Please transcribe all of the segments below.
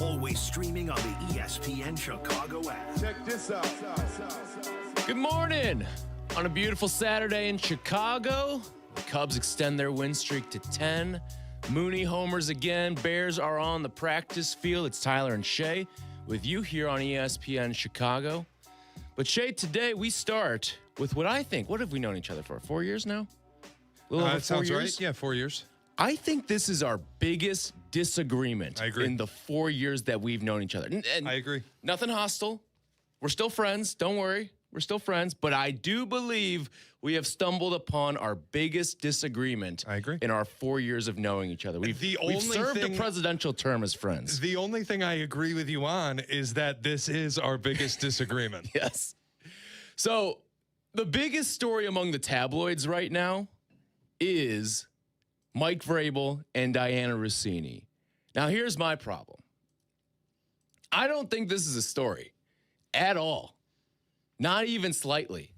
Always streaming on the ESPN Chicago app. Check this out. Good morning. On a beautiful Saturday in Chicago, the Cubs extend their win streak to 10. Mooney homers again. Bears are on the practice field. It's Tyler and Shea with you here on ESPN Chicago. But Shea, today we start with what have we known each other for? 4 years now? A little over 4 sounds years? right. Yeah, 4 years. I think this is our biggest disagreement I agree. in the 4 years that we've known each other. And I agree. Nothing hostile. We're still friends. Don't worry. We're still friends. But I do believe we have stumbled upon our biggest disagreement I agree. in our 4 years of knowing each other. We've served a presidential term as friends. The only thing I agree with you on is that this is our biggest disagreement. Yes. So the biggest story among the tabloids right now is Mike Vrabel and Diana Rousini. Now, here's my problem. I don't think this is a story at all. Not even slightly.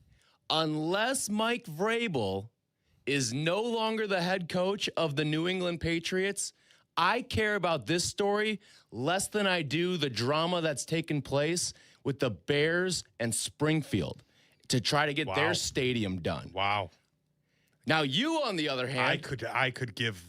Unless Mike Vrabel is no longer the head coach of the New England Patriots, I care about this story less than I do the drama that's taken place with the Bears and Springfield to try to get their stadium done. Wow. Now, you, on the other hand, I could give.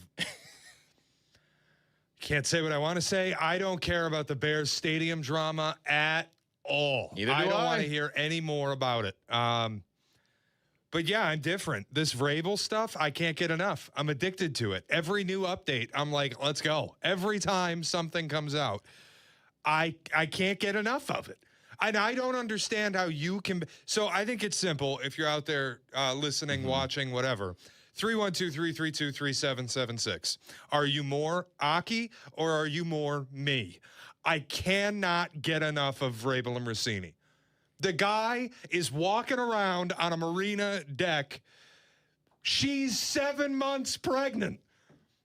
Can't say what I want to say. I don't care about the Bears stadium drama at all. Neither do I don't I. want to hear any more about it. But yeah, I'm different. This Vrabel stuff, I can't get enough. I'm addicted to it. Every new update, I'm like, let's go. Every time something comes out, I can't get enough of it. And I don't understand how you can. So I think it's simple. If you're out there listening, watching, whatever, 312-332-3776. Are you more Aki or are you more me? I cannot get enough of Vrabel and Rousini. The guy is walking around on a marina deck. She's 7 months pregnant.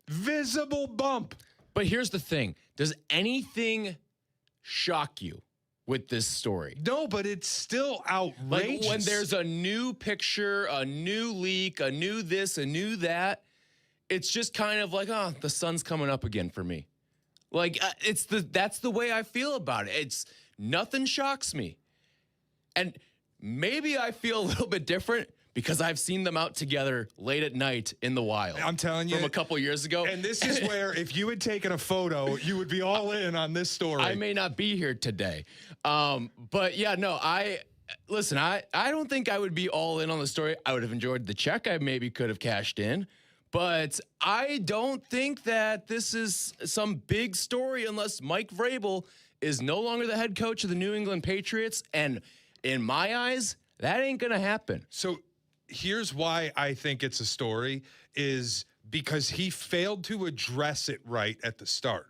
Visible bump. but here's the thing. Does anything shock you with this story? No, but it's still outrageous. Like when there's a new picture, a new leak, a new this, a new that, it's just kind of like, oh, the sun's coming up again for me. Like that's the way I feel about it. It's nothing shocks me. And maybe I feel a little bit different because I've seen them out together late at night in the wild. I'm telling you. From a couple years ago. And this is where if you had taken a photo, you would be all in on this story. I may not be here today. But yeah, no, I don't think I would be all in on the story. I would have enjoyed the check. I maybe could have cashed in. But I don't think that this is some big story unless Mike Vrabel is no longer the head coach of the New England Patriots. And in my eyes, that ain't going to happen. So here's why I think it's a story is because he failed to address it right at the start.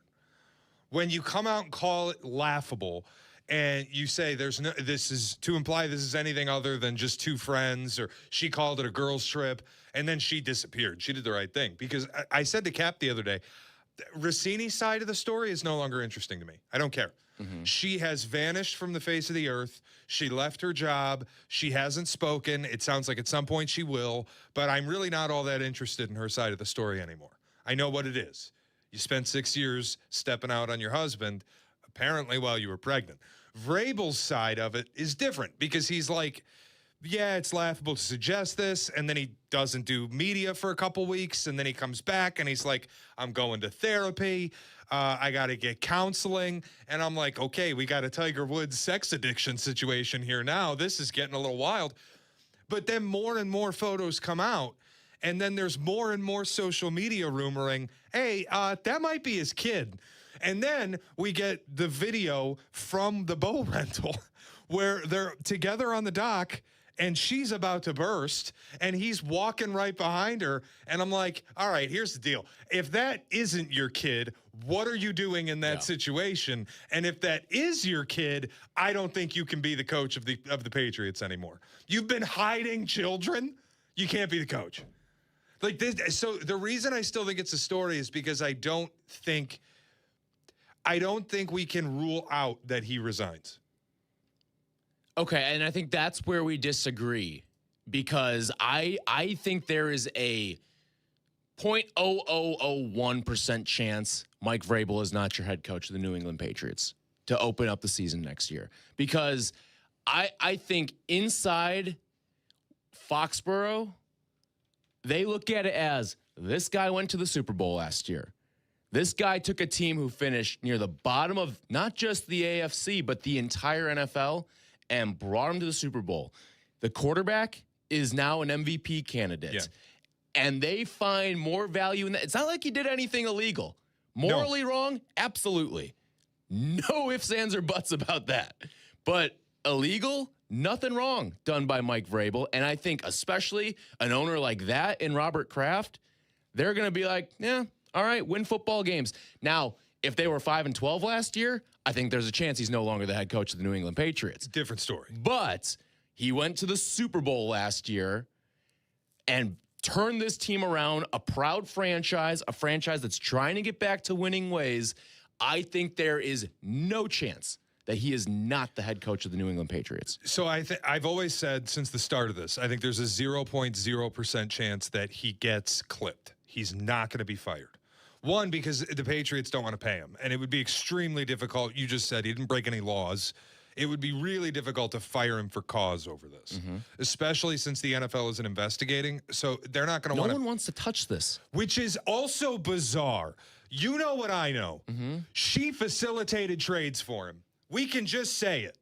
When you come out and call it laughable and you say this is to imply this is anything other than just two friends, or she called it a girls trip and then she disappeared. She did the right thing, because I said to Cap the other day, Rossini's side of the story is no longer interesting to me. I don't care. Mm-hmm. She has vanished from the face of the earth. She left her job. She hasn't spoken. It sounds like at some point she will, but I'm really not all that interested in her side of the story anymore. I know what it is. You spent 6 years stepping out on your husband, apparently while you were pregnant. Vrabel's side of it is different because he's like, yeah, it's laughable to suggest this, and then he doesn't do media for a couple weeks, and then he comes back and he's like, I'm going to therapy. I got to get counseling. And I'm like, okay, we got a Tiger Woods sex addiction situation here now. This is getting a little wild. But then more and more photos come out, and then there's more and more social media rumoring, hey, that might be his kid. And then we get the video from the boat rental where they're together on the dock, and she's about to burst, and he's walking right behind her. And I'm like, all right, here's the deal. If that isn't your kid, what are you doing in that situation? And if that is your kid, I don't think you can be the coach of the Patriots anymore. You've been hiding children. You can't be the coach. Like this. So the reason I still think it's a story is because I don't think we can rule out that he resigns. Okay, and I think that's where we disagree, because I think there is a 0.0001% chance Mike Vrabel is not your head coach of the New England Patriots to open up the season next year. Because I think inside Foxborough, they look at it as this guy went to the Super Bowl last year. This guy took a team who finished near the bottom of not just the AFC, but the entire NFL and brought him to the Super Bowl. The quarterback is now an MVP candidate. Yeah. And they find more value in that. It's not like he did anything illegal. Morally wrong? Absolutely. No ifs, ands, or buts about that. But illegal? Nothing wrong done by Mike Vrabel. And I think especially an owner like that in Robert Kraft, they're going to be like, yeah, all right, win football games. Now, if they were 5-12 last year, I think there's a chance he's no longer the head coach of the New England Patriots. Different story. But he went to the Super Bowl last year and turned this team around, a proud franchise, a franchise that's trying to get back to winning ways. I think there is no chance that he is not the head coach of the New England Patriots. So I've always said since the start of this, I think there's a 0.0% chance that he gets clipped. He's not going to be fired. One, because the Patriots don't want to pay him, and it would be extremely difficult. You just said he didn't break any laws. It would be really difficult to fire him for cause over this, especially since the NFL isn't investigating. So they're not going to want to. No one wants to touch this. Which is also bizarre. You know what I know. She facilitated trades for him. We can just say it.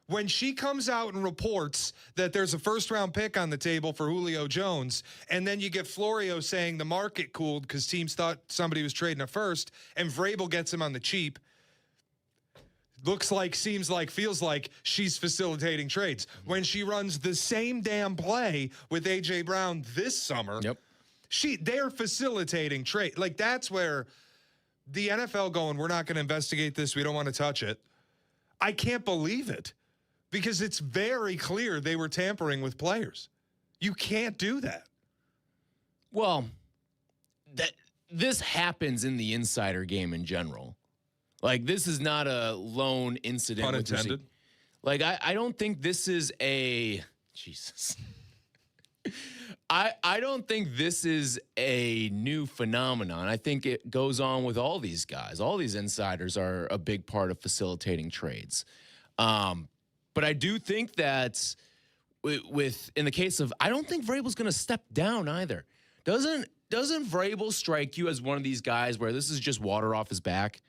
When she comes out and reports that there's a first-round pick on the table for Julio Jones, and then you get Florio saying the market cooled because teams thought somebody was trading a first, and Vrabel gets him on the cheap, looks like, seems like, feels like she's facilitating trades. When she runs the same damn play with A.J. Brown this summer, they're facilitating trade. Like, that's where the NFL going, we're not going to investigate this. We don't want to touch it. I can't believe it because it's very clear they were tampering with players. You can't do that. Well, this happens in the insider game in general. Like, this is not a lone incident. Pun intended. Like, I don't think this is a Jesus. I don't think this is a new phenomenon. I think it goes on with all these guys. All these insiders are a big part of facilitating trades. But I do think that in the case of, I don't think Vrabel's going to step down either. Doesn't Vrabel strike you as one of these guys where this is just water off his back?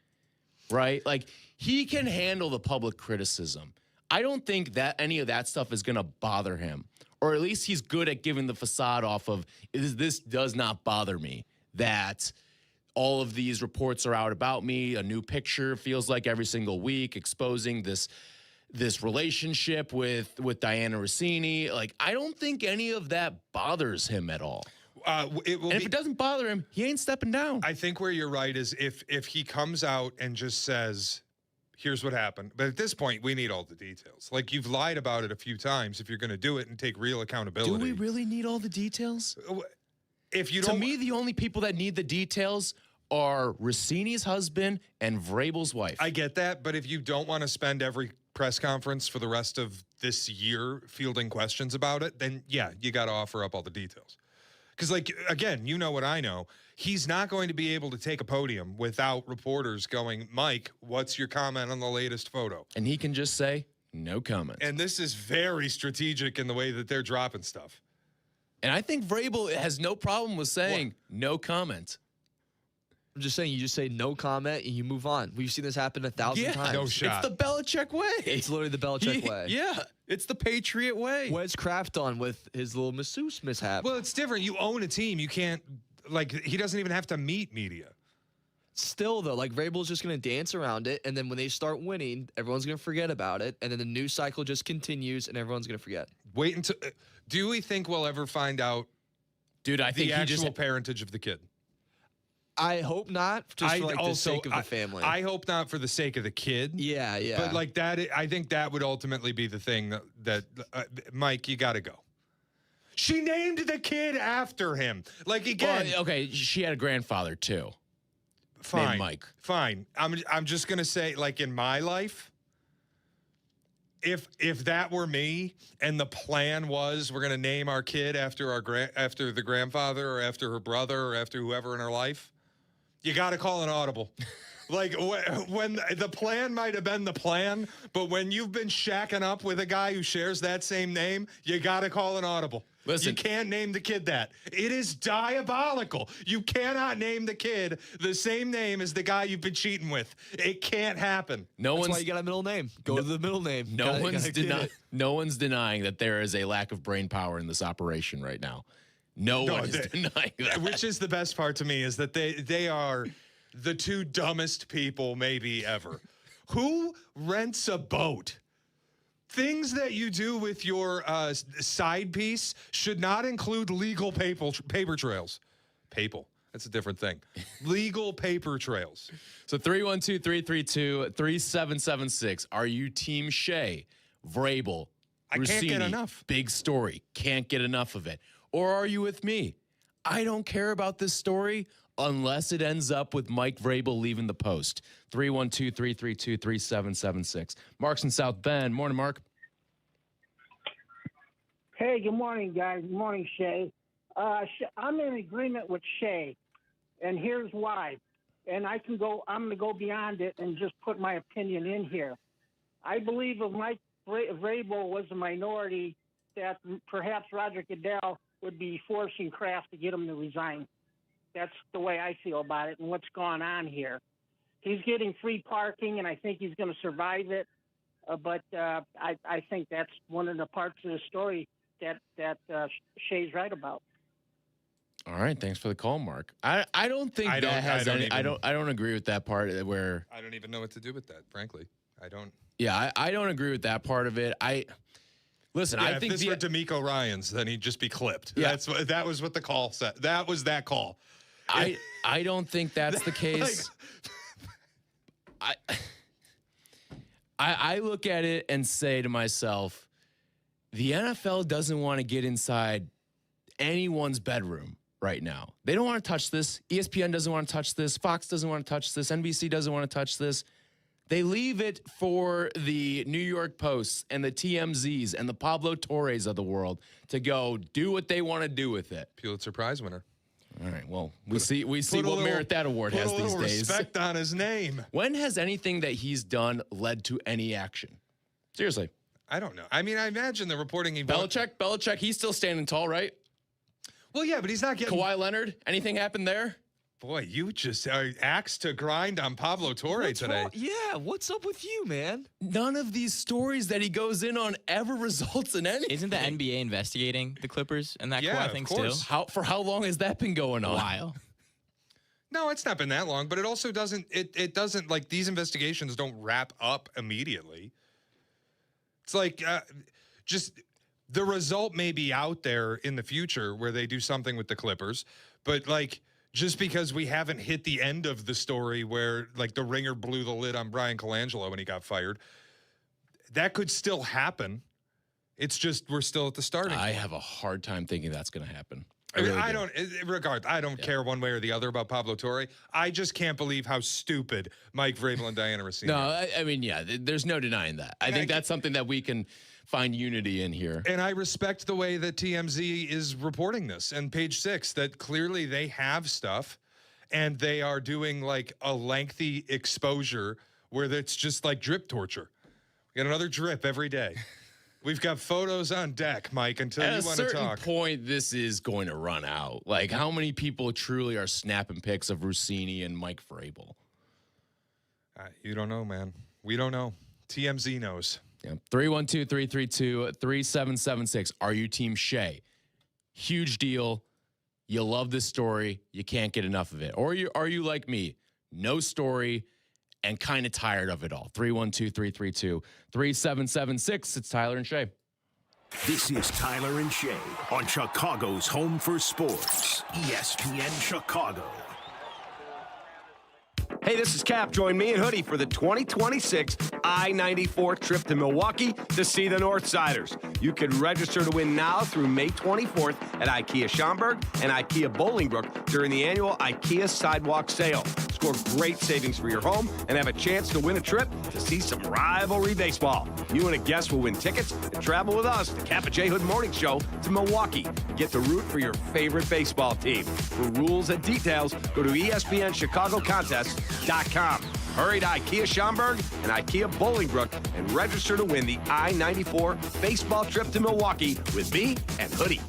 Right? Like, he can handle the public criticism. I don't think that any of that stuff is going to bother him. Or at least he's good at giving the facade off of, this does not bother me, that all of these reports are out about me. A new picture feels like every single week exposing this relationship with Diana Rossini. Like, I don't think any of that bothers him at all. If it doesn't bother him, he ain't stepping down. I think where you're right is if he comes out and just says, here's what happened. But at this point, we need all the details. Like, you've lied about it a few times. If you're going to do it and take real accountability. Do we really need all the details? If you don't, to me, the only people that need the details are Rossini's husband and Vrabel's wife. I get that. But if you don't want to spend every press conference for the rest of this year fielding questions about it, then yeah, you got to offer up all the details. Because, like, again, you know what I know. He's not going to be able to take a podium without reporters going, Mike, what's your comment on the latest photo? And he can just say, no comment. And this is very strategic in the way that they're dropping stuff. And I think Vrabel has no problem with saying no comment. I'm just saying, you just say no comment and you move on. We've seen this happen 1,000 times. No shot. It's the Belichick way. It's literally the Belichick way. Yeah, it's the Patriot way. What's Kraft done with his little masseuse mishap? Well, it's different. You own a team. You can't, like, he doesn't even have to meet media. Still, though, like, Vrabel's just going to dance around it, and then when they start winning, everyone's going to forget about it, and then the news cycle just continues, and everyone's going to forget. Wait until, do we think we'll ever find out, dude, I think the actual parentage of the kid? I hope not, just for, like, the sake of the family. I hope not for the sake of the kid. Yeah. But, like, that, I think that would ultimately be the thing that Mike, you got to go. She named the kid after him. Like, again. Well, okay, she had a grandfather, too. Fine. Mike. Fine. I'm just going to say, like, in my life, if that were me and the plan was we're going to name our kid after after the grandfather or after her brother or after whoever in her life, you got to call an audible. Like when the plan might have been the plan, but when you've been shacking up with a guy who shares that same name, you got to call an audible. Listen, you can't name the kid that. It is diabolical. You cannot name the kid the same name as the guy you've been cheating with. It can't happen. That's why you got a middle name. Go to the middle name. No one's denying that there is a lack of brain power in this operation right now. No one is denying that. Which is the best part to me is that they are the two dumbest people maybe ever. Who rents a boat? Things that you do with your side piece should not include legal paper trails. Papal. That's a different thing. Legal paper trails. So 312-332-3776. Are you Team Shea, Vrabel, I Rousini? can't get enough. Big story. Can't get enough of it. Or are you with me? I don't care about this story unless it ends up with Mike Vrabel leaving the post. 312-332-3776. Mark's in South Bend. Morning, Mark. Hey, good morning, guys. Good morning, Shea. I'm in agreement with Shea, and here's why. And I'm going to go beyond it and just put my opinion in here. I believe if Mike Vrabel was a minority, that perhaps Roger Goodell would be forcing Kraft to get him to resign. That's the way I feel about it and what's gone on here. He's getting free parking, and I think he's going to survive it. But I think that's one of the parts of the story that Shea's right about. All right, thanks for the call, Mark. I don't think I don't agree with that part where I don't even know what to do with that, frankly. I don't. Yeah, I don't agree with that part of it. Listen, yeah, I think if this were D'Amico Ryans, then he'd just be clipped. Yeah. That was what the call said. That was that call. I don't think that's the case. I look at it and say to myself, the NFL doesn't want to get inside anyone's bedroom right now. They don't want to touch this. ESPN doesn't want to touch this. Fox doesn't want to touch this. NBC doesn't want to touch this. They leave it for the New York Posts and the TMZs and the Pablo Torres of the world to go do what they want to do with it. Pulitzer Prize winner. All right. Well, we see what merit that award has these days. Respect on his name. When has anything that he's done led to any action? Seriously. I don't know. I mean, I imagine the reporting. Belichick, he's still standing tall, right? Well, yeah, but he's not getting. Kawhi Leonard, anything happened there? Boy, you just axe to grind on Pablo Torre today. Yeah, what's up with you, man? None of these stories that he goes in on ever results in anything. Isn't the NBA investigating the Clippers and that Yeah, Kawhi thing of course. still? For how long has that been going on? A while. No, it's not been that long, but it also doesn't. It doesn't, like, these investigations don't wrap up immediately. It's like just the result may be out there in the future where they do something with the Clippers, but like. Just because we haven't hit the end of the story where, like, the Ringer blew the lid on Brian Colangelo when he got fired, that could still happen. It's just we're still at the starting I point. have a hard time thinking that's going to happen. I don't care one way or the other about Pablo Torre. I just can't believe how stupid Mike Vrabel and Diana Rousini are. I mean, yeah, there's no denying that. I think that's something that we can find unity in here. And I respect the way that TMZ is reporting this and Page 6, that clearly they have stuff and they are doing like a lengthy exposure where it's just like drip torture. We got another drip every day. We've got photos on deck, Mike, until you want to talk. At a certain point, this is going to run out. Like, how many people truly are snapping pics of Rousini and Mike Vrabel? You don't know, man. We don't know. TMZ knows. Yeah. 312-332-3776. Are you Team Shea? Huge deal. You love this story. You can't get enough of it. Or are you like me? No story and kind of tired of it all. 312-332-3776. It's Tyler and Shea. This is Tyler and Shea on Chicago's Home for Sports, ESPN Chicago. Hey, this is Cap. Join me and Hoodie for the 2026 I-94 trip to Milwaukee to see the Northsiders. You can register to win now through May 24th at IKEA Schaumburg and IKEA Bolingbrook during the annual IKEA Sidewalk Sale. Score great savings for your home and have a chance to win a trip to see some rivalry baseball. You and a guest will win tickets and travel with us, the Kappa J. Hood Morning Show, to Milwaukee. Get to root for your favorite baseball team. For rules and details, go to ESPNChicagoContest.com. Hurry to IKEA Schaumburg and IKEA Bolingbrook and register to win the I-94 baseball trip to Milwaukee with me and Hoodie.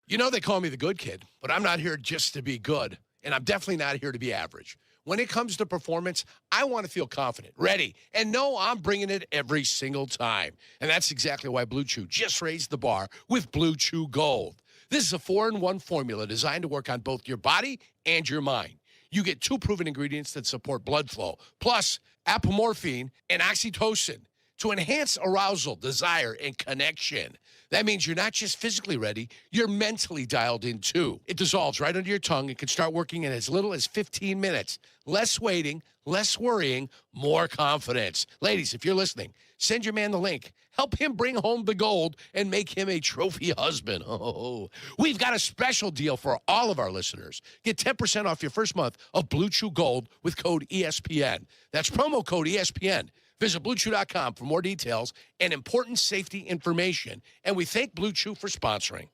You know they call me the good kid, but I'm not here just to be good, and I'm definitely not here to be average. When it comes to performance, I want to feel confident, ready, and know I'm bringing it every single time. And that's exactly why Blue Chew just raised the bar with Blue Chew Gold. This is a 4-in-1 formula designed to work on both your body and your mind. You get 2 proven ingredients that support blood flow, plus apomorphine and oxytocin to enhance arousal, desire, and connection. That means you're not just physically ready, you're mentally dialed in too. It dissolves right under your tongue and can start working in as little as 15 minutes. Less waiting, less worrying, more confidence. Ladies, if you're listening, send your man the link. Help him bring home the gold and make him a trophy husband. Oh, we've got a special deal for all of our listeners. Get 10% off your first month of Blue Chew Gold with code ESPN. That's promo code ESPN. Visit BlueChew.com for more details and important safety information. And we thank Blue Chew for sponsoring.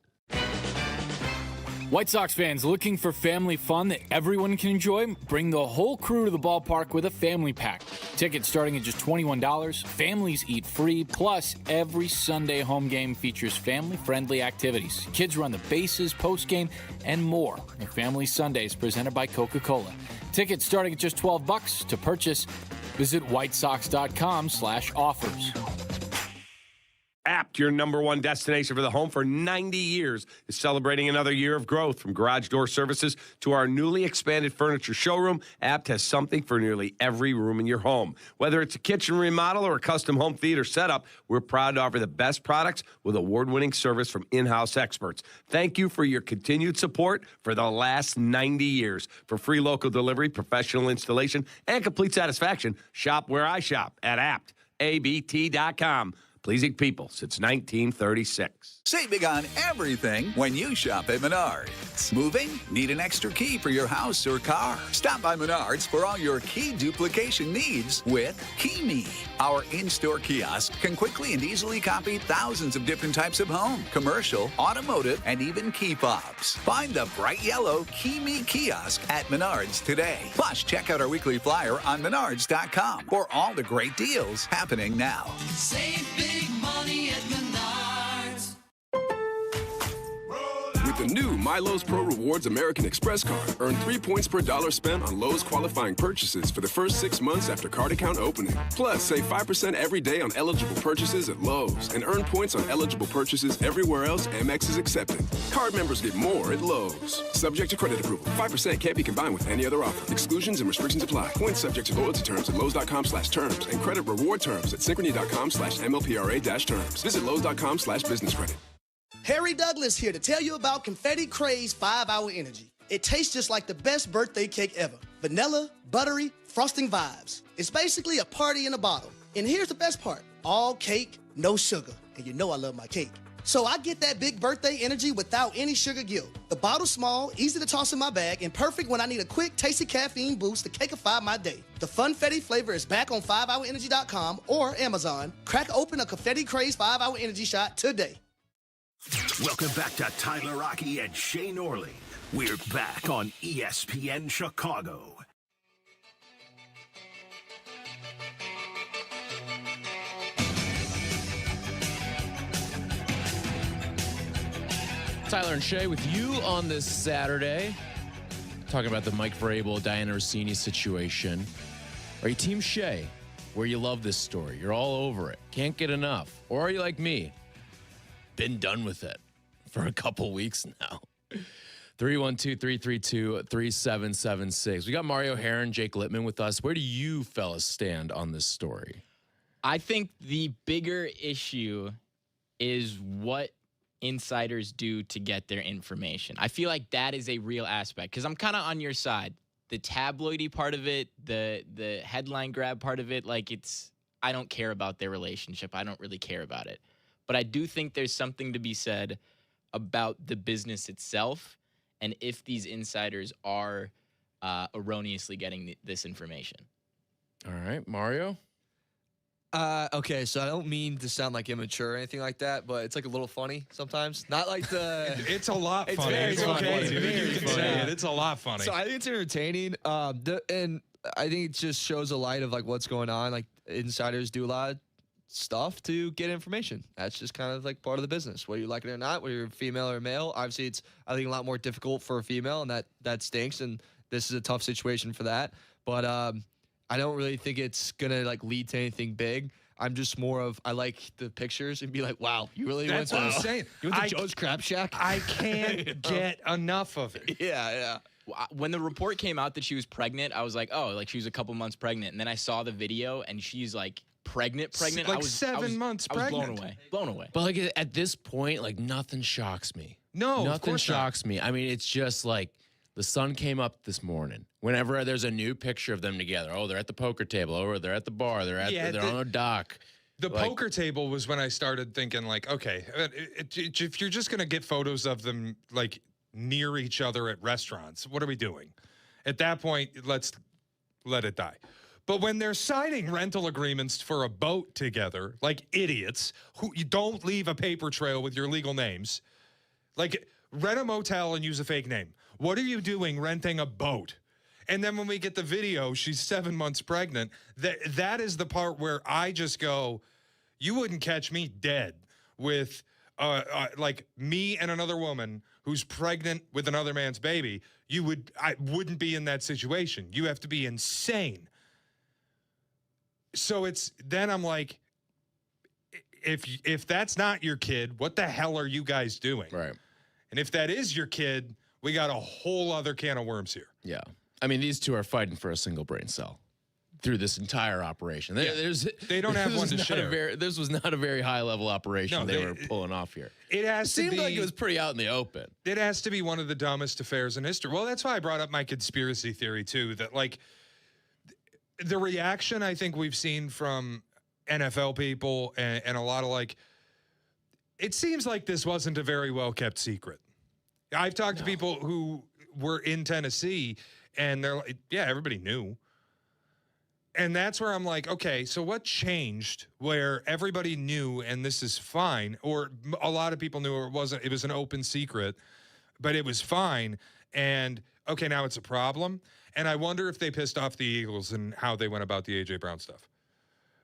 White Sox fans looking for family fun that everyone can enjoy? Bring the whole crew to the ballpark with a family pack. Tickets starting at just $21. Families eat free. Plus, every Sunday home game features family-friendly activities. Kids run the bases, postgame, and more. The Family Sundays presented by Coca-Cola. Tickets starting at just $12 to purchase. Visit whitesox.com/offers. Apt, your number one destination for the home for 90 years, is celebrating another year of growth. From garage door services to our newly expanded furniture showroom, Apt has something for nearly every room in your home. Whether it's a kitchen remodel or a custom home theater setup, we're proud to offer the best products with award-winning service from in-house experts. Thank you for your continued support for the last 90 years. For free local delivery, professional installation, and complete satisfaction, shop where I shop at aptabt.com. Pleasing people since 1936. Save big on everything when you shop at Menards. Moving? Need an extra key for your house or car? Stop by Menards for all your key duplication needs with KeyMe. Our in-store kiosk can quickly and easily copy thousands of different types of home, commercial, automotive, and even key fobs. Find the bright yellow KeyMe kiosk at Menards today. Plus, check out our weekly flyer on Menards.com for all the great deals happening now. Save big money at Menards. With the new MyLowe's Pro Rewards American Express card, earn 3 points per dollar spent on Lowe's qualifying purchases for the first 6 months after card account opening. Plus, save 5% every day on eligible purchases at Lowe's and earn points on eligible purchases everywhere else Amex is accepted. Card members get more at Lowe's. Subject to credit approval. 5% can't be combined with any other offer. Exclusions and restrictions apply. Points subject to loyalty terms at Lowe's.com/terms and credit reward terms at Synchrony.com/MLPRA-terms. Visit Lowe's.com/business credit. Harry Douglas here to tell you about Confetti Craze 5-Hour Energy. It tastes just like the best birthday cake ever. Vanilla, buttery, frosting vibes. It's basically a party in a bottle. And here's the best part. All cake, no sugar. And you know I love my cake. So I get that big birthday energy without any sugar guilt. The bottle's small, easy to toss in my bag, and perfect when I need a quick, tasty caffeine boost to cakeify my day. The Funfetti flavor is back on 5hourenergy.com or Amazon. Crack open a Confetti Craze 5-Hour Energy shot today. Welcome back to Tyler Rocky and Shea Norling. We're back on ESPN Chicago. Tyler and Shea with you on this Saturday. Talking about the Mike Vrabel, Diana Rousini situation. Are you Team Shea, where you love this story? You're all over it. Can't get enough. Or are you like me? Been done with it for a couple weeks now. 312-332-3776. We got Mario Herron, Jake Littman with us. Where do you fellas stand on this story? I think the bigger issue is what insiders do to get their information. I feel like that is a real aspect because I'm kind of on your side. The tabloidy part of it, the headline grab part of it, like I don't care about their relationship. I don't really care about it. But I do think there's something to be said about the business itself and if these insiders are erroneously getting this information. All right, Mario? Okay, so I don't mean to sound like immature or anything like that, but it's like a little funny sometimes. Not like the. It's a lot It's funny. very It's funny. okay. It's Dude. very You can funny. say it. It's a lot funny. So I think it's entertaining. And I think it just shows a light of like what's going on. Like insiders do a lot of stuff to get information. That's just kind of like part of the business, whether you like it or not, whether you're female or male. Obviously, it's I think a lot more difficult for a female, and that stinks. And this is a tough situation for that. But I don't really think it's gonna like lead to anything big. I'm just more of I like the pictures and be like, wow, you really That's what I'm saying. You went to Joe's Crab Shack? I can't get enough of it. Yeah. When the report came out that she was pregnant, I was like, oh, like she was a couple months pregnant. And then I saw the video and she's like pregnant. Like I was 7 months I was pregnant. blown away. But like at this point, like nothing shocks me. No, of nothing course not. shocks me. I mean, it's just like the sun came up this morning. Whenever there's a new picture of them together, oh, they're at the poker table, or they're at the bar, they're on a dock. The poker table was when I started thinking, like, okay, if you're just going to get photos of them, like, near each other at restaurants, what are we doing? At that point, let's let it die. But when they're signing rental agreements for a boat together, like idiots, who you don't leave a paper trail with your legal names, like, rent a motel and use a fake name. What are you doing renting a boat? And then when we get the video, she's 7 months pregnant. That is the part where I just go, you wouldn't catch me dead with like me and another woman who's pregnant with another man's baby. I wouldn't be in that situation. You have to be insane. So then I'm like, if that's not your kid, what the hell are you guys doing? Right. And if that is your kid, we got a whole other can of worms here. Yeah. I mean, these two are fighting for a single brain cell through this entire operation. They don't have one to share. This was not a very high-level operation they were pulling off here. It seemed like it was pretty out in the open. It has to be one of the dumbest affairs in history. Well, that's why I brought up my conspiracy theory, too, that, like, the reaction I think we've seen from NFL people and a lot of, like, it seems like this wasn't a very well-kept secret. I've talked to people who were in Tennessee, and they're like, yeah, everybody knew. And that's where I'm like, okay, so what changed where everybody knew and this is fine, or a lot of people knew, or it was an open secret, but it was fine. And okay, now it's a problem. And I wonder if they pissed off the Eagles and how they went about the A.J. Brown stuff.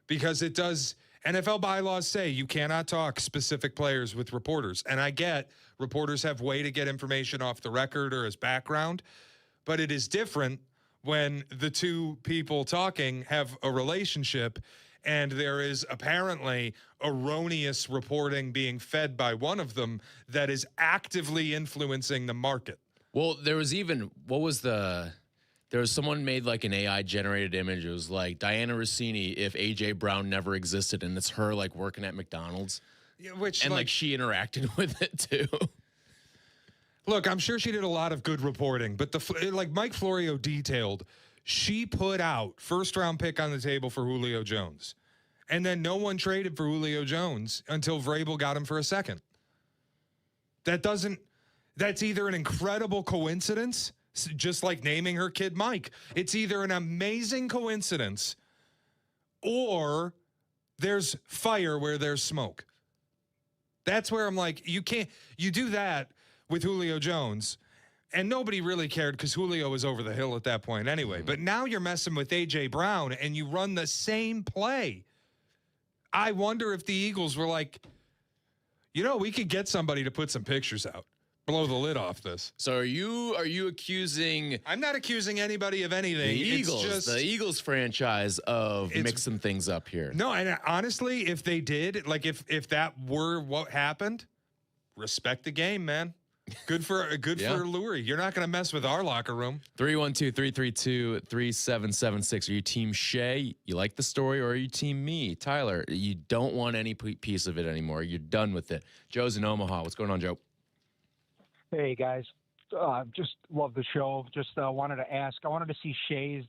Because it does, NFL bylaws say you cannot talk specific players with reporters. And I get reporters have way to get information off the record or as background, but it is different when the two people talking have a relationship and there is apparently erroneous reporting being fed by one of them that is actively influencing the market. Well, there was even, there was someone made like an AI generated image. It was like Diana Rossini if AJ Brown never existed, and it's her like working at McDonald's. Yeah, which and like she interacted with it too. Look, I'm sure she did a lot of good reporting, but like Mike Florio detailed, she put out first-round pick on the table for Julio Jones. And then no one traded for Julio Jones until Vrabel got him for a second. That's either an incredible coincidence, just like naming her kid Mike. It's either an amazing coincidence or there's fire where there's smoke. That's where I'm like, you do that with Julio Jones, and nobody really cared because Julio was over the hill at that point anyway. But now you're messing with A.J. Brown, and you run the same play. I wonder if the Eagles were like, we could get somebody to put some pictures out, blow the lid off this. So are you accusing? I'm not accusing anybody of anything. The Eagles franchise of mixing things up here. No, and honestly, if they did, like if that were what happened, respect the game, man. Good for Lurie. You're not going to mess with our locker room. 312-332-3776. Are you team Shea? You like the story, or are you team me, Tyler? You don't want any piece of it anymore. You're done with it. Joe's in Omaha. What's going on, Joe? Hey guys, just love the show. Just wanted to ask. I wanted to see Shea's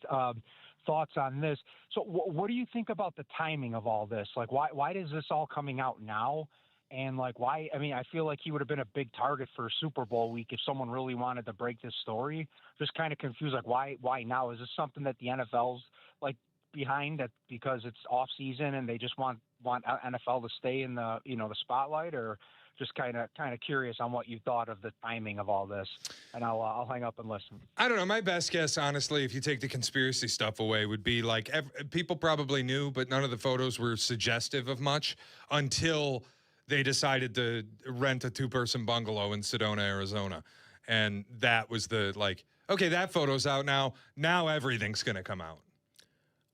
thoughts on this. So what do you think about the timing of all this? Like, why is this all coming out now? And like, why? I mean, I feel like he would have been a big target for Super Bowl week if someone really wanted to break this story. Just kind of confused. Like, why now? Is this something that the NFL's like behind that because it's off season and they just want NFL to stay in the the spotlight, or just kind of curious on what you thought of the timing of all this? And I'll hang up and listen. I don't know. My best guess, honestly, if you take the conspiracy stuff away, would be like people probably knew, but none of the photos were suggestive of much until they decided to rent a 2-person bungalow in Sedona, Arizona. And that was the okay, that photo's out now. Now everything's going to come out.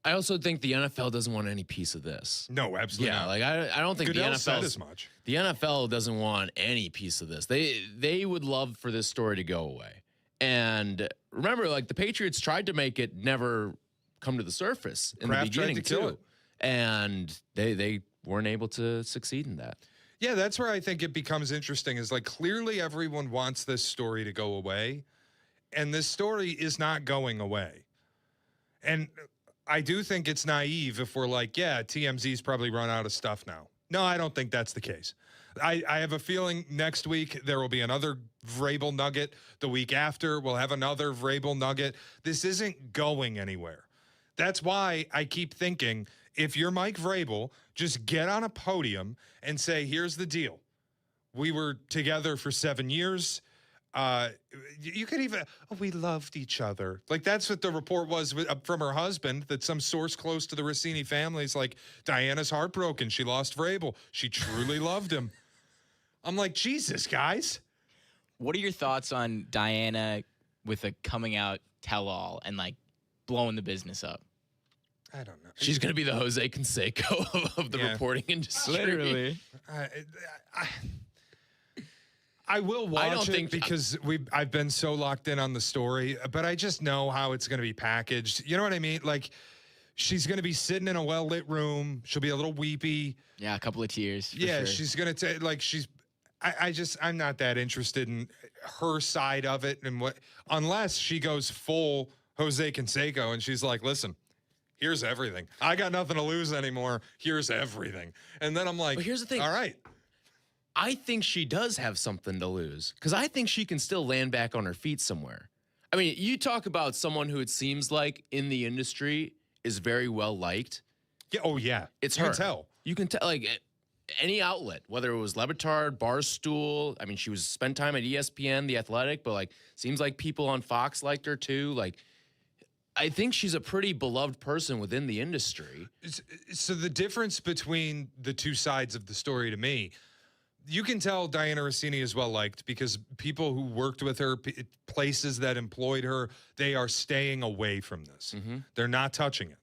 I also think the NFL doesn't want any piece of this. No, absolutely not. Like I don't think Goodell the said NFL as much. The NFL doesn't want any piece of this. They would love for this story to go away. And remember, like the Patriots tried to make it never come to the surface in Kraft the beginning tried to kill it. And they weren't able to succeed in that. Yeah, that's where I think it becomes interesting is like clearly everyone wants this story to go away, and this story is not going away. And I do think it's naive if we're like, yeah, TMZ's probably run out of stuff now. No, I don't think that's the case. I have a feeling next week there will be another Vrabel nugget. The week after, we'll have another Vrabel nugget. This isn't going anywhere. That's why I keep thinking, if you're Mike Vrabel, just get on a podium and say, here's the deal. We were together for 7 years. You could even, we loved each other. Like, that's what the report was from her husband, that some source close to the Rousini family is like, Diana's heartbroken. She lost Vrabel. She truly loved him. I'm like, Jesus, guys. What are your thoughts on Diana with a coming out tell-all and, like, blowing the business up? I don't know. She's going to be the Jose Canseco of the reporting industry. Literally. I will watch it because I've been so locked in on the story, but I just know how it's going to be packaged. You know what I mean? Like, she's going to be sitting in a well-lit room. She'll be a little weepy. Yeah, a couple of tears. Yeah, sure. she's going to take, like, I'm not that interested in her side of it, and unless she goes full Jose Canseco and she's like, listen, here's everything. I got nothing to lose anymore. Here's everything. And then I'm like, but here's the thing. All right. I think she does have something to lose because I think she can still land back on her feet somewhere. I mean, you talk about someone who it seems like in the industry is very well liked. Yeah. Oh, yeah. It's you her. can tell. You can tell, like, any outlet, whether it was Levitard, Barstool. I mean, she spent time at ESPN, The Athletic, but, like, seems like people on Fox liked her too. Like, I think she's a pretty beloved person within the industry. So the difference between the two sides of the story to me, you can tell Diana Rousini is well liked because people who worked with her, places that employed her, they are staying away from this. Mm-hmm. They're not touching it.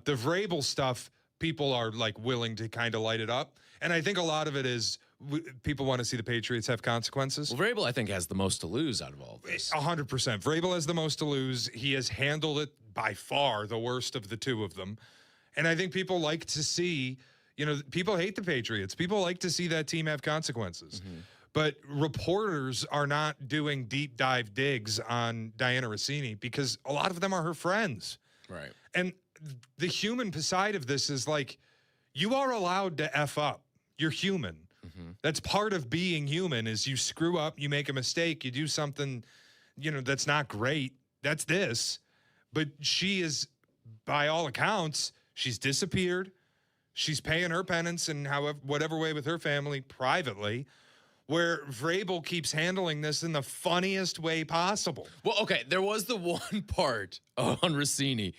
The Vrabel stuff, people are like willing to kind of light it up. And I think a lot of it is people want to see the Patriots have consequences. Well, Vrabel, I think, has the most to lose out of all of this. 100%. Vrabel has the most to lose. He has handled it by far the worst of the two of them. And I think people like to see, people hate the Patriots. People like to see that team have consequences. Mm-hmm. But reporters are not doing deep dive digs on Diana Rousini because a lot of them are her friends. Right. And the human side of this is like, you are allowed to F up. You're human. Mm-hmm. That's part of being human is you screw up, you make a mistake, you do something, that's not great. That's this. But she is, by all accounts, she's disappeared. She's paying her penance in whatever way with her family privately, where Vrabel keeps handling this in the funniest way possible. Well, okay, there was the one part on Rousini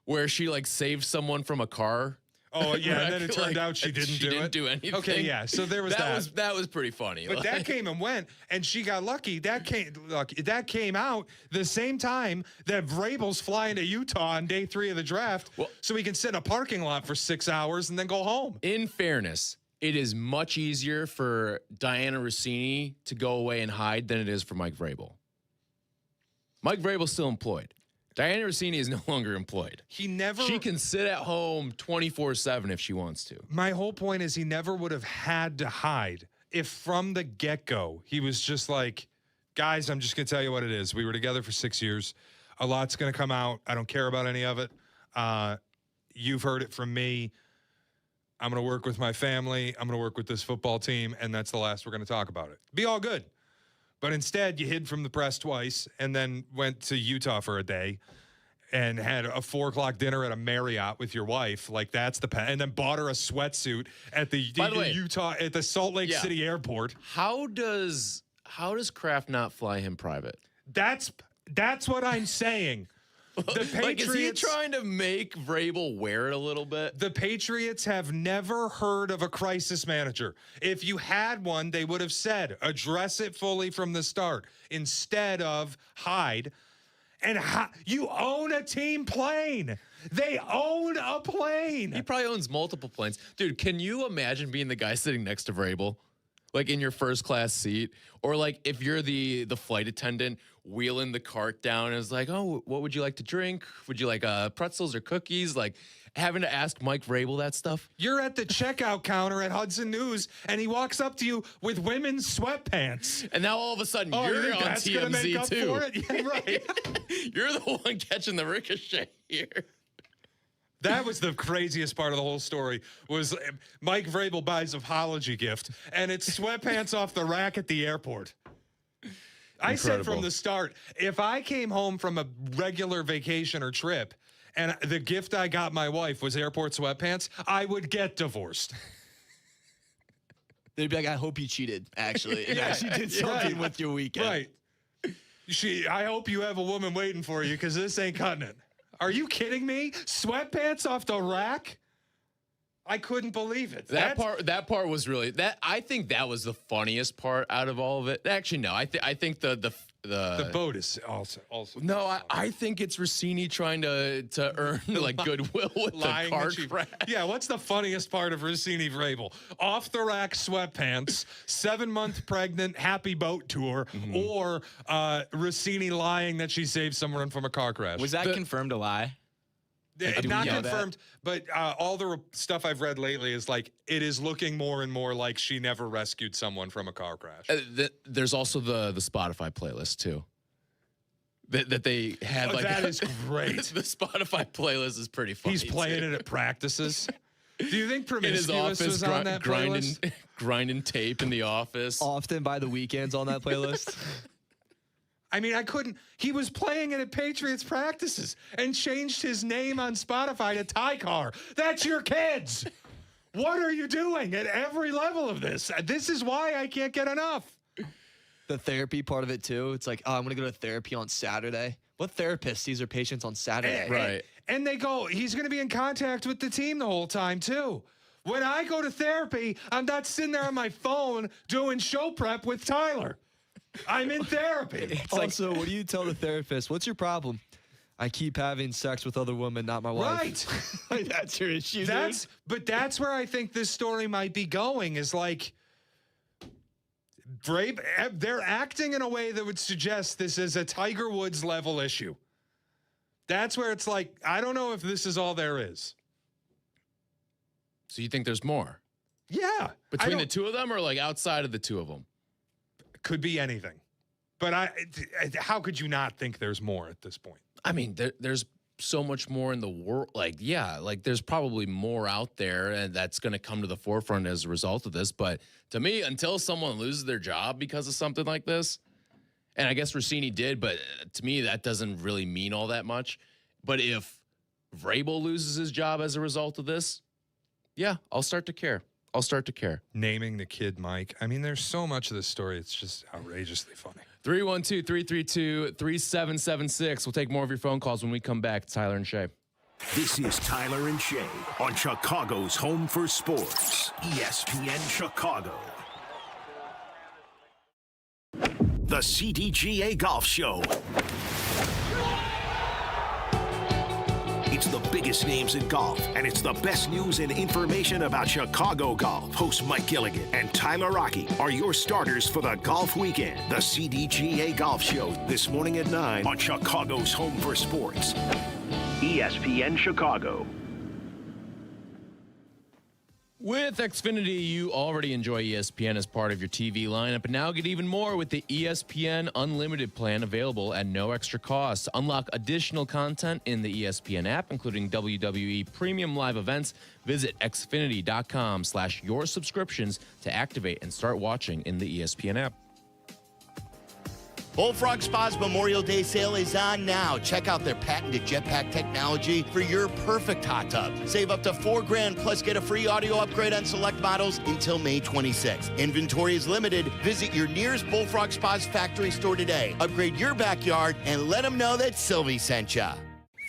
where she saved someone from a car. Oh, yeah, and then it turned out she didn't do anything. Okay, yeah, so there was that. That was pretty funny. But that came and went, and she got lucky. That came out the same time that Vrabel's flying to Utah on day 3 of the draft, so he can sit in a parking lot for 6 hours and then go home. In fairness, it is much easier for Diana Rousini to go away and hide than it is for Mike Vrabel. Mike Vrabel's still employed. Diana Rousini is no longer employed. She can sit at home 24/7 if she wants to. My whole point is he never would have had to hide if from the get-go he was just like, guys, I'm just going to tell you what it is. We were together for 6 years. A lot's going to come out. I don't care about any of it. You've heard it from me. I'm going to work with my family. I'm going to work with this football team, and that's the last we're going to talk about it. Be all good. But instead, you hid from the press twice and then went to Utah for a day and had a 4:00 dinner at a Marriott with your wife. Like, that's the and then bought her a sweatsuit at the Utah at the Salt Lake City airport. How does Kraft not fly him private? That's what I'm saying. The Patriots, like, is he trying to make Vrabel wear it a little bit? The Patriots have never heard of a crisis manager. If you had one, they would have said, address it fully from the start instead of hide. And you own a team plane. They own a plane. He probably owns multiple planes. Dude, can you imagine being the guy sitting next to Vrabel? Like in your first class seat? Or like if you're the flight attendant wheeling the cart down and it's like, oh, what would you like to drink? Would you like pretzels or cookies? Like having to ask Mike Vrabel that stuff. You're at the checkout counter at Hudson News and he walks up to you with women's sweatpants. And now all of a sudden you're on TMZ too. Yeah, right. You're the one catching the ricochet here. That was the craziest part of the whole story was Mike Vrabel buys an apology gift, and it's sweatpants off the rack at the airport. I said from the start, if I came home from a regular vacation or trip and the gift I got my wife was airport sweatpants, I would get divorced. They'd be like, I hope you cheated, actually. And actually did something with your weekend. Right. I hope you have a woman waiting for you because this ain't cutting it. Are you kidding me? Sweatpants off the rack? I couldn't believe it. That part was really I think that was the funniest part out of all of it. Actually, no. I think the boat is also. No, I think it's Rousini trying to earn like goodwill with the cart rack. Yeah, what's the funniest part of Rousini Vrabel? Off the rack sweatpants, 7-month pregnant, happy boat tour, or Rousini lying that she saved someone from a car crash. Was that confirmed a lie? Not confirmed, but all the stuff I've read lately is like it is looking more and more like she never rescued someone from a car crash. There's also the Spotify playlist too. That they had like that is great. The Spotify playlist is pretty funny. He's playing it at practices. Do you think Promiscuous in his office, was on that playlist? grinding tape in the office. Often by the weekends on that playlist. I mean, I couldn't. He was playing it at Patriots practices and changed his name on Spotify to Ty-Car. That's your kids. What are you doing at every level of this? This is why I can't get enough. The therapy part of it, too. It's like, oh, I'm going to go to therapy on Saturday. What therapist sees their patients on Saturday? Right. And they go, he's going to be in contact with the team the whole time, too. When I go to therapy, I'm not sitting there on my phone doing show prep with Tyler. I'm in therapy. Also, what do you tell the therapist? What's your problem? I keep having sex with other women, not my wife. Right. Like, that's your issue. But that's where I think this story might be going is like they're acting in a way that would suggest this is a Tiger Woods level issue. That's where it's like, I don't know if this is all there is. So you think there's more? Yeah. Between the two of them or like outside of the two of them? Could be anything. But how could you not think there's more at this point? I mean, there's so much more in the world. Like, yeah, like there's probably more out there and that's going to come to the forefront as a result of this. But to me, until someone loses their job because of something like this, and I guess Rousini did, but to me, that doesn't really mean all that much. But if Vrabel loses his job as a result of this, yeah, I'll start to care. Naming the kid Mike. I mean, there's so much of this story. It's just outrageously funny. 312-332-3776. We'll take more of your phone calls when we come back. It's Tyler and Shea. This is Tyler and Shea on Chicago's home for sports, ESPN Chicago. The CDGA Golf Show. It's the biggest names in golf, and it's the best news and information about Chicago golf. Hosts Mike Gilligan and Tyler Rocky are your starters for the golf weekend. The CDGA Golf Show this morning at 9 on Chicago's home for sports, ESPN Chicago. With Xfinity, you already enjoy ESPN as part of your TV lineup, and now get even more with the ESPN Unlimited plan available at no extra cost. Unlock additional content in the ESPN app, including WWE Premium Live events. Visit Xfinity.com/your subscriptions to activate and start watching in the ESPN app. Bullfrog Spa's Memorial Day sale is on now. Check out their patented jetpack technology for your perfect hot tub. Save up to $4,000 plus get a free audio upgrade on select models until May 26th. Inventory is limited. Visit your nearest Bullfrog Spa's factory store today. Upgrade your backyard and let them know that Sylvie sent ya.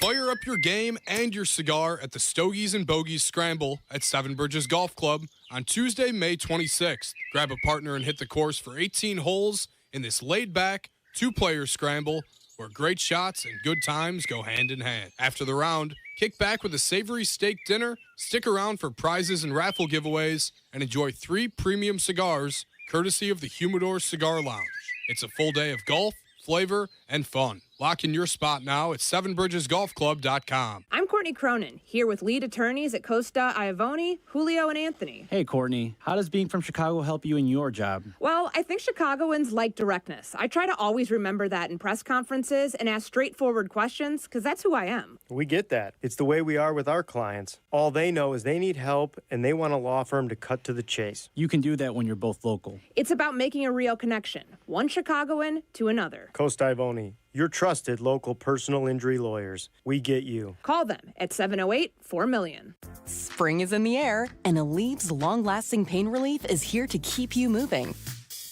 Fire up your game and your cigar at the Stogies and Bogies Scramble at Seven Bridges Golf Club on Tuesday, May 26th. Grab a partner and hit the course for 18 holes in this laid-back, two-player scramble where great shots and good times go hand in hand. After the round, kick back with a savory steak dinner, stick around for prizes and raffle giveaways, and enjoy 3 premium cigars courtesy of the Humidor Cigar Lounge. It's a full day of golf, flavor, and fun. Lock in your spot now at sevenbridgesgolfclub.com. I'm Courtney Cronin, here with lead attorneys at Costa, Iavone, Julio, and Anthony. Hey, Courtney. How does being from Chicago help you in your job? Well, I think Chicagoans like directness. I try to always remember that in press conferences and ask straightforward questions, because that's who I am. We get that. It's the way we are with our clients. All they know is they need help, and they want a law firm to cut to the chase. You can do that when you're both local. It's about making a real connection, one Chicagoan to another. Costa Iavone, your trusted local personal injury lawyers. We get you. Call them at 708-4MILLION. Spring is in the air, and Alev's long-lasting pain relief is here to keep you moving.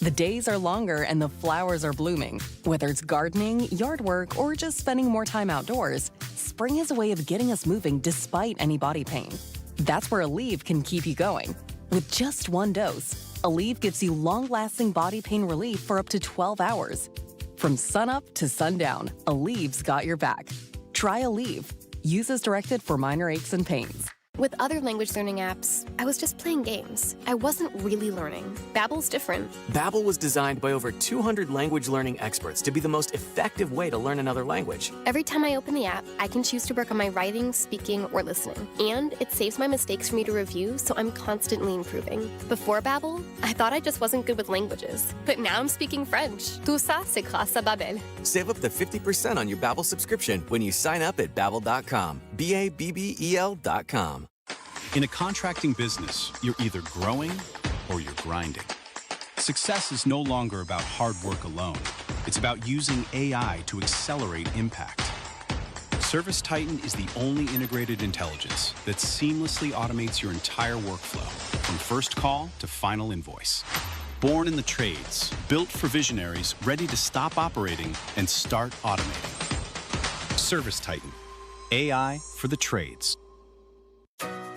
The days are longer and the flowers are blooming. Whether it's gardening, yard work, or just spending more time outdoors, spring has a way of getting us moving despite any body pain. That's where Aleve can keep you going. With just one dose, Aleve gives you long-lasting body pain relief for up to 12 hours. From sunup to sundown, Aleve's got your back. Try Aleve. Use as directed for minor aches and pains. With other language learning apps, I was just playing games. I wasn't really learning. Babbel's different. Babbel was designed by over 200 language learning experts to be the most effective way to learn another language. Every time I open the app, I can choose to work on my writing, speaking, or listening. And it saves my mistakes for me to review, so I'm constantly improving. Before Babbel, I thought I just wasn't good with languages. But now I'm speaking French. Tout ça, c'est grâce à Babbel. Save up to 50% on your Babbel subscription when you sign up at Babbel.com. Babbel.com. In a contracting business, you're either growing or you're grinding. Success is no longer about hard work alone. It's about using AI to accelerate impact. Service Titan is the only integrated intelligence that seamlessly automates your entire workflow, from first call to final invoice. Born in the trades, built for visionaries ready to stop operating and start automating. Service Titan, AI for the trades.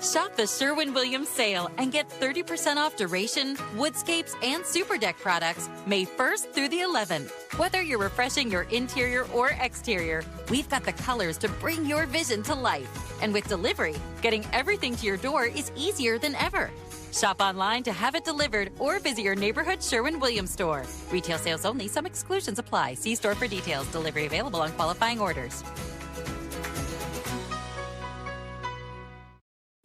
Shop the Sherwin-Williams sale and get 30% off duration, woodscapes, and super deck products May 1st through the 11th. Whether you're refreshing your interior or exterior, we've got the colors to bring your vision to life. And with delivery, getting everything to your door is easier than ever. Shop online to have it delivered or visit your neighborhood Sherwin-Williams store. Retail sales only. Some exclusions apply. See store for details. Delivery available on qualifying orders.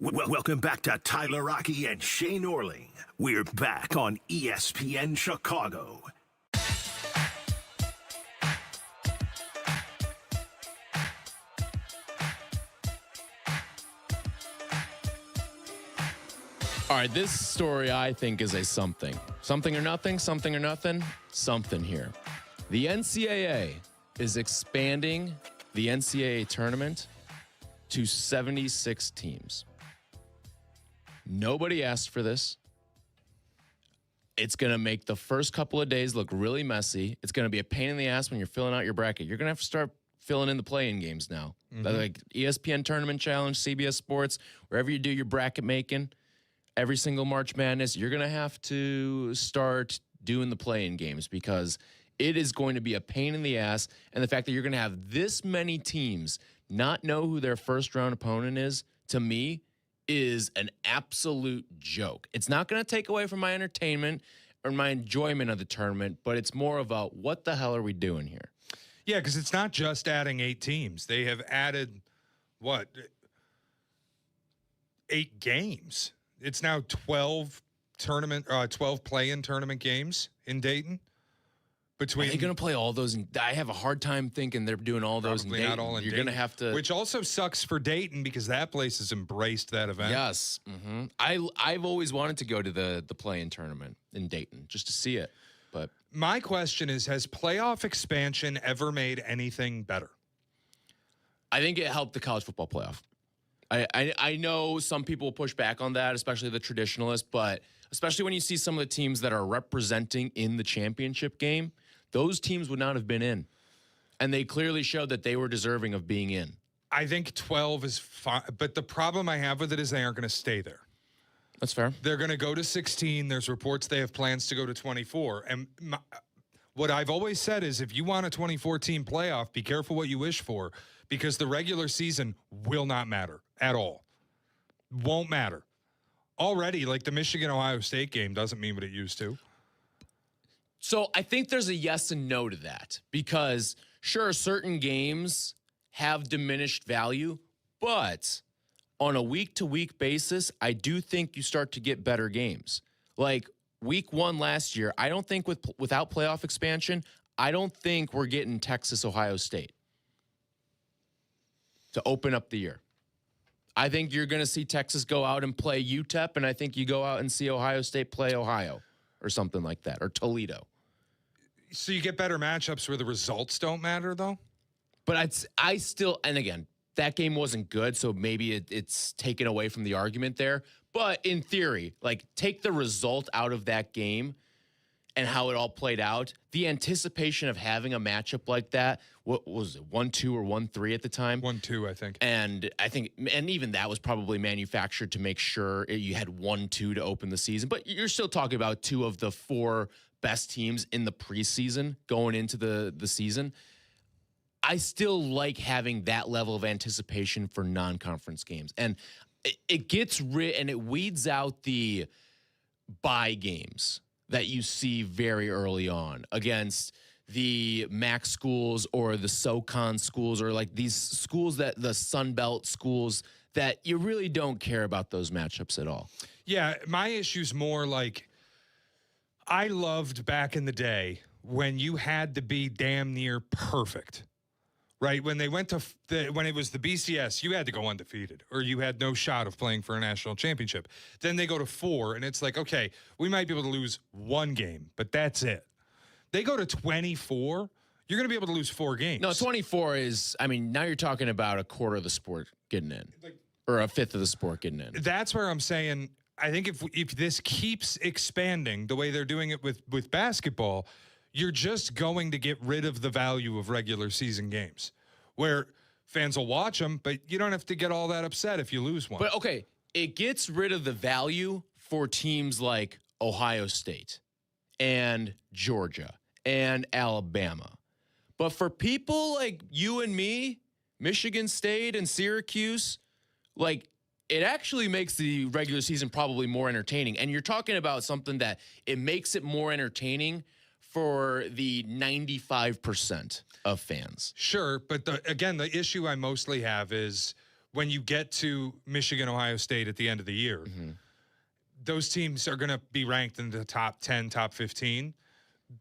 Welcome back to Tyler Rocky and Shea Norling. We're back on ESPN Chicago. All right, this story I think is a something. Something or nothing, something or nothing, something here. The NCAA is expanding the NCAA tournament to 76 teams. Nobody asked for this. It's going to make the first couple of days look really messy. It's going to be a pain in the ass when you're filling out your bracket. You're going to have to start filling in the play-in games now. Like ESPN Tournament Challenge, CBS Sports, wherever you do your bracket making, every single March Madness, you're going to have to start doing the play-in games because it is going to be a pain in the ass. And the fact that you're going to have this many teams not know who their first-round opponent is, to me, is an absolute joke. It's not going to take away from my entertainment or my enjoyment of the tournament, but it's more of a, what the hell are we doing here? Yeah, because it's not just adding 8 teams. They have added, 8 games. it's now 12 play-in tournament games in Dayton. Are they going to play all those? I have a hard time thinking they're doing all those in Dayton. Not all in You're Dayton, going to have to. Which also sucks for Dayton because that place has embraced that event. Yes. I've always wanted to go to the play-in tournament in Dayton just to see it. But my question is, has playoff expansion ever made anything better? I think it helped the college football playoff. I know some people push back on that, especially the traditionalists, but especially when you see some of the teams that are representing in the championship game, those teams would not have been in. And they clearly showed that they were deserving of being in. I think 12 is fine, but the problem I have with it is they aren't going to stay there. That's fair. They're going to go to 16. There's reports they have plans to go to 24. And what I've always said is if you want a 24-team playoff, be careful what you wish for because the regular season will not matter at all. Won't matter. Already, like the Michigan-Ohio State game doesn't mean what it used to. So I think there's a yes and no to that because, sure, certain games have diminished value, but on a week-to-week basis, I do think you start to get better games. Like week 1 last year, I don't think without playoff expansion, I don't think we're getting Texas-Ohio State to open up the year. I think you're going to see Texas go out and play UTEP, and I think you go out and see Ohio State play Ohio or something like that, or Toledo. So you get better matchups where the results don't matter, though? But I still, and again, that game wasn't good, so maybe it's taken away from the argument there. But in theory, like take the result out of that game and how it all played out. The anticipation of having a matchup like that, what was it, 1-2 or 1-3 at the time? 1-2, I think. And even that was probably manufactured to make sure you had 1-2 to open the season. But you're still talking about 2 of the 4 best teams in the preseason going into the season. I still like having that level of anticipation for non-conference games. And it gets rid and it weeds out the bye games that you see very early on against the MAC schools or the SoCon schools or like these schools that the Sun Belt schools that you really don't care about those matchups at all. Yeah, my issue's more like I loved back in the day when you had to be damn near perfect. Right, when they went to when it was the BCS, you had to go undefeated or you had no shot of playing for a national championship. Then they go to 4 and it's like, okay, we might be able to lose 1 game, but that's it. They go to 24, you're going to be able to lose 4 games. No, 24 is, I mean, now you're talking about a quarter of the sport getting in or a fifth of the sport getting in. That's where I'm saying, I think if this keeps expanding the way they're doing it with basketball, you're just going to get rid of the value of regular season games where fans will watch them, but you don't have to get all that upset if you lose one. But okay, it gets rid of the value for teams like Ohio State and Georgia and Alabama. But for people like you and me, Michigan State and Syracuse, like it actually makes the regular season probably more entertaining. And you're talking about something that it makes it more entertaining for the 95% of fans. Sure, but the issue I mostly have is when you get to Michigan, Ohio State at the end of the year, those teams are going to be ranked in the top 10, top 15.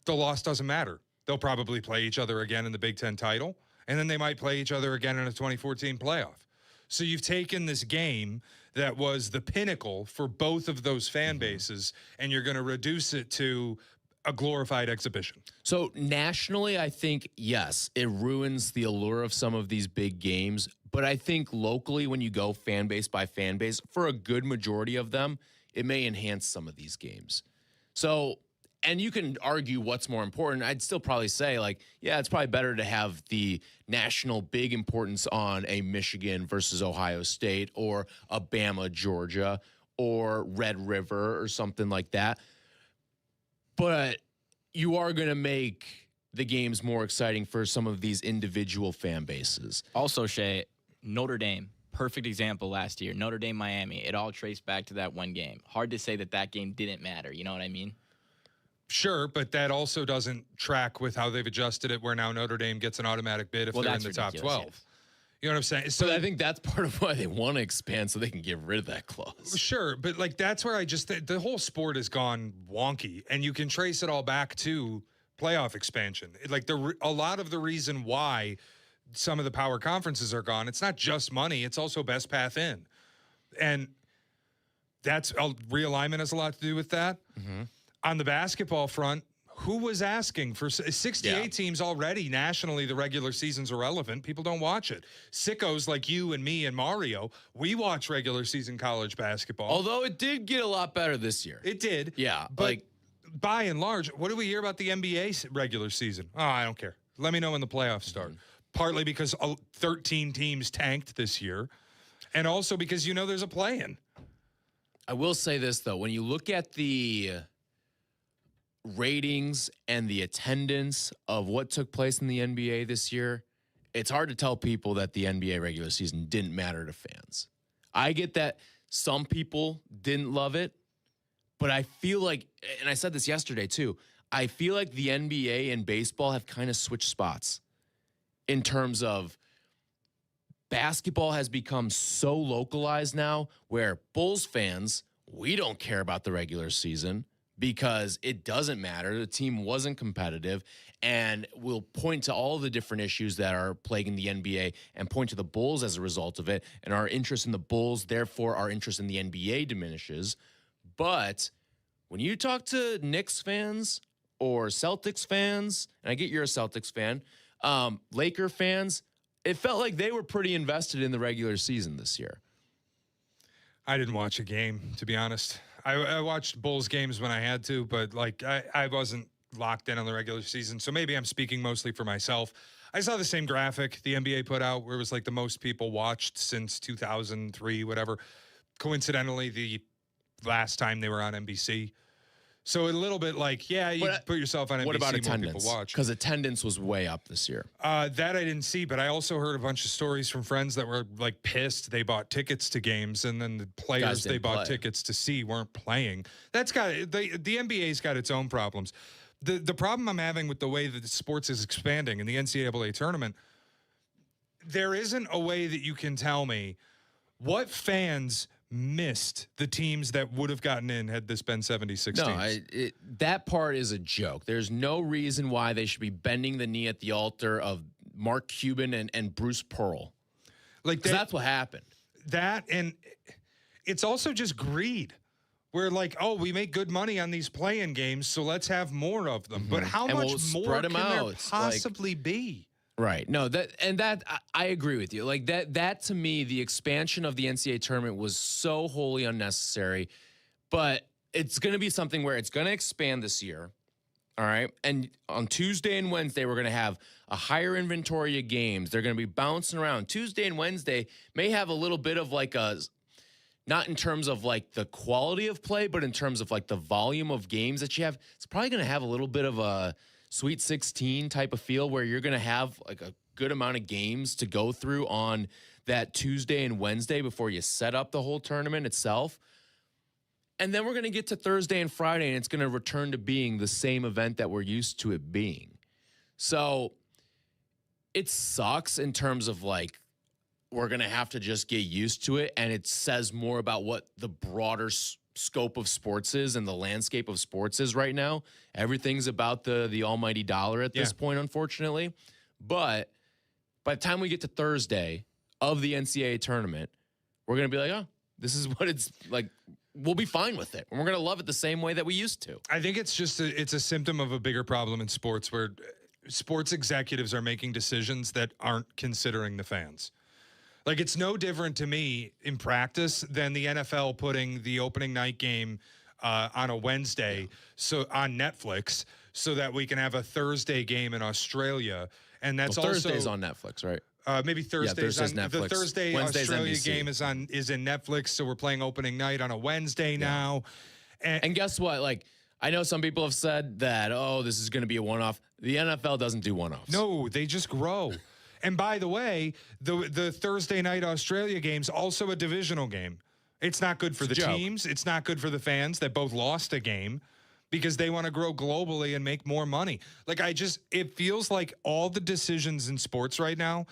The loss doesn't matter. They'll probably play each other again in the Big Ten title, and then they might play each other again in a 2014 playoff. So you've taken this game that was the pinnacle for both of those fan bases, and you're going to reduce it to a glorified exhibition. So nationally, I think, yes, it ruins the allure of some of these big games. But I think locally, when you go fan base by fan base, for a good majority of them, it may enhance some of these games. So, and you can argue what's more important. I'd still probably say, like, yeah, it's probably better to have the national big importance on a Michigan versus Ohio State or a Bama, Georgia, or Red River or something like that. But you are going to make the games more exciting for some of these individual fan bases. Also, Shea, Notre Dame, perfect example last year. Notre Dame, Miami, it all traced back to that one game. Hard to say that game didn't matter. You know what I mean? Sure, but that also doesn't track with how they've adjusted it where now Notre Dame gets an automatic bid if they're in the top 12. You know what I'm saying? So I think that's part of why they want to expand so they can get rid of that clause. Sure, but like that's where I just the whole sport has gone wonky, and you can trace it all back to playoff expansion. Like a lot of the reason why some of the power conferences are gone, it's not just money; it's also best path in, and that's realignment has a lot to do with that. Mm-hmm. On the basketball front, who was asking for 68 teams already nationally? The regular season's irrelevant. People don't watch it. Sickos like you and me and Mario, we watch regular season college basketball. Although it did get a lot better this year. It did. Yeah. But by and large, what do we hear about the NBA regular season? Oh, I don't care. Let me know when the playoffs start. Partly because 13 teams tanked this year, and also because there's a play-in. I will say this, though. When you look at the ratings and the attendance of what took place in the NBA this year, it's hard to tell people that the NBA regular season didn't matter to fans. I get that some people didn't love it, but I feel like, and I said this yesterday too, I feel like the NBA and baseball have kind of switched spots in terms of basketball has become so localized now where Bulls fans, we don't care about the regular season because it doesn't matter. The team wasn't competitive, and we'll point to all the different issues that are plaguing the NBA and point to the Bulls as a result of it, and our interest in the Bulls, therefore our interest in the NBA diminishes. But when you talk to Knicks fans or Celtics fans, and I get you're a Celtics fan, Laker fans, it felt like they were pretty invested in the regular season this year. I didn't watch a game, to be honest. I watched Bulls games when I had to, but I wasn't locked in on the regular season. So maybe I'm speaking mostly for myself. I saw the same graphic the NBA put out where it was like the most people watched since 2003, whatever. Coincidentally, the last time they were on NBC. So a little bit like, yeah, you put yourself on NBC. What about more attendance? People watch. Because attendance was way up this year. That I didn't see, but I also heard a bunch of stories from friends that were like pissed. They bought tickets to games, and then the players they bought tickets to see weren't playing. That's got the NBA's got its own problems. The problem I'm having with the way that the sports is expanding in the NCAA tournament, there isn't a way that you can tell me what fans missed the teams that would have gotten in had this been 76 teams. That part is a joke. There's no reason why they should be bending the knee at the altar of Mark Cuban and Bruce Pearl. That's what happened. That, and it's also just greed. We're like, oh, we make good money on these play-in games, so let's have more of them. But how much more can there possibly be? Right. No, I agree with you. Like that to me, the expansion of the NCAA tournament was so wholly unnecessary, but it's going to be something where it's going to expand this year. All right. And on Tuesday and Wednesday, we're going to have a higher inventory of games. They're going to be bouncing around. Tuesday and Wednesday may have a little bit of like not in terms of like the quality of play, but in terms of like the volume of games that you have. It's probably going to have a little bit of a Sweet 16 type of feel where you're going to have like a good amount of games to go through on that Tuesday and Wednesday before you set up the whole tournament itself. And then we're going to get to Thursday and Friday, and it's going to return to being the same event that we're used to it being. So it sucks in terms of like we're going to have to just get used to it, and it says more about what the broader scope of sports is and the landscape of sports is right now. Everything's about the almighty dollar at this point, unfortunately. But by the time we get to Thursday of the NCAA tournament, we're going to be like, oh, this is what it's like. We'll be fine with it. And we're going to love it the same way that we used to. I think it's just it's a symptom of a bigger problem in sports where sports executives are making decisions that aren't considering the fans. Like, it's no different to me in practice than the NFL putting the opening night game on a Wednesday so on Netflix so that we can have a Thursday game in Australia. And that's Thursday's on Netflix, right? Maybe Thursday's on Netflix. The Thursday Wednesday's Australia NBC. game is in Netflix, so we're playing opening night on a Wednesday now. And guess what? Like, I know some people have said that, oh, this is going to be a one-off. The NFL doesn't do one-offs. No, they just grow. And by the way, the Thursday night Australia game's also a divisional game. It's not good for the teams. It's not good for the fans that both lost a game because they want to grow globally and make more money. Like, it feels like all the decisions in sports right now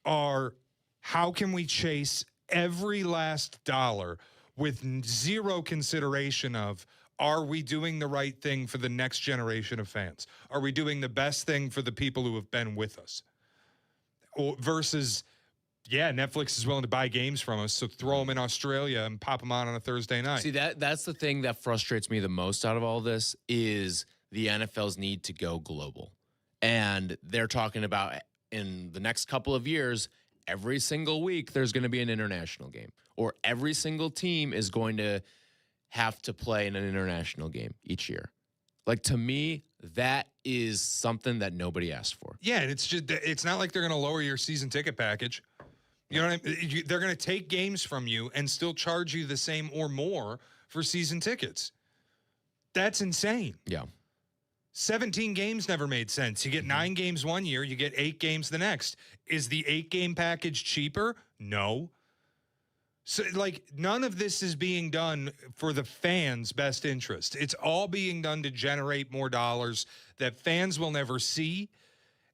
are how can we chase every last dollar with zero consideration of, are we doing the right thing for the next generation of fans? Are we doing the best thing for the people who have been with us? Or versus, yeah, Netflix is willing to buy games from us, so throw them in Australia and pop them on a Thursday night. See, that's the thing that frustrates me the most out of all this is the NFL's need to go global. And they're talking about in the next couple of years, every single week there's going to be an international game, or every single team is going to have to play in an international game each year. Like, to me, that is something that nobody asked for. Yeah, and it's not like they're going to lower your season ticket package. You know what I mean? They're going to take games from you and still charge you the same or more for season tickets. That's insane. Yeah. 17 games never made sense. You get 9 games one year, you get 8 games the next. Is the 8-game package cheaper? No. So, like, none of this is being done for the fans' best interest. It's all being done to generate more dollars that fans will never see,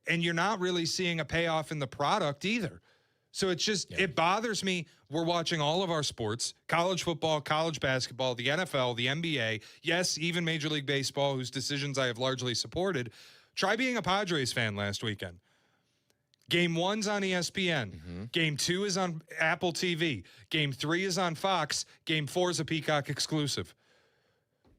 and you're not really seeing a payoff in the product either. So it's just, it bothers me. We're watching all of our sports, college football, college basketball, the NFL, the NBA, yes, even Major League Baseball, whose decisions I have largely supported. Try being a Padres fan last weekend. Game 1's on ESPN. Game 2 is on Apple TV. Game 3 is on Fox. Game 4 is a Peacock exclusive.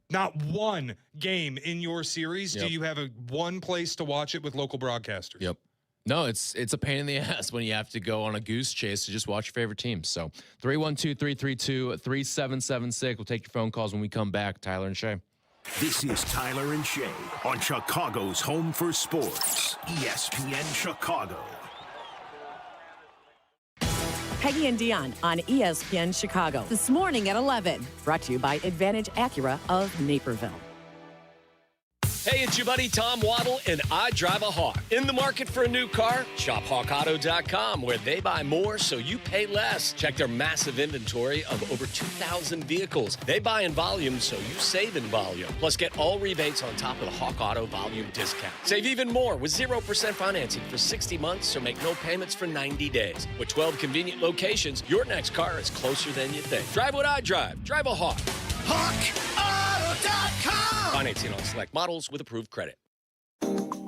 Not one game in your series do you have one place to watch it with local broadcasters. Yep. No, it's a pain in the ass when you have to go on a goose chase to just watch your favorite team. So 312-332-3776. We'll take your phone calls when we come back. Tyler and Shea. This is Tyler and Shea on Chicago's Home for Sports, ESPN Chicago. Peggy and Dionne on ESPN Chicago this morning at 11. Brought to you by Advantage Acura of Naperville. Hey, it's your buddy Tom Waddle, and I drive a Hawk. In the market for a new car? Shop HawkAuto.com, where they buy more so you pay less. Check their massive inventory of over 2,000 vehicles. They buy in volume so you save in volume. Plus, get all rebates on top of the Hawk Auto volume discount. Save even more with 0% financing for 60 months or make no payments for 90 days. With 12 convenient locations, your next car is closer than you think. Drive what I drive. Drive a Hawk. HawkAuto.com. Financing on select models with approved credit.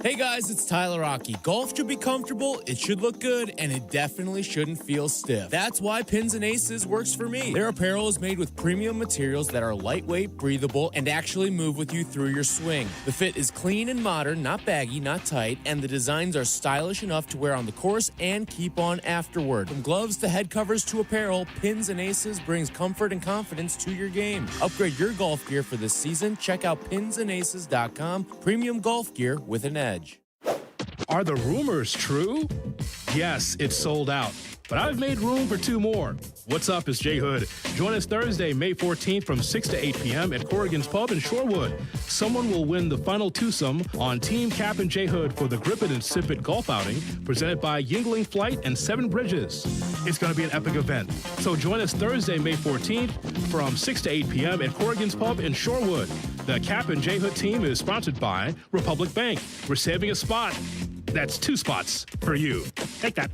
Hey guys, it's Tyler Rocky. Golf should be comfortable, it should look good, and it definitely shouldn't feel stiff. That's why Pins and Aces works for me. Their apparel is made with premium materials that are lightweight, breathable, and actually move with you through your swing. The fit is clean and modern, not baggy, not tight, and the designs are stylish enough to wear on the course and keep on afterward. From gloves to head covers to apparel, Pins and Aces brings comfort and confidence to your game. Upgrade your golf gear for this season. Check out pinsandaces.com. Premium golf gear with an edge. Are the rumors true? Yes, it's sold out, but I've made room for 2 more. What's up? It's Jay Hood. Join us Thursday, May 14th from 6 to 8 p.m. at Corrigan's Pub in Shorewood. Someone will win the final twosome on Team Cap and Jay Hood for the Grip It and Sip It golf outing presented by Yingling Flight and 7 Bridges. It's going to be an epic event. So join us Thursday, May 14th from 6 to 8 p.m. at Corrigan's Pub in Shorewood. The Cap and Jay Hood team is sponsored by Republic Bank. We're saving a spot. That's 2 spots for you. Take that.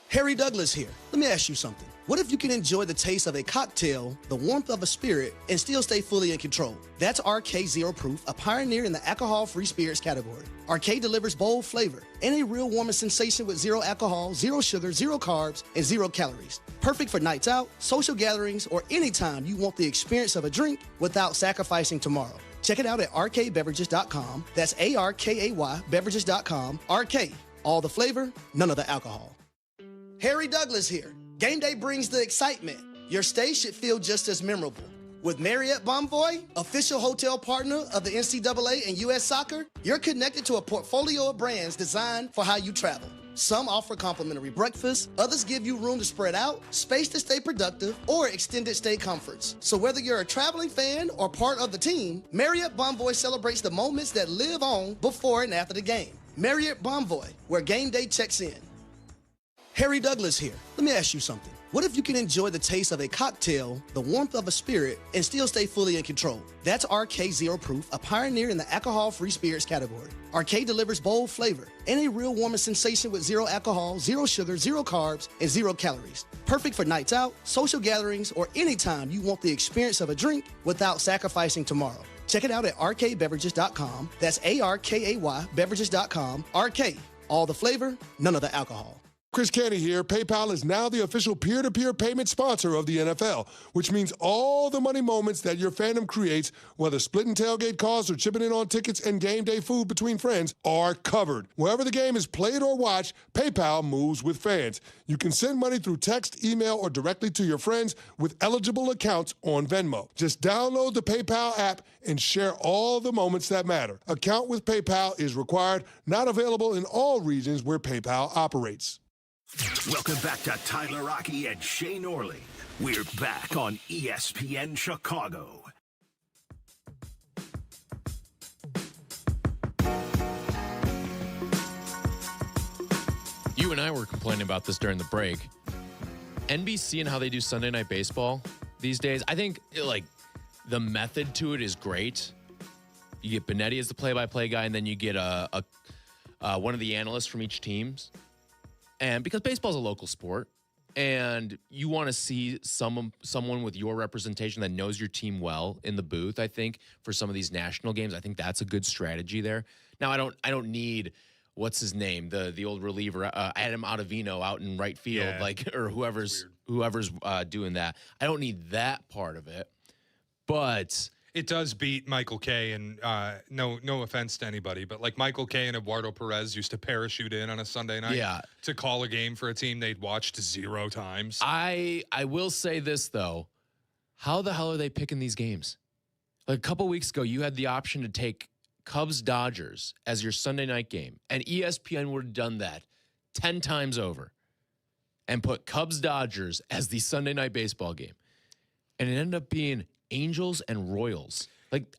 Harry Douglas here. Let me ask you something. What if you can enjoy the taste of a cocktail, the warmth of a spirit, and still stay fully in control? That's RK Zero Proof, a pioneer in the alcohol-free spirits category. RK delivers bold flavor and a real warming sensation with 0 alcohol, 0 sugar, 0 carbs, and 0 calories. Perfect for nights out, social gatherings, or anytime you want the experience of a drink without sacrificing tomorrow. Check it out at rkbeverages.com. That's ARKAY beverages.com. RK, all the flavor, none of the alcohol. Harry Douglas here. Game day brings the excitement. Your stay should feel just as memorable. With Marriott Bonvoy, official hotel partner of the NCAA and U.S. Soccer, you're connected to a portfolio of brands designed for how you travel. Some offer complimentary breakfast, others give you room to spread out, space to stay productive, or extended stay comforts. So whether you're a traveling fan or part of the team, Marriott Bonvoy celebrates the moments that live on before and after the game. Marriott Bonvoy, where game day checks in. Harry Douglas here. Let me ask you something. What if you can enjoy the taste of a cocktail, the warmth of a spirit, and still stay fully in control? That's RK Zero Proof, a pioneer in the alcohol-free spirits category. RK delivers bold flavor and a real warming sensation with zero alcohol, zero sugar, zero carbs, and zero calories. Perfect for nights out, social gatherings, or anytime you want the experience of a drink without sacrificing tomorrow. Check it out at rkbeverages.com. That's ARKAY beverages.com. RK, all the flavor, none of the alcohol. Chris Canty here. PayPal is now the official peer-to-peer payment sponsor of the NFL, which means all the money moments that your fandom creates, whether splitting tailgate costs or chipping in on tickets and game day food between friends, are covered. Wherever the game is played or watched, PayPal moves with fans. You can send money through text, email, or directly to your friends with eligible accounts on Venmo. Just download the PayPal app and share all the moments that matter. Account with PayPal is required, not available in all regions where PayPal operates. Welcome back to Tyler Rocky and Shea Norling. We're back on ESPN Chicago. You and I were complaining about this during the break. NBC and how they do Sunday Night Baseball these days, I think like the method to it is great. You get Benetti as the play-by-play guy, and then you get one of the analysts from each teams. And because baseball is a local sport, and you want to see someone with your representation that knows your team well in the booth, I think for some of these national games, I think that's a good strategy there. Now, I don't need what's his name, the old reliever, Adam Ottavino out in right field, or whoever's doing that. I don't need that part of it, but it does beat Michael Kay, and no offense to anybody, but like Michael Kay and Eduardo Perez used to parachute in on a Sunday night to call a game for a team they'd watched 0 times. I will say this, though. How the hell are they picking these games? Like a couple weeks ago, you had the option to take Cubs-Dodgers as your Sunday night game, and ESPN would have done that 10 times over and put Cubs-Dodgers as the Sunday night baseball game. And it ended up being Angels and Royals. Like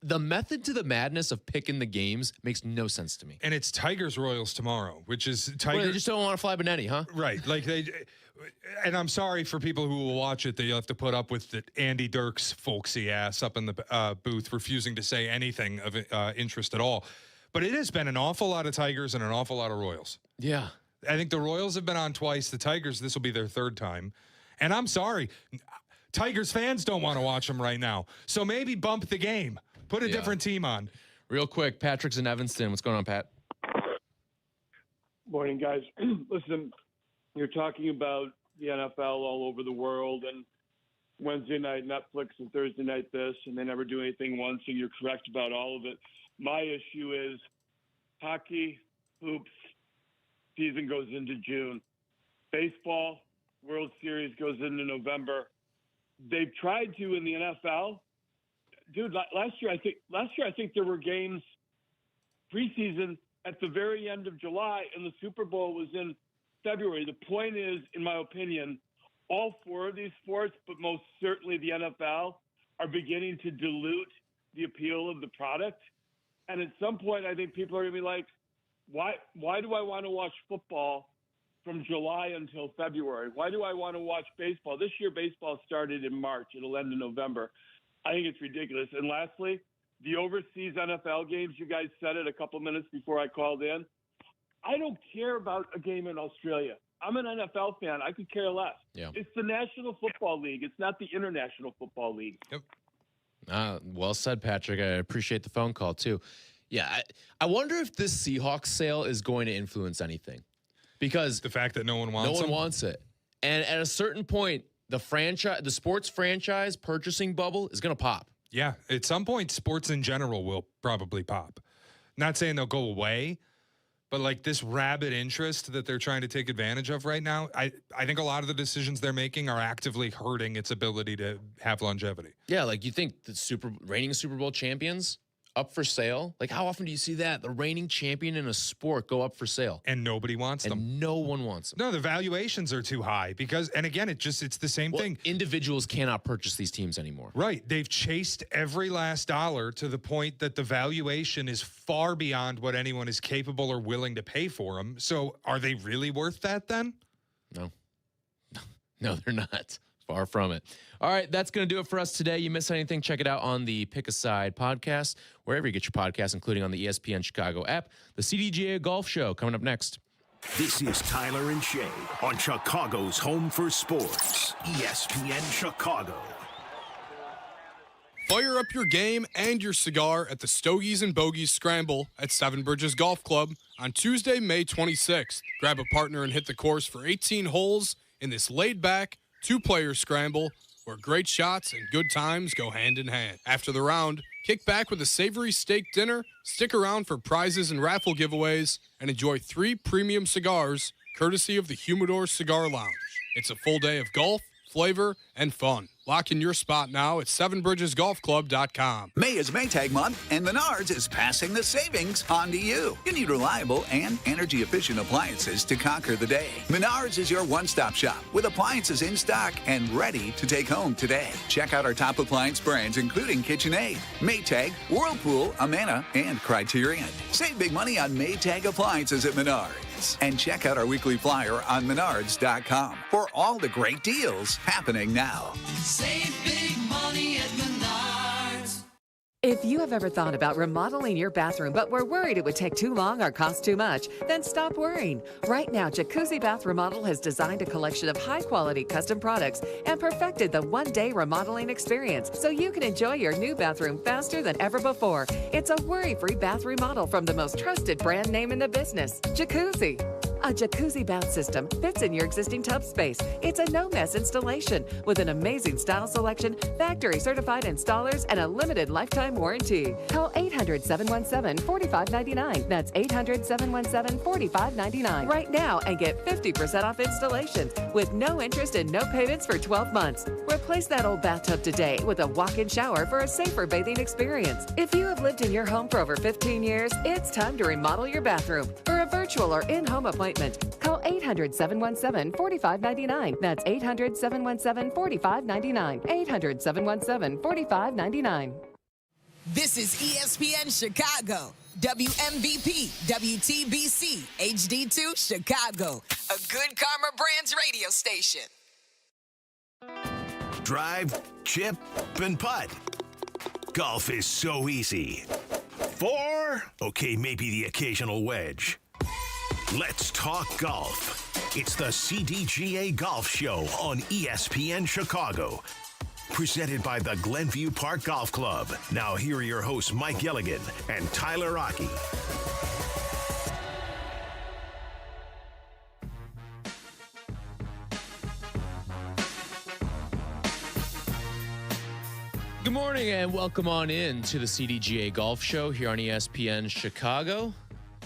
the method to the madness of picking the games makes no sense to me. And it's Tigers Royals tomorrow, which is Tigers. Well, they just don't want to fly Benetti, huh? Right. Like and I'm sorry for people who will watch it that you'll have to put up with the Andy Dirks folksy ass up in the booth refusing to say anything of interest at all. But it has been an awful lot of Tigers and an awful lot of Royals. Yeah. I think the Royals have been on twice. The Tigers, this will be their 3rd time. And I'm sorry. Tigers fans don't want to watch them right now. So maybe bump the game. Put a different team on. Real quick, Patrick's in Evanston. What's going on, Pat? Morning, guys. Listen, you're talking about the NFL all over the world and Wednesday night Netflix and Thursday night this, and they never do anything once, and you're correct about all of it. My issue is hockey, hoops, season goes into June. Baseball, World Series goes into November. They've tried to in the NFL. Dude, last year I think there were games preseason at the very end of July, and the Super Bowl was in February. The point is, in my opinion, all 4 of these sports, but most certainly the NFL, are beginning to dilute the appeal of the product. And at some point, I think people are going to be like, why do I want to watch football from July until February? Why do I want to watch baseball? This year, baseball started in March. It'll end in November. I think it's ridiculous. And lastly, the overseas NFL games, you guys said it a couple minutes before I called in. I don't care about a game in Australia. I'm an NFL fan. I could care less. Yeah. It's the National Football League. It's not the International Football League. Yep. Well said, Patrick. I appreciate the phone call, too. Yeah, I wonder if this Seahawks sale is going to influence anything. Because the fact that no one wants it. And at a certain point, the sports franchise purchasing bubble is going to pop. Yeah, at some point, sports in general will probably pop. Not saying they'll go away, but like this rabid interest that they're trying to take advantage of right now, I think a lot of the decisions they're making are actively hurting its ability to have longevity. Yeah, like you think the reigning Super Bowl champions up for sale? Like how often do you see that? The reigning champion in a sport go up for sale. And nobody wants them. And no one wants them. No, the valuations are too high because, and again, it's the same thing. Individuals cannot purchase these teams anymore. Right. They've chased every last dollar to the point that the valuation is far beyond what anyone is capable or willing to pay for them. So are they really worth that then? No. No, they're not. Far from it. All right, that's going to do it for us today. You miss anything, check it out on the Pick a Side podcast, wherever you get your podcasts, including on the ESPN Chicago app. The CDGA Golf Show coming up next. This is Tyler and Shea on Chicago's Home for Sports, ESPN Chicago. Fire up your game and your cigar at the Stogies and Bogies Scramble at Seven Bridges Golf Club on Tuesday, May 26th. Grab a partner and hit the course for 18 holes in this laid-back, two-player scramble where great shots and good times go hand in hand. After the round, kick back with a savory steak dinner, stick around for prizes and raffle giveaways, and enjoy 3 premium cigars courtesy of the Humidor Cigar Lounge. It's a full day of golf, flavor, and fun. Lock in your spot now at sevenbridgesgolfclub.com. May is Maytag month, and Menards is passing the savings on to you. You need reliable and energy-efficient appliances to conquer the day. Menards is your one-stop shop with appliances in stock and ready to take home today. Check out our top appliance brands, including KitchenAid, Maytag, Whirlpool, Amana, and Criterion. Save big money on Maytag appliances at Menards. And check out our weekly flyer on menards.com for all the great deals happening now. Save big money at Menards. If you have ever thought about remodeling your bathroom but were worried it would take too long or cost too much, then stop worrying. Right now, Jacuzzi Bath Remodel has designed a collection of high-quality custom products and perfected the one-day remodeling experience so you can enjoy your new bathroom faster than ever before. It's a worry-free bath remodel from the most trusted brand name in the business, Jacuzzi. A jacuzzi bath system fits in your existing tub space. It's a no-mess installation with an amazing style selection, factory-certified installers, and a limited lifetime warranty. Call 800-717-4599. That's 800-717-4599 right now and get 50% off installations with no interest and no payments for 12 months. Replace that old bathtub today with a walk-in shower for a safer bathing experience. If you have lived in your home for over 15 years, it's time to remodel your bathroom. For a virtual or in-home appointment, call 800-717-4599. That's 800-717-4599. 800-717-4599. This is ESPN Chicago. WMVP, WTBC, HD2 Chicago. A Good Karma Brands radio station. Drive, chip, and putt. Golf is so easy. 4? Okay, maybe the occasional wedge. Let's talk golf. It's the CDGA Golf Show on ESPN Chicago. Presented by the Glenview Park Golf Club. Now here are your hosts, Mike Gilligan and Tyler Rocky. Good morning and welcome on in to the CDGA Golf Show here on ESPN Chicago.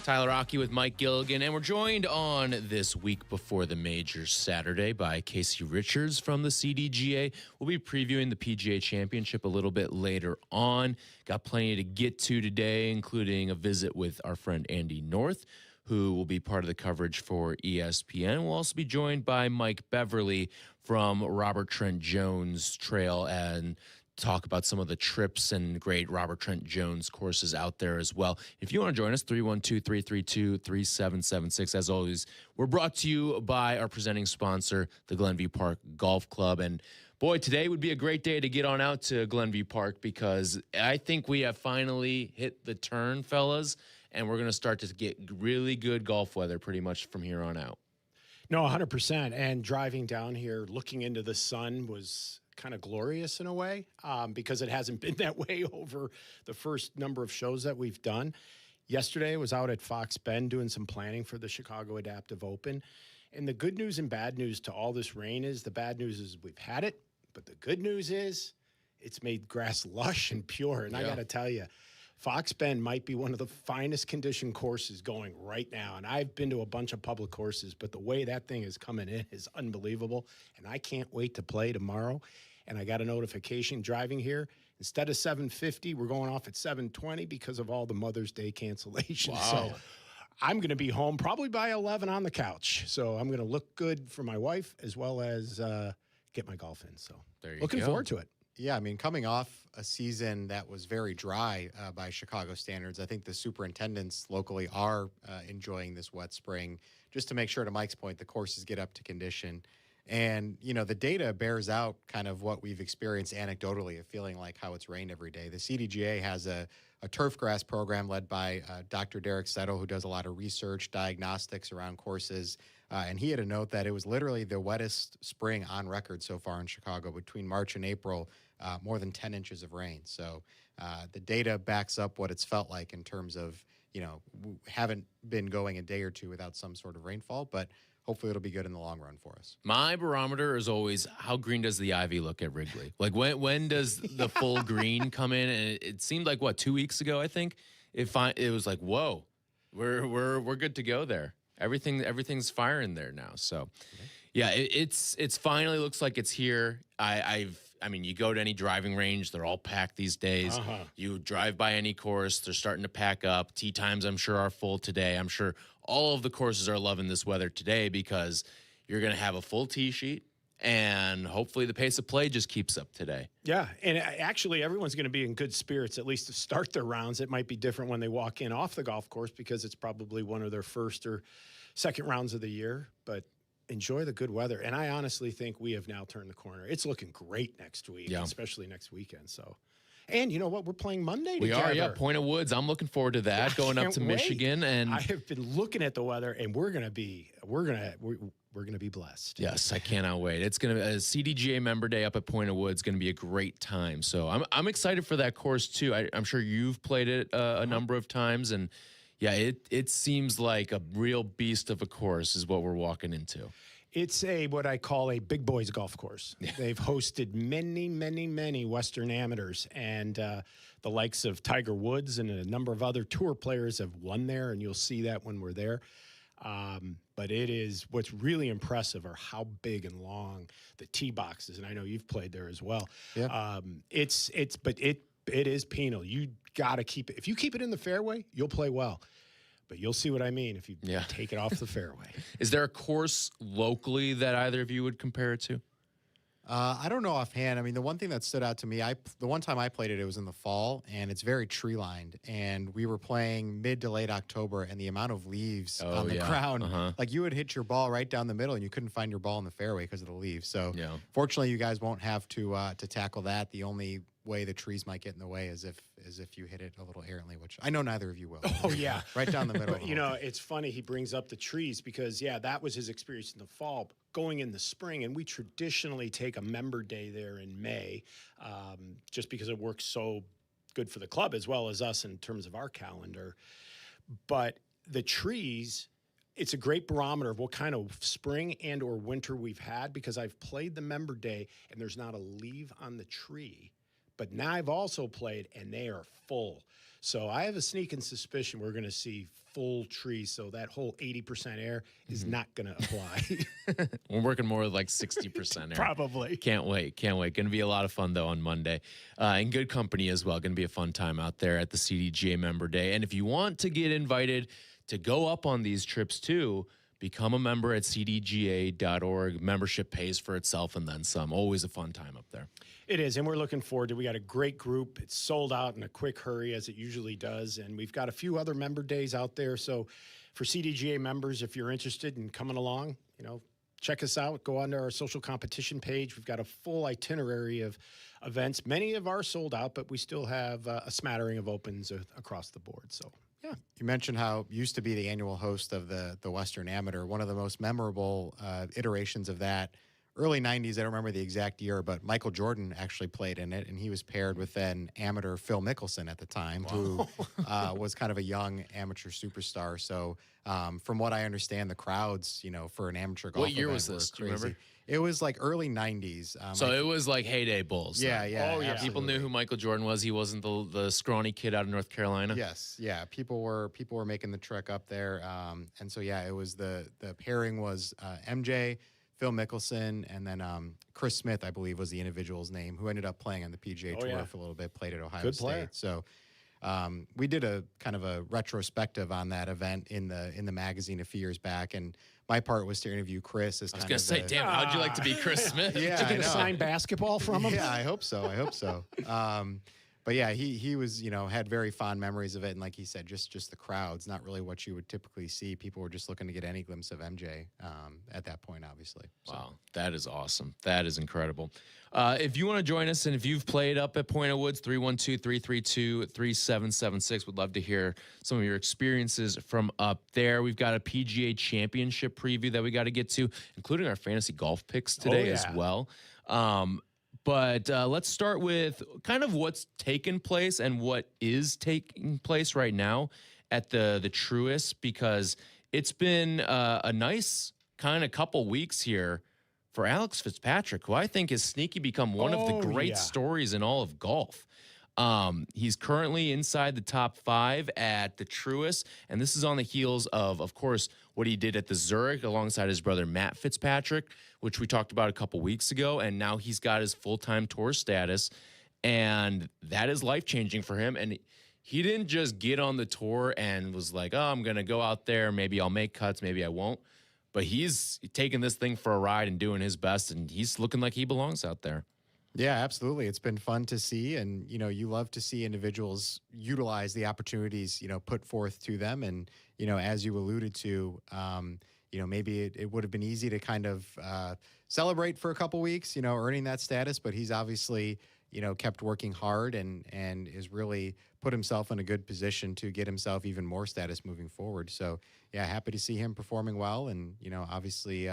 Tyler Rocky with Mike Gilligan, and we're joined on this week before the majors Saturday by Casey Richards from the CDGA. We'll be previewing the PGA Championship a little bit later on. Got plenty to get to today, including a visit with our friend Andy North, who will be part of the coverage for ESPN. We'll also be joined by Mike Beverly from Robert Trent Jones Trail and talk about some of the trips and great Robert Trent Jones courses out there as well. If you want to join us, 312-332-3776. As always, we're brought to you by our presenting sponsor, the Glenview Park Golf Club. And boy, today would be a great day to get on out to Glenview Park because I think we have finally hit the turn, fellas, and we're going to start to get really good golf weather pretty much from here on out. No, 100%. And driving down here, looking into the sun was kind of glorious in a way because it hasn't been that way over the first number of shows that we've done. Yesterday, I was out at Fox Bend doing some planning for the Chicago Adaptive Open. And the good news and bad news to all this rain is the bad news is we've had it, but the good news is it's made grass lush and pure. And I got to tell you, Fox Bend might be one of the finest condition courses going right now. And I've been to a bunch of public courses, but the way that thing is coming in is unbelievable. And I can't wait to play tomorrow. And I got a notification driving here. Instead of 7:50, we're going off at 7:20 because of all the Mother's Day cancellations. Wow. So I'm going to be home probably by 11 on the couch. So I'm going to look good for my wife as well as get my golf in. So looking forward to it. Yeah, I mean, coming off a season that was very dry by Chicago standards, I think the superintendents locally are enjoying this wet spring just to make sure, to Mike's point, the courses get up to condition. And, the data bears out kind of what we've experienced anecdotally of feeling like how it's rained every day. The CDGA has a turf grass program led by Dr. Derek Settle, who does a lot of research, diagnostics around courses. And he had a note that it was literally the wettest spring on record so far in Chicago. Between March and April, more than 10 inches of rain. So the data backs up what it's felt like in terms of, we haven't been going a day or two without some sort of rainfall, but hopefully it'll be good in the long run for us. My barometer is always how green does the ivy look at Wrigley? Like when does the full green come in? And it seemed like 2 weeks ago, I think it was like, whoa, we're good to go there. Everything's firing there now. So yeah, it's finally looks like it's here. I mean, you go to any driving range, they're all packed these days. You drive by any course, they're starting to pack up. Tee times, I'm sure, are full today. I'm sure all of the courses are loving this weather today because you're going to have a full tee sheet, and hopefully the pace of play just keeps up today. Yeah, and actually everyone's going to be in good spirits, at least to start their rounds. It might be different when they walk in off the golf course because it's probably one of their first or second rounds of the year, but enjoy the good weather. And I honestly think we have now turned the corner. It's looking great next week, especially next weekend. So, and you know what? We're playing Monday together. We are, yeah. Point of Woods. I'm looking forward to that. Going up to Michigan, and I have been looking at the weather, and we're gonna be blessed. Yes, I cannot wait. It's gonna be a CDGA member day up at Point of Woods. Going to be a great time. So I'm excited for that course too. I'm sure you've played it a number of times, and yeah, it seems like a real beast of a course is what we're walking into. It's what I call a big boys golf course. Yeah. They've hosted many Western amateurs, and the likes of Tiger Woods and a number of other tour players have won there, and you'll see that when we're there. But what's really impressive are how big and long the tee boxes, and I know you've played there as well. Yeah. It is penal. You got to keep it. If you keep it in the fairway, you'll play well. But you'll see what I mean if you take it off the fairway. Is there a course locally that either of you would compare it to? I don't know offhand. I mean, the one thing that stood out to me, the one time I played it, it was in the fall, and it's very tree-lined. And we were playing mid to late October, and the amount of leaves on the ground, like you would hit your ball right down the middle, and you couldn't find your ball in the fairway because of the leaves. So fortunately, you guys won't have to tackle that. The only way the trees might get in the way is if you hit it a little errantly, which I know neither of you will. Oh, yeah. Right down the middle. But, it's funny he brings up the trees because, that was his experience in the fall. Going in the spring, and we traditionally take a member day there in May just because it works so good for the club as well as us in terms of our calendar. But the trees, it's a great barometer of what kind of spring and or winter we've had because I've played the member day and there's not a leaf on the tree. But now I've also played, and they are full. So I have a sneaking suspicion we're going to see full trees. So that whole 80% air is not going to apply. We're working more like 60% air. Probably. Can't wait. Going to be a lot of fun, though, on Monday. And good company as well. Going to be a fun time out there at the CDGA Member Day. And if you want to get invited to go up on these trips, too, become a member at cdga.org. Membership pays for itself and then some. Always a fun time up there. It is, and we're looking forward to it. We got a great group. It's sold out in a quick hurry, as it usually does, and we've got a few other member days out there. So for CDGA members, if you're interested in coming along, check us out. Go onto our social competition page. We've got a full itinerary of events. Many of our sold out, but we still have a smattering of opens across the board. So, yeah. You mentioned how you used to be the annual host of the Western Amateur. One of the most memorable iterations of that, early 90s, I don't remember the exact year, but Michael Jordan actually played in it, and he was paired with then amateur Phil Mickelson at the time, who was kind of a young amateur superstar. So from what I understand, the crowds, for an amateur golf What year event was this? Do you crazy. remember? It was like early 90s. So it was like heyday Bulls. Yeah, yeah. Oh, yeah. People knew who Michael Jordan was. He wasn't the scrawny kid out of North Carolina. Yes, yeah. People were making the trek up there, and so it was the pairing was MJ, Phil Mickelson, and then Chris Smith, I believe, was the individual's name, who ended up playing on the PGA Tour for a little bit, played at Ohio State. Player. So we did a kind of a retrospective on that event in the magazine a few years back, and my part was to interview Chris. I was going to say, damn, how'd you like to be Chris Smith? Yeah, Did you get a signed basketball from him? Yeah, I hope so. But yeah, he was, had very fond memories of it. And like he said, just the crowds, not really what you would typically see. People were just looking to get any glimpse of MJ at that point, obviously. So. Wow, that is awesome. That is incredible. If you want to join us and if you've played up at Point of Woods, 312-332-3776, we'd love to hear some of your experiences from up there. We've got a PGA Championship preview that we got to get to, including our fantasy golf picks today as well. But let's start with kind of what's taken place and what is taking place right now at the Truist, because it's been a nice kind of couple weeks here for Alex Fitzpatrick, who I think has sneaky become one of the great stories in all of golf. He's currently inside the top 5 at the Truist, and this is on the heels of course, what he did at the Zurich alongside his brother Matt Fitzpatrick, which we talked about a couple weeks ago, and now he's got his full-time tour status, and that is life-changing for him. And he didn't just get on the tour and was like, oh, I'm going to go out there, maybe I'll make cuts, maybe I won't. But he's taking this thing for a ride and doing his best, and he's looking like he belongs out there. Yeah, absolutely. It's been fun to see. And, you love to see individuals utilize the opportunities, put forth to them. And, as you alluded to, maybe it would have been easy to kind of celebrate for a couple weeks, earning that status. But he's obviously, kept working hard and has really put himself in a good position to get himself even more status moving forward. So, yeah, happy to see him performing well. And, obviously,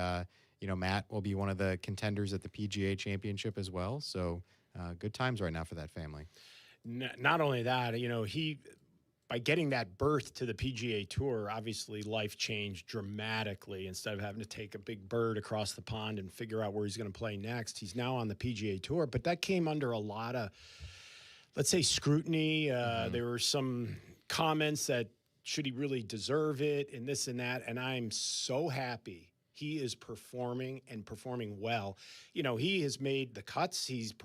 Matt will be one of the contenders at the PGA Championship as well. So good times right now for that family. Not only that, he, by getting that berth to the PGA Tour, obviously life changed dramatically. Instead of having to take a big bird across the pond and figure out where he's going to play next, he's now on the PGA Tour. But that came under a lot of, let's say, scrutiny. There were some comments that should he really deserve it and this and that. And I'm so happy he is performing and performing well. He has made the cuts. He's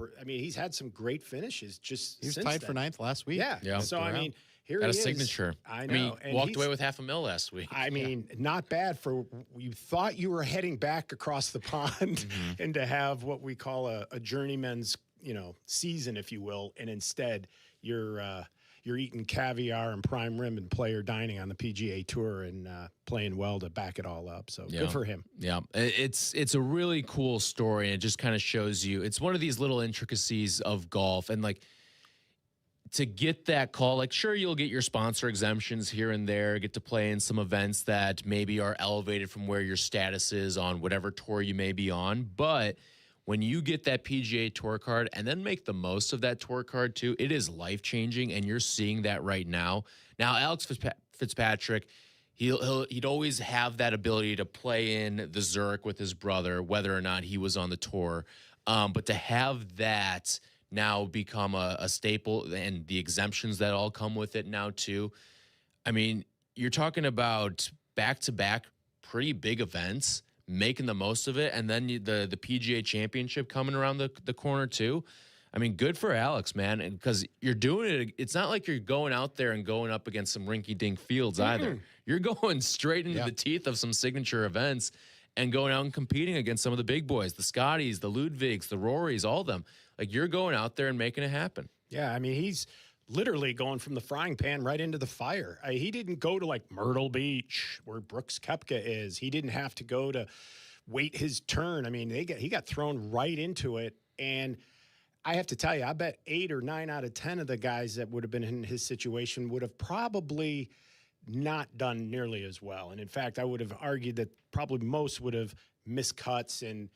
had some great finishes just he was since tied then. for 9th last week. Yeah. So, here got he a is. signature. I know. And walked away with $500,000 last week. Not bad for you thought you were heading back across the pond and to have what we call a journeyman's, season, if you will, and instead you're eating caviar and prime rib and player dining on the PGA Tour and playing well to back it all up. So good for him. Yeah, it's a really cool story, and it just kind of shows you. It's one of these little intricacies of golf, and like to get that call, like sure you'll get your sponsor exemptions here and there, get to play in some events that maybe are elevated from where your status is on whatever tour you may be on, but when you get that PGA Tour card and then make the most of that tour card too, it is life-changing, and you're seeing that right now. Now, Alex Fitzpatrick, he'd always have that ability to play in the Zurich with his brother, whether or not he was on the tour. But to have that now become a staple and the exemptions that all come with it now too, I mean, you're talking about back-to-back pretty big events, making the most of it, and then the PGA Championship coming around the corner too. I mean, good for Alex, man, because you're doing it. It's not like you're going out there and going up against some rinky-dink fields either. You're going straight into the teeth of some signature events and going out and competing against some of the big boys, the Scotties, the Ludwigs, the Rorys, all of them. Like, you're going out there and making it happen. Yeah, I mean, he's literally going from the frying pan right into the fire. He didn't go to like Myrtle Beach where Brooks Koepka is. He didn't have to go to wait his turn. I mean, he got thrown right into it. And I have to tell you, I bet 8 or 9 out of 10 of the guys that would have been in his situation would have probably not done nearly as well. And in fact, I would have argued that probably most would have missed cuts and,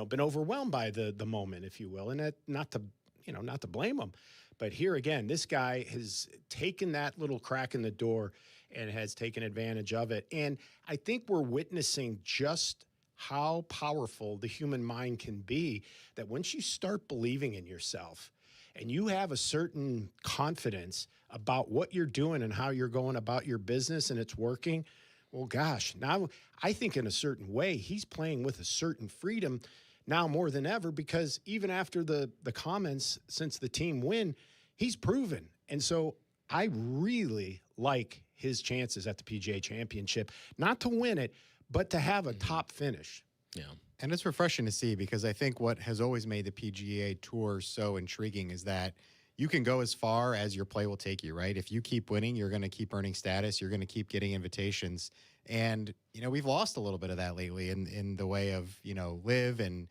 been overwhelmed by the moment, if you will. And that not to blame them. But here again, this guy has taken that little crack in the door and has taken advantage of it. And I think we're witnessing just how powerful the human mind can be, that once you start believing in yourself and you have a certain confidence about what you're doing and how you're going about your business and it's working, well, gosh, now I think in a certain way he's playing with a certain freedom now more than ever, because even after the comments since the team win, he's proven. And so I really like his chances at the PGA Championship, not to win it, but to have a top finish. Yeah. And it's refreshing to see, because I think what has always made the PGA Tour so intriguing is that, you can go as far as your play will take you, right? If you keep winning, you're going to keep earning status. You're going to keep getting invitations. And, we've lost a little bit of that lately in the way of, Liv and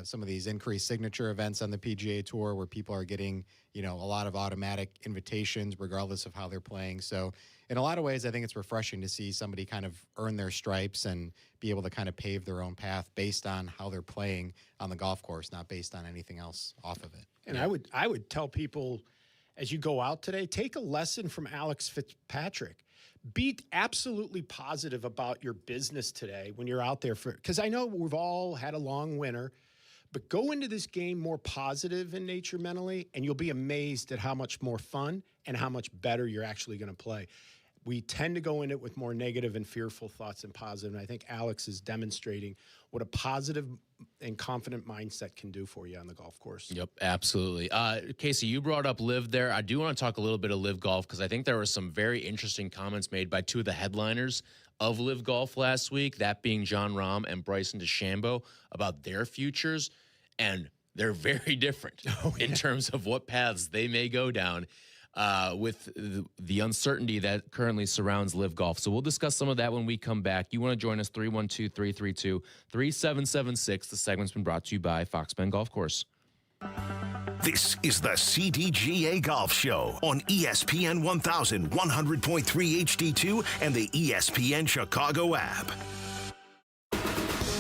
some of these increased signature events on the PGA Tour where people are getting, a lot of automatic invitations regardless of how they're playing. So in a lot of ways, I think it's refreshing to see somebody kind of earn their stripes and be able to kind of pave their own path based on how they're playing on the golf course, not based on anything else off of it. And I would tell people as you go out today, take a lesson from Alex Fitzpatrick. Be absolutely positive about your business today when you're out there because I know we've all had a long winter, but go into this game more positive in nature mentally, and you'll be amazed at how much more fun and how much better you're actually going to play. We tend to go in it with more negative and fearful thoughts than positive, and I think Alex is demonstrating what a positive and confident mindset can do for you on the golf course. Yep, absolutely. Casey, you brought up Liv there. I do want to talk a little bit of Liv Golf because I think there were some very interesting comments made by two of the headliners of Liv Golf last week, that being Jon Rahm and Bryson DeChambeau, about their futures, and they're very different in terms of what paths they may go down. With the uncertainty that currently surrounds Liv Golf. So we'll discuss some of that when we come back. You want to join us, 312-332-3776. The segment's been brought to you by Fox Bend Golf Course. This is the CDGA Golf Show on ESPN 1100.3 HD2 and the ESPN Chicago app.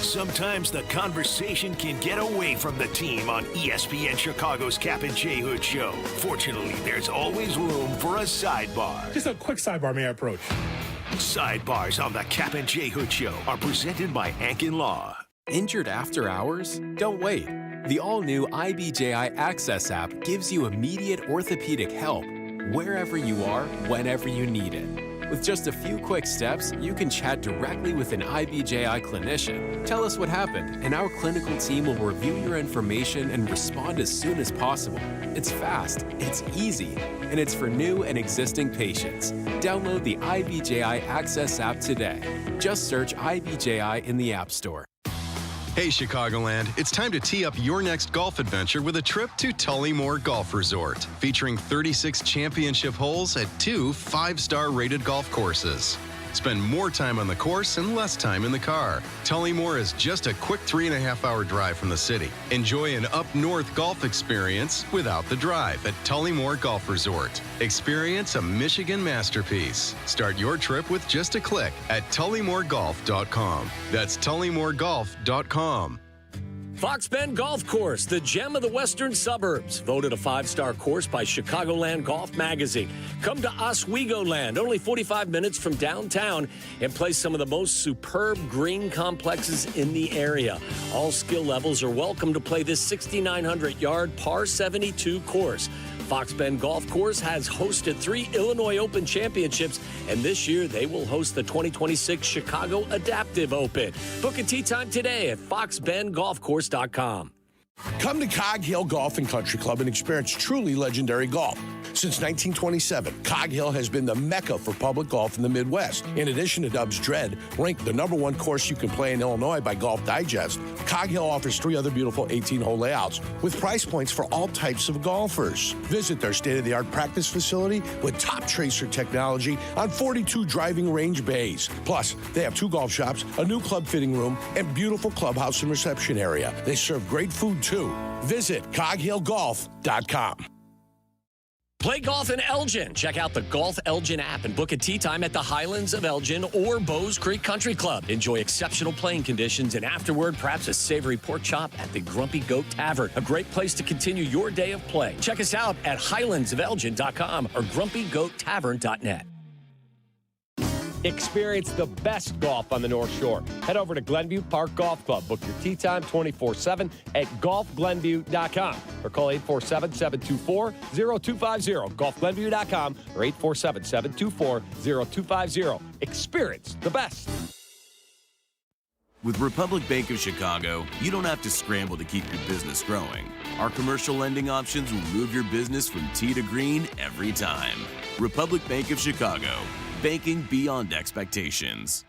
Sometimes the conversation can get away from the team on ESPN Chicago's Cap and J Hood Show. Fortunately, there's always room for a sidebar. Just a quick sidebar, may I approach? Sidebars on the Cap and J Hood Show are presented by Hankin Law. Injured after hours? Don't wait. The all-new IBJI Access app gives you immediate orthopedic help wherever you are, whenever you need it. With just a few quick steps, you can chat directly with an IBJI clinician. Tell us what happened, and our clinical team will review your information and respond as soon as possible. It's fast, it's easy, and it's for new and existing patients. Download the IBJI Access app today. Just search IBJI in the App Store. Hey, Chicagoland, it's time to tee up your next golf adventure with a trip to Tullymore Golf Resort, featuring 36 championship holes at 2 5-star rated golf courses. Spend more time on the course and less time in the car. Tullymore is just a quick 3.5-hour drive from the city. Enjoy an up-north golf experience without the drive at Tullymore Golf Resort. Experience a Michigan masterpiece. Start your trip with just a click at tullymoregolf.com. That's tullymoregolf.com. Fox Bend Golf Course, the gem of the western suburbs. Voted a 5-star course by Chicagoland Golf Magazine. Come to Oswego Land, only 45 minutes from downtown, and play some of the most superb green complexes in the area. All skill levels are welcome to play this 6,900-yard par 72 course. Fox Bend Golf Course has hosted 3 Illinois Open championships, and this year they will host the 2026 Chicago Adaptive Open. Book a tee time today at foxbendgolfcourse.com. Come to Cog Hill Golf and Country Club and experience truly legendary golf. Since 1927, Cog Hill has been the mecca for public golf in the Midwest. In addition to Dub's Dread, ranked the #1 course you can play in Illinois by Golf Digest, Cog Hill offers 3 other beautiful 18-hole layouts with price points for all types of golfers. Visit their state-of-the-art practice facility with top tracer technology on 42 driving range bays. Plus, they have 2 golf shops, a new club fitting room, and beautiful clubhouse and reception area. They serve great food, too. Visit coghillgolf.com. Play golf in Elgin. Check out the Golf Elgin app and book a tee time at the Highlands of Elgin or Bowes Creek Country Club. Enjoy exceptional playing conditions and afterward, perhaps a savory pork chop at the Grumpy Goat Tavern. A great place to continue your day of play. Check us out at highlandsofelgin.com or grumpygoattavern.net. Experience the best golf on the North Shore. Head over to Glenview Park Golf Club. Book your tee time 24/7 at golfglenview.com or call 847-724-0250. golfglenview.com or 847-724-0250. Experience the best. With Republic Bank of Chicago, you don't have to scramble to keep your business growing. Our commercial lending options will move your business from tee to green every time. Republic Bank of Chicago. Banking beyond expectations.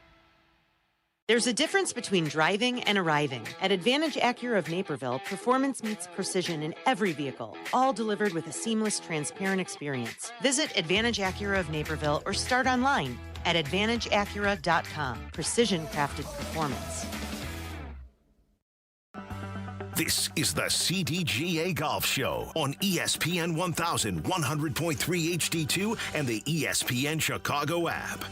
There's a difference between driving and arriving. At Advantage Acura of Naperville, performance meets precision in every vehicle, all delivered with a seamless, transparent experience. Visit Advantage Acura of Naperville or start online at AdvantageAcura.com. Precision-crafted performance. This is the CDGA Golf Show on ESPN 1100.3 HD2 and the ESPN Chicago app.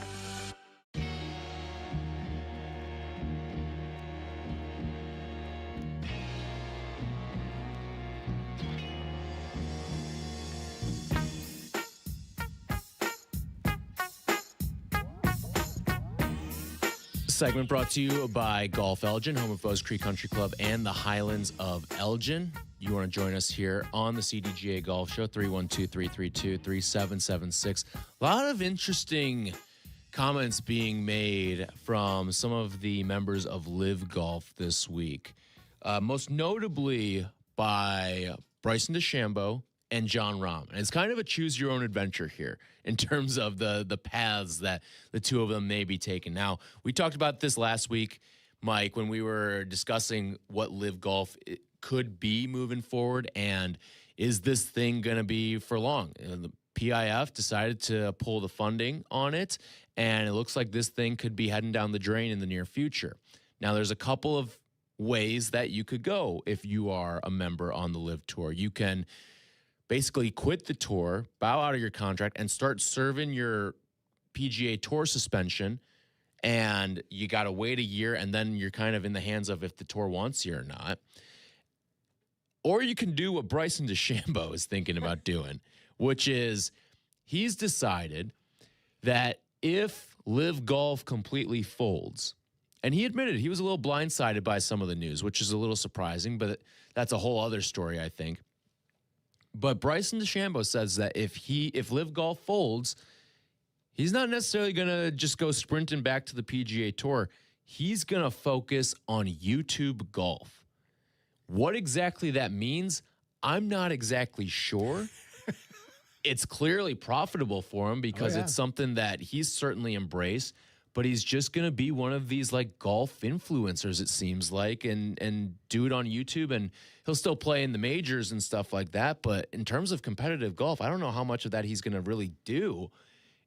Segment brought to you by Golf Elgin, home of Bowes Creek Country Club and the Highlands of Elgin. You want to join us here on the CDGA Golf Show, 312-332-3776. A lot of interesting comments being made from some of the members of Liv Golf this week. Most notably by Bryson DeChambeau and John Rahm. And it's kind of a choose-your-own-adventure here in terms of the paths that the two of them may be taking. Now, we talked about this last week, Mike, when we were discussing what Liv Golf could be moving forward, and is this thing going to be for long? The PIF decided to pull the funding on it, and it looks like this thing could be heading down the drain in the near future. Now, there's a couple of ways that you could go if you are a member on the Liv Tour. You can basically quit the tour, bow out of your contract, and start serving your PGA Tour suspension, and you got to wait a year, and then you're kind of in the hands of if the tour wants you or not. Or you can do what Bryson DeChambeau is thinking about doing, which is he's decided that if Liv Golf completely folds, and he admitted he was a little blindsided by some of the news, which is a little surprising, but that's a whole other story, I think. But Bryson DeChambeau says that if Liv Golf folds, he's not necessarily going to just go sprinting back to the PGA Tour. He's going to focus on YouTube golf. What exactly that means, I'm not exactly sure. It's clearly profitable for him because it's something that he's certainly embraced. But he's just going to be one of these like golf influencers, it seems like, and do it on YouTube. And he'll still play in the majors and stuff like that. But in terms of competitive golf, I don't know how much of that he's going to really do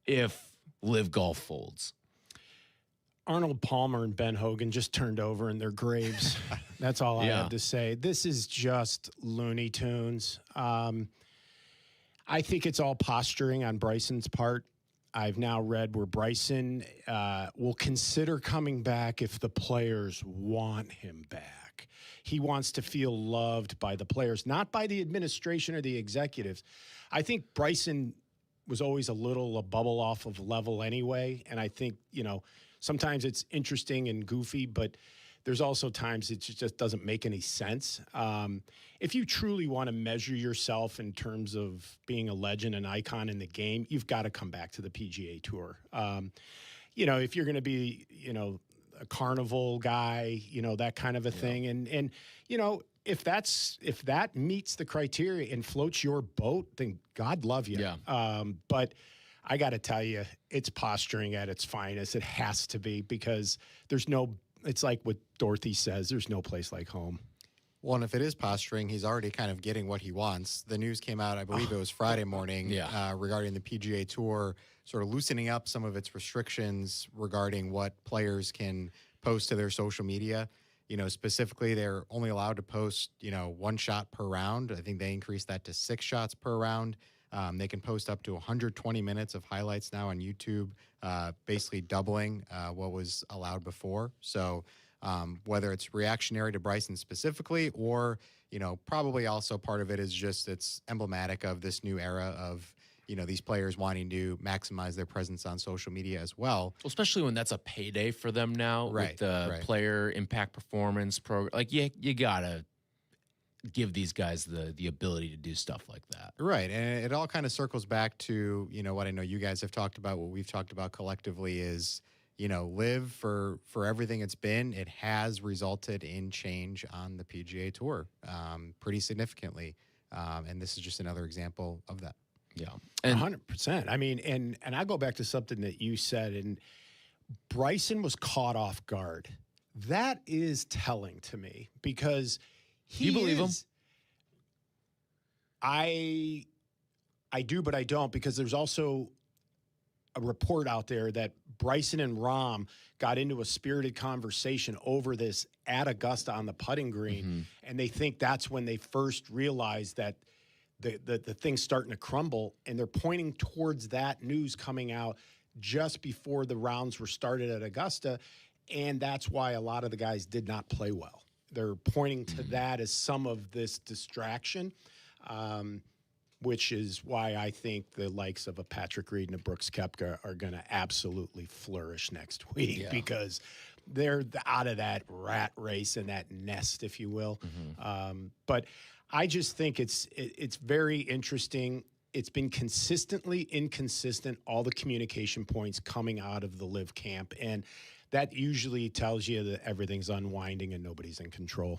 if Liv Golf folds. Arnold Palmer and Ben Hogan just turned over in their graves. That's all I have to say. This is just Looney Tunes. I think it's all posturing on Bryson's part. I've now read where Bryson will consider coming back if the players want him back. He wants to feel loved by the players, not by the administration or the executives. I think Bryson was always a little a bubble off of level anyway, and I think, sometimes it's interesting and goofy, but there's also times it just doesn't make any sense. If you truly want to measure yourself in terms of being a legend, an icon in the game, you've got to come back to the PGA Tour. If you're going to be, a carnival guy, that kind of a thing. And if that meets the criteria and floats your boat, then God love you. Yeah. But I got to tell you, it's posturing at its finest. It has to be, because it's like what Dorothy says, there's no place like home. Well, and if it is posturing, he's already kind of getting what he wants. The news came out, I believe it was Friday morning, regarding the PGA Tour sort of loosening up some of its restrictions regarding what players can post to their social media. Specifically, they're only allowed to post, 1 shot per round. I think they increased that to 6 shots per round. They can post up to 120 minutes of highlights now on YouTube, basically doubling what was allowed before. So whether it's reactionary to Bryson specifically, or, probably also part of it is just it's emblematic of this new era of, these players wanting to maximize their presence on social media as well. Especially when that's a payday for them now, with the player impact performance program. Like, you got to give these guys the ability to do stuff like that. Right. And it all kind of circles back to, what I know you guys have talked about, what we've talked about collectively is, Liv for everything it's been, it has resulted in change on the PGA Tour pretty significantly. And this is just another example of that. Yeah. And 100%. I mean, and I go back to something that you said, and Bryson was caught off guard. That is telling to me because you believe him? I do, but I don't, because there's also a report out there that Bryson and Rahm got into a spirited conversation over this at Augusta on the putting green, and they think that's when they first realized that the thing's starting to crumble, and they're pointing towards that news coming out just before the rounds were started at Augusta, and that's why a lot of the guys did not play well. They're pointing to that as some of this distraction, which is why I think the likes of a Patrick Reed and a Brooks Koepka are going to absolutely flourish next week because they're out of that rat race and that nest, if you will. But I just think it's very interesting. It's been consistently inconsistent, all the communication points coming out of the Liv camp, and that usually tells you that everything's unwinding and nobody's in control.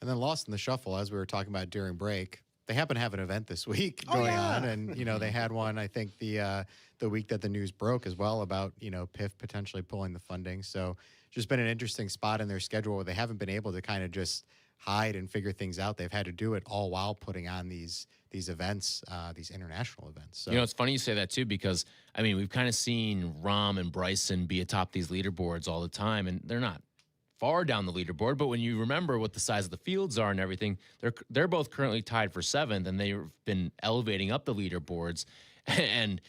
And then lost in the shuffle, as we were talking about during break, they happen to have an event this week going on, and they had one, I think, the week that the news broke as well about PIF potentially pulling the funding. So just been an interesting spot in their schedule where they haven't been able to kind of just hide and figure things out. They've had to do it all while putting on these events, these international events. So. It's funny you say that too, because we've kind of seen Rahm and Bryson be atop these leaderboards all the time, and they're not far down the leaderboard, but when you remember what the size of the fields are and everything, they're both currently tied for 7th, and they've been elevating up the leaderboards, and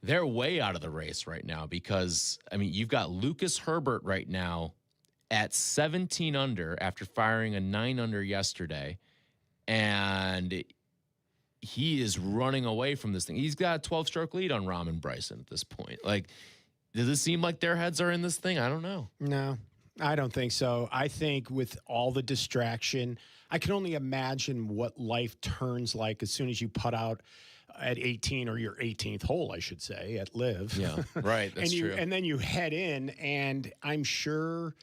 they're way out of the race right now because, you've got Lucas Herbert right now at 17 under after firing a 9 under yesterday, and he is running away from this thing. He's got a 12-stroke lead on Rahm and Bryson at this point. Does it seem like their heads are in this thing? I don't know. No. I don't think so. I think with all the distraction, I can only imagine what life turns like as soon as you put out at 18 or your 18th hole, I should say, at Liv. Yeah, right. That's true. And then you head in, and I'm sure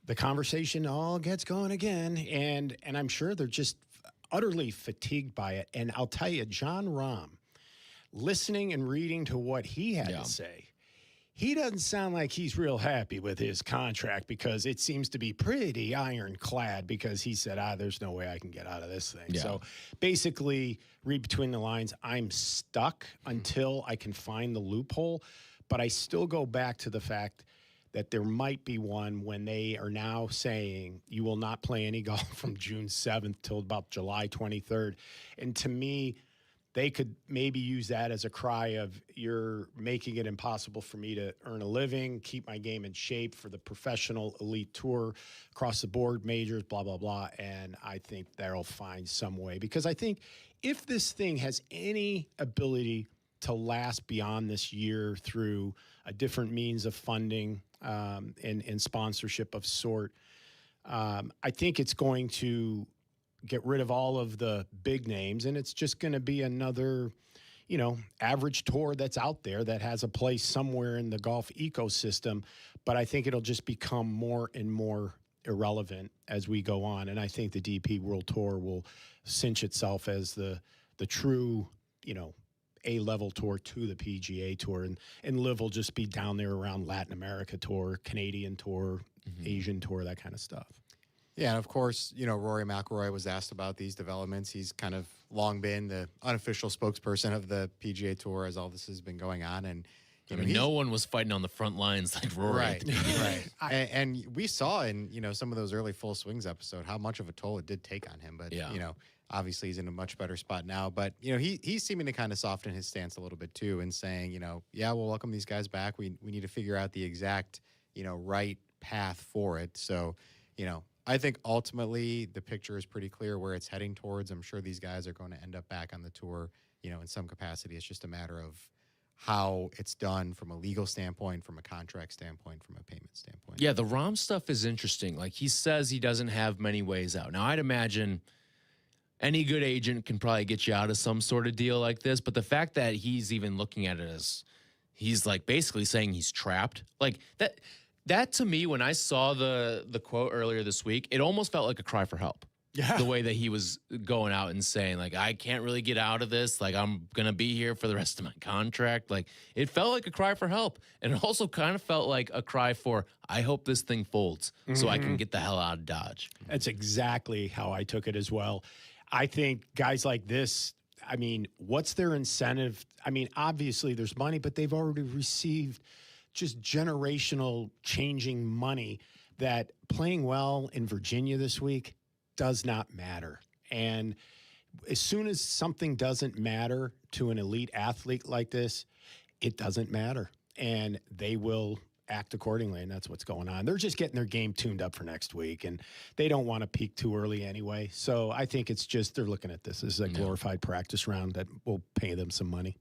the conversation all gets going again, and I'm sure they're just utterly fatigued by it. And I'll tell you, Jon Rahm, listening and reading to what he had to say, he doesn't sound like he's real happy with his contract because it seems to be pretty ironclad because he said, there's no way I can get out of this thing. Yeah. So basically, read between the lines, I'm stuck until I can find the loophole. But I still go back to the fact that there might be one when they are now saying you will not play any golf from June 7th till about July 23rd. And to me, they could maybe use that as a cry of you're making it impossible for me to earn a living, keep my game in shape for the professional elite tour, across the board, majors, blah, blah, blah. And I think they'll find some way, because I think if this thing has any ability to last beyond this year through a different means of funding and sponsorship of sort, I think it's going to get rid of all of the big names, and it's just going to be another, average tour that's out there that has a place somewhere in the golf ecosystem. But I think it'll just become more and more irrelevant as we go on. And I think the DP World Tour will cinch itself as the true, A-level tour to the PGA Tour. And Liv will just be down there around Latin America Tour, Canadian Tour, Asian Tour, that kind of stuff. Yeah, and of course, Rory McIlroy was asked about these developments. He's kind of long been the unofficial spokesperson of the PGA Tour as all this has been going on. And no one was fighting on the front lines like Rory. Right. And we saw in some of those early Full Swings episode how much of a toll it did take on him. But obviously he's in a much better spot now. But he's seeming to kind of soften his stance a little bit too, and saying we'll welcome these guys back. We need to figure out the exact right path for it. So I think ultimately the picture is pretty clear where it's heading towards. I'm sure these guys are going to end up back on the tour, in some capacity. It's just a matter of how it's done from a legal standpoint, from a contract standpoint, from a payment standpoint. Yeah, the Rahm stuff is interesting. Like, he says he doesn't have many ways out. Now, I'd imagine any good agent can probably get you out of some sort of deal like this, but the fact that he's even looking at it as he's like basically saying he's trapped, like that to me, when I saw the quote earlier this week, it almost felt like a cry for help. The way that he was going out and saying, like, I can't really get out of this. Like, I'm going to be here for the rest of my contract. Like, it felt like a cry for help. And it also kind of felt like a cry for, I hope this thing folds so I can get the hell out of Dodge. That's exactly how I took it as well. I think guys like this, I mean, what's their incentive? I mean, obviously there's money, but they've already received just generational changing money that playing well in Virginia this week does not matter. And as soon as something doesn't matter to an elite athlete like this, it doesn't matter. And they will act accordingly, and that's what's going on. They're just getting their game tuned up for next week, and they don't want to peak too early anyway. So I think it's just they're looking at this as a glorified practice round that will pay them some money.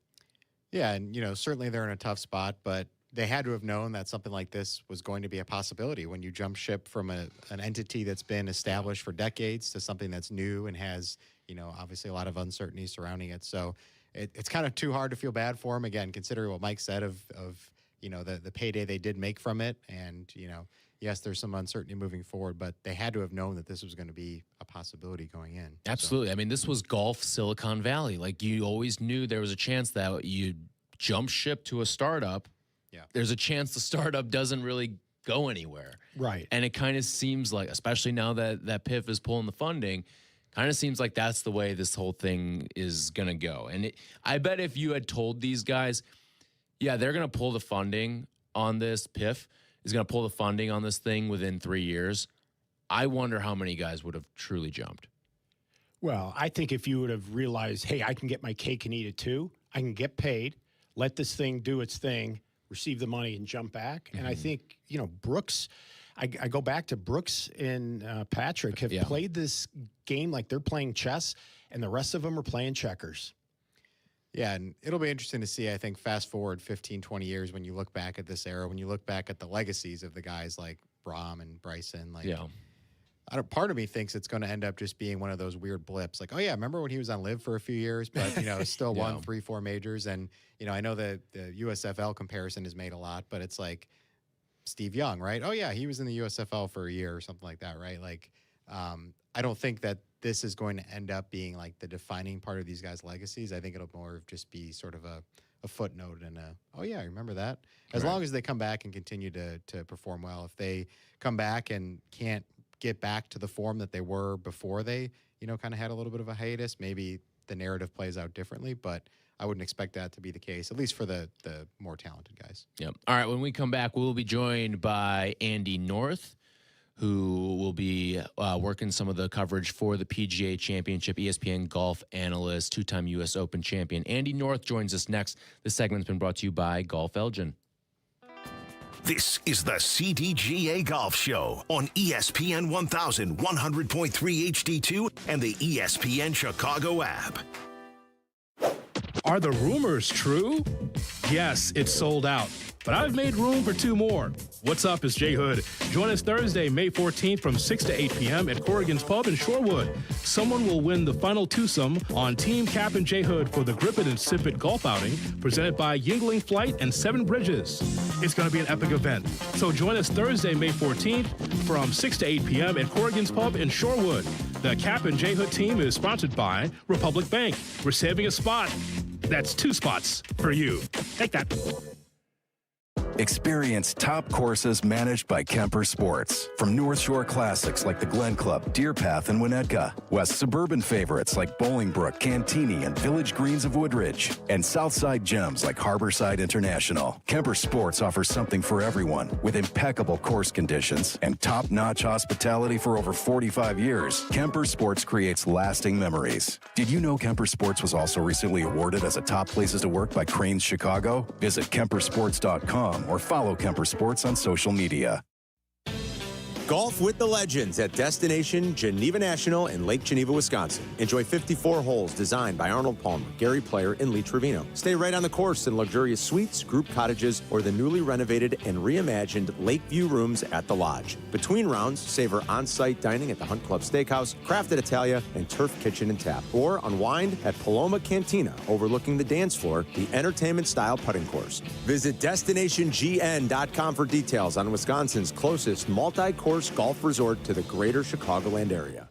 Yeah, and, certainly they're in a tough spot, but they had to have known that something like this was going to be a possibility when you jump ship from an entity that's been established for decades to something that's new and has, obviously a lot of uncertainty surrounding it. So it's kind of too hard to feel bad for them. Again, considering what Mike said of the payday they did make from it. And, yes, there's some uncertainty moving forward, but they had to have known that this was going to be a possibility going in. Absolutely. So. I mean, this was golf Silicon Valley. Like, you always knew there was a chance that you jump ship to a startup. Yeah. There's a chance the startup doesn't really go anywhere. Right. And it kind of seems like, especially now that PIF is pulling the funding, kind of seems like that's the way this whole thing is going to go. And I bet if you had told these guys, yeah, they're going to pull the funding on this, PIF is going to pull the funding on this thing within 3 years, I wonder how many guys would have truly jumped. Well, I think if you would have realized, hey, I can get my cake and eat it too, I can get paid, let this thing do its thing, receive the money and jump back. And I think, Brooks, I go back to Brooks and Patrick have played this game like they're playing chess, and the rest of them are playing checkers. Yeah, and it'll be interesting to see, I think, fast forward 15, 20 years when you look back at this era, when you look back at the legacies of the guys like Brahm and Bryson. Part of me thinks it's going to end up just being one of those weird blips. Like, oh, yeah, remember when he was on Liv for a few years, but, still won 3-4 majors. And, I know that the USFL comparison is made a lot, but it's like Steve Young, right? Oh, yeah, he was in the USFL for a year or something like that, right? Like, I don't think that this is going to end up being like the defining part of these guys' legacies. I think it'll more of just be sort of a footnote and oh, yeah, I remember that. As long as they come back and continue to perform well. If they come back and can't get back to the form that they were before they, kind of had a little bit of a hiatus, maybe the narrative plays out differently, but I wouldn't expect that to be the case, at least for the more talented guys. Yep. All right, when we come back, we'll be joined by Andy North, who will be working some of the coverage for the PGA Championship, ESPN golf analyst, two-time U.S. Open champion. Andy North joins us next. This segment's been brought to you by Golf Elgin. This is the CDGA Golf Show on ESPN 1100.3 HD2 and the ESPN Chicago app. Are the rumors true? Yes, it's sold out. But I've made room for two more. What's up? It's Jay Hood. Join us Thursday, May 14th from 6 to 8 p.m. at Corrigan's Pub in Shorewood. Someone will win the final twosome on Team Cap and Jay Hood for the Grip It and Sip It golf outing presented by Yingling Flight and Seven Bridges. It's going to be an epic event. So join us Thursday, May 14th from 6 to 8 p.m. at Corrigan's Pub in Shorewood. The Cap and Jay Hood team is sponsored by Republic Bank. We're saving a spot. That's 2 spots for you. Take that. Experience top courses managed by Kemper Sports. From North Shore classics like the Glen Club, Deer Path, and Winnetka, west suburban favorites like Bolingbrook, Cantini, and Village Greens of Woodridge, and Southside gems like Harborside International. Kemper Sports offers something for everyone with impeccable course conditions and top-notch hospitality for over 45 years. Kemper Sports creates lasting memories. Did you know Kemper Sports was also recently awarded as a top places to work by Cranes Chicago? Visit KemperSports.com or follow Kemper Sports on social media. Golf with the legends at Destination Geneva National in Lake Geneva, Wisconsin. Enjoy 54 holes designed by Arnold Palmer, Gary Player, and Lee Trevino. Stay right on the course in luxurious suites, group cottages, or the newly renovated and reimagined Lakeview rooms at the Lodge. Between rounds, savor on-site dining at the Hunt Club Steakhouse, Crafted Italia, and Turf Kitchen and Tap. Or unwind at Paloma Cantina, overlooking the dance floor, the entertainment-style putting course. Visit DestinationGN.com for details on Wisconsin's closest multi-course golf resort to the greater Chicagoland area.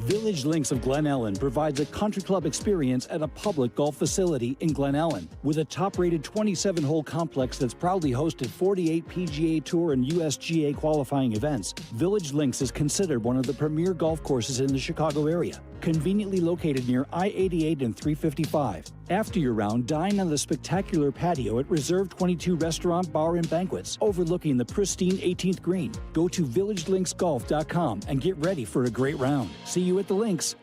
Village Links of Glen Ellen provides a country club experience at a public golf facility in Glen Ellen. With a top-rated 27-hole complex that's proudly hosted 48 PGA Tour and USGA qualifying events, Village Links is considered one of the premier golf courses in the Chicago area. Conveniently located near I-88 and 355. After your round, dine on the spectacular patio at Reserve 22 Restaurant, Bar, and Banquets, overlooking the pristine 18th green. Go to villagelinksgolf.com and get ready for a great round. See you at the links.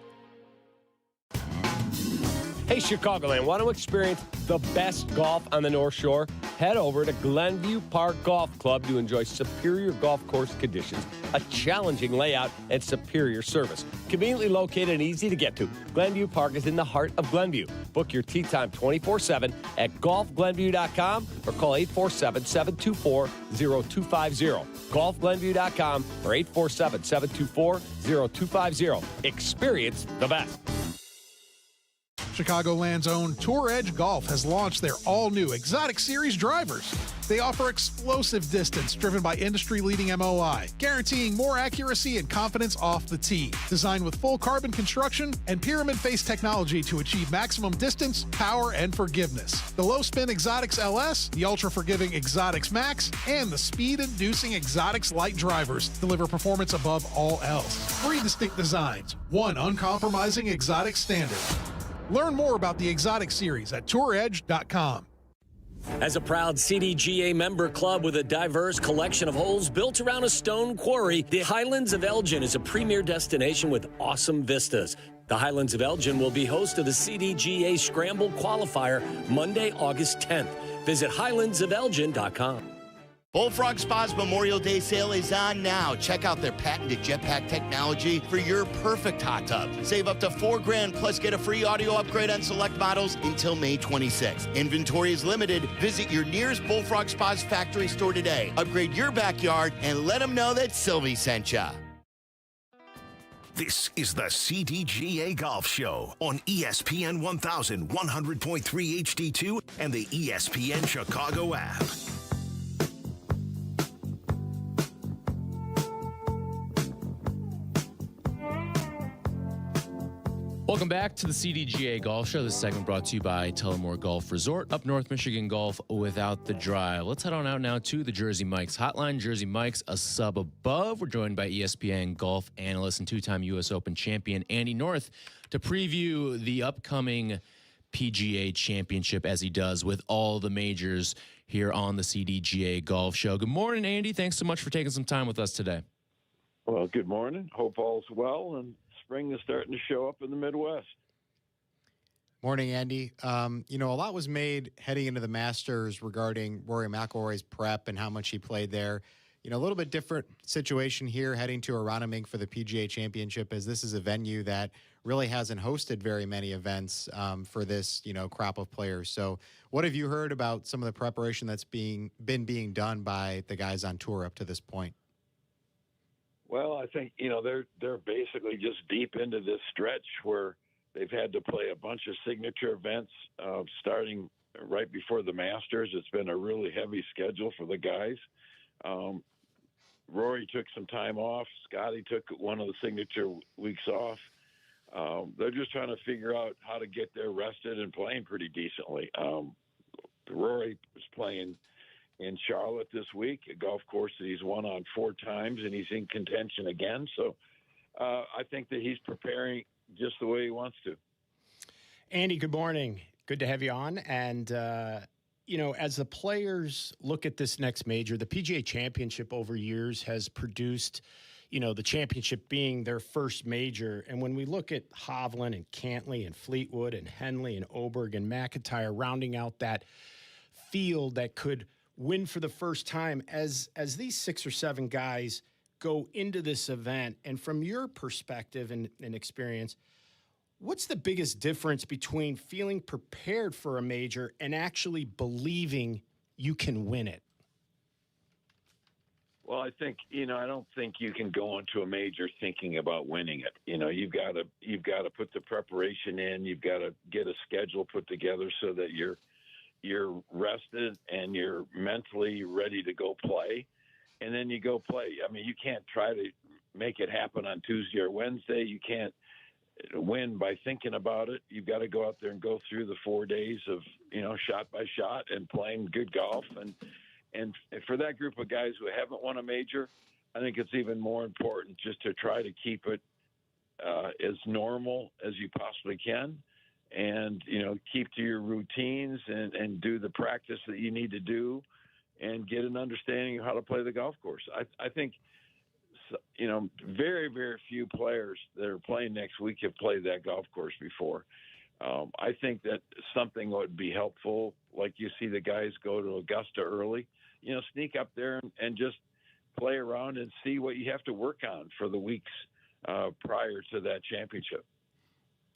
Hey, Chicagoland, want to experience the best golf on the North Shore? Head over to Glenview Park Golf Club to enjoy superior golf course conditions, a challenging layout, and superior service. Conveniently located and easy to get to, Glenview Park is in the heart of Glenview. Book your tee time 24/7 at golfglenview.com or call 847-724-0250. Golfglenview.com or 847-724-0250. Experience the best. Chicagoland's own Tour Edge Golf has launched their all-new Exotic Series drivers. They offer explosive distance driven by industry-leading MOI, guaranteeing more accuracy and confidence off the tee. Designed with full carbon construction and pyramid face technology to achieve maximum distance, power, and forgiveness. The low-spin Exotics LS, the ultra-forgiving Exotics Max, and the speed-inducing Exotics Light drivers deliver performance above all else. 3 distinct designs, 1 uncompromising exotic standard. Learn more about the Exotic Series at touredge.com. As a proud CDGA member club with a diverse collection of holes built around a stone quarry, the Highlands of Elgin is a premier destination with awesome vistas. The Highlands of Elgin will be host of the CDGA Scramble Qualifier Monday, August 10th. Visit highlandsofelgin.com. Bullfrog Spa's Memorial Day sale is on now. Check out their patented jetpack technology for your perfect hot tub. Save up to $4,000 plus get a free audio upgrade on select models until May 26th. Inventory is limited. Visit your nearest Bullfrog Spa's factory store today. Upgrade your backyard and let them know that Sylvie sent ya. This is the CDGA Golf Show on ESPN 1100.3 HD2 and the ESPN Chicago app. Welcome back to the CDGA Golf Show. This segment brought to you by Tullamore Golf Resort, up North Michigan golf without the drive. Let's head on out now to the Jersey Mike's hotline. Jersey Mike's a sub above. We're joined by ESPN golf analyst and 2-time U.S. Open champion Andy North to preview the upcoming PGA Championship as he does with all the majors here on the CDGA Golf Show. Good morning, Andy. Thanks so much for taking some time with us today. Well, good morning. Hope all's well, and spring is starting to show up in the Midwest. Morning, Andy. A lot was made heading into the Masters regarding Rory McIlroy's prep and how much he played there. A little bit different situation here heading to Aronimink for the PGA Championship, as this is a venue that really hasn't hosted very many events for this, crop of players. So what have you heard about some of the preparation that's been being done by the guys on tour up to this point? Well, I think, they're basically just deep into this stretch where they've had to play a bunch of signature events starting right before the Masters. It's been a really heavy schedule for the guys. Rory took some time off. Scotty took one of the signature weeks off. They're just trying to figure out how to get there rested and playing pretty decently. Rory was playing in Charlotte this week, a golf course that he's won on 4 times, and he's in contention again. So I think that he's preparing just the way he wants to. Andy, good morning. Good to have you on. And, as the players look at this next major, the PGA Championship over years has produced, the championship being their first major. And when we look at Hovland and Cantley and Fleetwood and Henley and Oberg and McIntyre rounding out that field that could win for the first time, as these 6 or 7 guys go into this event, and from your perspective and experience, what's the biggest difference between feeling prepared for a major and actually believing you can win it? Well, I think, I don't think you can go into a major thinking about winning it. You've got to put the preparation in. You've got to get a schedule put together so that you're rested and you're mentally ready to go play, and then you go play. I mean, you can't try to make it happen on Tuesday or Wednesday. You can't win by thinking about it. You've got to go out there and go through the 4 days of, shot by shot and playing good golf. And for that group of guys who haven't won a major, I think it's even more important just to try to keep it as normal as you possibly can, and keep to your routines and do the practice that you need to do, and get an understanding of how to play the golf course. I think very, very few players that are playing next week have played that golf course before. I think that something would be helpful, like you see the guys go to Augusta early, sneak up there and just play around and see what you have to work on for the weeks prior to that championship.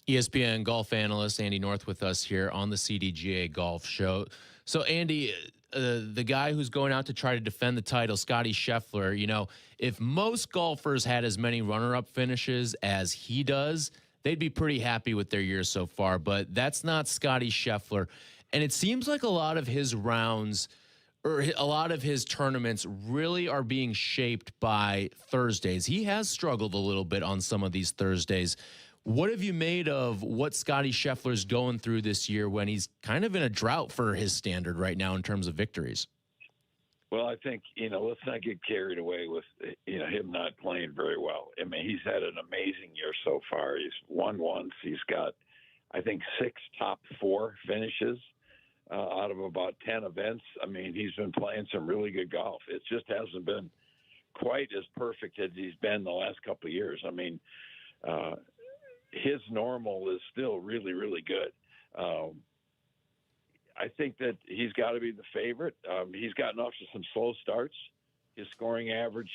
ESPN golf analyst Andy North with us here on the CDGA Golf Show. So, Andy, the guy who's going out to try to defend the title, Scotty Scheffler, if most golfers had as many runner-up finishes as he does, they'd be pretty happy with their year so far. But that's not Scotty Scheffler. And it seems like a lot of his rounds or a lot of his tournaments really are being shaped by Thursdays. He has struggled a little bit on some of these Thursdays. What have you made of what Scotty Scheffler's going through this year when he's kind of in a drought for his standard right now in terms of victories? Well, I think, let's not get carried away with, him not playing very well. I mean, he's had an amazing year so far. He's won once. He's got, I think, 6 top 4 finishes out of about 10 events. I mean, he's been playing some really good golf. It just hasn't been quite as perfect as he's been the last couple of years. I mean, his normal is still really, really good. I think that he's got to be the favorite. He's gotten off to some slow starts. His scoring average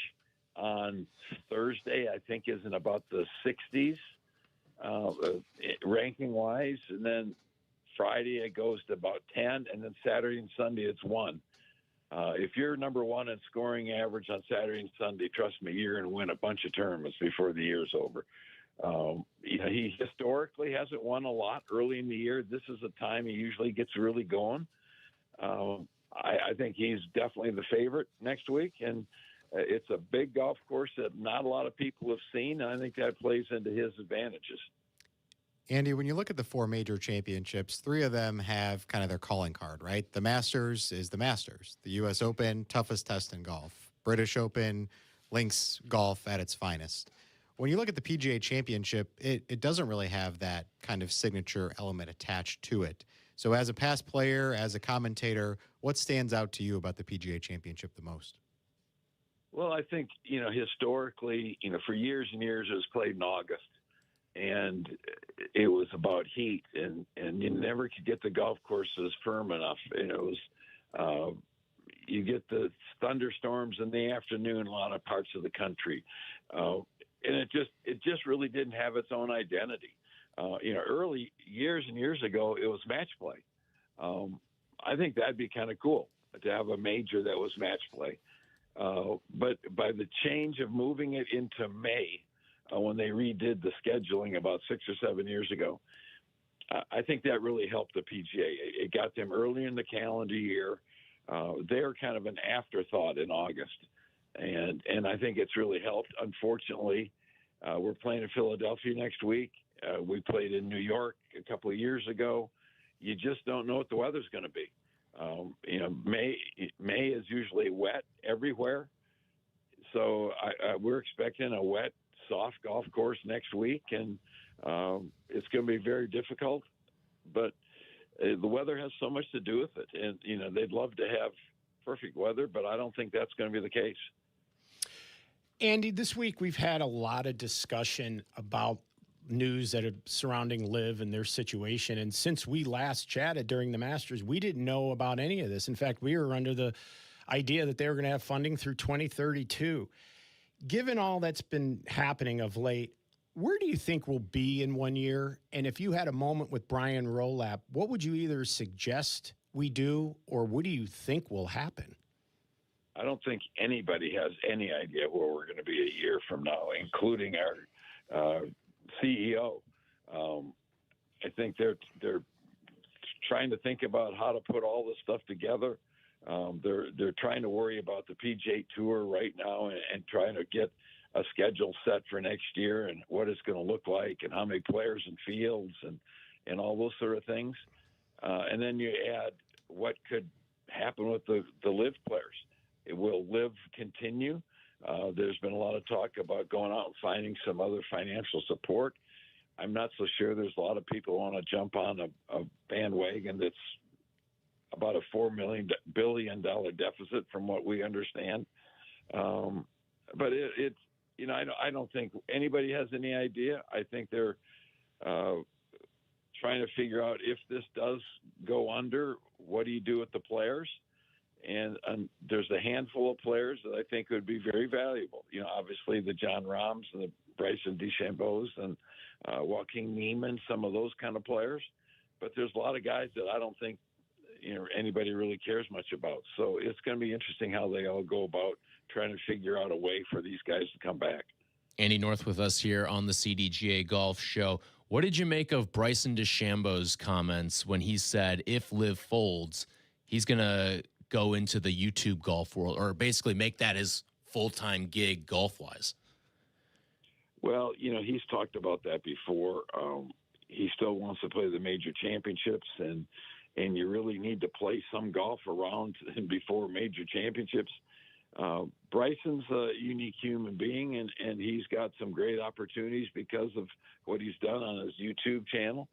on Thursday, I think, is in about the 60s ranking-wise. And then Friday it goes to about 10, and then Saturday and Sunday it's 1. If you're number 1 in scoring average on Saturday and Sunday, trust me, you're going to win a bunch of tournaments before the year's over. He historically hasn't won a lot early in the year. This is a time he usually gets really going. I think he's definitely the favorite next week, and it's a big golf course that not a lot of people have seen, and I think that plays into his advantages. Andy, when you look at the 4 major championships, 3 of them have kind of their calling card, right? The Masters is the Masters. The U.S. Open, toughest test in golf. British Open, links golf at its finest. When you look at the PGA Championship, it doesn't really have that kind of signature element attached to it. So as a past player, as a commentator, what stands out to you about the PGA Championship the most? Well, I think, historically, for years and years it was played in August. And it was about heat, and you never could get the golf courses firm enough. And it was you get the thunderstorms in the afternoon in a lot of parts of the country, and it just really didn't have its own identity. Early years and years ago, it was match play. I think that'd be kind of cool to have a major that was match play. But by the change of moving it into May, when they redid the scheduling about 6 or 7 years ago, I think that really helped the PGA. It got them early in the calendar year. They're kind of an afterthought in August, and I think it's really helped. Unfortunately, we're playing in Philadelphia next week. We played in New York a couple of years ago. You just don't know what the weather's going to be. May is usually wet everywhere, so we're expecting a wet, soft golf course next week, and it's going to be very difficult, but the weather has so much to do with it. And they'd love to have perfect weather, but I don't think that's going to be the case. Andy, this week we've had a lot of discussion about news that are surrounding Liv and their situation, and since we last chatted during the Masters, we didn't know about any of this. In fact, we were under the idea that they were going to have funding through 2032. Given all that's been happening of late, where do you think we'll be in 1 year? And if you had a moment with Brian Rolap, what would you either suggest we do, or what do you think will happen? I don't think anybody has any idea where we're going to be a year from now, including our CEO. I think they're trying to think about how to put all this stuff together. They're trying to worry about the PGA Tour right now and trying to get a schedule set for next year and what it's going to look like and how many players and fields and all those sort of things. And then you add what could happen with the Liv players. Will Liv continue? There's been a lot of talk about going out and finding some other financial support. I'm not so sure. There's a lot of people who want to jump on a bandwagon that's about a $4 billion deficit from what we understand. But it's, you know, I don't think anybody has any idea. I think they're trying to figure out if this does go under, what do you do with the players? And there's a handful of players that I think would be very valuable. You know, obviously the John Rahms and the Bryson DeChambeaus and Joaquin Neiman, some of those kind of players. But there's a lot of guys that I don't think, you know, anybody really cares much about. So it's going to be interesting how they all go about trying to figure out a way for these guys to come back. Andy North with us here on the CDGA Golf Show. What did you make of Bryson DeChambeau's comments when he said if Liv folds, he's going to go into the YouTube golf world, or basically make that his full-time gig golf-wise? Well, you know, he's talked about that before. He still wants to play the major championships, and you really need to play some golf around and before major championships. Bryson's a unique human being, and he's got some great opportunities because of what he's done on his YouTube channel.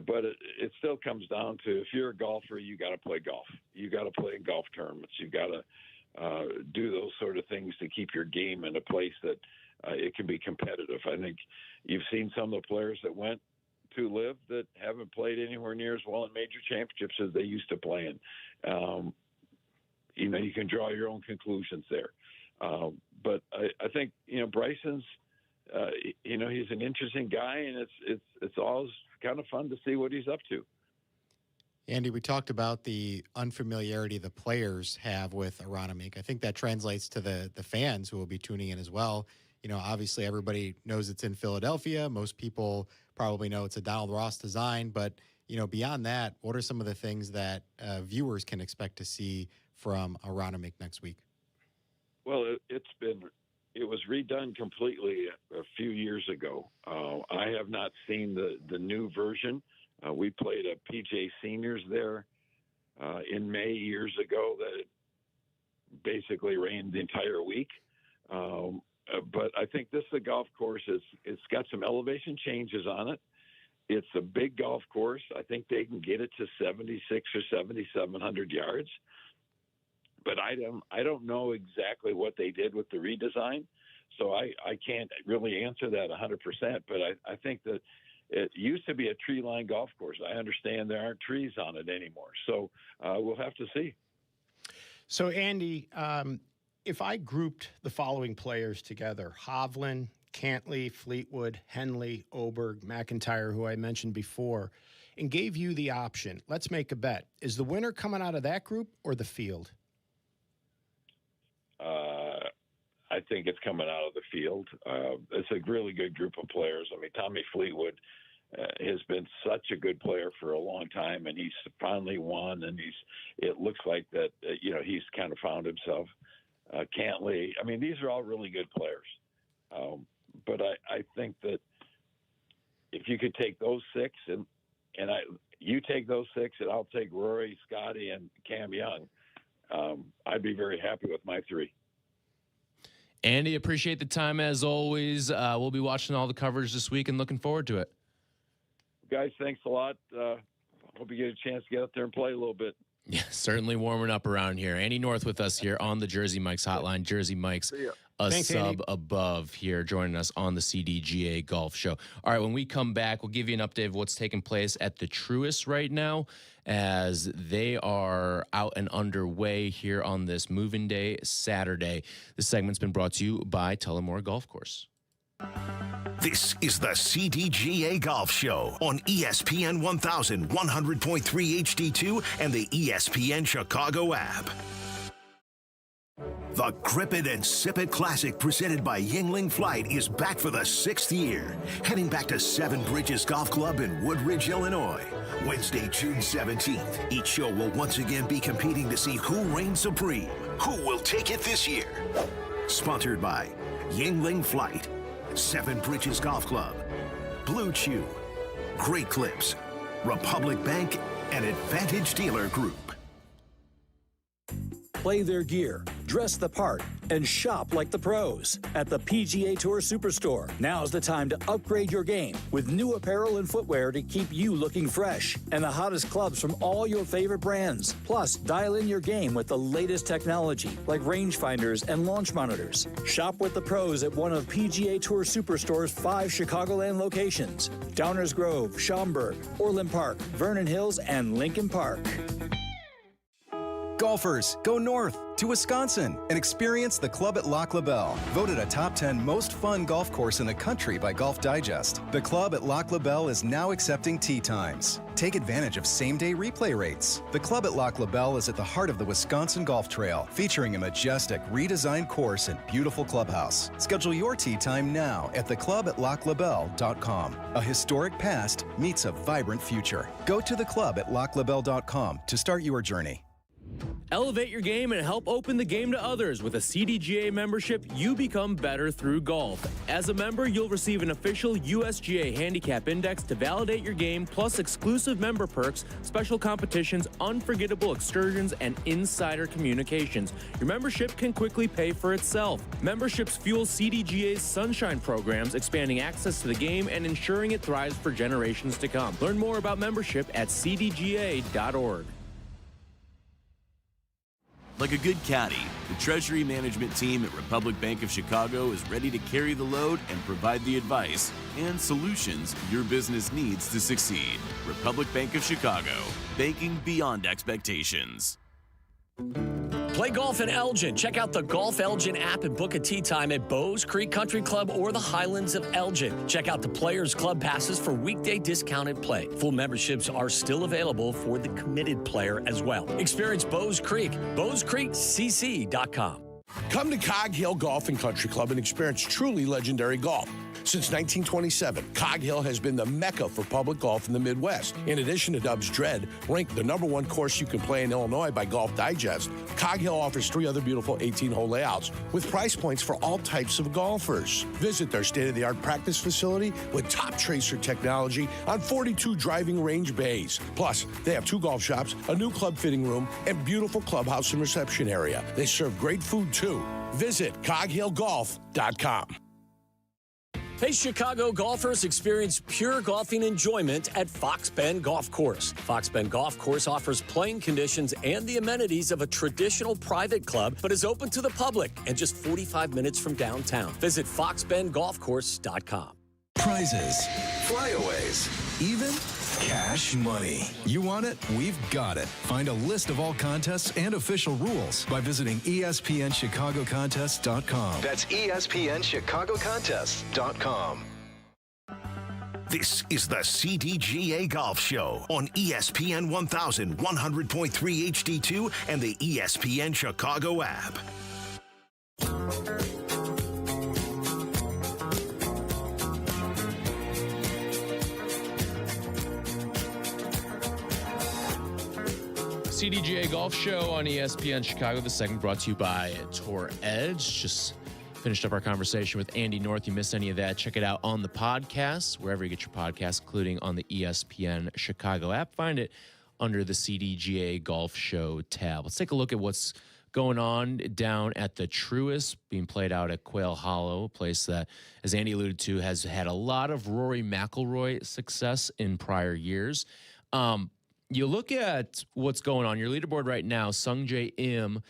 But it still comes down to, if you're a golfer, you got to play golf. You got to play in golf tournaments. You got to do those sort of things to keep your game in a place that it can be competitive. I think you've seen some of the players that went to Liv that haven't played anywhere near as well in major championships as they used to play in. You know, you can draw your own conclusions there. But I think, you know, Bryson's, you know, he's an interesting guy, and it's always kind of fun to see what he's up to. Andy, we talked about the unfamiliarity the players have with Aronimink. I think that translates to the fans who will be tuning in as well. You know, obviously everybody knows it's in Philadelphia. Most people probably know it's a Donald Ross design. But, you know, beyond that, what are some of the things that viewers can expect to see from Aronimink next week? Well, it was redone completely a few years ago. I have not seen the new version. We played a PGA Seniors there in May years ago that basically rained the entire week. But I think this is a golf course. It's got some elevation changes on it. It's a big golf course. I think they can get it to 76 or 7,700 yards. But I don't know exactly what they did with the redesign, so I can't really answer that 100%. But I think that it used to be a tree-lined golf course. I understand there aren't trees on it anymore, so we'll have to see. So, Andy, if I grouped the following players together, Hovland, Cantley, Fleetwood, Henley, Oberg, McIntyre, who I mentioned before, and gave you the option, let's make a bet. Is the winner coming out of that group or the field? I think it's coming out of the field. It's a really good group of players. I mean, Tommy Fleetwood has been such a good player for a long time, and he's finally won, and it looks like that, you know, he's kind of found himself. Cantley, I mean, these are all really good players. But I think that if you could take those six, and you take those six, and I'll take Rory, Scotty, and Cam Young, I'd be very happy with my three. Andy, appreciate the time as always. We'll be watching all the coverage this week and looking forward to it. Guys, thanks a lot. Hope you get a chance to get up there and play a little bit. Yeah, certainly warming up around here. Andy North with us here on the Jersey Mike's Hotline. Jersey Mike's Thanks, sub Andy. above here, joining us on the CDGA Golf Show. All right, when we come back, we'll give you an update of what's taking place at the Truist right now, as they are out and underway here on this Moving Day Saturday. This segment's been brought to you by Tullamore Golf Course. This is the CDGA Golf Show on ESPN 1100.3 HD2 and the ESPN Chicago app. The Grip It and Sip It Classic presented by Yingling Flight is back for the 6th year. Heading back to Seven Bridges Golf Club in Woodridge, Illinois. Wednesday, June 17th. Each show will once again be competing to see who reigns supreme. Who will take it this year? Sponsored by Yingling Flight, Seven Bridges Golf Club, Blue Chew, Great Clips, Republic Bank, and Advantage Dealer Group. Play their gear, dress the part, and shop like the pros at the PGA Tour Superstore. Now's the time to upgrade your game with new apparel and footwear to keep you looking fresh, and the hottest clubs from all your favorite brands. Plus, dial in your game with the latest technology like rangefinders and launch monitors. Shop with the pros at one of PGA Tour Superstore's 5 Chicagoland locations: Downers Grove, Schaumburg, Orland Park, Vernon Hills, and Lincoln Park. Golfers, go north to Wisconsin and experience the Club at Lac La Belle, voted a top 10 most fun golf course in the country by Golf Digest. The Club at Lac La Belle is now accepting tee times. Take advantage of same-day replay rates. The Club at Lac La Belle is at the heart of the Wisconsin Golf Trail, featuring a majestic, redesigned course and beautiful clubhouse. Schedule your tee time now at theclubatlaclabelle.com. A historic past meets a vibrant future. Go to theclubatlaclabelle.com to start your journey. Elevate your game and help open the game to others. With a CDGA membership, you become better through golf. As a member, you'll receive an official USGA handicap index to validate your game, plus exclusive member perks, special competitions, unforgettable excursions, and insider communications. Your membership can quickly pay for itself. Memberships fuel CDGA's Sunshine programs, expanding access to the game and ensuring it thrives for generations to come. Learn more about membership at cdga.org. Like a good caddy, the Treasury Management team at Republic Bank of Chicago is ready to carry the load and provide the advice and solutions your business needs to succeed. Republic Bank of Chicago, banking beyond expectations. Play golf in Elgin. Check out the Golf Elgin app and book a tee time at Bowes Creek Country Club or the Highlands of Elgin. Check out the Players Club passes for weekday discounted play. Full memberships are still available for the committed player as well. Experience Bowes Creek, bowescreekcc.com. Come to Cog Hill Golf and Country Club and experience truly legendary golf. Since 1927, Cog Hill has been the mecca for public golf in the Midwest. In addition to Dub's Dread, ranked the #1 course you can play in Illinois by Golf Digest, Cog Hill offers 3 other beautiful 18-hole layouts with price points for all types of golfers. Visit their state-of-the-art practice facility with top tracer technology on 42 driving range bays. Plus, they have 2 golf shops, a new club fitting room, and beautiful clubhouse and reception area. They serve great food, too. Visit coghillgolf.com. Hey, Chicago golfers, experience pure golfing enjoyment at Fox Bend Golf Course. Fox Bend Golf Course offers playing conditions and the amenities of a traditional private club, but is open to the public and just 45 minutes from downtown. Visit foxbendgolfcourse.com. Prizes, flyaways, even cash money. You want it? We've got it. Find a list of all contests and official rules by visiting ESPNChicagoContests.com. That's ESPNChicagoContests.com. This is the CDGA Golf Show on ESPN 1100.3 HD2 and the ESPN Chicago app. CDGA Golf Show on ESPN Chicago. This segment brought to you by Tour Edge. Just finished up our conversation with Andy North. You missed any of that, check it out on the podcast, wherever you get your podcasts, including on the ESPN Chicago app. Find it under the CDGA Golf Show tab. Let's take a look at what's going on down at the Truist, being played out at Quail Hollow, a place that, as Andy alluded to, has had a lot of Rory McIlroy success in prior years. You look at what's going on. Your leaderboard right now, Sungjae Im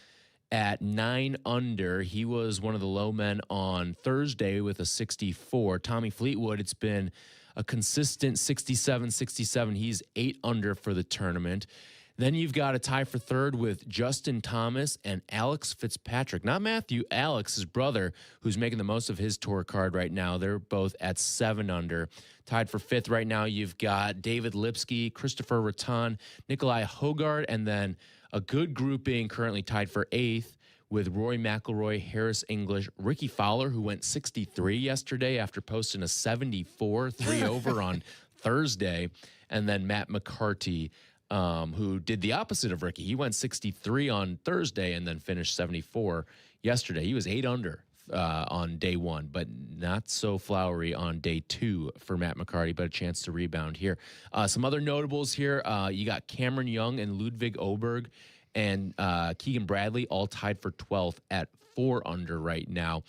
at 9 under. He was one of the low men on Thursday with a 64. Tommy Fleetwood, it's been a consistent 67, 67. He's 8 under for the tournament. Then you've got a tie for third with Justin Thomas and Alex Fitzpatrick. Not Matthew, Alex, his brother, who's making the most of his tour card right now. They're both at 7 under. Tied for 5th right now, you've got David Lipsky, Christopher Ratton, Nikolai Hogard, and then a good grouping currently tied for 8th with Rory McIlroy, Harris English, Ricky Fowler, who went 63 yesterday after posting a 74, 3 over on Thursday, and then Matt McCarty, who did the opposite of Ricky. He went 63 on Thursday and then finished 74 yesterday. He was 8 under on day one, but not so flowery on day two for Matt McCarty, but a chance to rebound here. Some other notables here. You got Cameron Young and Ludwig Oberg and Keegan Bradley all tied for 12th at 4 under right now.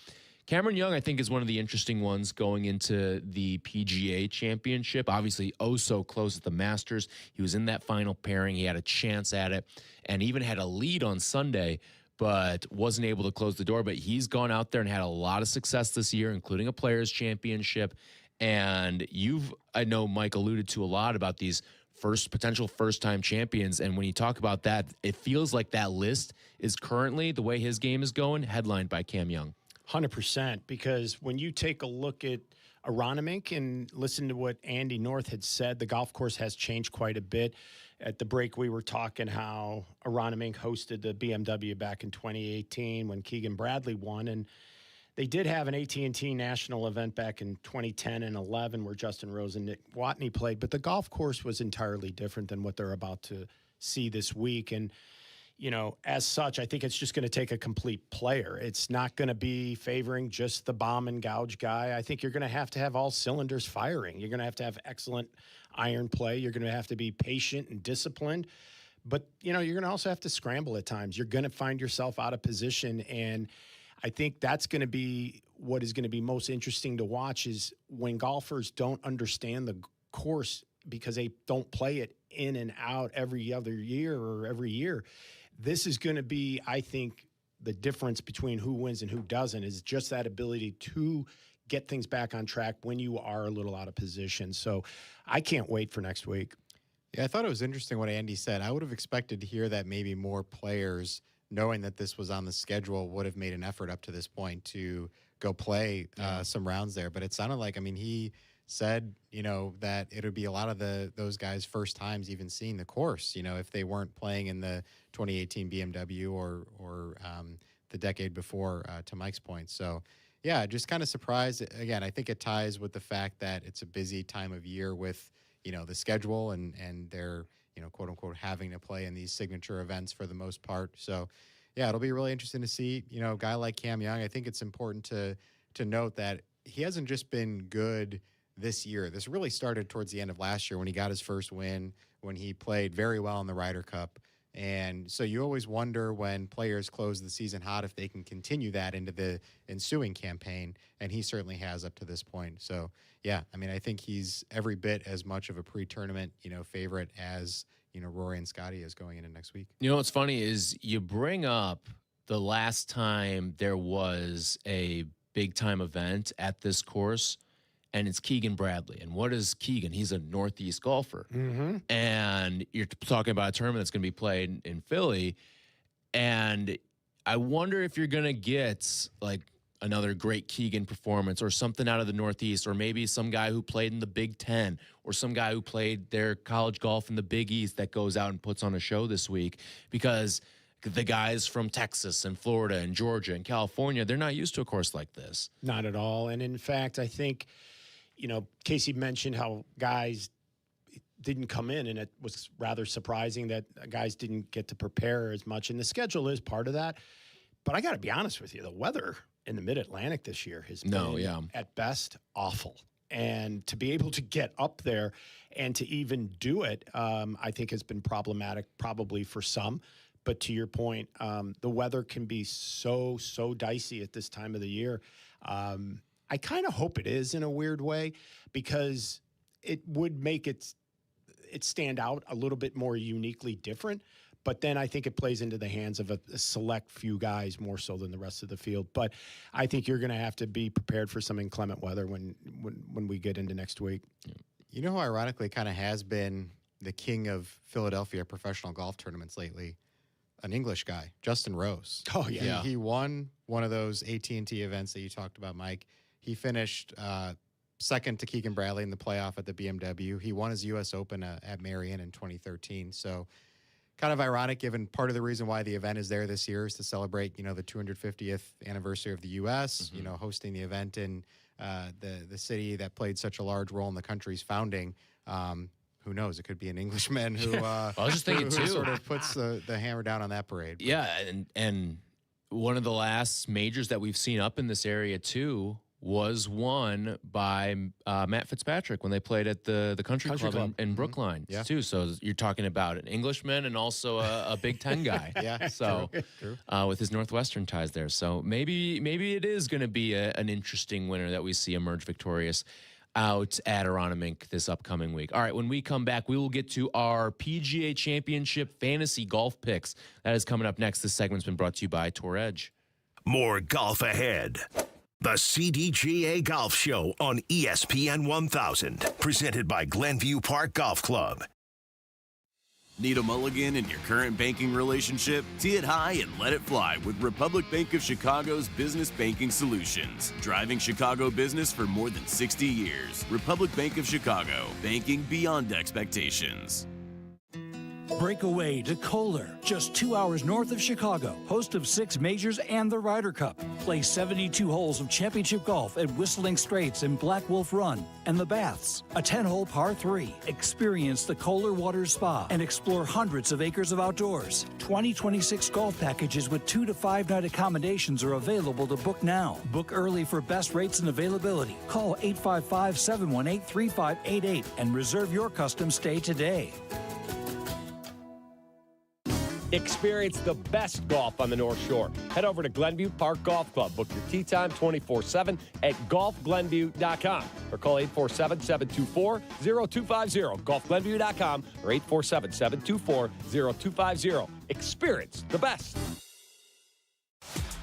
Cameron Young, I think, is one of the interesting ones going into the PGA Championship. Obviously, so close at the Masters. He was in that final pairing. He had a chance at it and even had a lead on Sunday, but wasn't able to close the door. But he's gone out there and had a lot of success this year, including a Players' Championship. And I know Mike alluded to a lot about these potential first-time champions. And when you talk about that, it feels like that list is currently, the way his game is going, headlined by Cam Young. 100%, because when you take a look at Aronimink and listen to what Andy North had said, the golf course has changed quite a bit. At the break, we were talking how Aronimink hosted the BMW back in 2018 when Keegan Bradley won, and they did have an AT&T national event back in 2010 and 11 where Justin Rose and Nick Watney played, but the golf course was entirely different than what they're about to see this week. And as such, I think it's just going to take a complete player. It's not going to be favoring just the bomb and gouge guy. I think you're going to have all cylinders firing. You're going to have excellent iron play. You're going to have to be patient and disciplined. But, you're going to also have to scramble at times. You're going to find yourself out of position. And I think that's going to be what is going to be most interesting to watch is when golfers don't understand the course because they don't play it in and out every other year or every year. This is going to be, I think, the difference between who wins and who doesn't is just that ability to get things back on track when you are a little out of position. So I can't wait for next week. Yeah, I thought it was interesting what Andy said. I would have expected to hear that maybe more players, knowing that this was on the schedule, would have made an effort up to this point to go play some rounds there. But it sounded like, he said, that it would be a lot of those guys' first times even seeing the course, if they weren't playing in the 2018 BMW or the decade before, to Mike's point. So, yeah, just kind of surprised. Again, I think it ties with the fact that it's a busy time of year with, the schedule and they're, quote unquote, having to play in these signature events for the most part. So, yeah, it'll be really interesting to see, a guy like Cam Young. I think it's important to note that he hasn't just been good this year. This really started towards the end of last year when he got his first win, when he played very well in the Ryder Cup. And so you always wonder when players close the season hot if they can continue that into the ensuing campaign, and he certainly has up to this point. So, yeah, I think he's every bit as much of a pre-tournament, favorite as, Rory and Scotty is going into next week. What's funny is you bring up the last time there was a big-time event at this course, and it's Keegan Bradley. And what is Keegan? He's a Northeast golfer. Mm-hmm. And you're talking about a tournament that's going to be played in Philly. And I wonder if you're going to get like another great Keegan performance or something out of the Northeast, or maybe some guy who played in the Big Ten or some guy who played their college golf in the Big East that goes out and puts on a show this week, because the guys from Texas and Florida and Georgia and California, they're not used to a course like this. Not at all. And in fact, I think, Casey mentioned how guys didn't come in, and it was rather surprising that guys didn't get to prepare as much. And the schedule is part of that. But I got to be honest with you, the weather in the Mid-Atlantic this year has been, at best, awful. And to be able to get up there and to even do it, I think has been problematic probably for some. But to your point, the weather can be so dicey at this time of the year. I kind of hope it is in a weird way, because it would make it stand out a little bit more uniquely different. But then I think it plays into the hands of a select few guys more so than the rest of the field. But I think you're going to have to be prepared for some inclement weather when we get into next week. You know who ironically kind of has been the king of Philadelphia professional golf tournaments lately? An English guy, Justin Rose. Oh, yeah. He won one of those AT&T events that you talked about, Mike. He finished second to Keegan Bradley in the playoff at the BMW. He won his U.S. Open at Marion in 2013. So kind of ironic, given part of the reason why the event is there this year is to celebrate, the 250th anniversary of the U.S., hosting the event in the city that played such a large role in the country's founding. Who knows? It could be an Englishman who, I was just thinking who too, sort of puts the hammer down on that parade. Yeah, and one of the last majors that we've seen up in this area too was won by Matt Fitzpatrick when they played at the Country Club. In Brookline too. So you're talking about an Englishman and also a Big Ten guy. So true. With his Northwestern ties there. So maybe it is going to be an interesting winner that we see emerge victorious out at Aronimink this upcoming week. All right, when we come back, we will get to our PGA Championship fantasy golf picks. That is coming up next. This segment's been brought to you by Tour Edge. More golf ahead. The CDGA Golf Show on ESPN 1000, presented by Glenview Park Golf Club. Need a mulligan in your current banking relationship? Tee it high and let it fly with Republic Bank of Chicago's business banking solutions. Driving Chicago business for more than 60 years. Republic Bank of Chicago, banking beyond expectations. Break away to Kohler, just 2 hours north of Chicago, host of 6 majors and the Ryder Cup. Play 72 holes of championship golf at Whistling Straits and Black Wolf Run and the Baths, a 10-hole par 3. Experience the Kohler Waters Spa and explore hundreds of acres of outdoors. 2026 golf packages with 2 to 5 night accommodations are available to book now. Book early for best rates and availability. Call 855-718-3588 and reserve your custom stay today. Experience the best golf on the North Shore. Head over to Glenview Park Golf Club. Book your tee time 24/7 at golfglenview.com or call 847-724-0250. Golfglenview.com or 847-724-0250. Experience the best.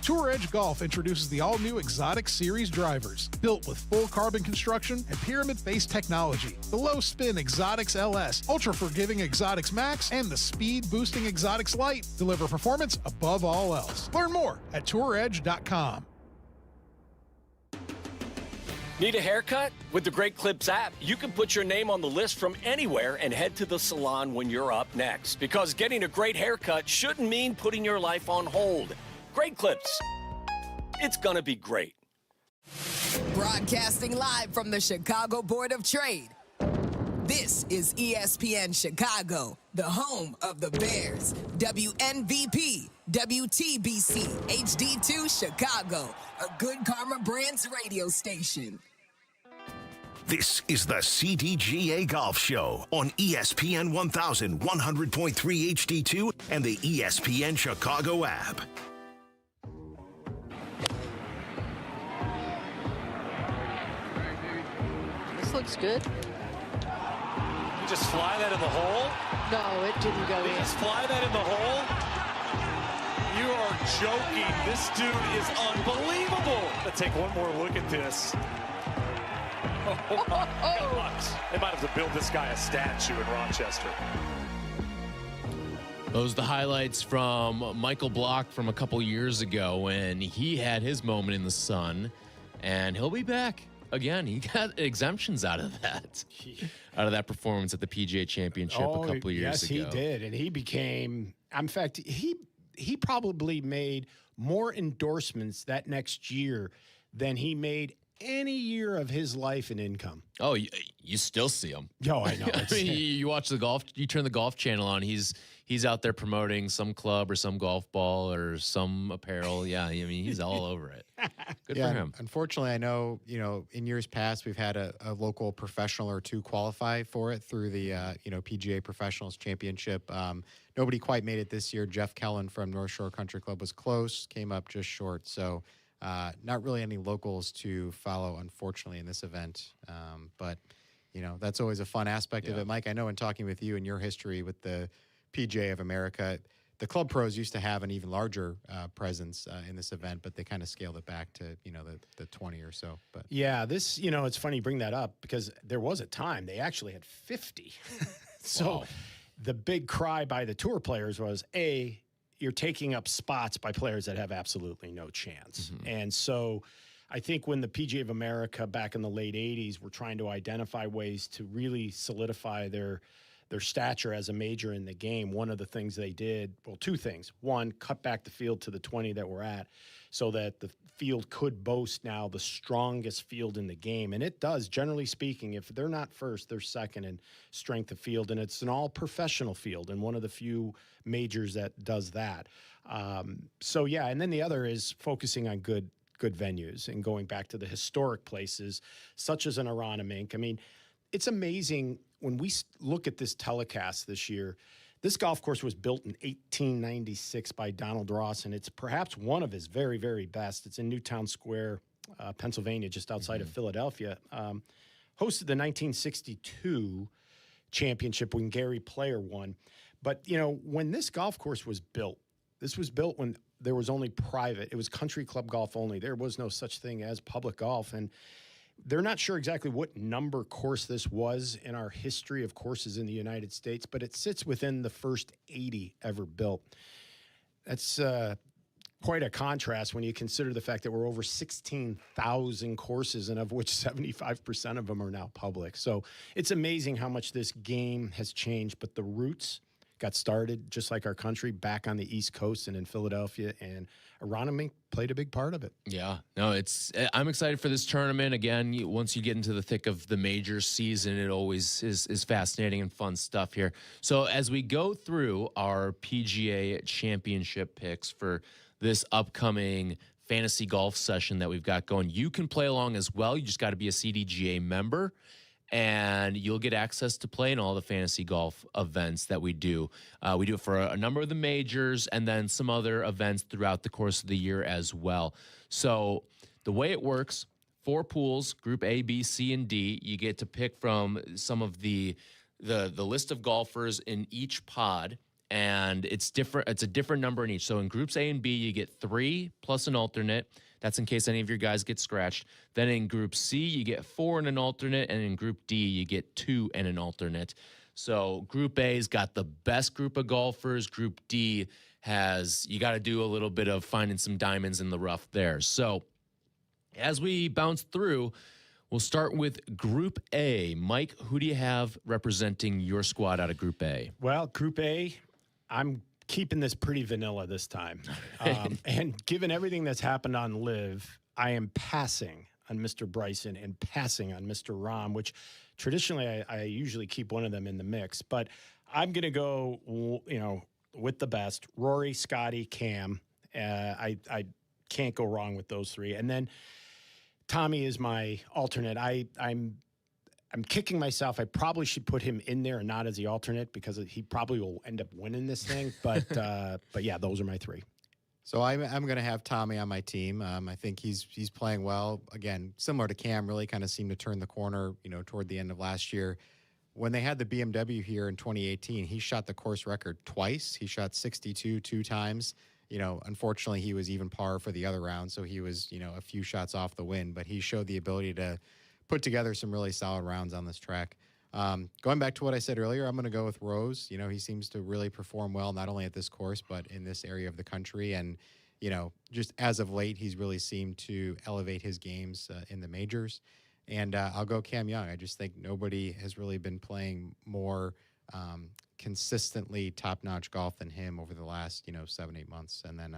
Tour Edge Golf introduces the all-new Exotic Series drivers, built with full carbon construction and pyramid-based technology. The low-spin Exotics LS, ultra-forgiving Exotics Max, and the speed-boosting Exotics Lite deliver performance above all else. Learn more at touredge.com. Need a haircut? With the Great Clips app, you can put your name on the list from anywhere and head to the salon when you're up next. Because getting a great haircut shouldn't mean putting your life on hold. Great Clips. It's gonna be great. Broadcasting live from the Chicago Board of Trade. This is ESPN Chicago, the home of the Bears. WNVP, WTBC, HD2 Chicago, a Good Karma Brands radio station. This is the CDGA Golf Show on ESPN 1000, 100.3 HD2, and the ESPN Chicago app. This looks good. You just fly that in the hole? No, it didn't go in. You just fly that in the hole? You are joking. This dude is unbelievable. Let's take one more look at this. They might have to build this guy a statue in Rochester. Those are the highlights from Michael Block from a couple years ago when he had his moment in the sun, and he'll be back again. He got exemptions out of that performance at the PGA Championship a couple years ago. Yes, he did, and he became. In fact, he probably made more endorsements that next year than he made any year of his life in income. Oh, you still see him. Oh, I know. I mean, you watch the golf, you turn the golf channel on, he's out there promoting some club or some golf ball or some apparel. Yeah, I mean, he's all over it. Good for him. Unfortunately, I know, in years past, we've had a local professional or two qualify for it through the, PGA Professionals Championship. Nobody quite made it this year. Jeff Kellen from North Shore Country Club was close, came up just short. So not really any locals to follow, unfortunately, in this event. But, that's always a fun aspect of it. Mike, I know in talking with you and your history with the PGA of America, the club pros used to have an even larger presence in this event, but they kind of scaled it back to, the 20 or so. But yeah, this, it's funny you bring that up because there was a time they actually had 50. So the big cry by the tour players was, you're taking up spots by players that have absolutely no chance. Mm-hmm. And so I think when the PGA of America back in the late 80s were trying to identify ways to really solidify their their stature as a major in the game, one of the things they did, well, two things. One, cut back the field to the 20 that we're at so that the field could boast now the strongest field in the game. And it does, generally speaking. If they're not first, they're second in strength of field. And it's an all-professional field and one of the few majors that does that. Yeah, and then the other is focusing on good venues and going back to the historic places, such as an Aronimink. I mean, it's amazing when we look at this telecast this year. This golf course was built in 1896 by Donald Ross, and it's perhaps one of his very, very best. It's in Newtown Square, Pennsylvania, just outside of Philadelphia. Hosted the 1962 championship when Gary Player won. But, when this golf course was built, this was built when there was only private. It was country club golf only. There was no such thing as public golf. And they're not sure exactly what number course this was in our history of courses in the United States, but it sits within the first 80 ever built. That's quite a contrast when you consider the fact that we're over 16,000 courses, and of which 75% of them are now public. So it's amazing how much this game has changed, but the roots got started, just like our country, back on the East Coast and in Philadelphia, and Aronimink played a big part of it. Yeah, no, I'm excited for this tournament. Again, once you get into the thick of the major season, it always is fascinating and fun stuff here. So as we go through our PGA Championship picks for this upcoming fantasy golf session that we've got going, you can play along as well. You just got to be a CDGA member, and you'll get access to play in all the fantasy golf events that we do. We do it for a number of the majors and then some other events throughout the course of the year as well. So the way it works, 4 pools, Group A, B, C, and D. You get to pick from some of the list of golfers in each pod, and it's different. It's a different number in each. So in Groups A and B, you get 3 plus an alternate. That's in case any of your guys get scratched. Then in Group C, you get 4 and an alternate. And in Group D, you get 2 and an alternate. So Group A's got the best group of golfers. Group D you got to do a little bit of finding some diamonds in the rough there. So as we bounce through, we'll start with Group A. Mike, who do you have representing your squad out of Group A? Well, Group A, I'm keeping this pretty vanilla this time. And given everything that's happened on Liv, I am passing on Mr. Bryson and passing on Mr. Rahm, which traditionally I usually keep one of them in the mix. But I'm going to go, with the best, Rory, Scotty, Cam. I can't go wrong with those 3. And then Tommy is my alternate. I'm kicking myself. I probably should put him in there and not as the alternate because he probably will end up winning this thing. But yeah, those are my 3. So I'm going to have Tommy on my team. I think he's playing well. Again, similar to Cam, really kind of seemed to turn the corner, toward the end of last year. When they had the BMW here in 2018, he shot the course record twice. He shot 62 2 times. Unfortunately, he was even par for the other round, so he was, a few shots off the win. But he showed the ability to put together some really solid rounds on this track. Going back to what I said earlier, I'm going to go with Rose. He seems to really perform well, not only at this course, but in this area of the country. And, just as of late, he's really seemed to elevate his games in the majors. And I'll go Cam Young. I just think nobody has really been playing more consistently top-notch golf than him over the last, 7-8 months. And then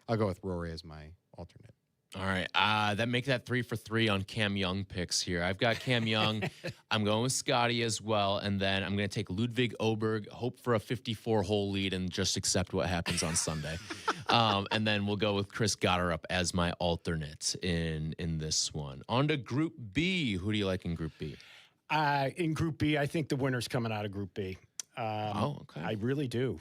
I'll go with Rory as my alternate. All right. That make that 3 for 3 on Cam Young picks here. I've got Cam Young. I'm going with Scotty as well. And then I'm going to take Ludwig Oberg, hope for a 54-hole lead, and just accept what happens on Sunday. And then we'll go with Chris Gotterup as my alternate in this one. On to Group B. Who do you like in Group B? In Group B, I think the winner's coming out of Group B. Okay. I really do.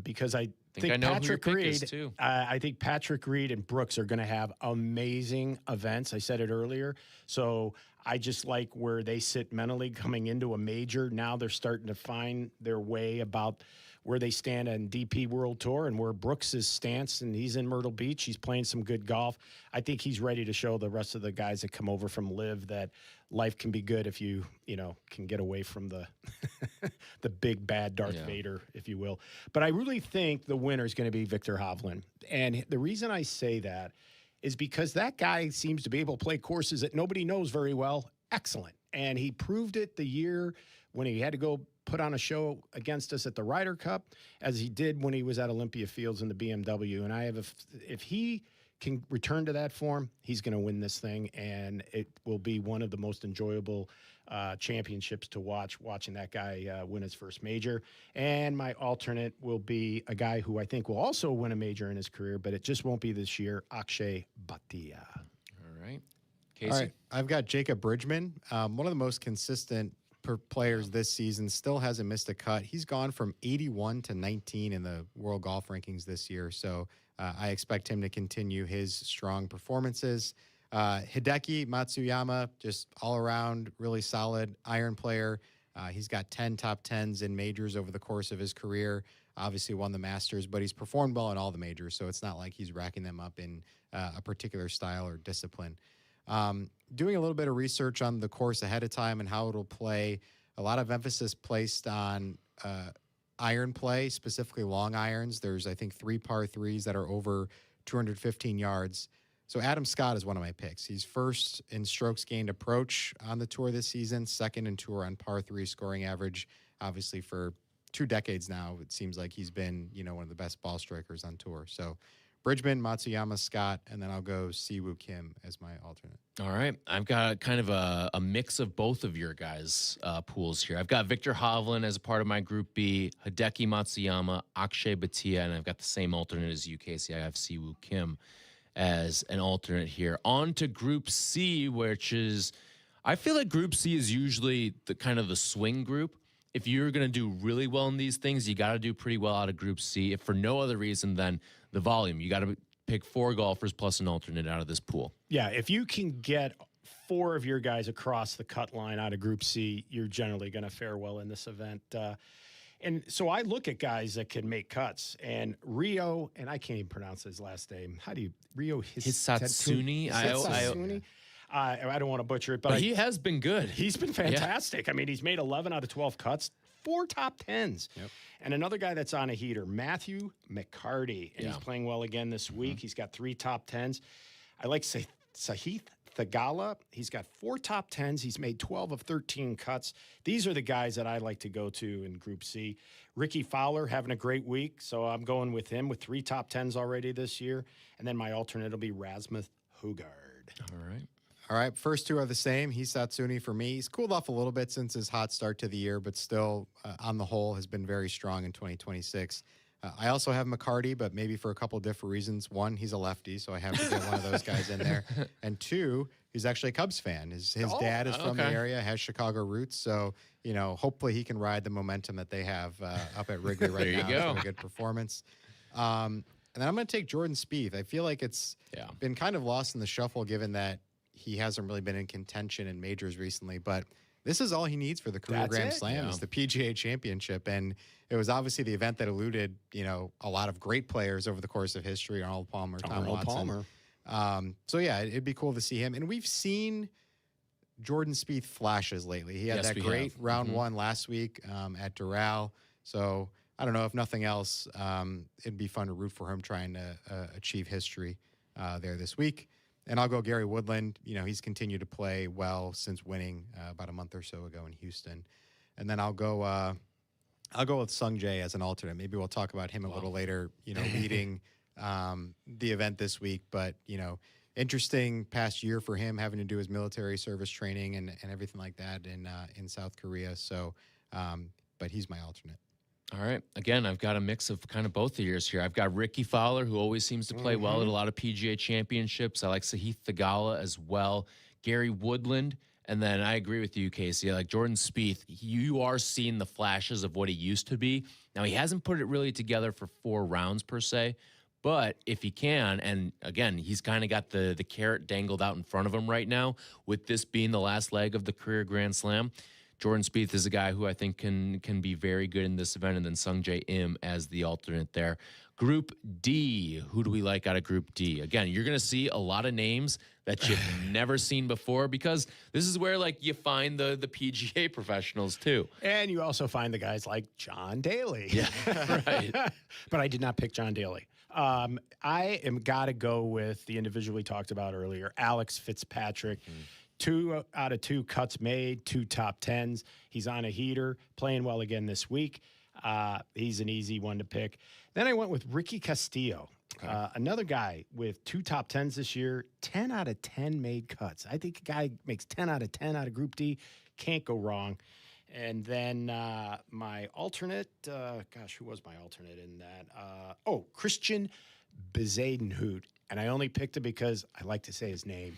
Because I think I know Patrick who your pick Reed, is too. I think Patrick Reed and Brooks are going to have amazing events. I said it earlier. So I just like where they sit mentally coming into a major. Now they're starting to find their way about where they stand on DP World Tour and where Brooks is stance, and he's in Myrtle Beach. He's playing some good golf. I think he's ready to show the rest of the guys that come over from Liv that life can be good if you can get away from the the big bad Darth Vader, if you will. But I really think the winner is going to be Victor Hovland. And the reason I say that is because that guy seems to be able to play courses that nobody knows very well. Excellent. And he proved it the year when he had to go put on a show against us at the Ryder Cup as he did when he was at Olympia Fields in the BMW. And I have if he can return to that form, he's going to win this thing, and it will be one of the most enjoyable championships to watching that guy win his first major. And my alternate will be a guy who I think will also win a major in his career, but it just won't be this year, Akshay Bhatia. All right. Casey? All right, I've got Jacob Bridgman, one of the most consistent players this season, still hasn't missed a cut. He's gone from 81 to 19 in the world golf rankings this year, so I expect him to continue his strong performances. Hideki Matsuyama, just all around really solid iron player. He's got 10 top 10s in majors over the course of his career. Obviously won the Masters, but he's performed well in all the majors, so it's not like he's racking them up in a particular style or discipline. Doing a little bit of research on the course ahead of time and how it'll play, a lot of emphasis placed on iron play, specifically long irons. There's, I think, 3 par 3s that are over 215 yards. So Adam Scott is one of my picks. He's first in strokes gained approach on the tour this season, second in tour on par 3 scoring average. Obviously, for 2 decades now, it seems like he's been, one of the best ball strikers on tour. So Bridgman, Matsuyama, Scott, and then I'll go Siwoo Kim as my alternate. All right. I've got kind of a mix of both of your guys' pools here. I've got Victor Hovland as a part of my Group B, Hideki Matsuyama, Akshay Bhatia, and I've got the same alternate as you, Casey. I have Siwoo Kim as an alternate here. On to Group C, which is, I feel like Group C is usually the kind of the swing group. If you're going to do really well in these things, you got to do pretty well out of Group C, if for no other reason than the volume. You got to pick 4 golfers plus an alternate out of this pool. Yeah, if you can get 4 of your guys across the cut line out of Group C, you're generally going to fare well in this event. And so I look at guys that can make cuts. And Rio, and I can't even pronounce his last name. How do you, Rio Hisatsuni? Hisatsuni? I don't want to butcher it, but he has been good. He's been fantastic. Yeah. I mean, he's made 11 out of 12 cuts, 4 top 10s. Yep. And another guy that's on a heater, Matthew McCarty, and he's playing well again this week. He's got 3 top 10s. I like Sahith Thagala. He's got 4 top 10s. He's made 12 of 13 cuts. These are the guys that I like to go to in Group C. Ricky Fowler having a great week, so I'm going with him with 3 top 10s already this year. And then my alternate will be Rasmus Højgaard. All right, first 2 are the same. Hisatsuni for me. He's cooled off a little bit since his hot start to the year, but still, on the whole, has been very strong in 2026. I also have McCarty, but maybe for a couple different reasons. 1, he's a lefty, so I have to get one of those guys in there. And 2, he's actually a Cubs fan. His dad is from the area, has Chicago roots, so hopefully he can ride the momentum that they have up at Wrigley right now. There you go. For a good performance. And then I'm going to take Jordan Spieth. I feel like it's been kind of lost in the shuffle, given that he hasn't really been in contention in majors recently, but this is all he needs for the career Grand Slam is the PGA Championship. And it was obviously the event that eluded, a lot of great players over the course of history, Arnold Palmer, Tom Watson. So yeah, it'd be cool to see him. And we've seen Jordan Spieth flashes lately. He had that great round 1 last week at Doral. So I don't know, if nothing else, it'd be fun to root for him trying to achieve history there this week. And I'll go Gary Woodland. He's continued to play well since winning about a month or so ago in Houston. And then I'll go with Sung Jae as an alternate. Maybe we'll talk about him a little later, leading the event this week. But, interesting past year for him, having to do his military service training and everything like that in South Korea. So, but he's my alternate. All right. Again, I've got a mix of kind of both the years here. I've got Ricky Fowler, who always seems to play well at a lot of PGA championships. I like Sahith Thagala as well. Gary Woodland. And then I agree with you, Casey. I like Jordan Spieth. You are seeing the flashes of what he used to be. Now, he hasn't put it really together for 4 rounds per se. But if he can, and again, he's kind of got the carrot dangled out in front of him right now, with this being the last leg of the career Grand Slam, Jordan Spieth is a guy who I think can be very good in this event, and then Sung Jae Im as the alternate there. Group D, who do we like out of Group D? Again, you're going to see a lot of names that you've never seen before, because this is where you find the PGA professionals too. And you also find the guys like John Daly. Yeah, right. But I did not pick John Daly. I am got to go with the individual we talked about earlier, Alex Fitzpatrick. 2 out of 2 cuts made, 2 top 10s. He's on a heater, playing well again this week. He's an easy one to pick. Then I went with Ricky Castillo, another guy with 2 top 10s this year, 10 out of 10 made cuts. I think a guy makes 10 out of 10 out of Group D. Can't go wrong. And then my alternate, who was my alternate in that? Christian Bezadenhout. And I only picked it because I like to say his name.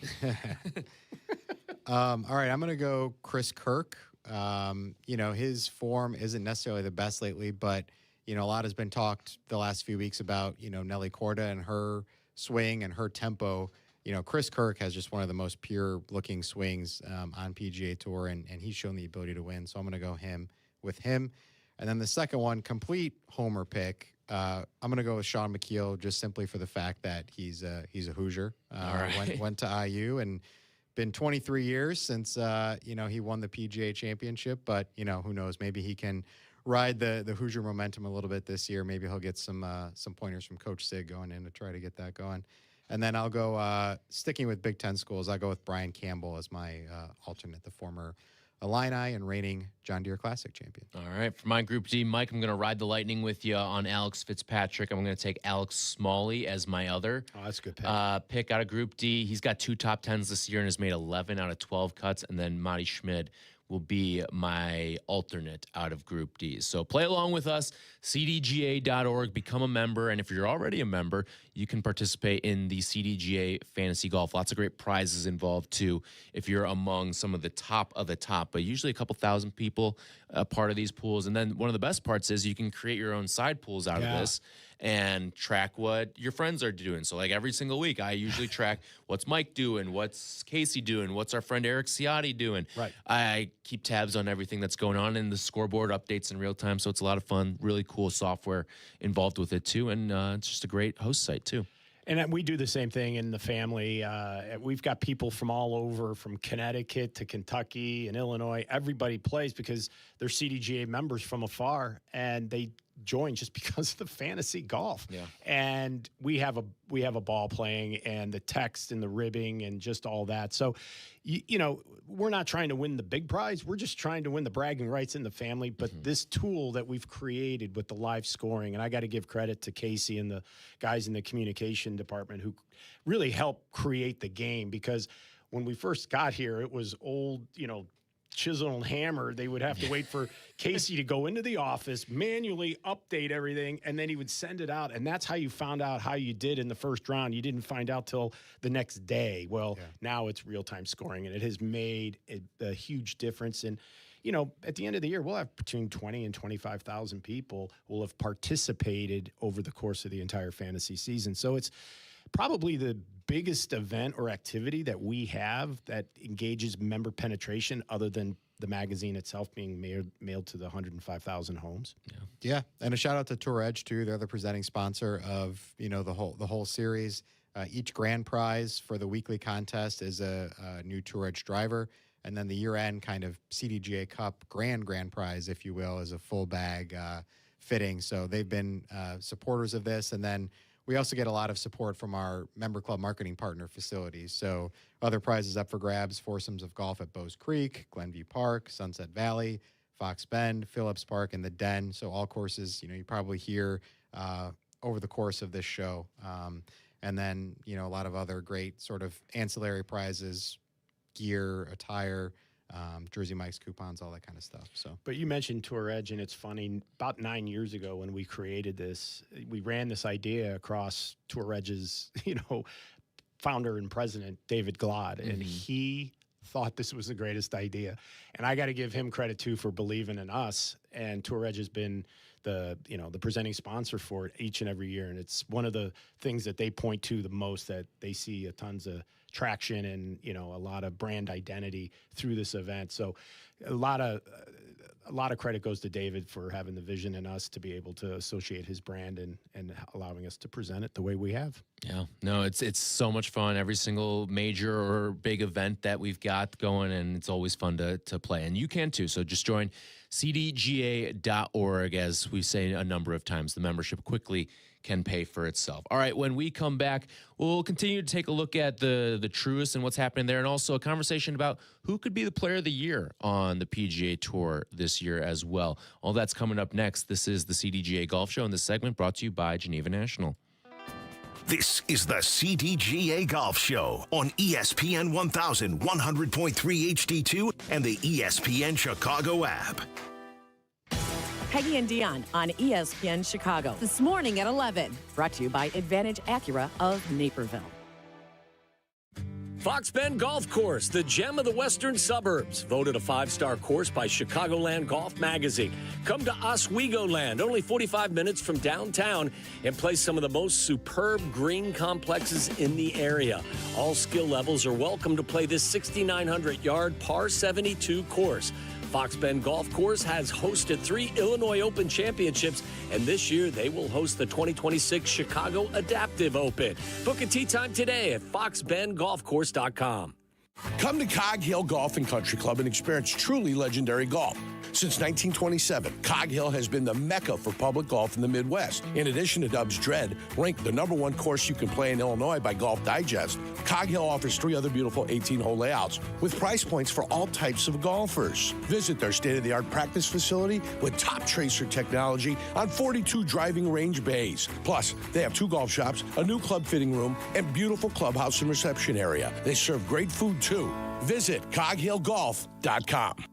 All right, I'm going to go Chris Kirk. His form isn't necessarily the best lately, but, a lot has been talked the last few weeks about, Nelly Korda and her swing and her tempo. Chris Kirk has just one of the most pure-looking swings on PGA Tour, and he's shown the ability to win. So I'm going to go with him. And then the second one, complete homer pick. I'm going to go with Sean McKeel just simply for the fact that he's a Hoosier. All right. Went to IU and been 23 years since he won the PGA Championship. But who knows? Maybe he can ride the Hoosier momentum a little bit this year. Maybe he'll get some pointers from Coach Sig going in to try to get that going. And then I'll go sticking with Big Ten schools. I'll go with Brian Campbell as my alternate, the former Illini and reigning John Deere Classic champion. All right. For my Group D, Mike, I'm going to ride the lightning with you on Alex Fitzpatrick. I'm going to take Alex Smalley as my other that's a good pick out of Group D. He's got 2 top 10s this year and has made 11 out of 12 cuts. And then Matty Schmid will be my alternate out of Group D. So play along with us, cdga.org, become a member. And if you're already a member, you can participate in the CDGA Fantasy Golf. Lots of great prizes involved, too, if you're among some of the top. But usually a couple thousand people part of these pools. And then one of the best parts is you can create your own side pools out of this and track what your friends are doing. So, like, every single week, I usually track what's Mike doing, what's Casey doing, what's our friend Eric Ciotti doing. Right. I keep tabs on everything that's going on, and the scoreboard updates in real time, so it's a lot of fun. Really cool software involved with it, too, and it's just a great host site, too. And we do the same thing in the family. We've got people from all over, from Connecticut to Kentucky and Illinois. Everybody plays because they're CDGA members from afar, and they join just because of the fantasy golf. Yeah. And we have a ball playing, and the text and the ribbing and just all that. So, we're not trying to win the big prize. We're just trying to win the bragging rights in the family. But this tool that we've created with the live scoring, and I got to give credit to Casey and the guys in the communication department who really helped create the game, because when we first got here, it was old, chisel and hammer. They would have to wait for Casey to go into the office, manually update everything, and then he would send it out. And that's how you found out how you did in the first round. You didn't find out till the next day. Well, now it's real-time scoring, and it has made a huge difference. And, at the end of the year, we'll have between 20 and 25,000 people will have participated over the course of the entire fantasy season. So it's probably the biggest event or activity that we have that engages member penetration, other than the magazine itself being mailed to the 105,000 homes. Yeah, and a shout out to Tour Edge too. They're the presenting sponsor of the whole series. Each grand prize for the weekly contest is a new Tour Edge driver, and then the year-end kind of CDGA Cup grand prize, if you will, is a full bag fitting. So they've been supporters of this, and then we also get a lot of support from our member club marketing partner facilities. So other prizes up for grabs: foursomes of golf at Bowes Creek, Glenview Park, Sunset Valley, Fox Bend, Phillips Park, and the Den. So all courses, you probably hear over the course of this show. And then, a lot of other great sort of ancillary prizes, gear, attire, Jersey Mike's coupons, all that kind of stuff. So, but you mentioned Tour Edge, and it's funny. About 9 years ago, when we created this, we ran this idea across Tour Edge's, founder and president, David Glod, and he thought this was the greatest idea. And I got to give him credit too for believing in us. And Tour Edge has been the presenting sponsor for it each and every year. And it's one of the things that they point to the most, that they see tons of traction and, a lot of brand identity through this event. So a lot of credit goes to David for having the vision in us to be able to associate his brand and allowing us to present it the way we have. Yeah, no, it's so much fun. Every single major or big event that we've got going, and it's always fun to play. And you can too. So just join CDGA.org, as we say a number of times. The membership quickly can pay for itself. All right, when we come back, we'll continue to take a look at the truest and what's happening there, and also a conversation about who could be the player of the year on the PGA Tour this year as well. All that's coming up next. This is the CDGA Golf Show, and this segment brought to you by Geneva National. This is the CDGA Golf Show on ESPN 1100.3 HD2 and the ESPN Chicago app. Peggy and Dionne on ESPN Chicago this morning at 11. Brought to you by Advantage Acura of Naperville. Fox Bend Golf Course, the gem of the western suburbs. Voted a 5-star course by Chicagoland Golf Magazine. Come to Oswego Land, only 45 minutes from downtown, and play some of the most superb green complexes in the area. All skill levels are welcome to play this 6,900-yard par 72 course. Fox Bend Golf Course has hosted 3 Illinois Open championships, and this year they will host the 2026 Chicago Adaptive Open. Book a tee time today at foxbendgolfcourse.com. Come to Cog Hill Golf and Country Club and experience truly legendary golf. Since 1927, Cog Hill has been the mecca for public golf in the Midwest. In addition to Dub's Dread, ranked the #1 course you can play in Illinois by Golf Digest, Cog Hill offers 3 other beautiful 18-hole layouts with price points for all types of golfers. Visit their state-of-the-art practice facility with top tracer technology on 42 driving range bays. Plus, they have 2 golf shops, a new club fitting room, and beautiful clubhouse and reception area. They serve great food, too. Visit coghillgolf.com.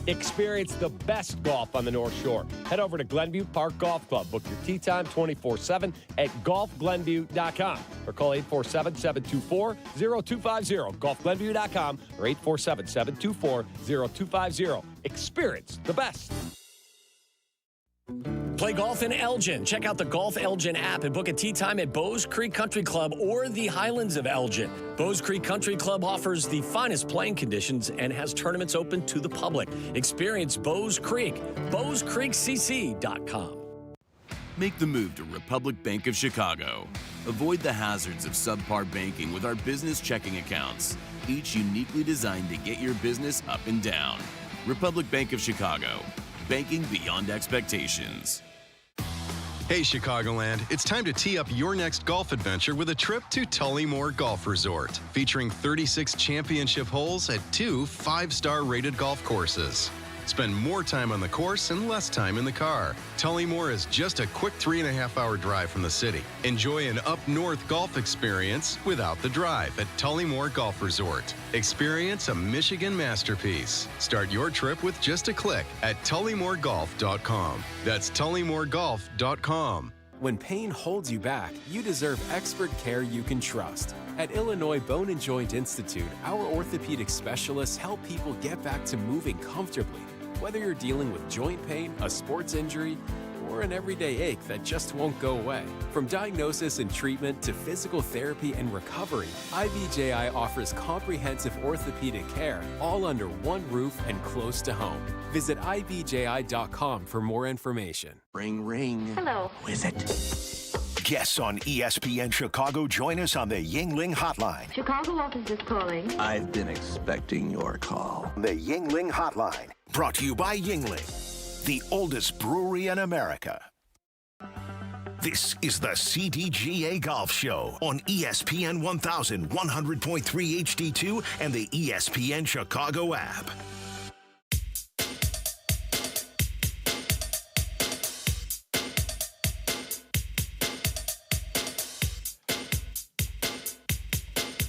Experience the best golf on the North Shore. Head over to Glenview Park Golf Club. Book your tee time 24/7 at golfglenview.com or call 847-724-0250. golfglenview.com or 847-724-0250. Experience the best. Play golf in Elgin. Check out the Golf Elgin app and book a tee time at Bowes Creek Country Club or the Highlands of Elgin. Bowes Creek Country Club offers the finest playing conditions and has tournaments open to the public. Experience Bowes Creek. BowesCreekCC.com. Make the move to Republic Bank of Chicago. Avoid the hazards of subpar banking with our business checking accounts, each uniquely designed to get your business up and down. Republic Bank of Chicago. Banking beyond expectations. Hey, Chicagoland, it's time to tee up your next golf adventure with a trip to Tullymore Golf Resort, featuring 36 championship holes at 2 5-star rated golf courses. Spend more time on the course and less time in the car. Tullymore is just a quick 3.5-hour drive from the city. Enjoy an up-north golf experience without the drive at Tullymore Golf Resort. Experience a Michigan masterpiece. Start your trip with just a click at tullymoregolf.com. That's tullymoregolf.com. When pain holds you back, you deserve expert care you can trust. At Illinois Bone and Joint Institute, our orthopedic specialists help people get back to moving comfortably. Whether you're dealing with joint pain, a sports injury, or an everyday ache that just won't go away. From diagnosis and treatment to physical therapy and recovery, IBJI offers comprehensive orthopedic care all under one roof and close to home. Visit IBJI.com for more information. Ring, ring. Hello. Who is it? Guests on ESPN Chicago join us on the Yingling Hotline. Chicago office is calling. I've been expecting your call. The Yingling Hotline, brought to you by Yingling, the oldest brewery in America. This is the CDGA Golf Show on ESPN 1100.3 HD2 and the ESPN Chicago app.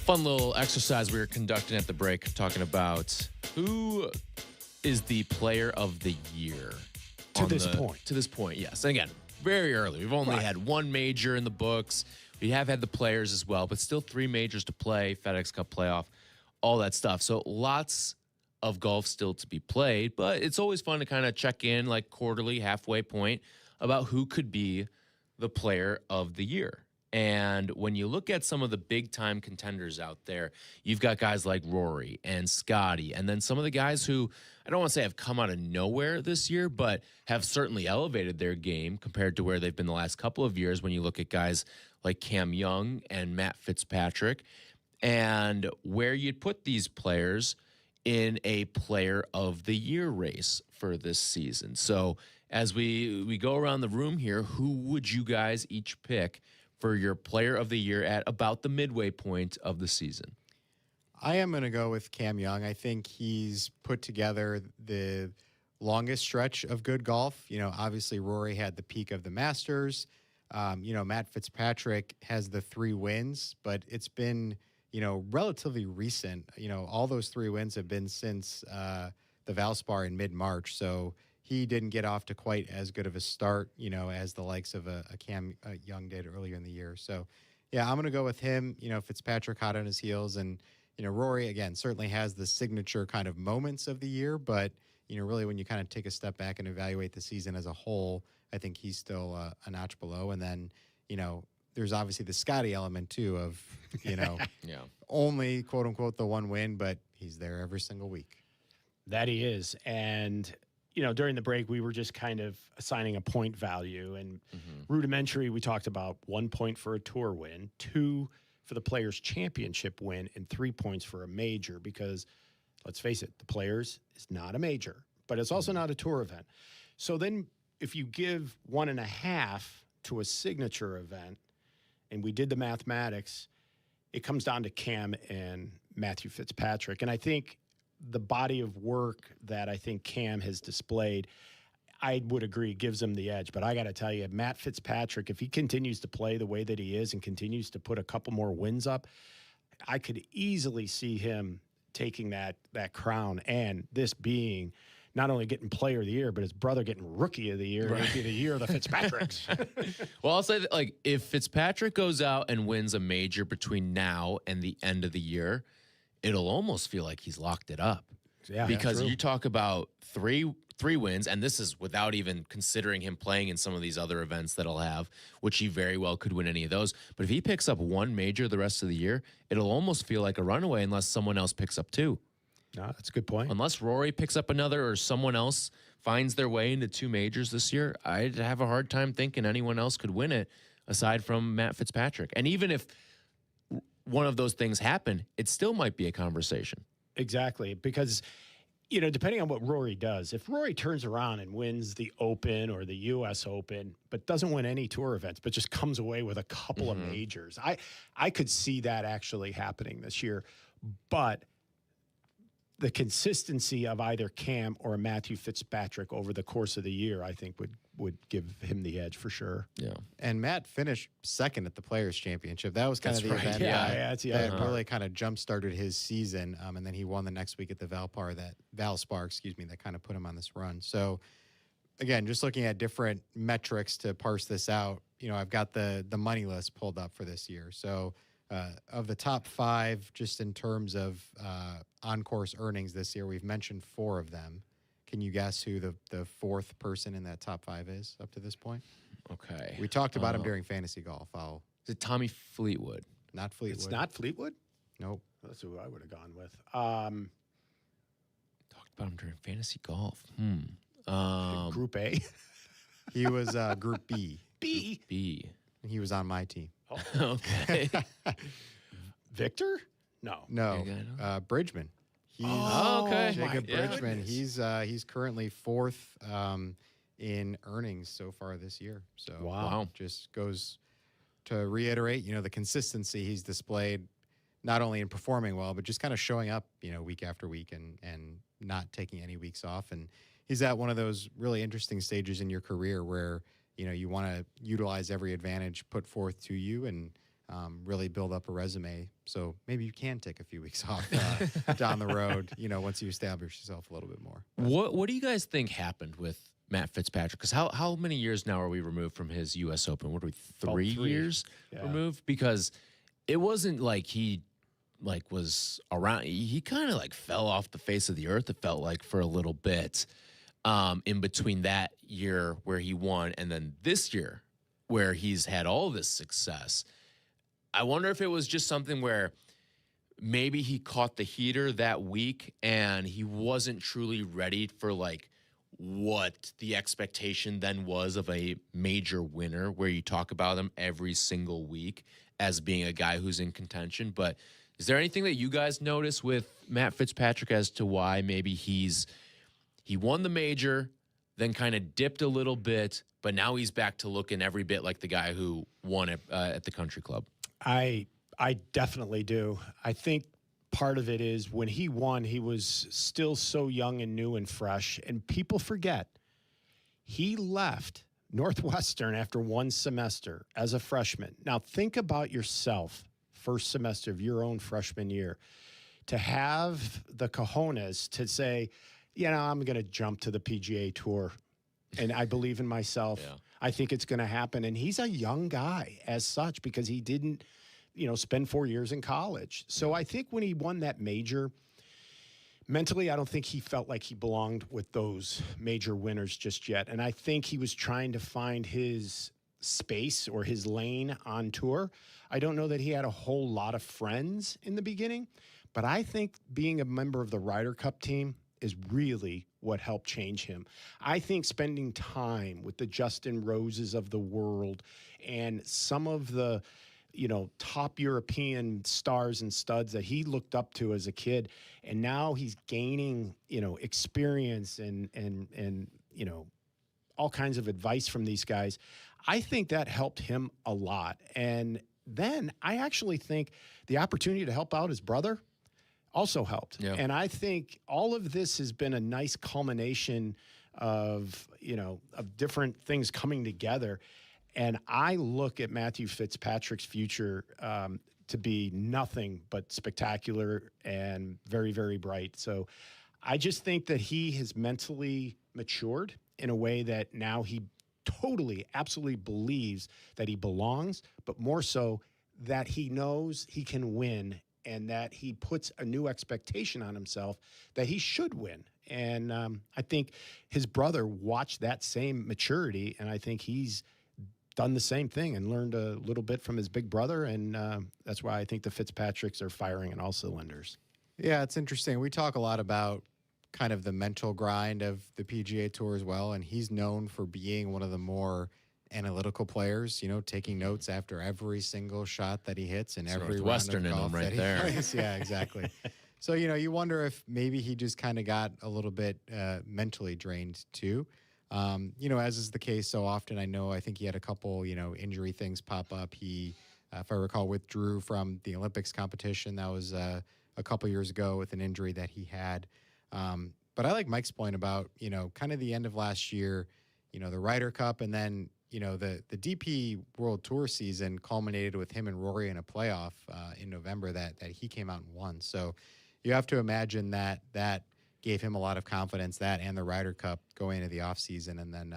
Fun little exercise we were conducting at the break, talking about who is the player of the year To this point, yes. And again, very early. We've only had one major in the books. We have had the players as well, but still 3 majors to play, FedEx Cup playoff, all that stuff. So lots of golf still to be played, but it's always fun to kind of check in like quarterly, halfway point about who could be the player of the year. And when you look at some of the big-time contenders out there, you've got guys like Rory and Scotty, and then some of the guys who, I don't want to say have come out of nowhere this year, but have certainly elevated their game compared to where they've been the last couple of years when you look at guys like Cam Young and Matt Fitzpatrick. And where you'd put these players in a player of the year race for this season. So as we go around the room here, who would you guys each pick for your player of the year at about the midway point of the season? I am going to go with Cam Young. I think he's put together the longest stretch of good golf. You know, obviously Rory had the peak of the Masters. You know, Matt Fitzpatrick has the 3 wins, but it's been, you know, relatively recent. You know, all those 3 wins have been since the Valspar in mid-March. So he didn't get off to quite as good of a start, you know, as the likes of a Cam Young did earlier in the year. So, yeah, I'm going to go with him. You know, Fitzpatrick hot on his heels. And, you know, Rory, again, certainly has the signature kind of moments of the year. But, you know, really when you kind of take a step back and evaluate the season as a whole, I think he's still a notch below. And then, you know, there's obviously the Scotty element, too, of, you know, only, quote unquote, the 1 win, but he's there every single week. That he is. And, you know, during the break, we were just kind of assigning a point value. And rudimentary, we talked about 1 point for a tour win, 2 for the Players' Championship win, and 3 points for a major. Because, let's face it, the Players is not a major, but it's also not a tour event. So then if you give 1.5 to a signature event, and we did the mathematics, it comes down to Cam and Matthew Fitzpatrick. And I think the body of work that I think Cam has displayed, I would agree, gives him the edge. But I got to tell you, Matt Fitzpatrick, if he continues to play the way that he is and continues to put a couple more wins up, I could easily see him taking that crown, and this being not only getting player of the year, but his brother getting rookie of the year. Right. It'd be the year of the Fitzpatricks. Well, I'll say that, like, if Fitzpatrick goes out and wins a major between now and the end of the year, it'll almost feel like he's locked it up. Yeah, because you talk about three wins, and this is without even considering him playing in some of these other events that he'll have, which he very well could win any of those. But if he picks up 1 major the rest of the year, it'll almost feel like a runaway unless someone else picks up 2. No, that's a good point. Unless Rory picks up another or someone else finds their way into 2 majors this year, I'd have a hard time thinking anyone else could win it aside from Matt Fitzpatrick. And even if one of those things happen, it still might be a conversation. Exactly, because, you know, depending on what Rory does, if Rory turns around and wins the Open or the U.S. Open, but doesn't win any tour events, but just comes away with a couple of majors, I could see that actually happening this year. But the consistency of either Cam or Matthew Fitzpatrick over the course of the year, I think would give him the edge for sure. Yeah. And Matt finished second at the Players' Championship. That was kind of the event that really kind of jump-started his season. And then he won the next week at the Valspar, that kind of put him on this run. So, again, just looking at different metrics to parse this out, you know, I've got the money list pulled up for this year. So, of the top 5, just in terms of on-course earnings this year, we've mentioned 4 of them. Can you guess who the 4th person in that top 5 is up to this point? Okay. We talked about him during fantasy golf. Is it Tommy Fleetwood? Not Fleetwood. It's not Fleetwood? Nope. That's who I would have gone with. Talked about him during fantasy golf. Group A? He was Group B. B? Group B. He was on my team. Oh. Okay. Victor? No. Bridgman. Okay. Jacob Bridgman. He's currently 4th in earnings so far this year. So wow. Just goes to reiterate, you know, the consistency he's displayed, not only in performing well, but just kind of showing up, you know, week after week and not taking any weeks off. And he's at one of those really interesting stages in your career where, you know, you want to utilize every advantage put forth to you and really build up a resume. So maybe you can take a few weeks off down the road, you know, once you establish yourself a little bit more. What do you guys think happened with Matt Fitzpatrick? Because how many years now are we removed from his U.S. Open? What are we, 3 years removed? Because it wasn't like he was around. He kind of fell off the face of the earth, it felt like, for a little bit in between that year where he won and then this year where he's had all this success. I wonder if it was just something where maybe he caught the heater that week and he wasn't truly ready for what the expectation then was of a major winner, where you talk about him every single week as being a guy who's in contention. But Is there anything that you guys notice with Matt Fitzpatrick as to why maybe he won the major, then kind of dipped a little bit, but now he's back to looking every bit like the guy who won it at the country club? I definitely do. I think part of it is when he won, he was still so young and new and fresh, and people forget he left Northwestern after one semester as a freshman. Now think about yourself, first semester of your own freshman year, to have the cojones to say, I'm going to jump to the PGA Tour, and I believe in myself. Yeah. I think it's going to happen. And he's a young guy as such because he didn't, spend 4 years in college. So I think when he won that major, mentally, I don't think he felt like he belonged with those major winners just yet. And I think he was trying to find his space or his lane on tour. I don't know that he had a whole lot of friends in the beginning, but I think being a member of the Ryder Cup team is really what helped change him. I think spending time with the Justin Roses of the world and some of the top European stars and studs that he looked up to as a kid, and now he's gaining, experience and all kinds of advice from these guys. I think that helped him a lot. And then I actually think the opportunity to help out his brother also helped. Yeah. And I think all of this has been a nice culmination of different things coming together. And I look at Matthew Fitzpatrick's future to be nothing but spectacular and very, very bright. So I just think that he has mentally matured in a way that now he totally, absolutely believes that he belongs, but more so that he knows he can win and that he puts a new expectation on himself that he should win. And I think his brother watched that same maturity, and I think he's done the same thing and learned a little bit from his big brother, and that's why I think the Fitzpatricks are firing on all cylinders. Yeah, it's interesting. We talk a lot about kind of the mental grind of the PGA Tour as well, and he's known for being one of the more analytical players, taking notes after every single shot that he hits and every Western round of golf in him right that there. He plays. Yeah, exactly. So, you wonder if maybe he just kind of got a little bit mentally drained too. As is the case so often. I think he had a couple, injury things pop up. He, if I recall, withdrew from the Olympics competition. That was a couple years ago with an injury that he had. But I like Mike's point about, kind of the end of last year, the Ryder Cup, and then, the DP World Tour season culminated with him and Rory in a playoff in November that he came out and won. So you have to imagine that gave him a lot of confidence, that and the Ryder Cup going into the offseason. And then,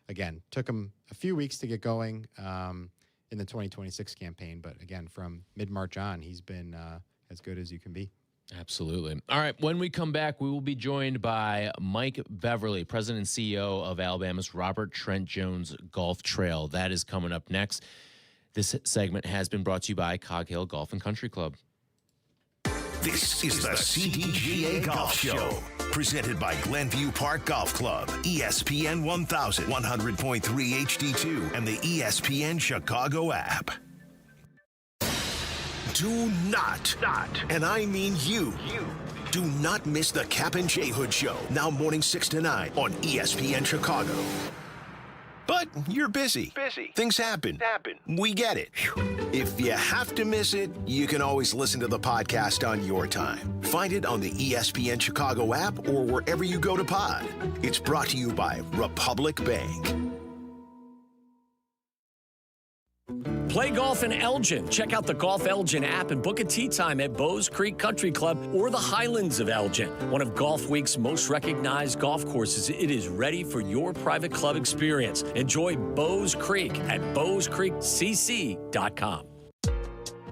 again, took him a few weeks to get going in the 2026 campaign. But, again, from mid-March on, he's been as good as you can be. Absolutely. All right, when we come back, we will be joined by Mike Beverly, President and CEO of Alabama's Robert Trent Jones Golf Trail. That is coming up next. This segment has been brought to you by Cog Hill Golf and Country Club. This is the CDGA Golf Show, presented by Glenview Park Golf Club, ESPN 1000, 100.3 HD2, and the ESPN Chicago app. Do not, and I mean you, do not miss the Cap and J Hood Show, now morning 6 to 9 on ESPN Chicago. But you're busy. Things happen. We get it. If you have to miss it, you can always listen to the podcast on your time. Find it on the ESPN Chicago app or wherever you go to pod. It's brought to you by Republic Bank. Play golf in Elgin. Check out the Golf Elgin app and book a tee time at Bowes Creek Country Club or the Highlands of Elgin. One of Golf Week's most recognized golf courses, it is ready for your private club experience. Enjoy Bowes Creek at bowescreekcc.com.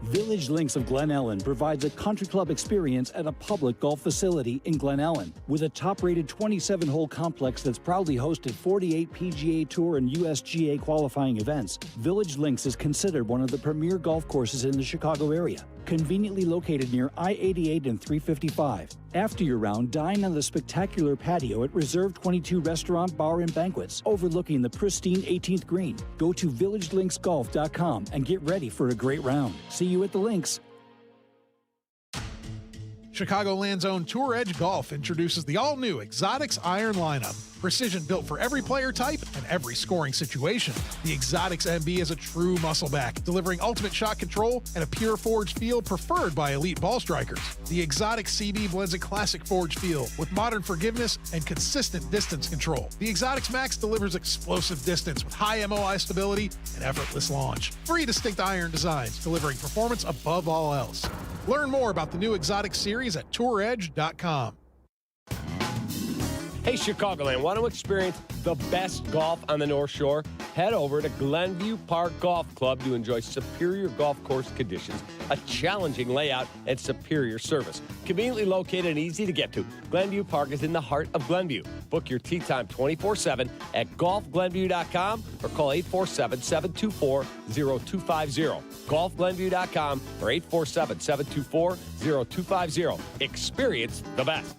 Village Links of Glen Ellen provides a country club experience at a public golf facility in Glen Ellen. With a top-rated 27-hole complex that's proudly hosted 48 PGA Tour and USGA qualifying events, Village Links is considered one of the premier golf courses in the Chicago area. Conveniently located near I-88 and 355. After your round, dine on the spectacular patio at Reserve 22 Restaurant, Bar, and Banquets, overlooking the pristine 18th green. Go to villagelinksgolf.com and get ready for a great round. See you at the links. Chicagoland's own Tour Edge Golf introduces the all-new Exotics Iron lineup. Precision built for every player type and every scoring situation. The Exotics MB is a true muscle back, delivering ultimate shot control and a pure forged feel preferred by elite ball strikers. The Exotics CB blends a classic forged feel with modern forgiveness and consistent distance control. The Exotics Max delivers explosive distance with high MOI stability and effortless launch. 3 distinct iron designs, delivering performance above all else. Learn more about the new Exotic series at touredge.com. Hey, Chicagoland, want to experience the best golf on the North Shore? Head over to Glenview Park Golf Club to enjoy superior golf course conditions, a challenging layout, and superior service. Conveniently located and easy to get to, Glenview Park is in the heart of Glenview. Book your tee time 24/7 at golfglenview.com or call 847-724-0250. Golfglenview.com or 847-724-0250. Experience the best.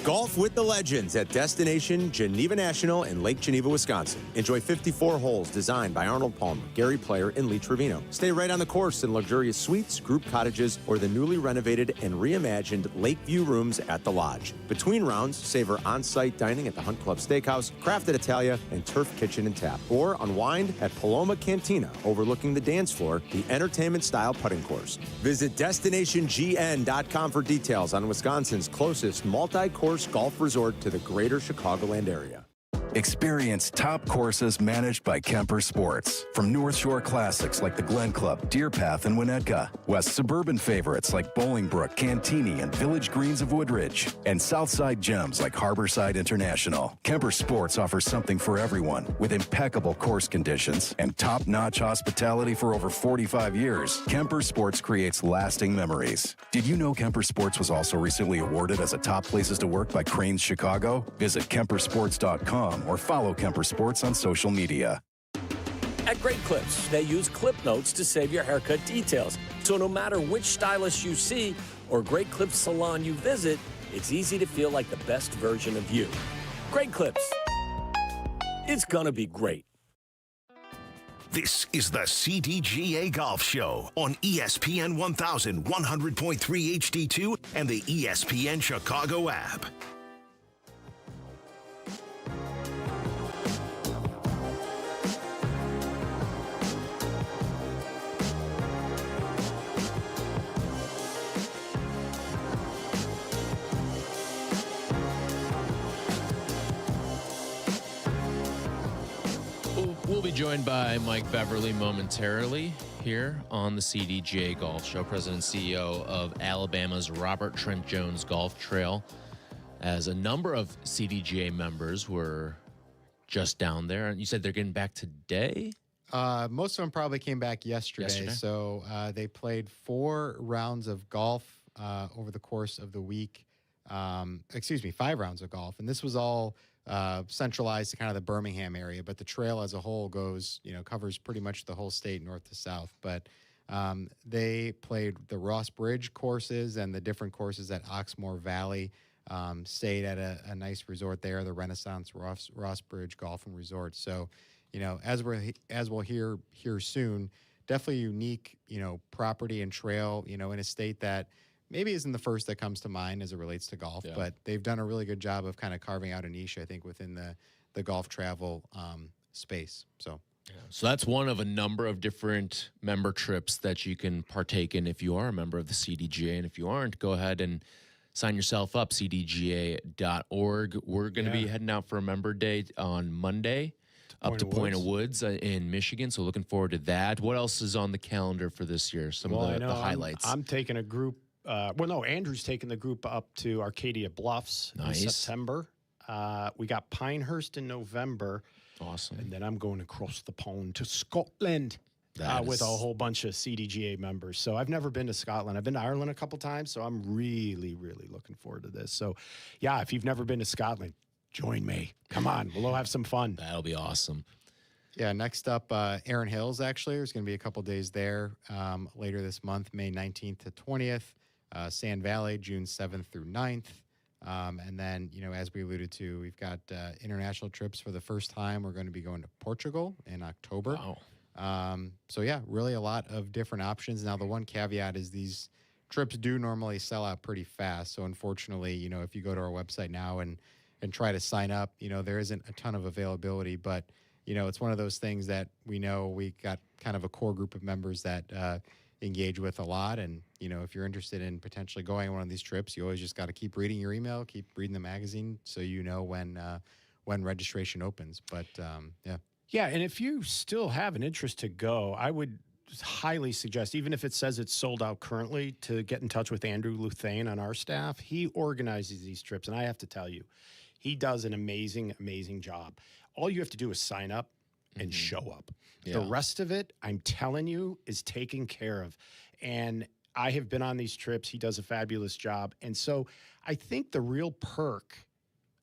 Golf with the legends at Destination Geneva National in Lake Geneva, Wisconsin. Enjoy 54 holes designed by Arnold Palmer, Gary Player, and Lee Trevino. Stay right on the course in luxurious suites, group cottages, or the newly renovated and reimagined Lakeview rooms at the Lodge. Between rounds, savor on-site dining at the Hunt Club Steakhouse, Crafted Italia, and Turf Kitchen and Tap. Or unwind at Paloma Cantina, overlooking the dance floor, the entertainment-style putting course. Visit DestinationGN.com for details on Wisconsin's closest multi-course golf resort to the greater Chicagoland area. Experience top courses managed by Kemper Sports. From North Shore classics like the Glen Club, Deer Path, and Winnetka, west suburban favorites like Bolingbrook, Cantini, and Village Greens of Woodridge, and Southside gems like Harborside International. Kemper Sports offers something for everyone with impeccable course conditions and top-notch hospitality for over 45 years. Kemper Sports creates lasting memories. Did you know Kemper Sports was also recently awarded as a top places to work by Cranes Chicago? Visit KemperSports.com or follow Kemper Sports on social media. At Great Clips, they use clip notes to save your haircut details. So no matter which stylist you see or Great Clips salon you visit, it's easy to feel like the best version of you. Great Clips. It's gonna be great. This is the CDGA Golf Show on ESPN 1100.3 HD2 and the ESPN Chicago app. We'll be joined by Mike Beverly momentarily here on the CDGA Golf Show, President and CEO of Alabama's Robert Trent Jones Golf Trail, as a number of CDGA members were just down there. And you said they're getting back today? Most of them probably came back yesterday. So they played 4 rounds of golf over the course of the week. 5 rounds of golf. And this was all centralized to kind of the Birmingham area, but the trail as a whole covers pretty much the whole state, north to south. But they played the Ross Bridge courses and the different courses at Oxmoor Valley, stayed at a nice resort there, the Renaissance Ross Bridge Golf and Resort. So, as we'll hear here soon, definitely unique, property and trail, in a state that maybe isn't the first that comes to mind as it relates to golf, but they've done a really good job of kind of carving out a niche, I think, within the golf travel space. So that's one of a number of different member trips that you can partake in if you are a member of the CDGA. And if you aren't, go ahead and sign yourself up, cdga.org. We're going to be heading out for a member day on Monday up to Point of Woods in Michigan. So looking forward to that. What else is on the calendar for this year? Some of the highlights. I'm taking a group. Andrew's taking the group up to Arcadia Bluffs in September. We got Pinehurst in November. Awesome. And then I'm going across the pond to Scotland with a whole bunch of CDGA members. So I've never been to Scotland. I've been to Ireland a couple times, so I'm really, really looking forward to this. So, if you've never been to Scotland, join me. Come on. We'll have some fun. That'll be awesome. Yeah, next up, Erin Hills, actually. There's going to be a couple days there later this month, May 19th to 20th. Sand Valley, June 7th through 9th. And then, as we alluded to, we've got international trips for the first time. We're going to be going to Portugal in October. Wow. Really a lot of different options. Now, the one caveat is these trips do normally sell out pretty fast. So unfortunately, if you go to our website now and try to sign up, there isn't a ton of availability. But, it's one of those things that we know we got kind of a core group of members that engage with a lot. And, if you're interested in potentially going on one of these trips, you always just got to keep reading your email, keep reading the magazine so when registration opens. But, yeah. Yeah, and if you still have an interest to go, I would highly suggest, even if it says it's sold out currently, to get in touch with Andrew Luthane on our staff. He organizes these trips, and I have to tell you, he does an amazing, amazing job. All you have to do is sign up and show up. Yeah. The rest of it, I'm telling you, is taken care of. And I have been on these trips. He does a fabulous job. And so I think the real perk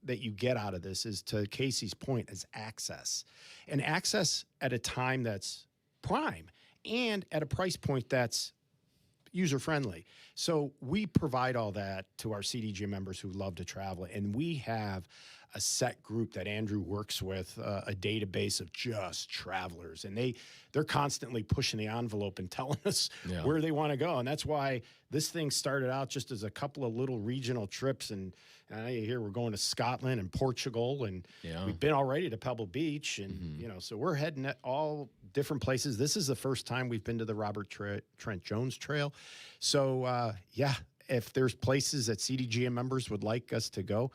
that you get out of this is, to Casey's point, is access. And access at a time that's prime and at a price point that's user-friendly. So we provide all that to our CDGA members who love to travel, and we have a set group that Andrew works with, a database of just travelers, and they're constantly pushing the envelope and telling us where they want to go. And that's why this thing started out just as a couple of little regional trips, and now you hear we're going to Scotland and Portugal, and we've been already to Pebble Beach, and so we're heading at all different places. This is the first time we've been to the Robert Trent Jones Trail. So if there's places that CDGA members would like us to go,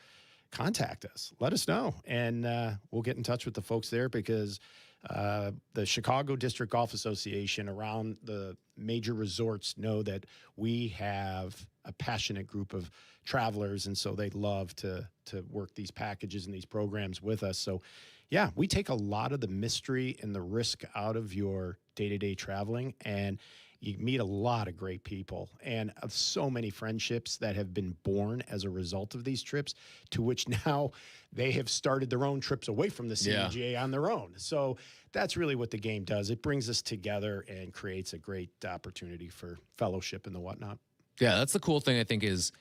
contact us. Let us know, and we'll get in touch with the folks there, because the Chicago District Golf Association around the major resorts know that we have a passionate group of travelers, and so they love to work these packages and these programs with us. So, yeah, we take a lot of the mystery and the risk out of your day-to-day traveling, and you meet a lot of great people, and so many friendships that have been born as a result of these trips, to which now they have started their own trips away from the CDGA on their own. So that's really what the game does. It brings us together and creates a great opportunity for fellowship and the whatnot. Yeah, that's the cool thing, I think, is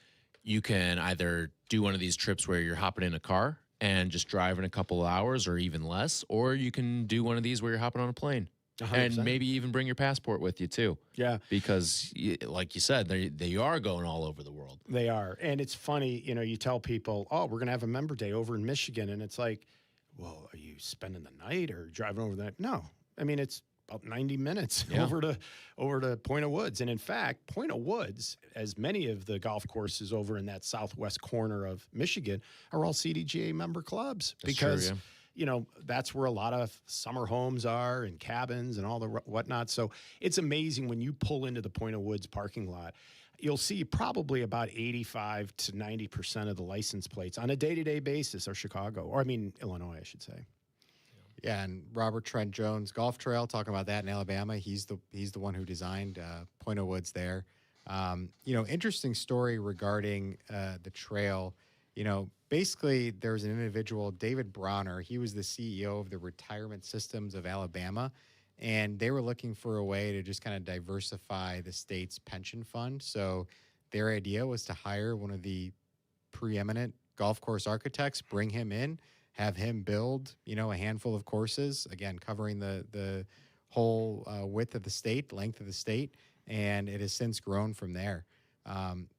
you can either do one of these trips where you're hopping in a car and just driving a couple of hours or even less, or you can do one of these where you're hopping on a plane. 100%. And maybe even bring your passport with you, too. Yeah. Because, like you said, they are going all over the world. They are. And it's funny, you tell people, oh, we're going to have a member day over in Michigan. And it's like, well, are you spending the night or driving over the night? No. I mean, it's about 90 minutes over to Point of Woods. And in fact, Point of Woods, as many of the golf courses over in that southwest corner of Michigan, are all CDGA member clubs. That's because true, that's where a lot of summer homes are and cabins and all the whatnot. So it's amazing when you pull into the Point of Woods parking lot, you'll see probably about 85 to 90% of the license plates on a day-to-day basis are Chicago, or Illinois, I should say. Yeah, and Robert Trent Jones Golf Trail, talking about that in Alabama, he's the one who designed Point of Woods there. Interesting story regarding the trail. Basically, there's an individual, David Bronner. He was the CEO of the Retirement Systems of Alabama, and they were looking for a way to just kind of diversify the state's pension fund. So their idea was to hire one of the preeminent golf course architects, bring him in, have him build, a handful of courses, again, covering the whole width of the state, length of the state, and it has since grown from there.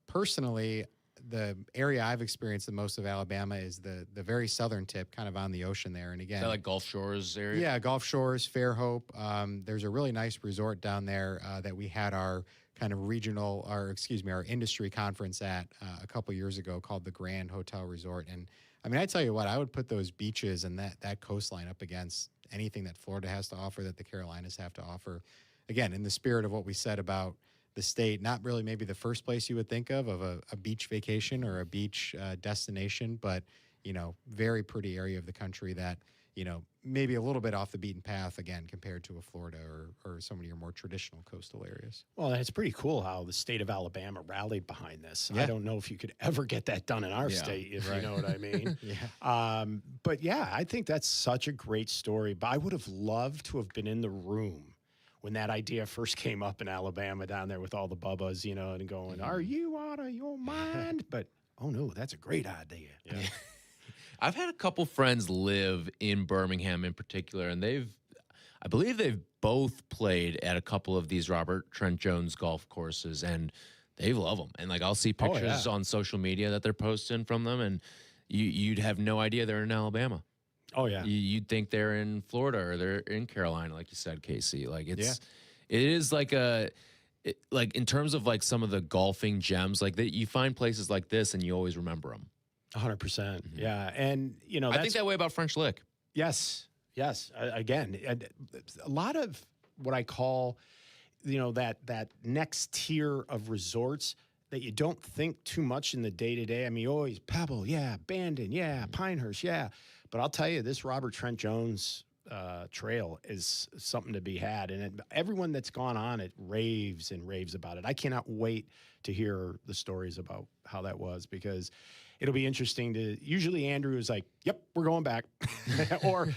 Personally, the area I've experienced the most of Alabama is the very southern tip, kind of on the ocean there. And again, is that like Gulf Shores area? Yeah, Gulf Shores, Fairhope. There's a really nice resort down there that we had our kind of our industry conference at a couple years ago, called the Grand Hotel Resort. And I tell you what, I would put those beaches and that coastline up against anything that Florida has to offer, that the Carolinas have to offer. Again, in the spirit of what we said about the state, not really maybe the first place you would think of a beach vacation or a beach destination, but, very pretty area of the country that, maybe a little bit off the beaten path, again, compared to a Florida or some of your more traditional coastal areas. Well, it's pretty cool how the state of Alabama rallied behind this. Yeah. I don't know if you could ever get that done in our state, if you know what I mean. But yeah, I think that's such a great story. But I would have loved to have been in the room when that idea first came up in Alabama down there with all the bubbas, and going, are you out of your mind? But, oh, no, that's a great idea. Yeah. I've had a couple friends live in Birmingham in particular, and I believe they've both played at a couple of these Robert Trent Jones golf courses, and they love them. And like I'll see pictures on social media that they're posting from them, and you'd have no idea they're in Alabama. Oh yeah, you'd think they're in Florida or they're in Carolina, like you said, Casey. Like it is like like in terms of like some of the golfing gems, like that you find places like this and you always remember them. 100%. Yeah, and I think that way about French Lick. Yes. Again, a lot of what I call, that next tier of resorts that you don't think too much in the day-to-day. I mean, always Pebble, yeah, Bandon, yeah, Pinehurst, yeah. But I'll tell you, this Robert Trent Jones trail is something to be had. And everyone that's gone on it raves and raves about it. I cannot wait to hear the stories about how that was, because it'll be interesting to, usually Andrew is like, yep, we're going back. Or,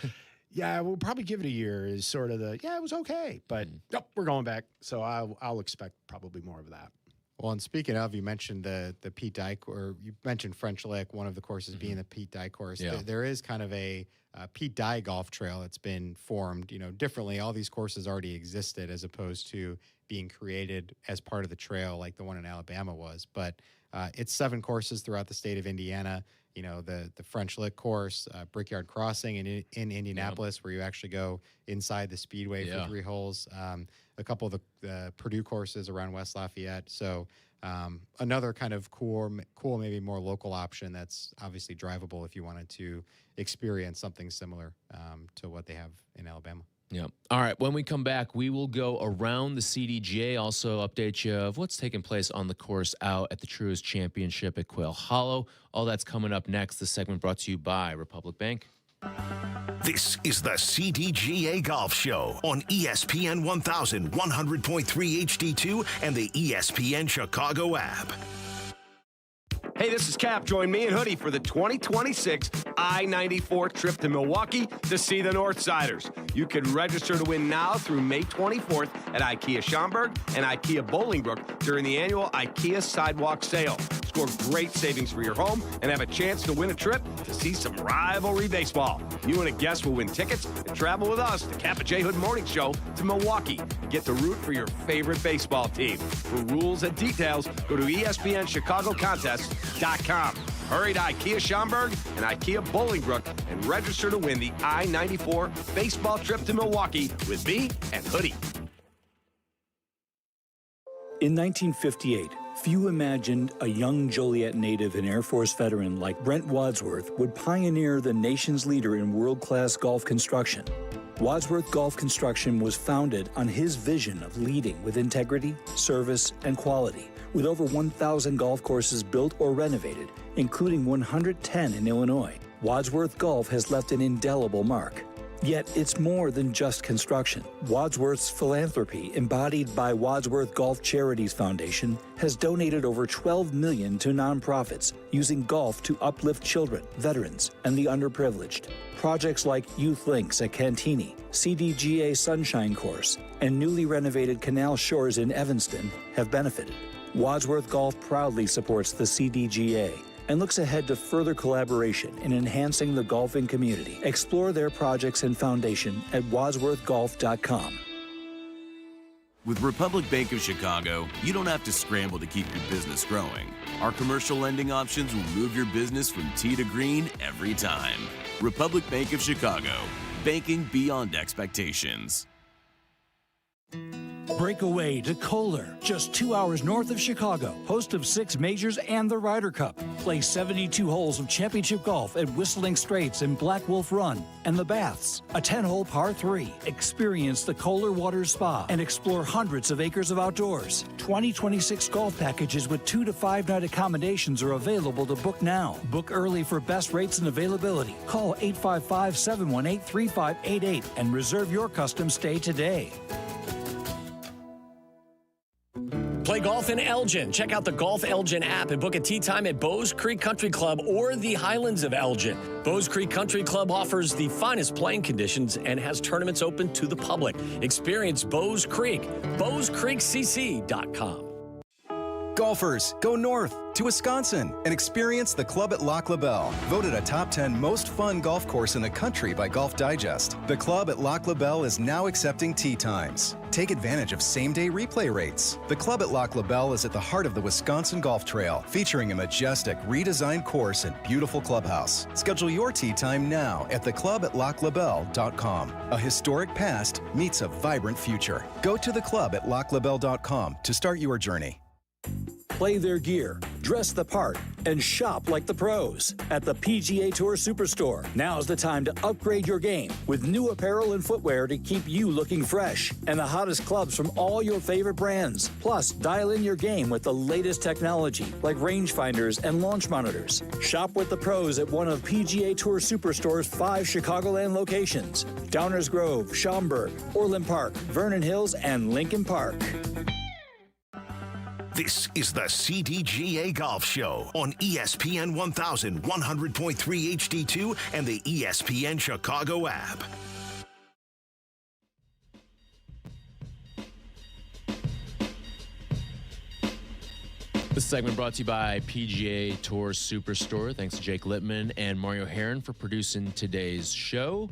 yeah, we'll probably give it a year is sort of the, yeah, it was okay, but nope, we're going back. So I'll expect probably more of that. Well, and speaking of, you mentioned the Pete Dye, or you mentioned French Lick, one of the courses being the Pete Dye course. Yeah. There is kind of a Pete Dye golf trail that's been formed, differently. All these courses already existed as opposed to being created as part of the trail like the one in Alabama was. But it's 7 courses throughout the state of Indiana. The French Lick course, Brickyard Crossing in Indianapolis, where you actually go inside the speedway for 3 holes. A couple of the Purdue courses around West Lafayette. So another kind of cool, maybe more local option that's obviously drivable if you wanted to experience something similar to what they have in Alabama. Yeah. All right. When we come back, we will go around the CDGA, also update you of what's taking place on the course out at the Truist Championship at Quail Hollow. All that's coming up next. This segment brought to you by Republic Bank. This is the CDGA Golf Show on ESPN 1100.3 HD2 and the ESPN Chicago app. Hey, this is Cap. Join me and Hoodie for the 2026 I-94 trip to Milwaukee to see the Northsiders. You can register to win now through May 24th at IKEA Schaumburg and IKEA Bolingbrook during the annual IKEA Sidewalk Sale. Score great savings for your home and have a chance to win a trip to see some rivalry baseball. You and a guest will win tickets and travel with us, the Kappa J. Hood Morning Show, to Milwaukee. Get to root for your favorite baseball team. For rules and details, go to ESPNChicagoContest.com. Hurry to IKEA Schaumburg and IKEA Bolingbrook and register to win the I-94 baseball trip to Milwaukee with me and Hoodie. In 1958, few imagined a young Joliet native and Air Force veteran like Brent Wadsworth would pioneer the nation's leader in world-class golf construction. Wadsworth Golf Construction was founded on his vision of leading with integrity, service, and quality. With over 1,000 golf courses built or renovated, including 110 in Illinois, Wadsworth Golf has left an indelible mark. Yet it's more than just construction. Wadsworth's philanthropy, embodied by Wadsworth Golf Charities Foundation, has donated over $12 million to nonprofits using golf to uplift children, veterans, and the underprivileged. Projects like Youth Links at Cantini, CDGA Sunshine Course, and newly renovated Canal Shores in Evanston have benefited. Wadsworth Golf proudly supports the CDGA and looks ahead to further collaboration in enhancing the golfing community. Explore their projects and foundation at wadsworthgolf.com. With Republic Bank of Chicago, you don't have to scramble to keep your business growing. Our commercial lending options will move your business from tee to green every time. Republic Bank of Chicago, banking beyond expectations. Break away to Kohler, just 2 hours north of Chicago, host of 6 majors and the Ryder Cup. Play 72 holes of championship golf at Whistling Straits and Black Wolf Run and the Baths, a 10-hole par 3. Experience the Kohler Waters Spa and explore hundreds of acres of outdoors. 2026 golf packages with 2 to 5 night accommodations are available to book now. Book early for best rates and availability. Call 855-718-3588 and reserve your custom stay today. Play golf in Elgin. Check out the Golf Elgin app and book a tee time at Bowes Creek Country Club or the Highlands of Elgin. Bowes Creek Country Club offers the finest playing conditions and has tournaments open to the public. Experience Bowes Creek. BowesCreekCC.com. Golfers, go north to Wisconsin and experience the Club at Lac La Belle, voted a top 10 most fun golf course in the country by Golf Digest. The Club at Lac La Belle is now accepting tee times. Take advantage of same-day replay rates. The Club at Lac La Belle is at the heart of the Wisconsin Golf Trail, featuring a majestic, redesigned course and beautiful clubhouse. Schedule your tee time now at theclubatlaclabelle.com. A historic past meets a vibrant future. Go to theclubatlaclabelle.com to start your journey. Play their gear, dress the part, and shop like the pros at the PGA Tour Superstore. Now's the time to upgrade your game with new apparel and footwear to keep you looking fresh, and the hottest clubs from all your favorite brands. Plus, dial in your game with the latest technology like rangefinders and launch monitors. Shop with the pros at one of PGA Tour Superstore's 5 Chicagoland locations: Downers Grove, Schaumburg, Orland Park, Vernon Hills, and Lincoln Park. This is the CDGA Golf Show on ESPN 1100.3 HD2 and the ESPN Chicago app. This segment brought to you by PGA Tour Superstore. Thanks to Jake Littman and Mario Heron for producing today's show.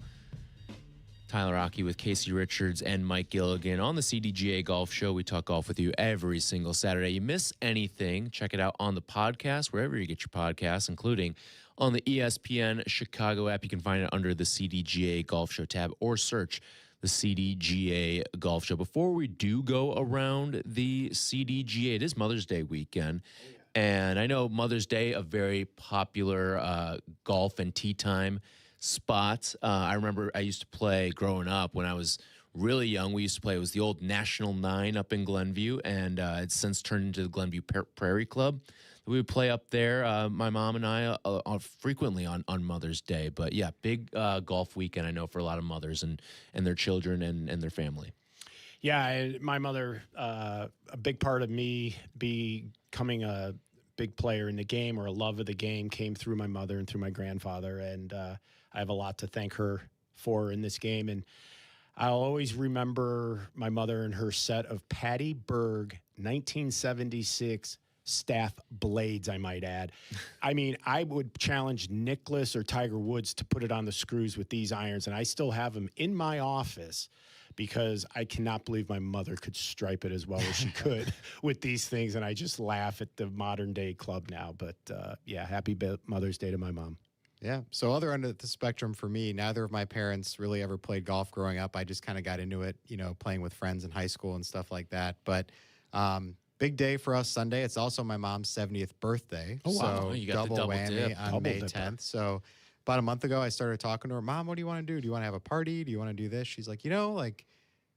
Tyler Rocky with Casey Richards and Mike Gilligan on the CDGA Golf Show. We talk golf with you every single Saturday. You miss anything, check it out on the podcast, wherever you get your podcasts, including on the ESPN Chicago app. You can find it under the CDGA Golf Show tab or search the CDGA Golf Show. Before we do go around the CDGA, it is Mother's Day weekend. And I know Mother's Day, a very popular golf and tee time spot. I remember I used to play growing up when I was really young. We used to play, it was the old National 9 up in Glenview, and it's since turned into the Glenview Prairie Club. We would play up there, my mom and I, frequently on Mother's Day. But yeah, big golf weekend, I know, for a lot of mothers and their children and their family. Yeah, my mother, a big part of me becoming a big player in the game or a love of the game came through my mother and through my grandfather, and I have a lot to thank her for in this game. And I'll always remember my mother and her set of Patty Berg 1976 staff blades, I might add. I mean, I would challenge Nicklaus or Tiger Woods to put it on the screws with these irons, and I still have them in my office because I cannot believe my mother could stripe it as well as she could with these things, and I just laugh at the modern-day club now. But, yeah, happy Mother's Day to my mom. Yeah. So other end of the spectrum for me, neither of my parents really ever played golf growing up. I just kind of got into it, playing with friends in high school and stuff like that. But big day for us Sunday. It's also my mom's 70th birthday. Oh, wow. So You got the double whammy dip. on Double May dipper. 10th. So about a month ago, I started talking to her. Mom, what do you want to do? Do you want to have a party? Do you want to do this? She's like,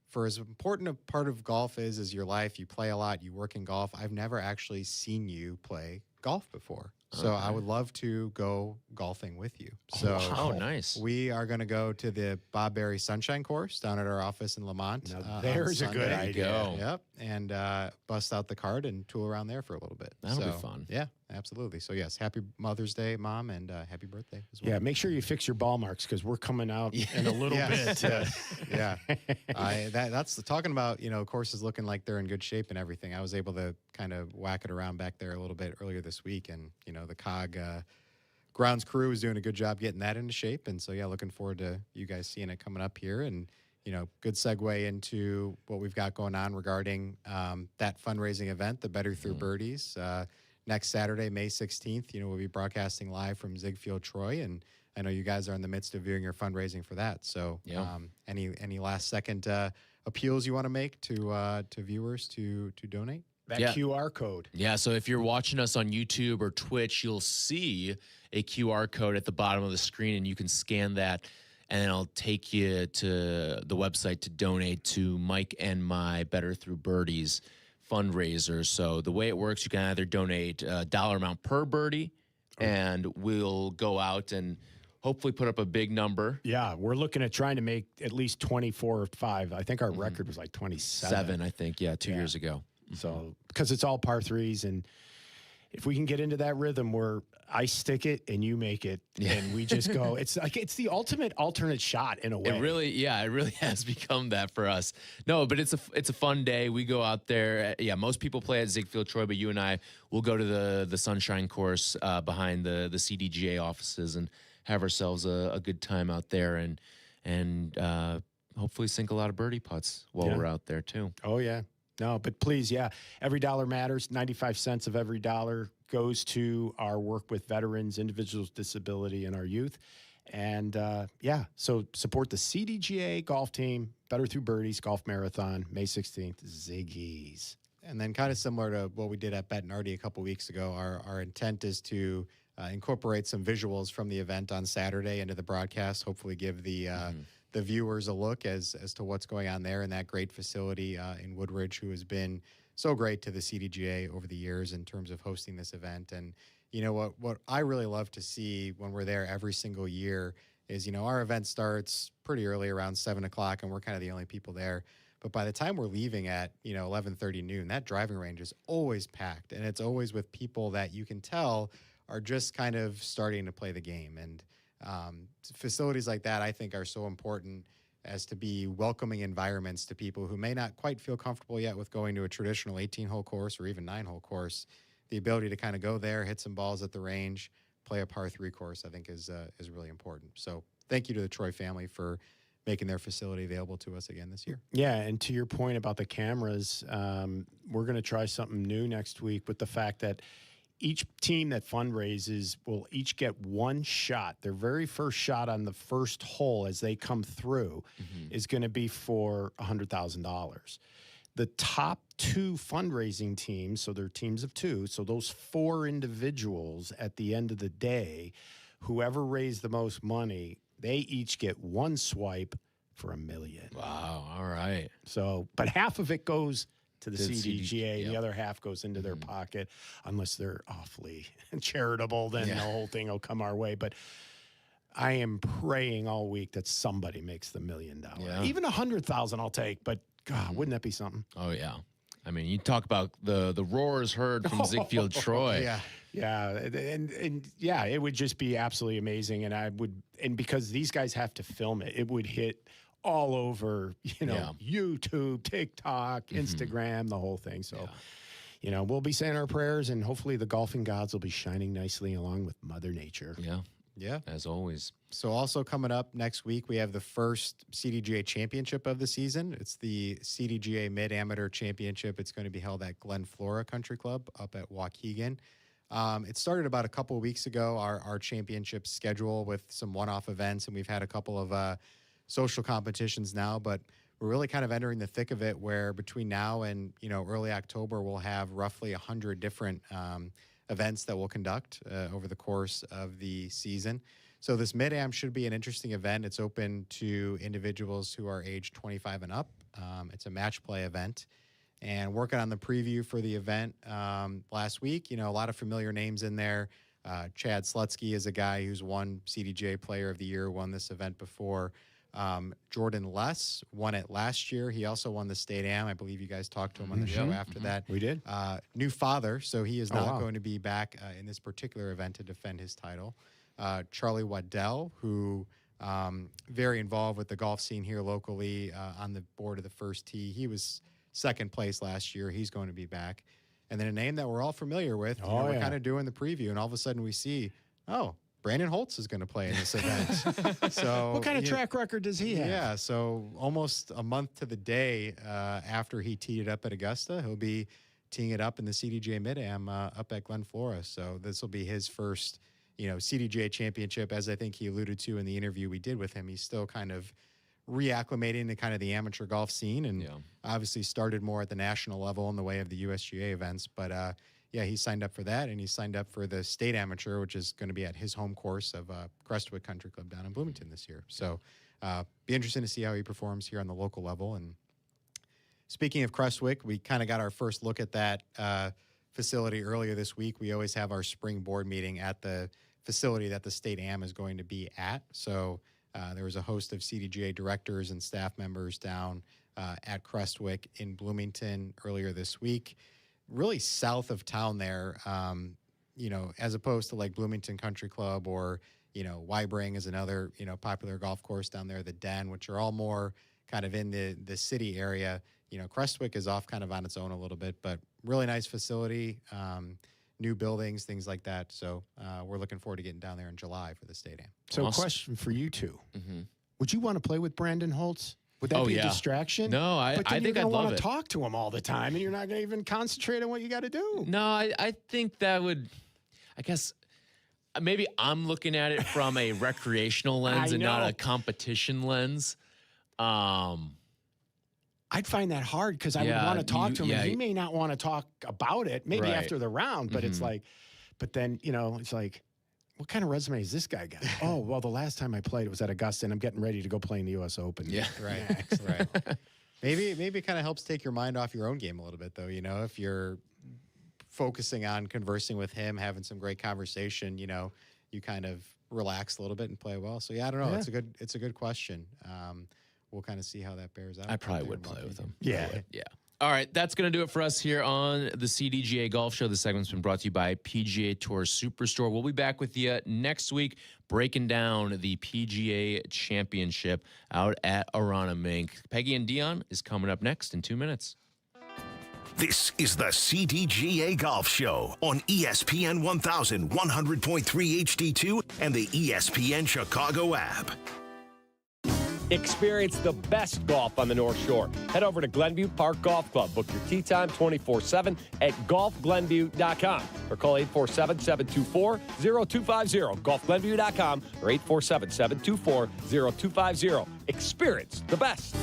for as important a part of golf is your life, you play a lot, you work in golf. I've never actually seen you play golf before. So I would love to go golfing with you. So nice. We are going to go to the Bob Berry Sunshine Course down at our office in Lamont. Now, there's a good idea. Yep. And bust out the cart and tool around there for a little bit. That'll be fun. Yeah, absolutely. So, yes, happy Mother's Day, Mom, and happy birthday as well. Yeah, make sure you fix your ball marks because we're coming out in a little bit. Yeah. That's talking about, courses looking like they're in good shape and everything. I was able to kind of whack it around back there a little bit earlier this week, and, the COG grounds crew is doing a good job getting that into shape. And so, yeah, looking forward to you guys seeing it coming up here. And, good segue into what we've got going on regarding that fundraising event, the Better Through Birdies. Next Saturday, May 16th, we'll be broadcasting live from Ziegfeld, Troy. And I know you guys are in the midst of doing your fundraising for that. So any last second appeals you want to make to viewers to donate? That QR code. Yeah, so if you're watching us on YouTube or Twitch, you'll see a QR code at the bottom of the screen, and you can scan that, and it'll take you to the website to donate to Mike and my Better Through Birdies fundraiser. So the way it works, you can either donate a dollar amount per birdie, and we'll go out and hopefully put up a big number. Yeah, we're looking at trying to make at least 24 or 5. I think our record was like 27. 7, I think, 2 years ago. So, because it's all par threes, and if we can get into that rhythm where I stick it and you make it, and we just go, it's the ultimate alternate shot in a way. It really has become that for us. No, but it's a fun day. We go out there. Yeah, most people play at Ziegfeld Troy, but you and I will go to the Sunshine Course behind the CDGA offices and have ourselves a good time out there, and hopefully sink a lot of birdie putts while we're out there too. Oh yeah. No, but please, every dollar matters. 95 cents of every dollar goes to our work with veterans, individuals with disability, and our youth. And, so support the CDGA golf team, Better Through Birdies Golf Marathon, May 16th, Ziggy's. And then kind of similar to what we did at Bettinardi a couple weeks ago, our intent is to incorporate some visuals from the event on Saturday into the broadcast, hopefully give the viewers a look as to what's going on there in that great facility in Woodridge, who has been so great to the CDGA over the years in terms of hosting this event. And, you know, what I really love to see when we're there every single year is, you know, our event starts pretty early, around 7 o'clock, and we're kind of the only people there. But by the time we're leaving at, 11:30 noon, that driving range is always packed, and it's always with people that you can tell are just kind of starting to play the game. And facilities like that, I think, are so important as to be welcoming environments to people who may not quite feel comfortable yet with going to a traditional 18-hole course or even 9-hole course. The ability to kind of go there, hit some balls at the range, play a par 3 course, I think is really important. So thank you to the Troy family for making their facility available to us again this year. Yeah, and to your point about the cameras, we're going to try something new next week with the fact that each team that fundraises will each get one shot. Their very first shot on the first hole as they come through is going to be for $100,000. The top 2 fundraising teams, so they're teams of 2, so those 4 individuals at the end of the day, whoever raised the most money, they each get 1 swipe for $1 million. Wow, all right. So, but half of it goes to the CDGA, yep. The other half goes into their pocket, unless they're awfully charitable, then the whole thing will come our way. But I am praying all week that somebody makes the $1 million. Yeah. Even 100,000 I'll take, but God, wouldn't that be something? Oh yeah. I mean, you talk about the roars heard from Ziegfeld Troy. Yeah, and it would just be absolutely amazing. And because these guys have to film it, it would hit all over, YouTube, TikTok, Instagram, the whole thing. So, we'll be saying our prayers, and hopefully the golfing gods will be shining nicely along with Mother Nature. Yeah, as always. So also coming up next week, we have the first CDGA championship of the season. It's the CDGA Mid-Amateur Championship. It's going to be held at Glen Flora Country Club up at Waukegan. It started about a couple of weeks ago, our championship schedule with some one-off events, and we've had a couple of social competitions now, but we're really kind of entering the thick of it, where between now and early October, we'll have roughly 100 different events that we'll conduct over the course of the season. So this Mid-Am should be an interesting event. It's open to individuals who are age 25 and up. It's a match play event. And working on the preview for the event last week, a lot of familiar names in there. Chad Slutsky is a guy who's won CDGA Player of the Year, won this event before. Jordan Less won it last year. He also won the State Am. I believe you guys talked to him on the show after that. We did. New father, so he is not going to be back in this particular event to defend his title. Charlie Waddell, who very involved with the golf scene here locally, on the board of the First Tee. He was second place last year. He's going to be back. And then a name that we're all familiar with. We're kind of doing the preview, and all of a sudden we see, Brandon Holtz is going to play in this event. So what kind of track record does he have? Yeah, so almost a month to the day after he teed it up at Augusta, he'll be teeing it up in the CDGA Mid-Am up at Glen Flora. So this will be his first, CDGA championship. As I think he alluded to in the interview we did with him, he's still kind of reacclimating to kind of the amateur golf scene, and obviously started more at the national level in the way of the USGA events. But he signed up for that, and he signed up for the State Amateur, which is going to be at his home course of Crestwood Country Club down in Bloomington this year. So be interesting to see how he performs here on the local level. And speaking of Crestwood, we kind of got our first look at that facility earlier this week. We always have our spring board meeting at the facility that the State Am is going to be at. So there was a host of CDGA directors and staff members down at Crestwick in Bloomington earlier this week. Really south of town there, as opposed to like Bloomington Country Club or, Wybring is another, popular golf course down there, the Den, which are all more kind of in the city area. Crestwick is off kind of on its own a little bit, but really nice facility, new buildings, things like that. So we're looking forward to getting down there in July for the stadium. So question for you two. Would you want to play with Brandon Holtz? Would that be a distraction? No, I think I'd love want it. to talk to him all the time, and you're not going to even concentrate on what you got to do. No, I think that would, I guess, maybe I'm looking at it from a recreational lens and not a competition lens. I'd find that hard because I would want to talk to him, and he may not want to talk about it, maybe after the round, but it's like, but then, it's like, what kind of resume has this guy got? Oh, well, the last time I played was at Augusta, and I'm getting ready to go play in the U.S. Open. Yeah, right. Maybe it kind of helps take your mind off your own game a little bit, though. If you're focusing on conversing with him, having some great conversation, you kind of relax a little bit and play well. So I don't know. Yeah. It's a good question. We'll kind of see how that bears out. I probably would play with him. Yeah. All right, that's going to do it for us here on the CDGA Golf Show. The segment's been brought to you by PGA Tour Superstore. We'll be back with you next week breaking down the PGA Championship out at Arana Mink. Peggy and Dionne is coming up next in 2 minutes. This is the CDGA Golf Show on ESPN 1000, 100.3 HD2, and the ESPN Chicago app. Experience the best golf on the North Shore. Head over to Glenview Park Golf Club. Book your tee time 24/7 at golfglenview.com or call 847-724-0250. Golfglenview.com or 847-724-0250. Experience the best.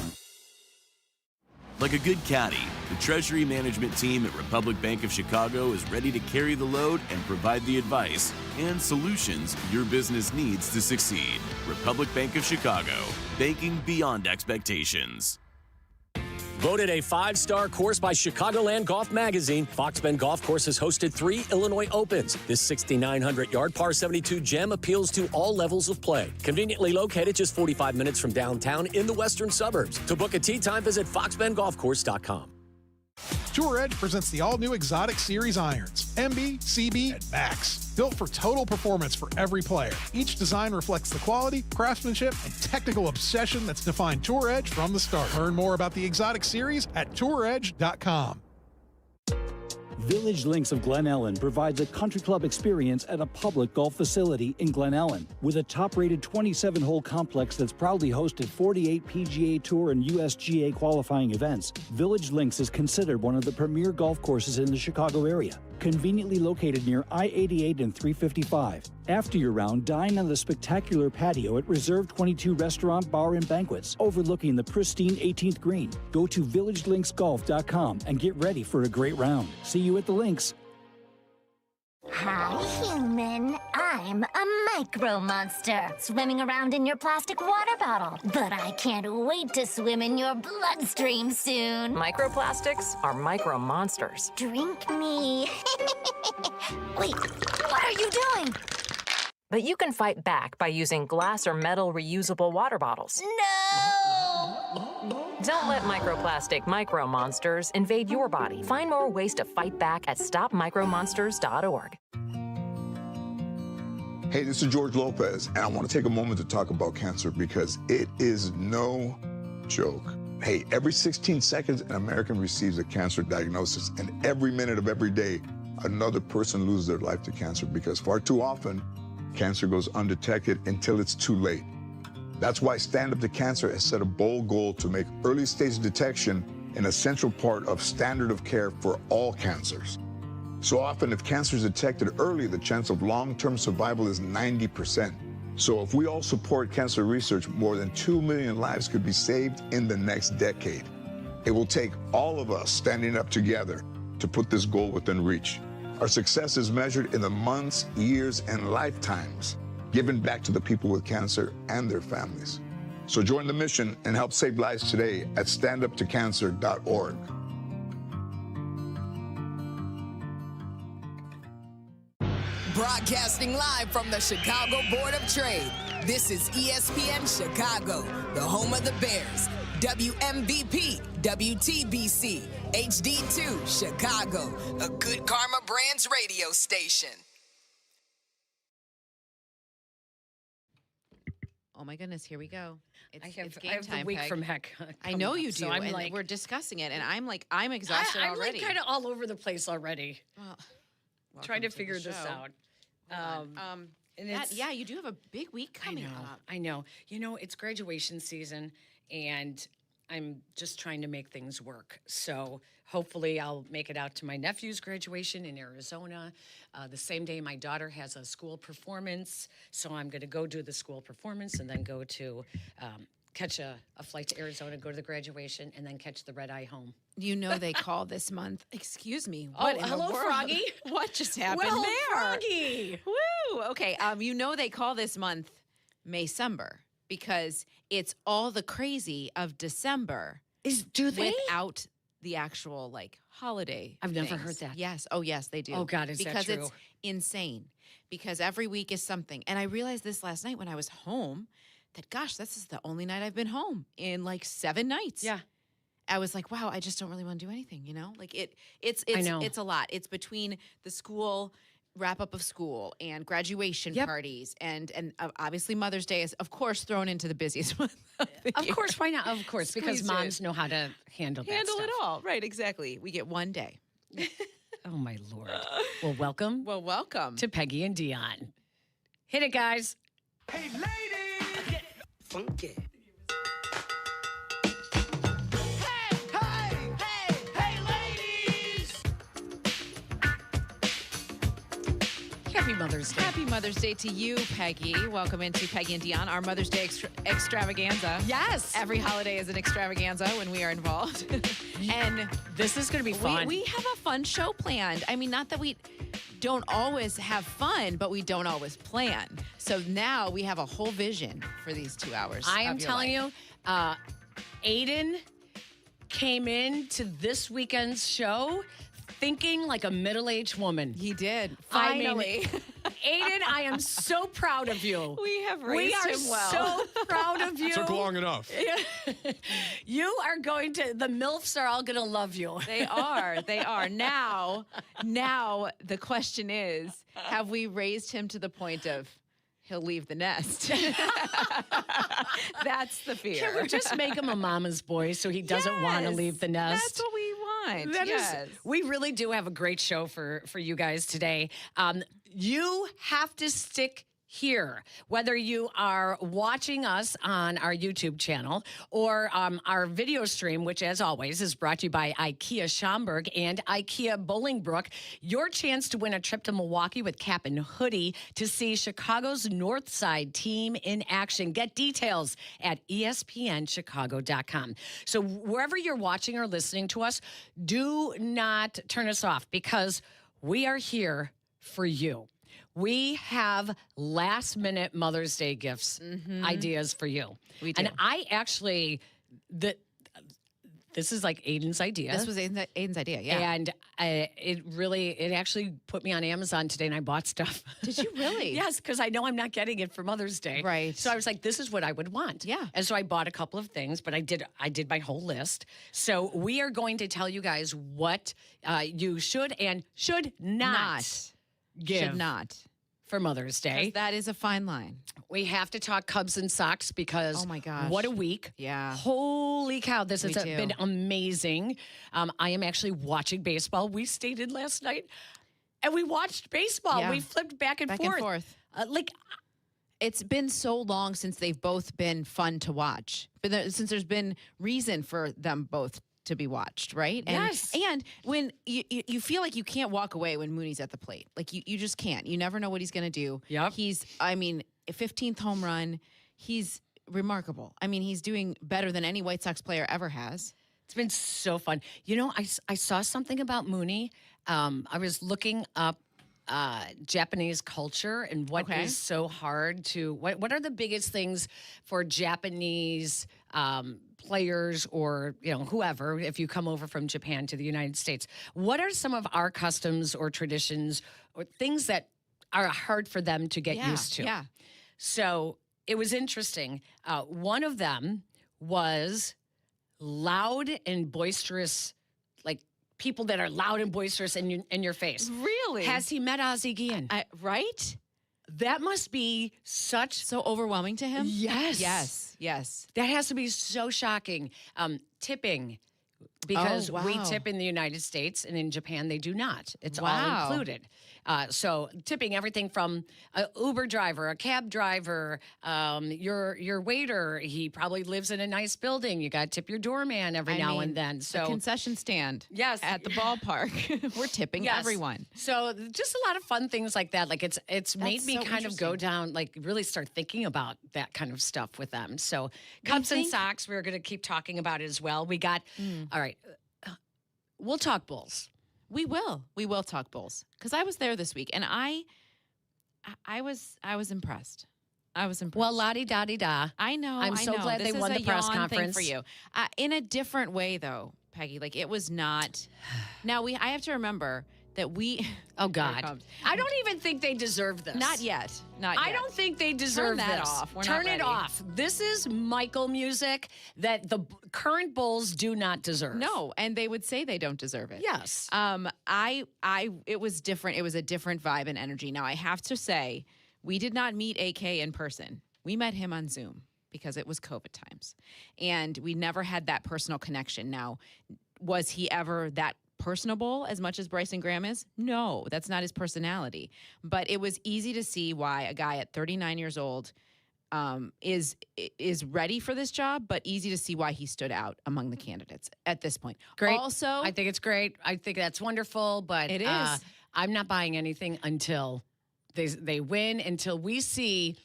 Like a good caddy, the Treasury Management team at Republic Bank of Chicago is ready to carry the load and provide the advice and solutions your business needs to succeed. Republic Bank of Chicago, banking beyond expectations. Voted a 5-star course by Chicagoland Golf Magazine, Fox Bend Golf Course has hosted 3 Illinois Opens. This 6,900-yard par 72 gem appeals to all levels of play. Conveniently located just 45 minutes from downtown in the western suburbs. To book a tee time, visit foxbendgolfcourse.com. Tour Edge presents the all-new Exotic Series irons, MB, CB, and Max. Built for total performance for every player. Each design reflects the quality, craftsmanship, and technical obsession that's defined Tour Edge from the start. Learn more about the Exotic Series at touredge.com. Village Links of Glen Ellen provides a country club experience at a public golf facility in Glen Ellen. With a top-rated 27-hole complex that's proudly hosted 48 PGA Tour and USGA qualifying events, Village Links is considered one of the premier golf courses in the Chicago area. Conveniently located near I-88 and 355. After your round, dine on the spectacular patio at Reserve 22 Restaurant, Bar, and Banquets, overlooking the pristine 18th green. Go to villagelinksgolf.com and get ready for a great round. See you at the links. Hi, human. I'm a micro monster, swimming around in your plastic water bottle. But I can't wait to swim in your bloodstream soon. Microplastics are micro monsters. Drink me. Wait, what are you doing? But you can fight back by using glass or metal reusable water bottles. No! Don't let microplastic micro monsters invade your body. Find more ways to fight back at stopmicromonsters.org. Hey, this is George Lopez, and I want to take a moment to talk about cancer because it is no joke. Hey, every 16 seconds, an American receives a cancer diagnosis, and every minute of every day, another person loses their life to cancer because far too often, cancer goes undetected until it's too late. That's why Stand Up to Cancer has set a bold goal to make early stage detection an essential part of standard of care for all cancers. So often, if cancer is detected early, the chance of long-term survival is 90%. So if we all support cancer research, more than 2 million lives could be saved in the next decade. It will take all of us standing up together to put this goal within reach. Our success is measured in the months, years, and lifetimes given back to the people with cancer and their families. So join the mission and help save lives today at standuptocancer.org. Broadcasting live from the Chicago Board of Trade, this is ESPN Chicago, the home of the Bears. WMVP, WTBC, HD2, Chicago, a Good Karma Brands radio station. Oh my goodness, here we go. It's, I have it's game time, the week Peg. from heck. I know you up, do, so I'm and like, we're discussing it, and I'm exhausted I'm already. like kind of all over the place already. Well, trying to welcome figure the this show. out. Hold on. And yeah, you do have a big week coming up. I know. You know, it's graduation season, and I'm just trying to make things work. So hopefully I'll make it out to my nephew's graduation in Arizona. The same day my daughter has a school performance. So I'm going to go do the school performance and then go to catch a flight to Arizona, go to the graduation, and then catch the red eye home. You know they call this month. Excuse me. Oh, What in hello, the world? Froggy. What just happened Well, there? Froggy. Woo. Okay. You know they call this month Maycember because it's all the crazy of December. Do they? Without the actual like holiday. I've never things. heard that. Yes. Oh, yes, they do. Oh, God, is that because true? it's insane. Because every week is something. And I realized this last night when I was home that, gosh, this is the only night I've been home in like 7 nights. Yeah. I was like, wow, I just don't really want to do anything, you know? Like it's I know. it's a lot. It's between the school wrap up of school and graduation parties and obviously Mother's Day is of course thrown into the busiest month of the Of year. course, why not? Of course, because Squeeze it moms know how to handle that Handle stuff. it all. Right, exactly. We get one day. Oh, my Lord. Well, welcome. Well, welcome. To Peggy and Dionne. Hit it, guys. Hey, ladies! Get funky. Happy Mother's Day. Happy Mother's Day to you, Peggy. Welcome into Peggy and Dionne, our Mother's Day extravaganza. Yes. Every holiday is an extravaganza when we are involved. And this is going to be fun. We have a fun show planned. I mean, not that we don't always have fun, but we don't always plan. So now we have a whole vision for these 2 hours. I am telling you, Aiden came into this weekend's show thinking like a middle-aged woman. He did. I mean, Finally. Aiden, I am so proud of you. We have raised him well. So proud of you. Took long enough. You are going to, the MILFs are all going to love you. They are. They are. Now the question is, have we raised him to the point of he'll leave the nest? That's the fear. Can we just make him a mama's boy so he doesn't want to leave the nest? That's what we want. That is- yes. we really do have a great show for you guys today. You have to stick here, whether you are watching us on our YouTube channel or our video stream, which as always is brought to you by IKEA Schaumburg and IKEA Bolingbrook. Your chance to win a trip to Milwaukee with cap and hoodie to see Chicago's North Side team in action. Get details at ESPNChicago.com. So wherever you're watching or listening to us, do not turn us off because we are here for you. We have last minute Mother's Day gifts ideas for you. We do. And I actually, this is like Aiden's idea. This was Aiden's idea, yeah. And it actually put me on Amazon today and I bought stuff. Did you really? Yes, because I know I'm not getting it for Mother's Day. Right. So I was like, this is what I would want. Yeah. And so I bought a couple of things, but I did my whole list. So we are going to tell you guys what you should and should not give. Should not. For Mother's Day. 'Cause that is a fine line. We have to talk Cubs and Sox because oh my gosh, what a week. Yeah. Holy cow, this has Me too. been amazing. I am actually watching baseball. We stayed in last night and we watched baseball. Yeah. We flipped back and forth. It's been so long since they've both been fun to watch. Since there's been reason for them both to be watched, right? Yes. And when you feel like you can't walk away when Mooney's at the plate. Like you just can't. You never know what he's going to do. Yep. He's, a 15th home run. He's remarkable. I mean, he's doing better than any White Sox player ever has. It's been so fun. You know, I saw something about Mooney. I was looking up Japanese culture and what is so hard to, what are the biggest things for Japanese players or, whoever, if you come over from Japan to the United States, what are some of our customs or traditions or things that are hard for them to get used to? Yeah. So it was interesting. One of them was loud and boisterous, like people that are loud and boisterous in your face. Really? Has he met Ozzie Guillen? Right? That must be so overwhelming to him. Yes. Yes. That has to be so shocking. Tipping, because Oh, we wow. tip in the United States and in Japan they do not. It's all Wow. included. So tipping everything from an Uber driver, a cab driver, your waiter. He probably lives in a nice building. You got to tip your doorman every now and then. the So concession stand. Yes. At the ballpark. We're tipping Yes. everyone. So just a lot of fun things like that. Like it's made That's me so kind of go interesting. down, like really start thinking about that kind of stuff with them. So cups and think- socks, we're going to keep talking about it as well. We got, all right, we'll talk Bulls. We will talk Bulls because I was there this week and I was impressed. I was impressed. Well, la-di-da-di-da. I know. I'm so glad This they is won a the press yawn conference. thing for you. In a different way, though, Peggy. Like it was not. Now I have to remember that we. Oh God, I don't even think they deserve this. Not yet. Not yet. I don't think they deserve that this. off. We're not Turn it ready. off. This is Michael music that the current Bulls do not deserve. No, and they would say they don't deserve it. Yes. It was different. It was a different vibe and energy. Now I have to say, we did not meet AK in person. We met him on Zoom because it was COVID times, and we never had that personal connection. Now, was he ever that personable as much as Bryson Graham is? No, that's not his personality. But it was easy to see why a guy at 39 years old is ready for this job, but easy to see why he stood out among the candidates at this point. Great. Also, I think it's great. I think that's wonderful, but It is. I'm not buying anything until they win, until we see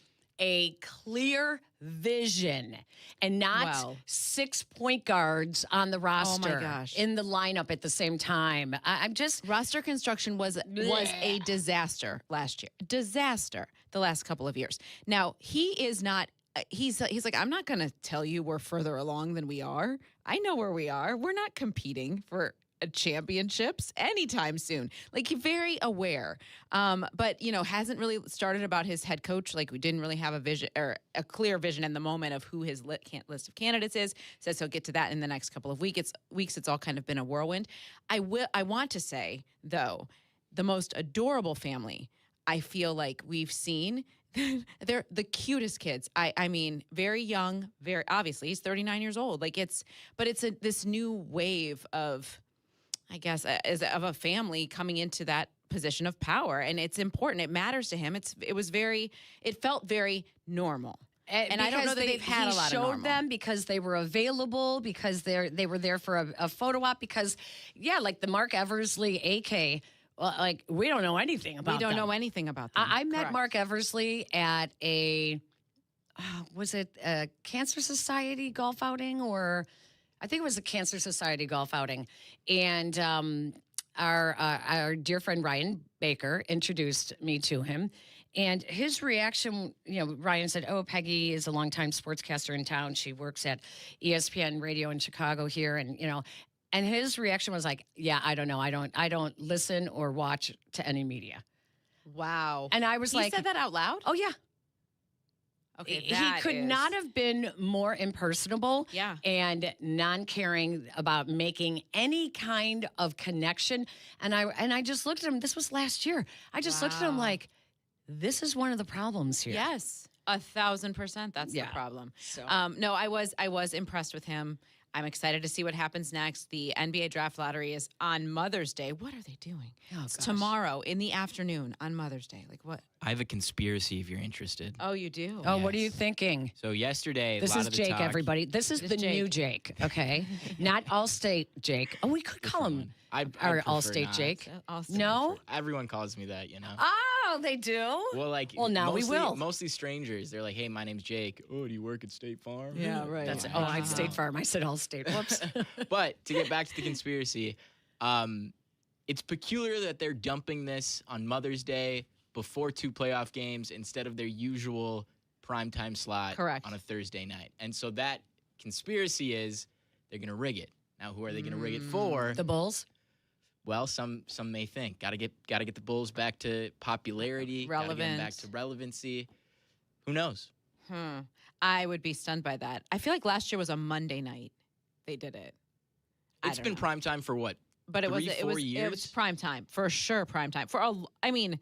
a clear vision and not Well. 6 point guards on the roster gosh. in the lineup at the same time. I'm just roster construction was a disaster last year. Disaster the last couple of years. Now, he is not he's like, I'm not going to tell you we're further along than we are. I know where we are. We're not competing for championships anytime soon. Like, very aware. But, hasn't really started about his head coach. Like, we didn't really have a vision or a clear vision in the moment of who his list of candidates is. Says he'll get to that in the next couple of weeks. It's all kind of been a whirlwind. I want to say, though, the most adorable family I feel like we've seen. They're the cutest kids. I mean, very young, very obviously he's 39 years old. Like it's this new wave of, I guess, of a family coming into that position of power, and it's important. It matters to him. It felt very normal. And I don't know that they've had a lot of normal. He showed them because they were available, because they were there for a photo op, because, like the Mark Eversley, AK, like, we don't know anything about them. We don't know anything about them. I met Correct. Mark Eversley at was it a Cancer Society golf outing, or I think it was a Cancer Society golf outing. And our dear friend Ryan Baker introduced me to him. And his reaction, Ryan said, "Oh, Peggy is a longtime sportscaster in town. She works at ESPN Radio in Chicago here." And his reaction was like, "Yeah, I don't know. I don't listen or watch to any media." Wow. And I was He like, said that out loud? "Oh yeah." Okay, He could not have been more impersonable and non-caring about making any kind of connection. And I just looked at him. This was last year. I just looked at him like, this is one of the problems here. Yes, 1,000%. That's the problem. So. No, I was impressed with him. I'm excited to see what happens next. The NBA draft lottery is on Mother's Day. What are they doing? It's tomorrow in the afternoon on Mother's Day. Like what? I have a conspiracy if you're interested. Oh, you do? Oh, what are you thinking? So yesterday, This a lot is of the Jake, talk, everybody. This is the new Jake, okay? Not Allstate Jake. Oh, we could call him I our prefer Allstate not. Jake. No? Everyone calls me that, Oh, they do? Well, now we will. Mostly strangers. They're like, "Hey, my name's Jake. Oh, do you work at State Farm?" Yeah, right. That's I State Farm. I said Allstate. Whoops. But to get back to the conspiracy, it's peculiar that they're dumping this on Mother's Day before 2 playoff games instead of their usual primetime slot on a Thursday night. And so that conspiracy is they're going to rig it. Now, who are they going to rig it for? The Bulls? Well, some may think got to get the Bulls back to popularity, gotta get them back to relevancy. Who knows? I would be stunned by that. I feel like last year was a Monday night. They did it. It's been prime time for what? But it was years? prime time for sure. Prime time I mean,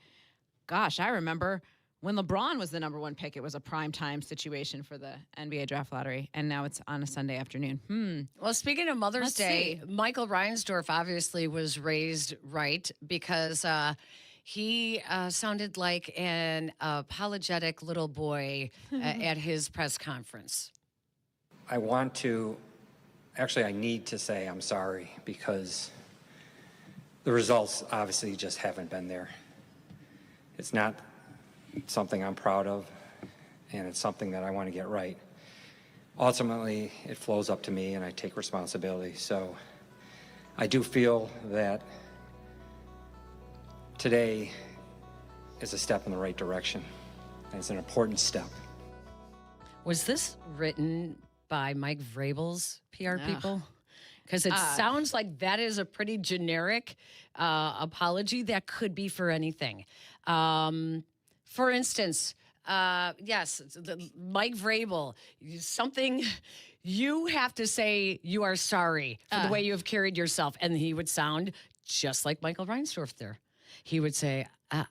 gosh, I remember when LeBron was the number 1 pick, it was a prime time situation for the NBA draft lottery, and now it's on a Sunday afternoon. Well, speaking of Mother's Let's Day, see. Michael Reinsdorf obviously was raised right because he sounded like an apologetic little boy at his press conference. I need to say I'm sorry because the results obviously just haven't been there. It's not something I'm proud of, and it's something that I want to get right. Ultimately, it flows up to me, and I take responsibility. So I do feel that today is a step in the right direction, and it's an important step. Was this written by Mike Vrabel's PR Ugh. people? Because it sounds like that is a pretty generic apology that could be for anything. For instance, yes, Mike Vrabel, something you have to say you are sorry for the way you have carried yourself. And he would sound just like Michael Reinsdorf there. He would say,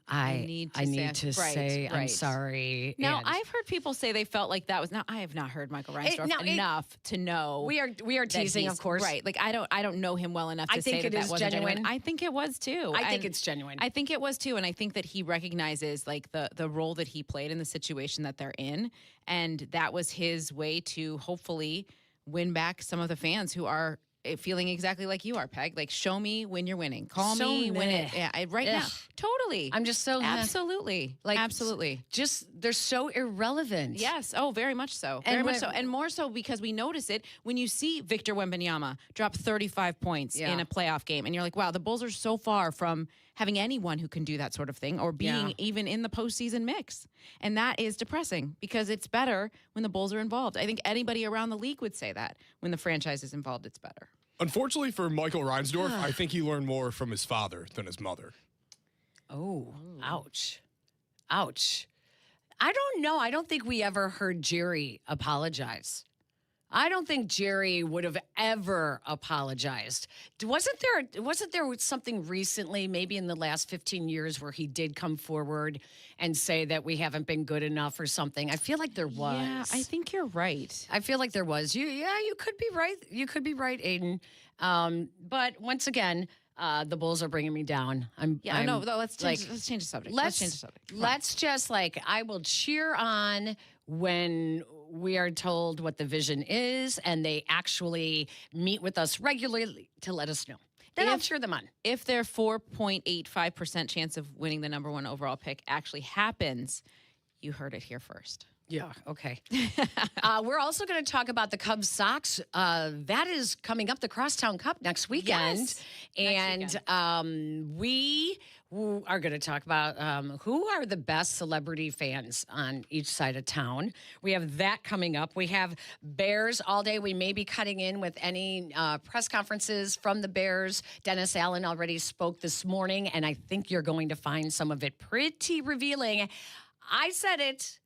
I need to say I'm sorry. Now, and- I've heard people say they felt like that was now. I have not heard Michael Reinsdorf enough to know. We are teasing, of course. Right. Like I don't know him well enough to say that is wasn't genuine. I think it was too. I think it's genuine. I think it was too, and I think that he recognizes like the role that he played in the situation that they're in, and that was his way to hopefully win back some of the fans who are feeling exactly like you are, Peg. Like, show me when you're winning. Call me when it. Yeah, right now. Totally. I'm just so absolutely, like absolutely. Just they're so irrelevant. Yes. Oh, very much so. And Very much so, and more so because we notice it when you see Victor Wembanyama drop 35 points in a playoff game, and you're like, wow, the Bulls are so far from having anyone who can do that sort of thing or being even in the postseason mix, and that is depressing because it's better when the Bulls are involved. I think anybody around the league would say that when the franchise is involved, it's better. Unfortunately for Michael Reinsdorf, I think he learned more from his father than his mother. Oh, ouch. Ouch. I don't know. I don't think we ever heard Jerry apologize. I don't think Jerry would have ever apologized. Wasn't there something recently, maybe in the last 15 years, where he did come forward and say that we haven't been good enough or something? I feel like there was. Yeah, I think you're right. I feel like there was. You could be right. You could be right, Aiden. But once again, the Bulls are bringing me down. Let's change the subject. Let's change the subject. Let's just I will cheer on when we are told what the vision is and they actually meet with us regularly to let us know. Then I'll cheer them on. If their 4.85% chance of winning the number 1 overall pick actually happens, you heard it here first. Yeah, okay. We're also going to talk about the Cubs Sox. That is coming up, the Crosstown Cup next weekend. Yes, and we are going to talk about who are the best celebrity fans on each side of town. We have that coming up. We have Bears all day. We may be cutting in with any press conferences from the Bears. Dennis Allen already spoke this morning, and I think you're going to find some of it pretty revealing. I said it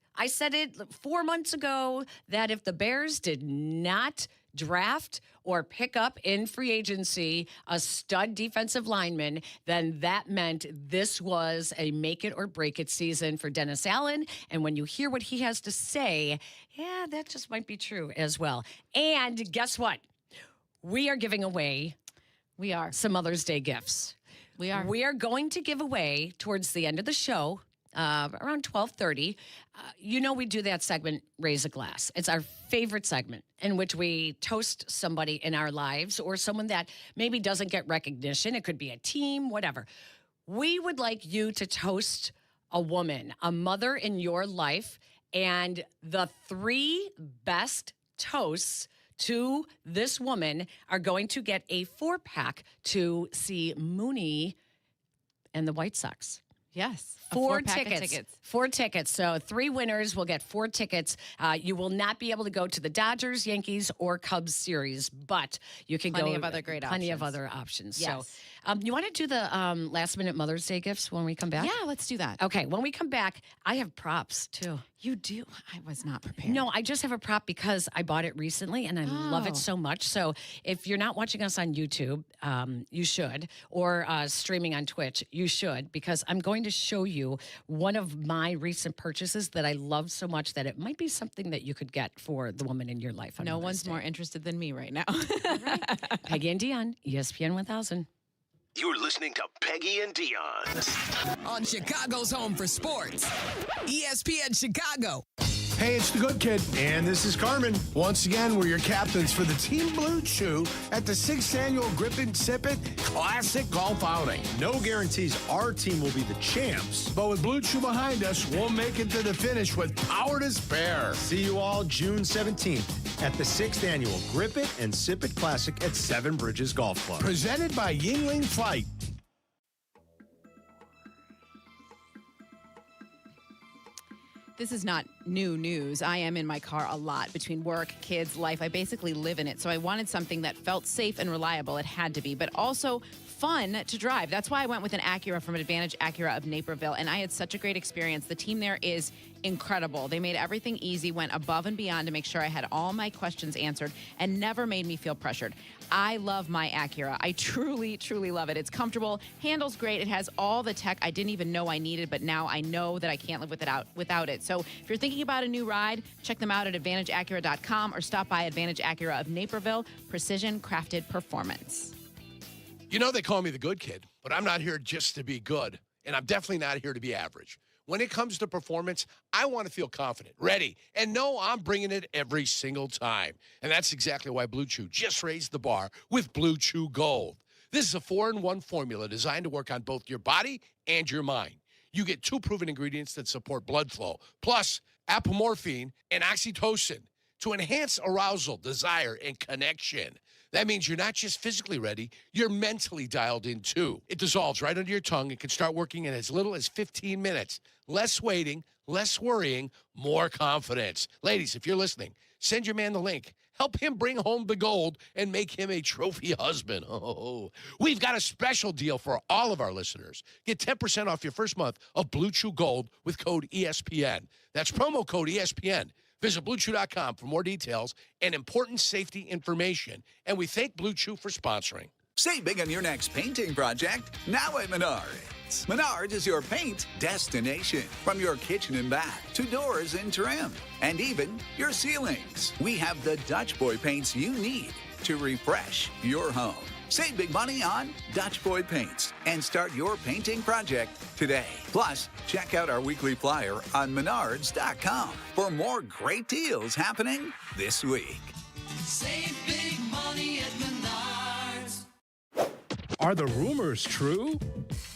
4 months ago that if the Bears did not draft or pick up in free agency a stud defensive lineman, then that meant this was a make it or break it season for Dennis Allen. And when you hear what he has to say, yeah, that just might be true as well. And guess what? We are giving away some Mother's Day gifts. We are going to give away towards the end of the show, around 12:30. We do that segment, Raise a Glass. It's our favorite segment in which we toast somebody in our lives or someone that maybe doesn't get recognition. It could be a team, whatever. We would like you to toast a woman, a mother in your life, and the 3 best toasts to this woman are going to get a 4-pack to see Mooney and the White Sox. Yes. 4 tickets. 4 tickets. So 3 winners will get 4 tickets. You will not be able to go to the Dodgers, Yankees, or Cubs series, but you can Plenty of other great Plenty of options. other options. Yes. So you want to do the last minute Mother's Day gifts when we come back? Yeah, let's do that. Okay. When we come back, I have props too. You do? I was not prepared. No, I just have a prop because I bought it recently and I love it so much. So if you're not watching us on YouTube, you should, or streaming on Twitch, you should, because I'm going to show you one of my recent purchases that I love so much that it might be something that you could get for the woman in your life. No one's more interested than me right now. Peggy and Dionne, ESPN 1000. You're listening to Peggy and Dionne. On Chicago's home for sports, ESPN Chicago. Hey, it's the Good Kid, and this is Carmen. Once again, we're your captains for the Team Blue Chew at the 6th Annual Grip and Sip It Classic Golf Outing. No guarantees our team will be the champs, but with Blue Chew behind us, we'll make it to the finish with power to spare. See you all June 17th at the 6th Annual Grip It and Sip It Classic at Seven Bridges Golf Club. Presented by Yingling Flight. This is not new news. I am in my car a lot between work, kids, life. I basically live in it. So I wanted something that felt safe and reliable. It had to be, but also fun to drive. That's why I went with an Acura from Advantage Acura of Naperville, and I had such a great experience. The team there is incredible. They made everything easy, went above and beyond to make sure I had all my questions answered, and never made me feel pressured. I love my Acura. I truly, truly love it. It's comfortable, handles great. It has all the tech I didn't even know I needed, but now I know that I can't live without it. So if you're thinking about a new ride, check them out at AdvantageAcura.com or stop by Advantage Acura of Naperville. Precision crafted performance. You know, they call me the Good Kid, but I'm not here just to be good, and I'm definitely not here to be average. When it comes to performance, I want to feel confident, ready, and know I'm bringing it every single time. And that's exactly why Blue Chew just raised the bar with Blue Chew Gold. This is a 4-in-1 formula designed to work on both your body and your mind. You get 2 proven ingredients that support blood flow, plus apomorphine and oxytocin to enhance arousal, desire, and connection. That means you're not just physically ready, you're mentally dialed in too. It dissolves right under your tongue. It can start working in as little as 15 minutes. Less waiting, less worrying, more confidence. Ladies, if you're listening, send your man the link. Help him bring home the gold and make him a trophy husband. Oh, we've got a special deal for all of our listeners. Get 10% off your first month of Blue Chew Gold with code ESPN. That's promo code ESPN. Visit BlueChew.com for more details and important safety information. And we thank Blue Chew for sponsoring. Save big on your next painting project now at Menards. Menards is your paint destination. From your kitchen and bath to doors and trim, and even your ceilings. We have the Dutch Boy paints you need to refresh your home. Save big money on Dutch Boy paints and start your painting project today. Plus, check out our weekly flyer on Menards.com for more great deals happening this week. Save big money at Menards. Are the rumors true?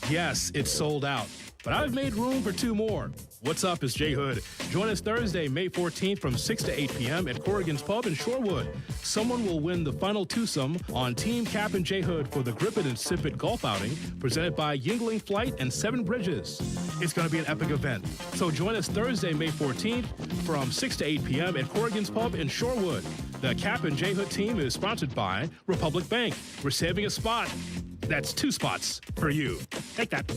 Yes, it's sold out, but I've made room for 2 more. What's up? It's Jay Hood. Join us Thursday, May 14th from 6 to 8 p.m. at Corrigan's Pub in Shorewood. Someone will win the final twosome on Team Cap and Jay Hood for the Grip It and Sip It golf outing presented by Yingling Flight and Seven Bridges. It's going to be an epic event. So join us Thursday, May 14th from 6 to 8 p.m. at Corrigan's Pub in Shorewood. The Cap and Jay Hood team is sponsored by Republic Bank. We're saving a spot. That's 2 spots for you. Take that.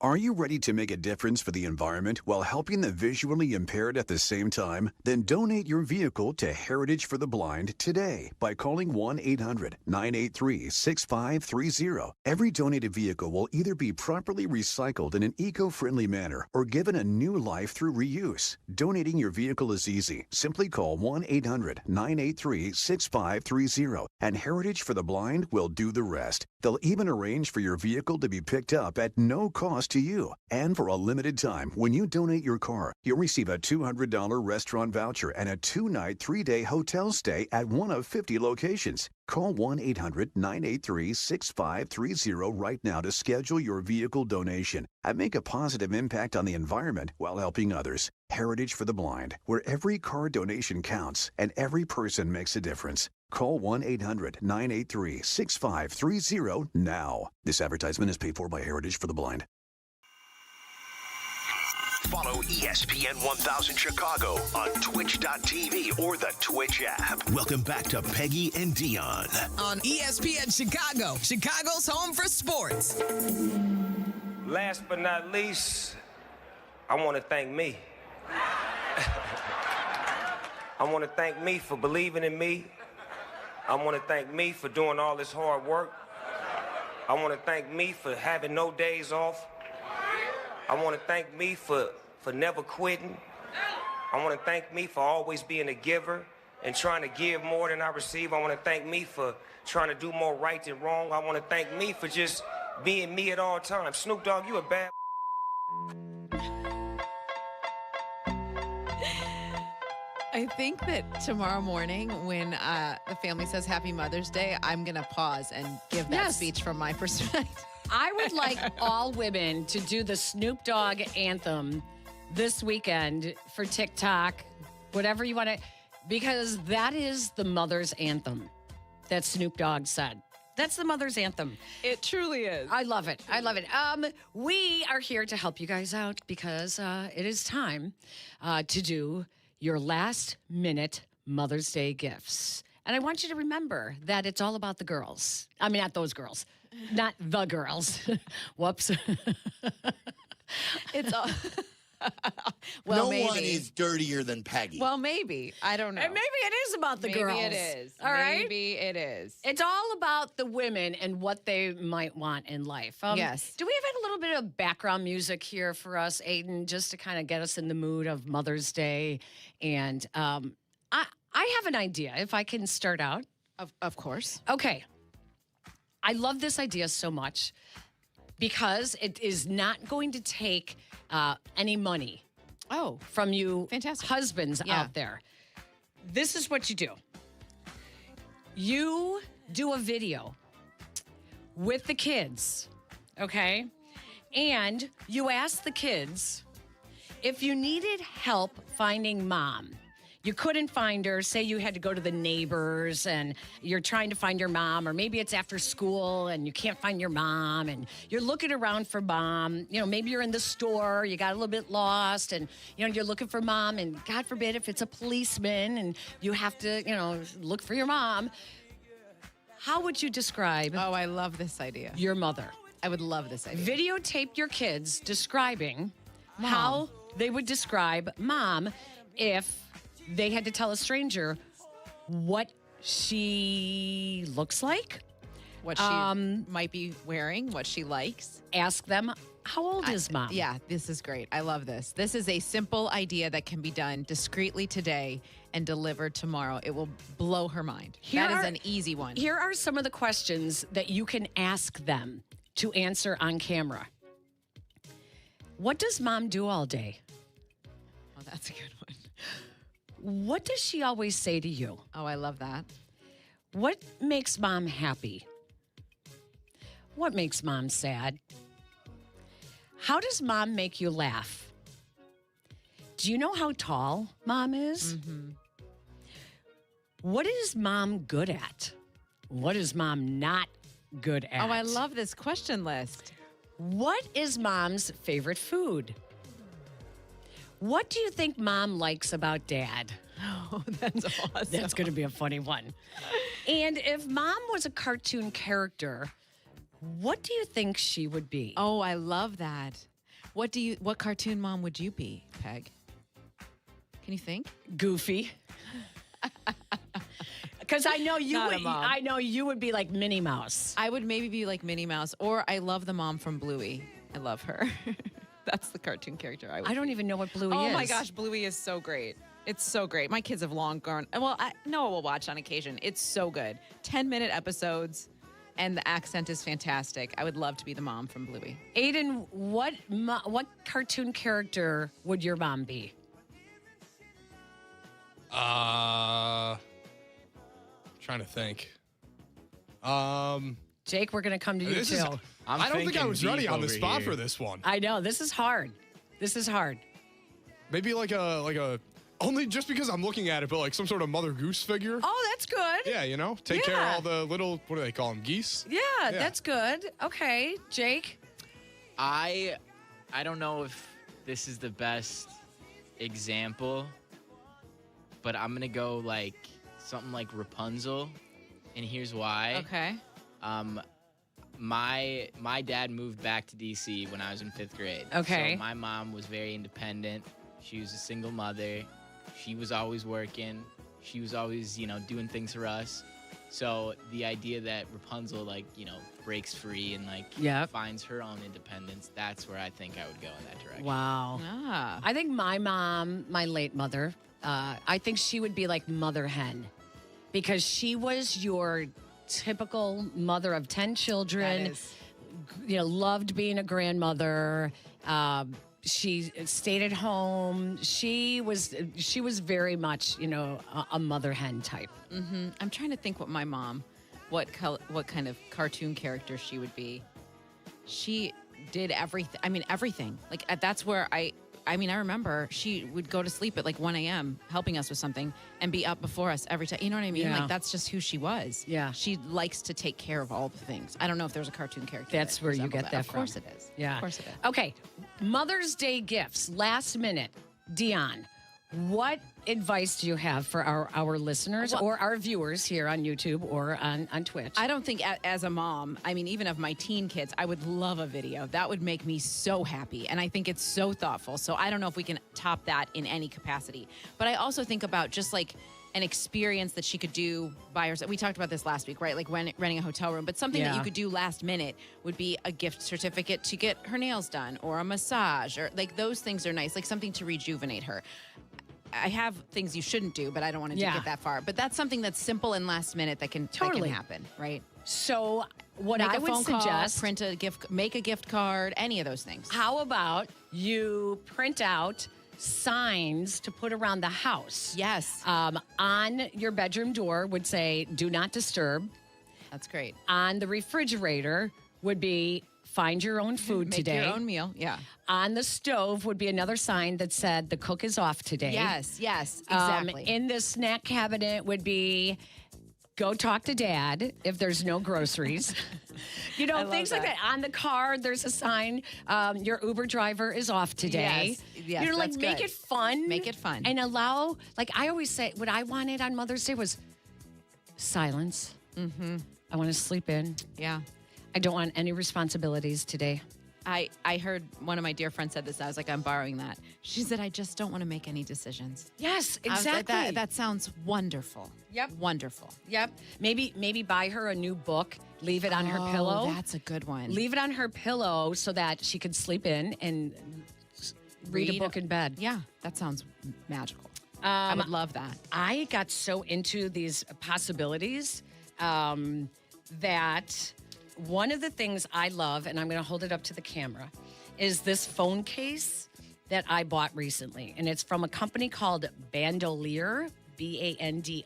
Are you ready to make a difference for the environment while helping the visually impaired at the same time? Then donate your vehicle to Heritage for the Blind today by calling 1-800-983-6530. Every donated vehicle will either be properly recycled in an eco-friendly manner or given a new life through reuse. Donating your vehicle is easy. Simply call 1-800-983-6530 and Heritage for the Blind will do the rest. They'll even arrange for your vehicle to be picked up at no cost to you. And for a limited time, when you donate your car, you'll receive a $200 restaurant voucher and a 2-night, 3-day hotel stay at one of 50 locations. Call 1-800-983-6530 right now to schedule your vehicle donation and make a positive impact on the environment while helping others. Heritage for the Blind, where every car donation counts and every person makes a difference. Call 1-800-983-6530 now. This advertisement is paid for by Heritage for the Blind. Follow ESPN 1000 Chicago on twitch.tv or the Twitch app. Welcome back to Peggy and Dionne. On ESPN Chicago, Chicago's home for sports. Last but not least, I want to thank me. I want to thank me for believing in me. I want to thank me for doing all this hard work. I want to thank me for having no days off. I want to thank me for never quitting. I want to thank me for always being a giver and trying to give more than I receive. I want to thank me for trying to do more right than wrong. I want to thank me for just being me at all times. Snoop Dogg, you a bad. I think that tomorrow morning when the family says Happy Mother's Day, I'm going to pause and give that speech from my perspective. I would like all women to do the Snoop Dogg anthem this weekend for TikTok, whatever you want to, because that is the mother's anthem that Snoop Dogg said. That's the mother's anthem. It truly is. I love it. I love it. We are here to help you guys out because it is time to do your last minute Mother's Day gifts. And I want you to remember that it's all about the girls. I mean, not those girls, not the girls. Whoops. It's all. Well, no one is dirtier than Peggy. Well, maybe. I don't know. And maybe it is about the girls. Maybe it is. All right? Maybe it is. It's all about the women and what they might want in life. Yes. Do we have a little bit of background music here for us, Aiden, just to kind of get us in the mood of Mother's Day? And I have an idea, if I can start out. Of course. Okay. I love this idea so much because it is not going to take any money from you husbands out there. This is what you do. You do a video with the kids, okay? And you ask the kids if you needed help finding mom. You couldn't find her. Say you had to go to the neighbors and you're trying to find your mom, or maybe it's after school and you can't find your mom and you're looking around for mom. You know, maybe you're in the store, you got a little bit lost and, you know, you're looking for mom, and God forbid if it's a policeman and you have to, you know, look for your mom. How would you describe? Oh, I love this idea. Your mother. I would love this idea. Videotape your kids describing how they would describe mom if they had to tell a stranger what she looks like, what she might be wearing, what she likes. Ask them, how old is mom? Yeah, this is great. I love this. This is a simple idea that can be done discreetly today and delivered tomorrow. It will blow her mind. That is an easy one. Here are some of the questions that you can ask them to answer on camera. What does mom do all day? Oh, that's a good one. What does she always say to you? Oh, I love that. What makes mom happy? What makes mom sad? How does mom make you laugh? Do you know how tall mom is? Mm-hmm. What is mom good at? What is mom not good at? Oh, I love this question list. What is mom's favorite food? What do you think mom likes about dad? Oh, that's awesome. That's going to be a funny one. And if mom was a cartoon character, what do you think she would be? Oh, I love that. What cartoon mom would you be, Peg? Can you think? Goofy. Because I know you would. I know you would be like Minnie Mouse. I would maybe be like Minnie Mouse, or I love the mom from Bluey. I love her. That's the cartoon character I would. I don't even know what Bluey is. Oh my gosh, Bluey is so great. It's so great. My kids have long gone. Well, Noah will watch on occasion. It's so good. 10-minute episodes, and the accent is fantastic. I would love to be the mom from Bluey. Aiden, what cartoon character would your mom be? Trying to think. Jake, we're going to come to you too. I don't think I was ready on the spot for this one. I know. This is hard. This is hard. Maybe like a only just because I'm looking at it, but like some sort of Mother Goose figure. Oh, that's good. Yeah, you know, take care of all the little, what do they call them, geese? Yeah, that's good. Okay, Jake. I don't know if this is the best example, but I'm gonna go like something like Rapunzel, and here's why. Okay. My dad moved back to DC when I was in 5th grade. Okay. So my mom was very independent. She was a single mother, she was always working. She was always, doing things for us. So the idea that Rapunzel, breaks free and finds her own independence, that's where I think I would go in that direction. Wow. I think my mom, my late mother, I think she would be like Mother Hen because she was your typical mother of 10 children, loved being a grandmother. She stayed at home. She was very much, a Mother Hen type. Mm-hmm. I'm trying to think what my mom, what kind of cartoon character she would be. She did everything. I mean, everything. That's where I remember she would go to sleep at 1 a.m. helping us with something and be up before us every time. You know what I mean? Yeah. That's just who she was. Yeah. She likes to take care of all the things. I don't know if there's a cartoon character. That's where you get that Of from. course it is. Yeah. Of course it is. Okay. Mother's Day gifts, last minute. Dionne, what advice do you have for our listeners or our viewers here on YouTube or on Twitch? I don't think as a mom, even of my teen kids, I would love a video. That would make me so happy. And I think it's so thoughtful. So I don't know if we can top that in any capacity. But I also think about just an experience that she could do by herself. We talked about this last week, right? When renting a hotel room. But something that you could do last minute would be a gift certificate to get her nails done or a massage or those things are nice, something to rejuvenate her. I have things you shouldn't do, but I don't want to get that far. But that's something that's simple and last minute that can happen, right? So what Make I a would phone call, suggest, print a gift, make a gift card, any of those things. how about you print out signs to put around the house? Yes. On your bedroom door would say, "Do not disturb." That's great. On the refrigerator would be, "Find your own food Make today." your own meal. Yeah. On the stove would be another sign that said, "The cook is off today." Yes, exactly. In the snack cabinet would be, "Go talk to Dad if there's no groceries." Things like that. On the car, there's a sign, "Your Uber driver is off today." Yes, that's make good. it fun. Make it fun. And allow, I always say, what I wanted on Mother's Day was silence. Mm-hmm. I want to sleep in. Yeah. I don't want any responsibilities today. I heard one of my dear friends said this. I was like, I'm borrowing that. She said, I just don't want to make any decisions. Yes, I was like, exactly. that sounds wonderful. Yep. Wonderful. Yep. Maybe buy her a new book, leave it on her pillow. That's a good one. Leave it on her pillow so that she could sleep in and read a book in bed. Yeah, that sounds magical. I would love that. I got so into these possibilities that one of the things I love, and I'm going to hold it up to the camera, is this phone case that I bought recently. And it's from a company called Bandolier, Bandolier.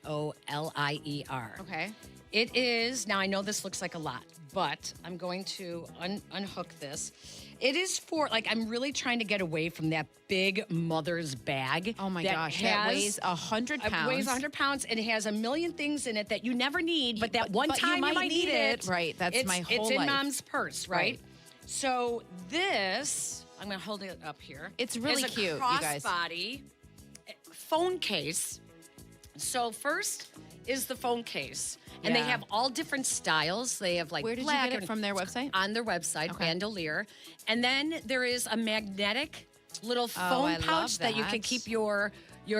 Okay. It is, now I know this looks like a lot, but I'm going to unhook this. It is for, I'm really trying to get away from that big mother's bag. Oh my gosh, that weighs 100 pounds. It weighs 100 pounds and it has a million things in it that you never need, but that one time you might need it. Right, that's my whole It's life. in Mom's purse, right? So this, I'm going to hold it up here. It's really is a cute, you guys. crossbody phone case. So first is the phone case. And they Yeah. have all different styles. They have Where did you black get it and- from their website? On their website, Bandolier. And then there is a magnetic little I phone love pouch that you can that. keep your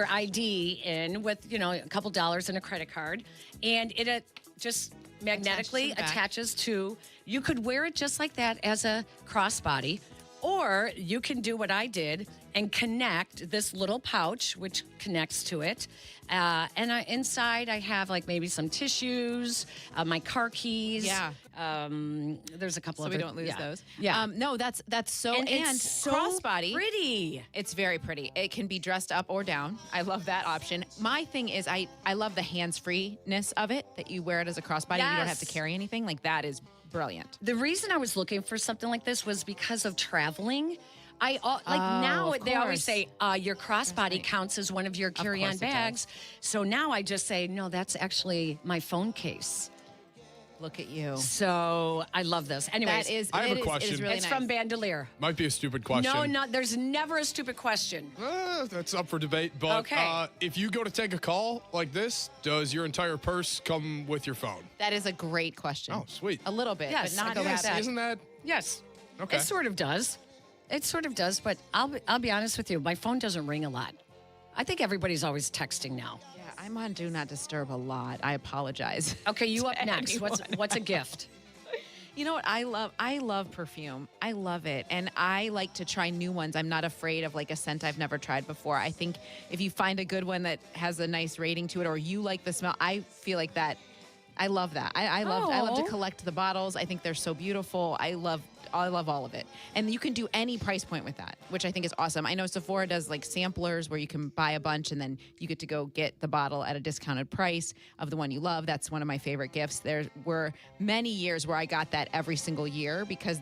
ID in with, a couple dollars and a credit card. And it just magnetically attaches to, you could wear it just like that as a crossbody, or you can do what I did and connect this little pouch, which connects to it. And inside I have maybe some tissues, my car keys. Yeah. There's a couple So other. we don't lose those. Yeah. No, that's so And it's so crossbody. pretty. It's very pretty. It can be dressed up or down. I love that option. My thing is I love the hands-free-ness of it, that you wear it as a crossbody and you don't have to Yes. carry anything. That is brilliant. The reason I was looking for something like this was because of traveling. Now of they always course. say your crossbody counts as one of your carry-on course it does. bags. So now I just say, no, that's actually my phone case. Look at you. So I love this. Anyways, That is, I have it a is- question. It is really it's nice. from Bandolier. Might be a stupid question. No, there's never a stupid question. That's up for debate. But Okay. if you go to take a call like this, does your entire purse come with your phone? That is a great question. Oh, sweet. A little bit, Yes, but not I go with that. Isn't that Yes. okay? It sort of does. It sort of does, but I'll be honest with you. My phone doesn't ring a lot. I think everybody's always texting now. Yeah, I'm on Do Not Disturb a lot. I apologize. Okay, you to up next. anyone. What's a gift? You know what I love perfume. I love it. And I like to try new ones. I'm not afraid of like a scent I've never tried before. I think if you find a good one that has a nice rating to it or you like the smell, I feel like that. I love that. I love to collect the bottles. I think they're so beautiful. I love all of it. And you can do any price point with that, which I think is awesome. I know Sephora does like samplers where you can buy a bunch and then you get to go get the bottle at a discounted price of the one you love. That's one of my favorite gifts. There were many years where I got that every single year because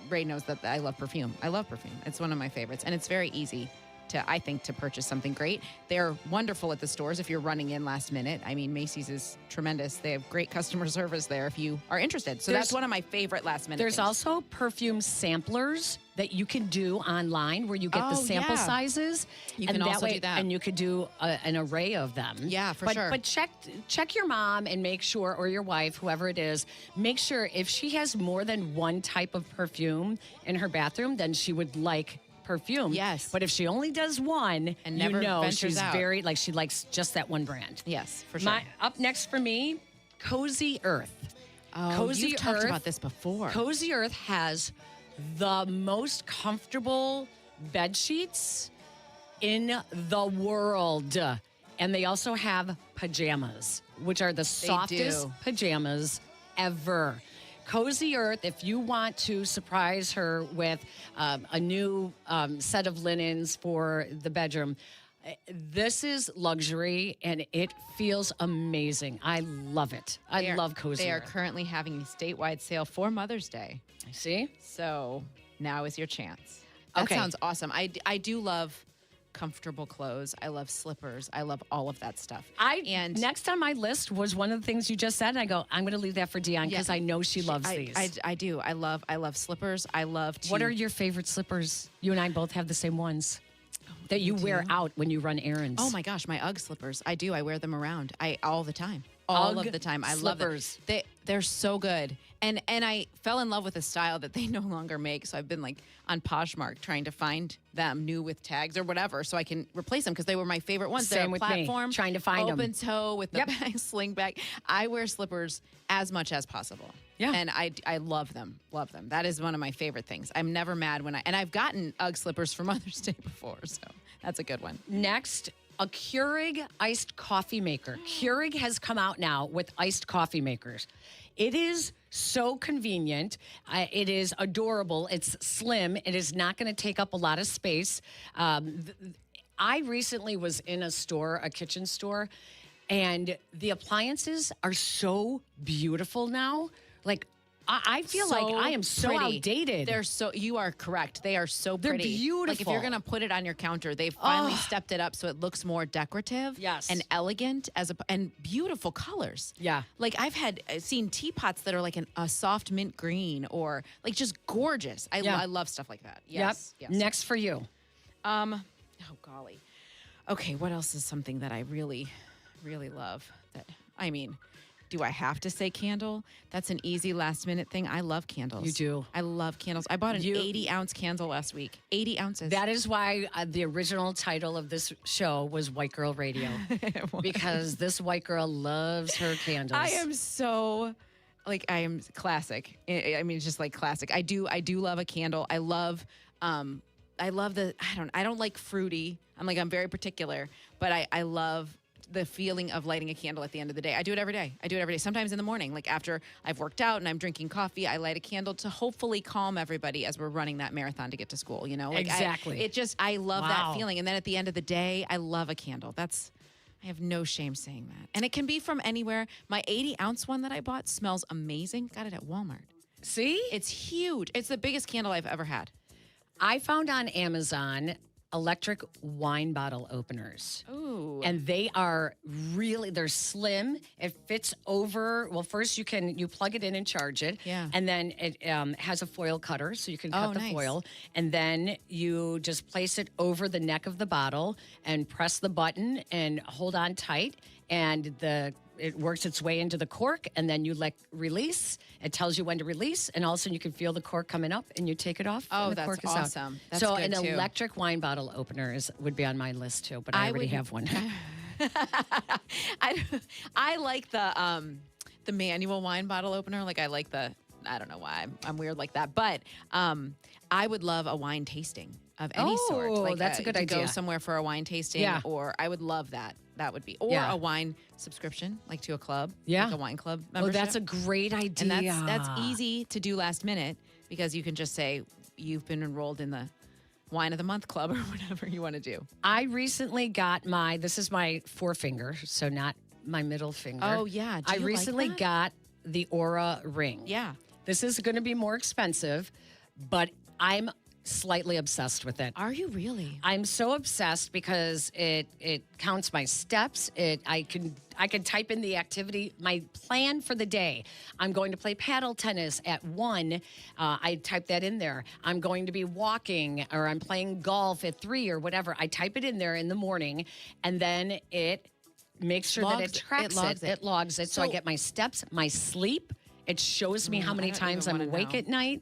Ray knows that I love perfume. I love perfume. It's one of my favorites. And it's very easy to purchase something great. They're wonderful at the stores if you're running in last minute. I mean, Macy's is tremendous. They have great customer service there if you are interested. So that's one of my favorite last minute There's things. also perfume samplers that you can do online where you get the sample sizes. You can also do that. And you could do an array of them. Yeah, for sure. But check your mom and make sure, or your wife, whoever it is, make sure if she has more than one type of perfume in her bathroom, then she would like perfume. Yes. But if she only does one, And never ventures she's out. very, like, she likes just that one brand. Yes, for sure. Up next for me, Cozy Earth. Oh, you've talked about this before. Cozy Earth has the most comfortable bed sheets in the world. And they also have pajamas, which are the softest pajamas ever. Cozy Earth, if you want to surprise her with a new set of linens for the bedroom, this is luxury and it feels amazing. I love it. I love Cozy Earth. They are currently having a statewide sale for Mother's Day. I see. So now is your chance. That sounds awesome. I do love comfortable clothes. I love slippers. I love all of that stuff. And next on my list was one of the things you just said. And I go, I'm going to leave that for Dionne because I know she loves these. I do. I love slippers. I love to. What are your favorite slippers? You and I both have the same ones that you wear out when you run errands. Oh my gosh, my UGG slippers. I do. I wear them around. All the time. All of the time. I love them. They're so good. And I fell in love with a style that they no longer make. So I've been like on Poshmark trying to find them new with tags or whatever so I can replace them because they were my favorite ones. Same They're a with platform, me. Trying to find them. open toe with the bag, sling back. I wear slippers as much as possible. Yeah. And I love them. Love them. That is one of my favorite things. I'm never mad when and I've gotten UGG slippers for Mother's Day before. So that's a good one. Next, a Keurig iced coffee maker. Keurig has come out now with iced coffee makers. It is so convenient. It is adorable. It's slim. It is not going to take up a lot of space. I recently was in a kitchen store, and the appliances are so beautiful now. Like, I feel like I am so outdated. You are correct. They are so They're pretty. beautiful. Like if you're gonna put it on your counter, they've finally stepped it up so it looks more decorative. Yes. And elegant and beautiful colors. Yeah. Like I've seen teapots that are like a soft mint green or like just gorgeous. I love stuff like that. Yes. Yep. Next for you. Oh golly. Okay, what else is something that I really, really love? Do I have to say candle? That's an easy last minute thing. I love candles. You do. I love candles. I bought an 80-ounce candle last week. 80 ounces. That is why the original title of this show was White Girl Radio. Because this white girl loves her candles. I am so, I am classic. I mean, it's just like classic. I do love a candle. I love I don't like fruity. I'm very particular, but I love the feeling of lighting a candle at the end of the day. I do it every day. Sometimes in the morning, like after I've worked out and I'm drinking coffee, I light a candle to hopefully calm everybody as we're running that marathon to get to school, Exactly. I love that feeling. And then at the end of the day, I love a candle. I have no shame saying that. And it can be from anywhere. My 80-ounce one that I bought smells amazing. Got it at Walmart. See? It's huge. It's the biggest candle I've ever had. I found on Amazon electric wine bottle openers. Ooh. And they're slim. It fits over. Well, first you plug it in and charge it. Yeah. And then it has a foil cutter, so you can cut the nice. foil. And then you just place it over the neck of the bottle and press the button and hold on tight. And the it works its way into the cork, and then you release. It tells you when to release, and all of a sudden you can feel the cork coming up, and you take it off. Oh, and the that's cork is awesome. Out. That's so good, an too. electric wine bottle opener would be on my list too, but I already have one. I like the manual wine bottle opener. Like I like I don't know why I'm weird like that, but I would love a wine tasting of any sort. Like that's a good to idea. Go somewhere for a wine tasting, Yeah. or I would love that. That would be, a wine subscription, like to a club, Yeah. like a wine club Oh, membership. that's a great idea. And that's easy to do last minute because you can just say you've been enrolled in the Wine of the Month Club or whatever you want to do. I recently got this is my forefinger, so not my middle finger. Oh, yeah. Do I you like recently that? got the Aura ring. Yeah. This is going to be more expensive, but I'm slightly obsessed with it. Are you really? I'm so obsessed because it counts my steps. I can type in the activity, my plan for the day. I'm going to play paddle tennis at 1. I type that in there. I'm going to be walking, or I'm playing golf at 3 or whatever. I type it in there in the morning, and then it makes sure that it tracks it. It logs it. So I get my steps, my sleep. It shows me how many times I'm awake at night.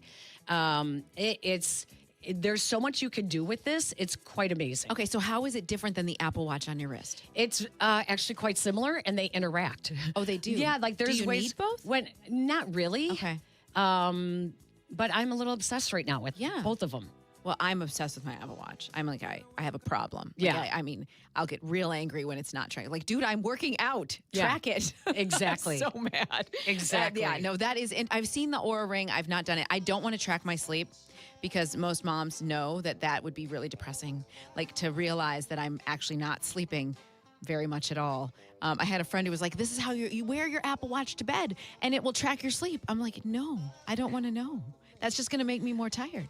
There's so much you can do with this. It's quite amazing. Okay, so how is it different than the Apple Watch on your wrist? It's actually quite similar, and they interact. Oh, they do? Yeah, like there's do you ways. Need both? Not really. Okay. But I'm a little obsessed right now with both of them. Well, I'm obsessed with my Apple Watch. I'm like, I have a problem. Yeah. Like, I mean, I'll get real angry when it's not tracked. Like, dude, I'm working out. Yeah. Track it. Exactly. I'm so mad. Exactly. Yeah, no, that is, and I've seen the Aura Ring. I've not done it. I don't want to track my sleep because most moms know that would be really depressing. Like to realize that I'm actually not sleeping very much at all. I had a friend who was like, this is how you wear your Apple Watch to bed and it will track your sleep. I'm like, no, I don't want to know. That's just going to make me more tired.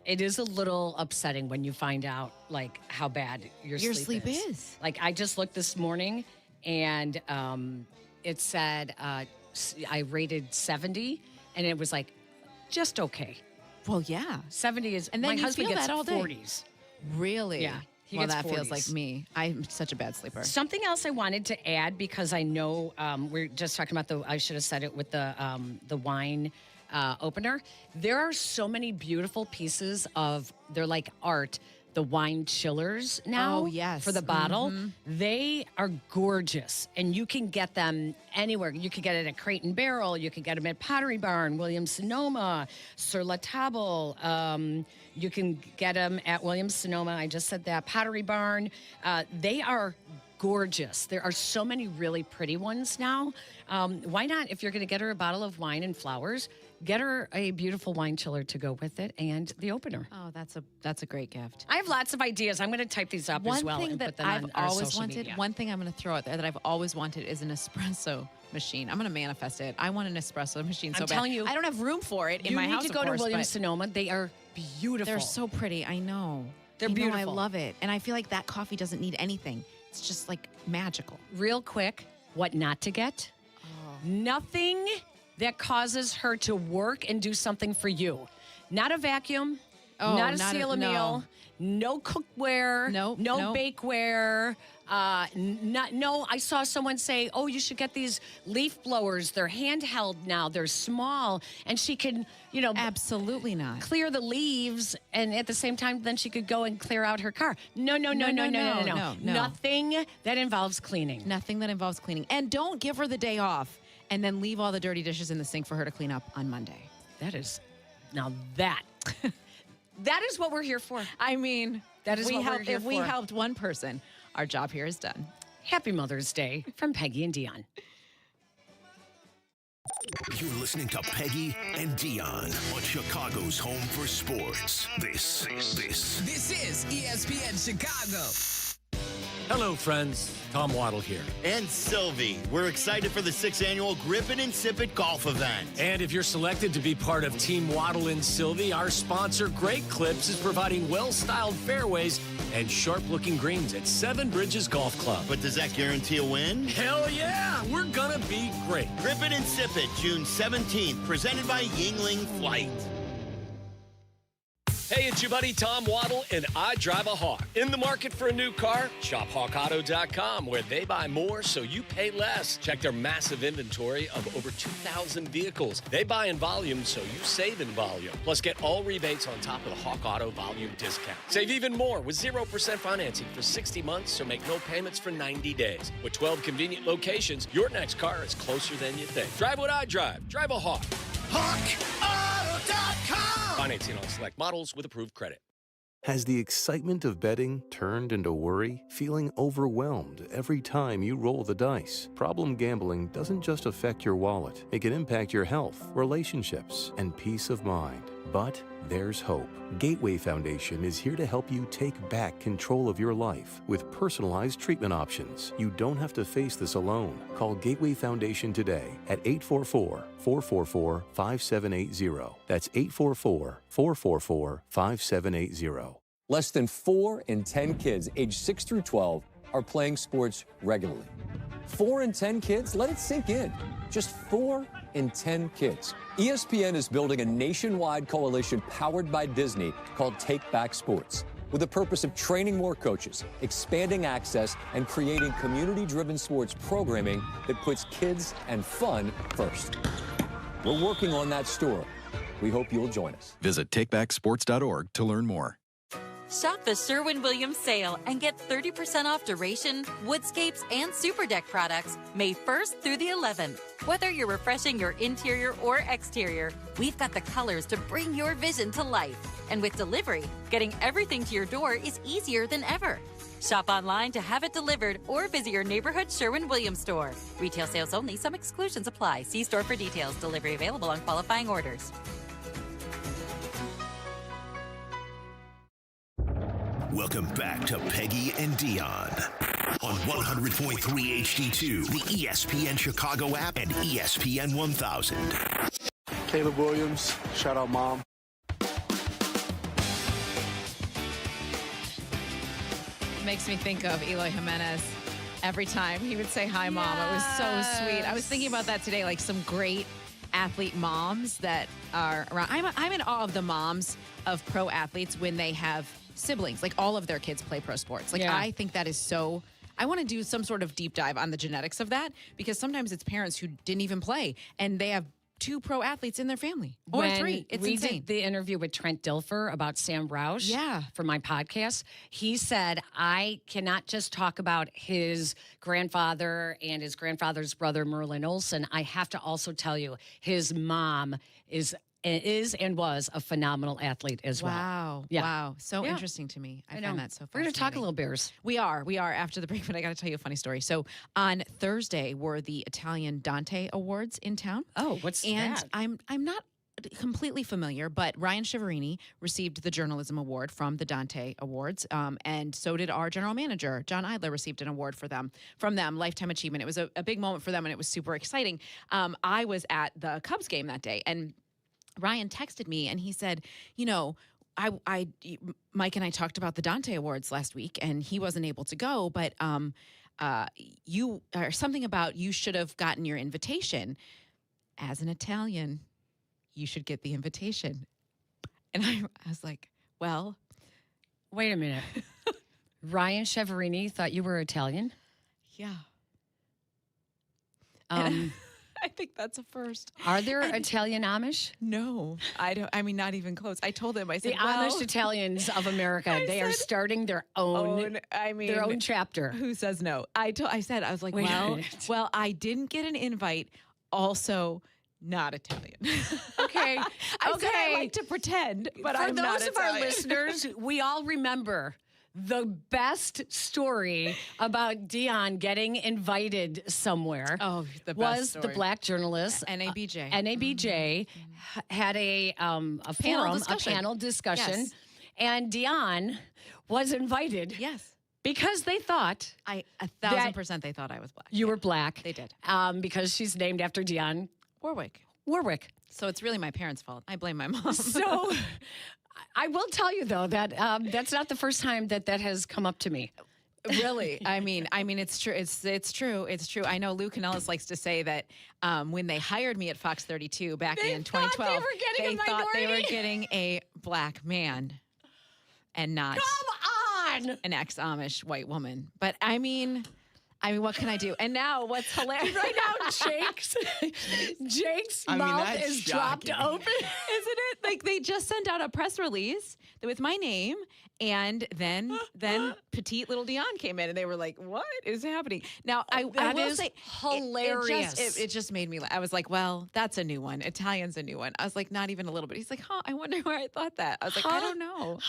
It is a little upsetting when you find out like how bad your sleep is. Like I just looked this morning and it said I rated 70 and it was like just okay. Well, yeah. 70 is, and then my you husband feel gets that all day. 40s. Really? Yeah. He Well, gets that 40s. feels like me. I'm such a bad sleeper. Something else I wanted to add because I know we're just talking about I should have said it with the wine opener. There are so many beautiful pieces they're like art. The wine chillers now Oh, yes. for the bottle. Mm-hmm. They are gorgeous and you can get them anywhere. You can get it at Crate and Barrel. You can get them at Pottery Barn, Williams-Sonoma, Sur La Table. You can get them at Williams-Sonoma. I just said that. Pottery Barn. They are gorgeous. There are so many really pretty ones now. Why not, if you're going to get her a bottle of wine and flowers, get her a beautiful wine chiller to go with it and the opener. Oh, that's a great gift. I have lots of ideas. I'm going to type these up as well. One thing and that put them I've on our always social wanted, media. one thing I'm going to throw out there that I've always wanted is an espresso machine. I'm going to manifest it. I want an espresso machine so I'm bad. telling you, I don't have room for it in my house. You need to go of course, to but Williams-Sonoma. They are beautiful. They're so pretty. I know. They're I know, beautiful. I love it. And I feel like that coffee doesn't need anything. It's just like magical. Real quick, what not to get? Nothing that causes her to work and do something for you. Not a vacuum, not a seal a meal, no cookware, no bakeware. I saw someone say, oh, you should get these leaf blowers. They're handheld now. They're small. And she can, absolutely not clear the leaves. And at the same time, then she could go and clear out her car. No. Nothing that involves cleaning. Nothing that involves cleaning. And don't give her the day off and then leave all the dirty dishes in the sink for her to clean up on Monday. That is what we're here for. I mean, that is what we're here if we helped one person, our job here is done. Happy Mother's Day from Peggy and Dionne. You're listening to Peggy and Dionne on Chicago's home for sports. This is ESPN Chicago. Hello, friends. Tom Waddle here. And Sylvie. We're excited for the 6th annual Grip It and Sip It golf event. And if you're selected to be part of Team Waddle and Sylvie, our sponsor, Great Clips, is providing well-styled fairways and sharp-looking greens at Seven Bridges Golf Club. But does that guarantee a win? Hell yeah! We're gonna be great. Grip It and Sip It, June 17th, presented by Yingling Flight. Hey, it's your buddy Tom Waddle, and I drive a Hawk. In the market for a new car? Shop HawkAuto.com, where they buy more so you pay less. Check their massive inventory of over 2,000 vehicles. They buy in volume so you save in volume. Plus, get all rebates on top of the Hawk Auto volume discount. Save even more with 0% financing for 60 months, so make no payments for 90 days. With 12 convenient locations, your next car is closer than you think. Drive what I drive. Drive a Hawk. HawkAuto.com. Financing on select models with approved credit. Has the excitement of betting turned into worry? Feeling overwhelmed every time you roll the dice? Problem gambling doesn't just affect your wallet. It can impact your health, relationships, and peace of mind. But there's hope. Gateway Foundation is here to help you take back control of your life with personalized treatment options. You don't have to face this alone. Call Gateway Foundation today at 844-444-5780. That's 844-444-5780. Less than 4 in 10 kids aged 6 through 12 are playing sports regularly. 4 in 10 kids? Let it sink in. Just 4 in 10 kids. ESPN is building a nationwide coalition powered by Disney called Take Back Sports, with the purpose of training more coaches, expanding access, and creating community-driven sports programming that puts kids and fun first. We're working on that story. We hope you'll join us. Visit takebacksports.org to learn more. Shop the Sherwin-Williams sale and get 30% off Duration, Woodscapes, and Super Deck products May 1st through the 11th. Whether you're refreshing your interior or exterior, we've got the colors to bring your vision to life. And with delivery, getting everything to your door is easier than ever. Shop online to have it delivered or visit your neighborhood Sherwin-Williams store. Retail sales only. Some exclusions apply. See store for details. Delivery available on qualifying orders. Welcome back to Peggy and Dionne on 100.3 HD2, the ESPN Chicago app, and ESPN 1000. Caleb Williams, shout out mom. It makes me think of Eloy Jimenez. Every time he would say, "Hi, Mom." It was so sweet. I was thinking about that today, like some great athlete moms that are around. I'm in awe of the moms of pro athletes when they have siblings, like all of their kids play pro sports. Like, I think that is so, I want to do some sort of deep dive on the genetics of that, because sometimes it's parents who didn't even play and they have 2 pro athletes in their family or 3. It's we insane. did the interview with Trent Dilfer about Sam Roush for my podcast. He said, I cannot just talk about his grandfather and his grandfather's brother, Merlin Olsen. I have to also tell you, his mom is and was a phenomenal athlete as well. Wow. Yeah. Wow. So Yeah. interesting to me. I find that so We're going to talk a fascinating. little Bears. We are after the break, but I got to tell you a funny story. So on Thursday were the Italian Dante Awards in town. Oh, what's and that? I'm not completely familiar, but Ryan Shiverini received the Journalism Award from the Dante Awards, and so did our general manager, John Eidler, received an award from them, Lifetime Achievement. It was a big moment for them, and it was super exciting. I was at the Cubs game that day, and Ryan texted me and he said, you know, Mike and I talked about the Dante Awards last week and he wasn't able to go, but you or something about you should have gotten your invitation. As an Italian, you should get the invitation. And I was like, well, wait a minute. Ryan Shiverini thought you were Italian? Yeah. I think that's a first. Are there Italian Amish? No, I don't. I mean, not even close. I told him. I said, The Amish Italians of America. They are starting their own. Their own chapter. Who says no? I said, I was like, Wait a minute. well, I didn't get an invite. Also, not Italian. Okay. I said I like to pretend, but For I'm not those of our Italian. listeners, we all remember the best story about Dionne getting invited somewhere. Oh, the best was story. the black journalist NABJ. NABJ had a panel discussion, Yes. and Dionne was invited. Yes. Because they thought 1,000% they thought I was black. you were black. They did. Because she's named after Dionne Warwick. So it's really my parents' fault. I blame my mom. So I will tell you though that that's not the first time that has come up to me. Really? I mean, it's true. It's true. It's true. I know Lou Canellis likes to say that when they hired me at Fox 32 back in 2012, they were getting a thought they were minority. getting a black man. and not Come on! an ex-Amish white woman. But I mean, what can I do? And now what's hilarious Right now, Jake's mouth is dropped open. Isn't it? Like they just sent out a press release with my name, and then petite little Dionne came in, and they were like, "What is happening?" Now I will say, hilarious. It just made me laugh. I was like, "Well, that's a new one. Italian's a new one." I was like, "Not even a little bit." He's like, "Huh? I wonder where I thought that." I was like, "I don't know."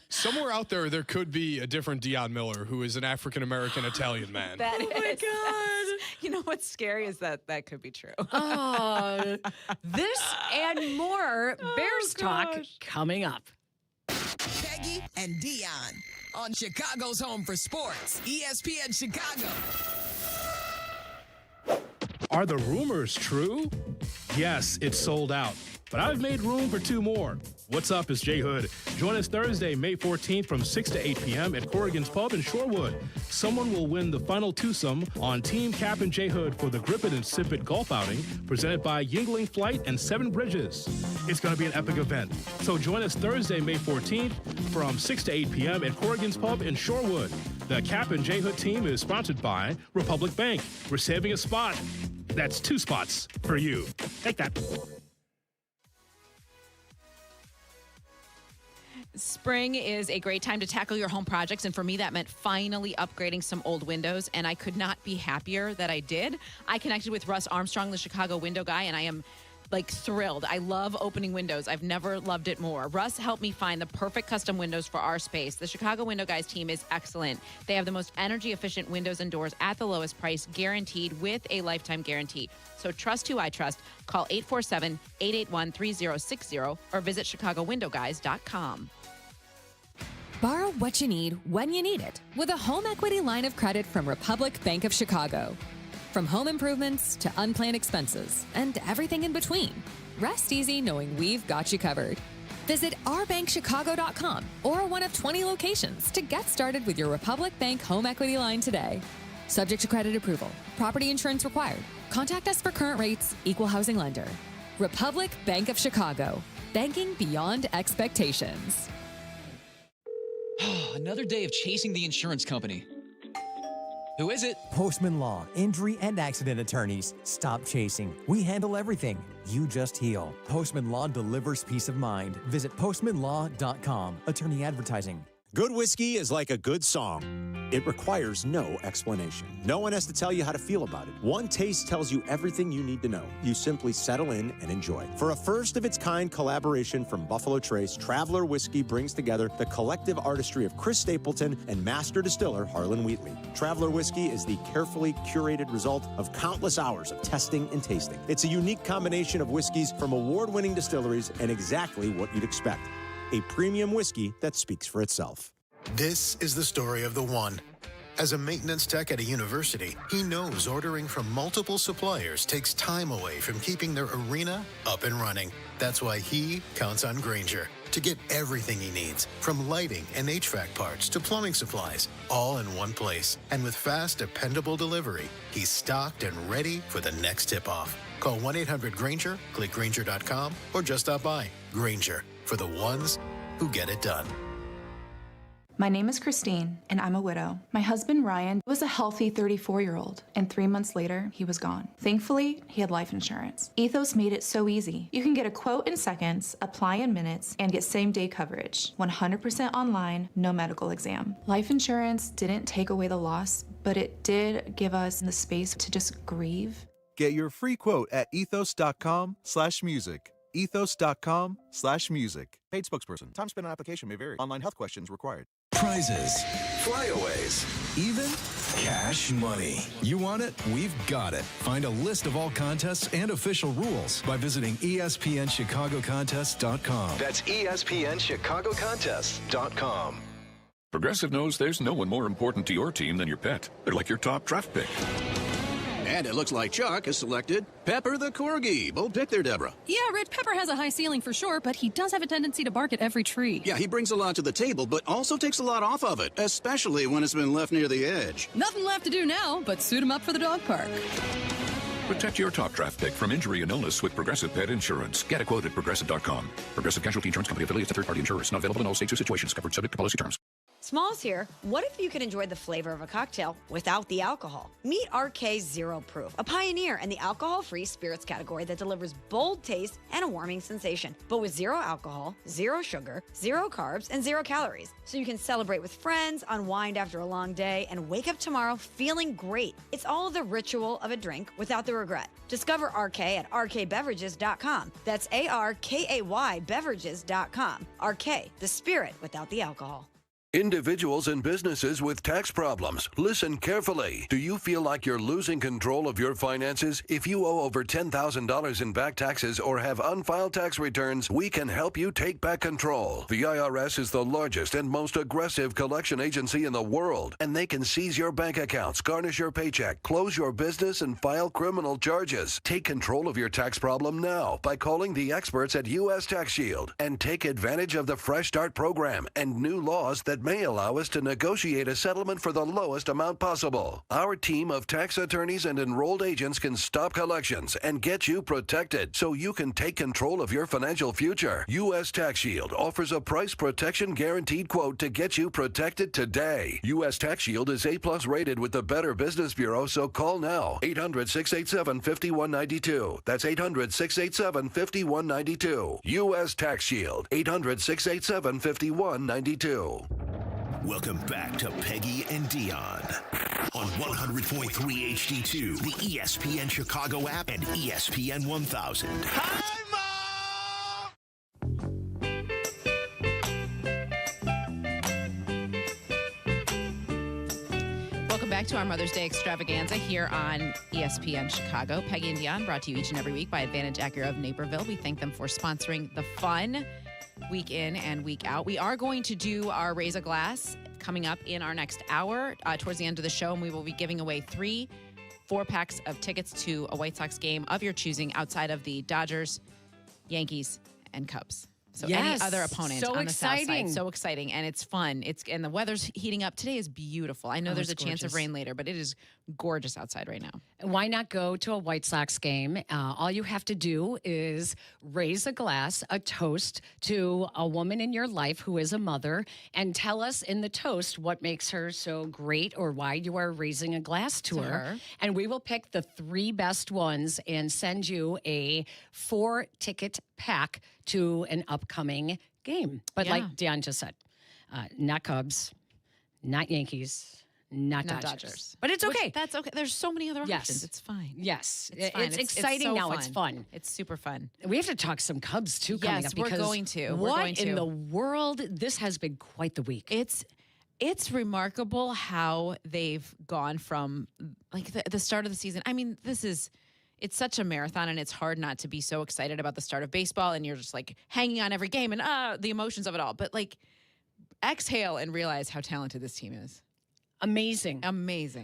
Somewhere out there could be a different Dionne Miller who is an African American Italian man. That Oh my God. You know what's scary is that could be true. This and more Bears talk coming up. Peggy and Dionne on Chicago's Home for Sports, ESPN Chicago. Are the rumors true? Yes, it's sold out, but I've made room for 2 more. What's up? It's Jay Hood. Join us Thursday, May 14th from 6 to 8 p.m. at Corrigan's Pub in Shorewood. Someone will win the final twosome on Team Cap and Jay Hood for the Grip It and Sip It golf outing presented by Yingling Flight and Seven Bridges. It's going to be an epic event. So join us Thursday, May 14th from 6 to 8 p.m. at Corrigan's Pub in Shorewood. The Cap and Jay Hood team is sponsored by Republic Bank. We're saving a spot. That's 2 spots for you. Take that. Spring is a great time to tackle your home projects, and for me, that meant finally upgrading some old windows, and I could not be happier that I did. I connected with Russ Armstrong, the Chicago window guy, and I am thrilled. I love opening windows. I've never loved it more. Russ helped me find the perfect custom windows for our space. The Chicago Window Guys team is excellent. They have the most energy efficient windows and doors at the lowest price, guaranteed with a lifetime guarantee. So trust who I trust. Call 847-881-3060 or visit ChicagoWindowGuys.com. Borrow what you need when you need it with a home equity line of credit from Republic Bank of Chicago. From home improvements to unplanned expenses and everything in between, rest easy knowing we've got you covered. Visit ourbankchicago.com or one of 20 locations to get started with your Republic Bank home equity line today. Subject to credit approval. Property insurance required. Contact us for current rates. Equal housing lender. Republic Bank of Chicago. Banking beyond expectations. Another day of chasing the insurance company. Who is it? Postman Law, injury and accident attorneys. Stop chasing. We handle everything. You just heal. Postman Law delivers peace of mind. Visit postmanlaw.com. Attorney advertising. Good whiskey is like a good song. It requires no explanation. No one has to tell you how to feel about it. One taste tells you everything you need to know. You simply settle in and enjoy. For a first-of-its-kind collaboration from Buffalo Trace, Traveler Whiskey brings together the collective artistry of Chris Stapleton and master distiller Harlan Wheatley. Traveler Whiskey is the carefully curated result of countless hours of testing and tasting. It's a unique combination of whiskeys from award-winning distilleries and exactly what you'd expect. A premium whiskey that speaks for itself. This is the story of the one. As a maintenance tech at a university, he knows ordering from multiple suppliers takes time away from keeping their arena up and running. That's why he counts on Grainger to get everything he needs, from lighting and HVAC parts to plumbing supplies, all in one place. And with fast, dependable delivery, he's stocked and ready for the next tip-off. Call 1-800-GRAINGER, click Grainger.com, or just stop by. Grainger, for the ones who get it done. My name is Christine, and I'm a widow. My husband, Ryan, was a healthy 34-year-old, and 3 months later, he was gone. Thankfully, he had life insurance. Ethos made it so easy. You can get a quote in seconds, apply in minutes, and get same-day coverage. 100% online, no medical exam. Life insurance didn't take away the loss, but it did give us the space to just grieve. Get your free quote at ethos.com/music. ethos.com/music. Paid spokesperson. Time spent on application may vary. Online health questions required. Prizes, flyaways, even cash money. You want it? We've got it. Find a list of all contests and official rules by visiting ESPNChicagoContests.com. That's ESPNChicagoContests.com. Progressive knows there's no one more important to your team than your pet. They're like your top draft pick. And it looks like Chuck has selected Pepper the Corgi. Bold pick there, Deborah. Yeah, Red Pepper has a high ceiling for sure, but he does have a tendency to bark at every tree. Yeah, he brings a lot to the table, but also takes a lot off of it, especially when it's been left near the edge. Nothing left to do now but suit him up for the dog park. Protect your top draft pick from injury and illness with Progressive Pet Insurance. Get a quote at Progressive.com. Progressive Casualty Insurance Company affiliates and third-party insurers. Not available in all states or situations. Covered subject to policy terms. Smalls here. What if you could enjoy the flavor of a cocktail without the alcohol? Meet RK Zero Proof, a pioneer in the alcohol-free spirits category that delivers bold taste and a warming sensation, but with zero alcohol, zero sugar, zero carbs, and zero calories. So you can celebrate with friends, unwind after a long day, and wake up tomorrow feeling great. It's all the ritual of a drink without the regret. Discover RK at rkbeverages.com. That's ARKAY beverages.com. RK, the spirit without the alcohol. Individuals and businesses with tax problems, listen carefully. Do you feel like you're losing control of your finances? If you owe over $10,000 in back taxes or have unfiled tax returns, we can help you take back control. The IRS is the largest and most aggressive collection agency in the world, and they can seize your bank accounts, garnish your paycheck, close your business, and file criminal charges. Take control of your tax problem now by calling the experts at U.S. Tax Shield and take advantage of the Fresh Start program and new laws that may allow us to negotiate a settlement for the lowest amount possible. Our team of tax attorneys and enrolled agents can stop collections and get you protected so you can take control of your financial future. U.S. Tax Shield offers a price protection guaranteed quote to get you protected today. U.S. Tax Shield is A+ rated with the Better Business Bureau, so call now. 800-687-5192. That's 800-687-5192. U.S. Tax Shield. 800-687-5192. Welcome back to Peggy and Dionne on 100.3 HD2, the ESPN Chicago app, and ESPN 1000. Welcome back to our Mother's Day extravaganza here on ESPN Chicago. Peggy and Dionne, brought to you each and every week by Advantage Acura of Naperville. We thank them for sponsoring the fun week in and week out. We are going to do our Raise a Glass coming up in our next hour towards the end of the show, and we will be giving away 3 4-packs of tickets to a White Sox game of your choosing outside of the Dodgers, Yankees, and Cubs. So any other opponent on the south side. So exciting, and it's fun. And the weather's heating up. Today is beautiful. I know there's a chance of rain later, but it is gorgeous outside right now. Why not go to a White Sox game? All you have to do is raise a glass, a toast to a woman in your life who is a mother, and tell us in the toast what makes her so great or why you are raising a glass to her. And we will pick the 3 best ones and send you a 4-ticket pack to an upcoming game. But like Dionne just said, not Cubs, not Yankees, not Dodgers. But it's okay. That's okay. There's so many other options. It's fine. Yes. It's fine. It's exciting now. It's fun. It's super fun. We have to talk some Cubs, too, coming up. Yes, we're going to. What in the world? This has been quite the week. It's remarkable how they've gone from like the start of the season. I mean, it's such a marathon, and it's hard not to be so excited about the start of baseball, and you're just like hanging on every game and the emotions of it all. But like, exhale and realize how talented this team is. Amazing.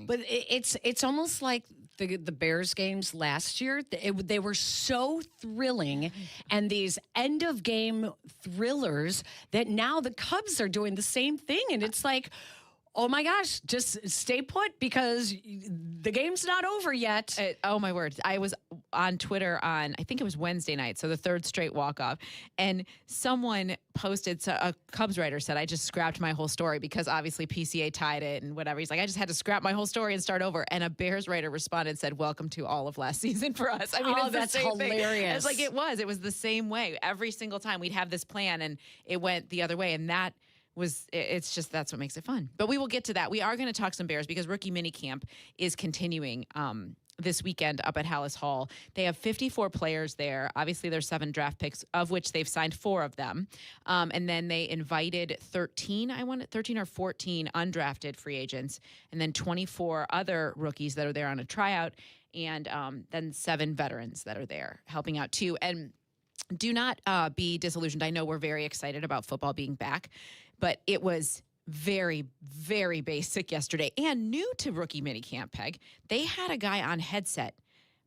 But it's almost like the Bears games last year. They were so thrilling, and these end of game thrillers that now the Cubs are doing the same thing, and it's like, oh my gosh, just stay put because the game's not over yet. Oh my word. I was on Twitter on, I think it was Wednesday night, so the 3rd straight walk-off, and someone posted, so a Cubs writer said, I just scrapped my whole story because obviously PCA tied it and whatever. He's like, I just had to scrap my whole story and start over. And a Bears writer responded and said, welcome to all of last season for us. I mean, it's that's the same hilarious. Thing. It's like it was the same way. Every single time we'd have this plan and it went the other way, and it's just, that's what makes it fun. But we will get to that. We are going to talk some Bears because rookie minicamp is continuing this weekend up at Hallis Hall. They have 54 players there. Obviously, there's 7 draft picks, of which they've signed 4 of them. And then they invited 13 or 14 undrafted free agents, and then 24 other rookies that are there on a tryout, and then 7 veterans that are there helping out too. And do not be disillusioned. I know we're very excited about football being back, but it was very, very basic yesterday and new to rookie minicamp, Peg. They had a guy on headset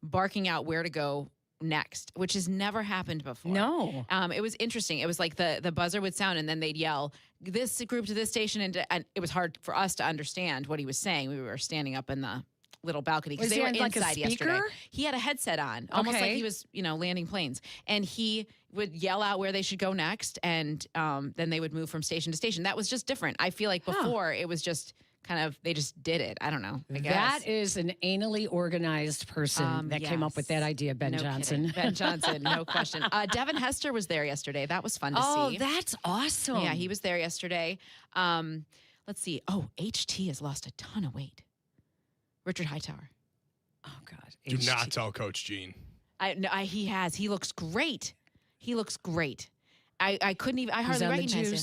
barking out where to go next, which has never happened before. No. It was interesting. It was like the buzzer would sound and then they'd yell this group to this station. And it was hard for us to understand what he was saying. We were standing up in the little balcony because Was they he were on, like, a inside yesterday. speaker? He had a headset on, almost like Okay. he was, landing planes. And he would yell out where they should go next, and then they would move from station to station. That was just different. I feel like before it was just kind of, they just did it. I don't know. I guess. That is an anally organized person that came up with that idea, Ben No Johnson. kidding. Ben Johnson, no question. Devin Hester was there yesterday. That was fun to see. Oh, that's awesome. Yeah, he was there yesterday. Let's see. Oh, HT has lost a ton of weight. Richard Hightower. Oh, God. Do not tell Coach Gene. He has. He looks great. He looks great. I couldn't even, I hardly recognize him.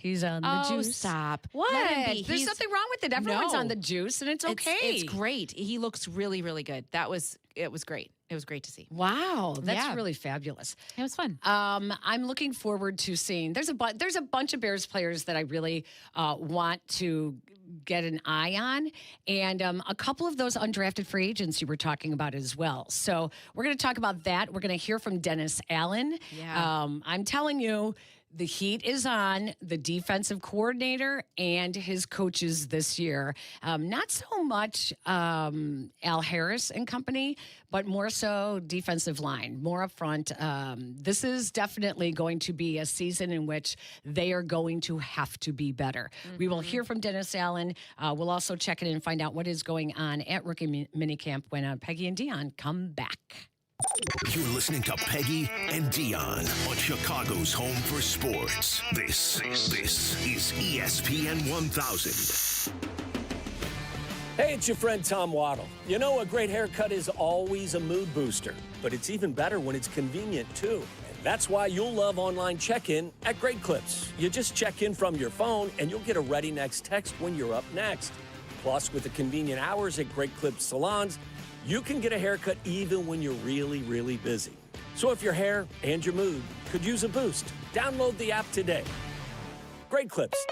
He's on the juice. Oh, stop. What? Let him be. There's nothing wrong with it. Everyone's on the juice, and it's okay. It's great. He looks really, really good. It was great. It was great to see. Wow, that's Yeah. really fabulous. It was fun. I'm looking forward to seeing. There's a bunch of Bears players that I really want to get an eye on, and a couple of those undrafted free agents you were talking about as well. So we're going to talk about that. We're going to hear from Dennis Allen. Yeah. I'm telling you, the heat is on the defensive coordinator and his coaches this year. Not so much Al Harris and company, but more so defensive line, more up front. This is definitely going to be a season in which they are going to have to be better. We will hear from Dennis Allen. We'll also check in and find out what is going on at rookie minicamp when Peggy and Dionne come back. You're listening to Peggy and Dionne on Chicago's home for sports. This is ESPN 1000. Hey, it's your friend Tom Waddle. You know, a great haircut is always a mood booster, but it's even better when it's convenient, too. And that's why you'll love online check-in at Great Clips. You just check in from your phone, and you'll get a ready next text when you're up next. Plus, with the convenient hours at Great Clips salons, you can get a haircut even when you're really, really busy. So if your hair and your mood could use a boost, download the app today. Great Clips.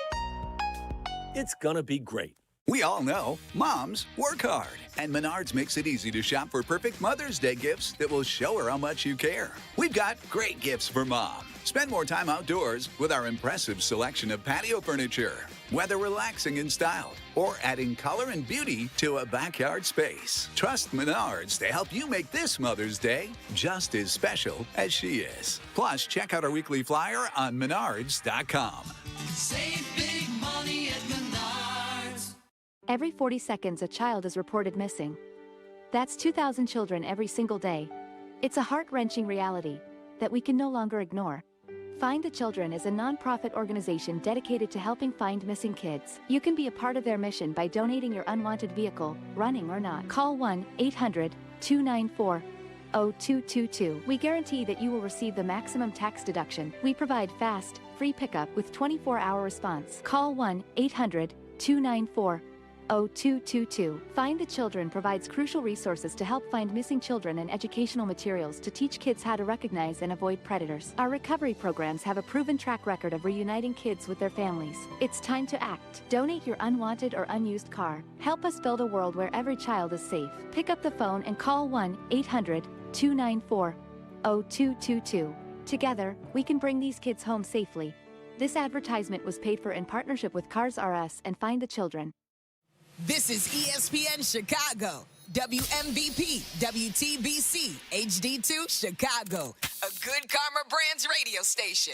It's gonna be great. We all know moms work hard, and Menards makes it easy to shop for perfect Mother's Day gifts that will show her how much you care. We've got great gifts for mom. Spend more time outdoors with our impressive selection of patio furniture, whether relaxing and styled or adding color and beauty to a backyard space. Trust Menards to help you make this Mother's Day just as special as she is. Plus, check out our weekly flyer on menards.com. Save big money at Menards. Every 40 seconds, a child is reported missing. That's 2,000 children every single day. It's a heart-wrenching reality that we can no longer ignore. Find the Children is a nonprofit organization dedicated to helping find missing kids. You can be a part of their mission by donating your unwanted vehicle, running or not. Call 1-800-294-0222. We guarantee that you will receive the maximum tax deduction. We provide fast, free pickup with 24-hour response. Call 1-800-294-0222. Find the Children provides crucial resources to help find missing children and educational materials to teach kids how to recognize and avoid predators. Our recovery programs have a proven track record of reuniting kids with their families. It's time to act. Donate your unwanted or unused car. Help us build a world where every child is safe. Pick up the phone and call 1-800-294-0222. Together, we can bring these kids home safely. This advertisement was paid for in partnership with Cars R Us and Find the Children. This is ESPN Chicago, WMVP, WTBC, HD2 Chicago, a Good Karma Brands radio station.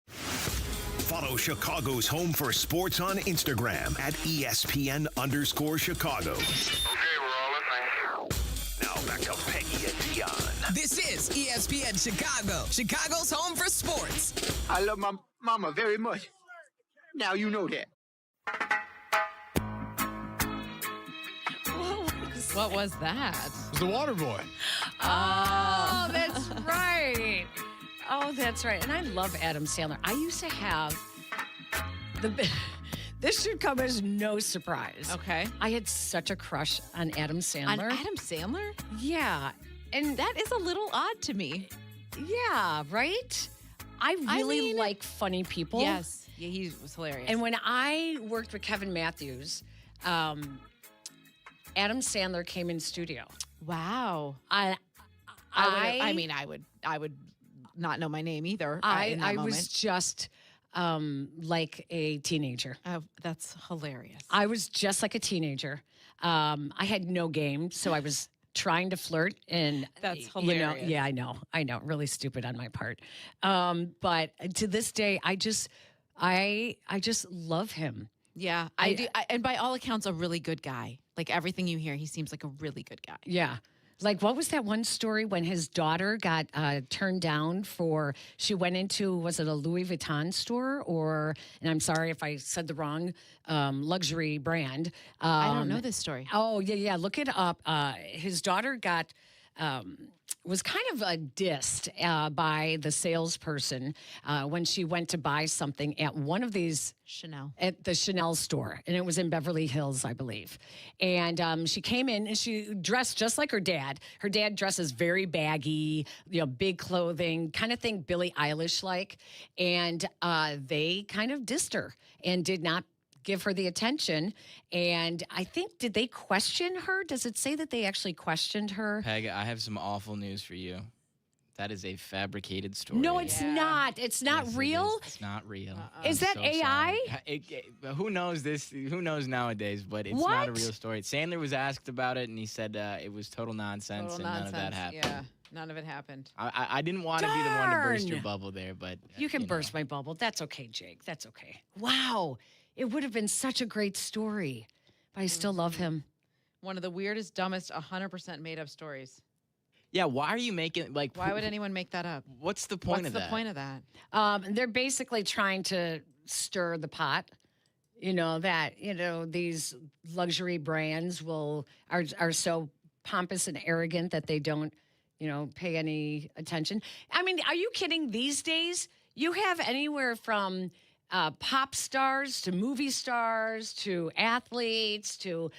Follow Chicago's home for sports on Instagram at ESPN_Chicago. Okay, we're all in. Now back to Peggy and Dionne. This is ESPN Chicago, Chicago's home for sports. I love my mama very much. Now you know that. What was that? It was the water boy. Oh, that's right. Oh, that's right. And I love Adam Sandler. I used to have this should come as no surprise. Okay. I had such a crush on Adam Sandler. On Adam Sandler? Yeah. And that is a little odd to me. Yeah, right? I really like funny people. Yes. Yeah, he was hilarious. And when I worked with Kevin Matthews, Adam Sandler came in studio. Wow. I would not know my name either. I was just like a teenager. Oh, that's hilarious. I was just like a teenager. I had no game, so I was trying to flirt, and That's you know, hilarious. yeah, I know, really stupid on my part. But to this day, I just love him. Yeah, I do. And by all accounts, a really good guy. Like everything you hear, he seems like a really good guy. Yeah. Like, what was that one story when his daughter got turned down she went into, was it a Louis Vuitton store and I'm sorry if I said the wrong luxury brand. I don't know this story. Oh, yeah. Look it up. His daughter was kind of dissed by the salesperson when she went to buy something at one of these Chanel. At the Chanel store, and it was in Beverly Hills, I believe. And she came in and she dressed just like her dad. Her dad dresses very baggy, big clothing, kind of thing Billie Eilish like. And they kind of dissed her and did not give her the attention. And I think, did they question her? Does it say that they actually questioned her? Peg, I have some awful news for you. That is a fabricated story. No, it's not. It's not Yes, real. It is. It's not real. Is that so AI? sorry. Who knows this? Who knows nowadays? But it's not a real story. Sandler was asked about it, and he said it was total nonsense, none of that happened. Yeah, none of it happened. I didn't want to be the one to burst your bubble there, but You can burst my bubble. That's okay, Jake. That's okay. Wow. It would have been such a great story, but I still love him. One of the weirdest, dumbest, 100% made up stories. Yeah, why are you making Why would anyone make that up? What's the point of that? What's the point of that? They're basically trying to stir the pot. These luxury brands are so pompous and arrogant that they don't, pay any attention. I mean, are you kidding? These days, you have anywhere from pop stars to movie stars to athletes to,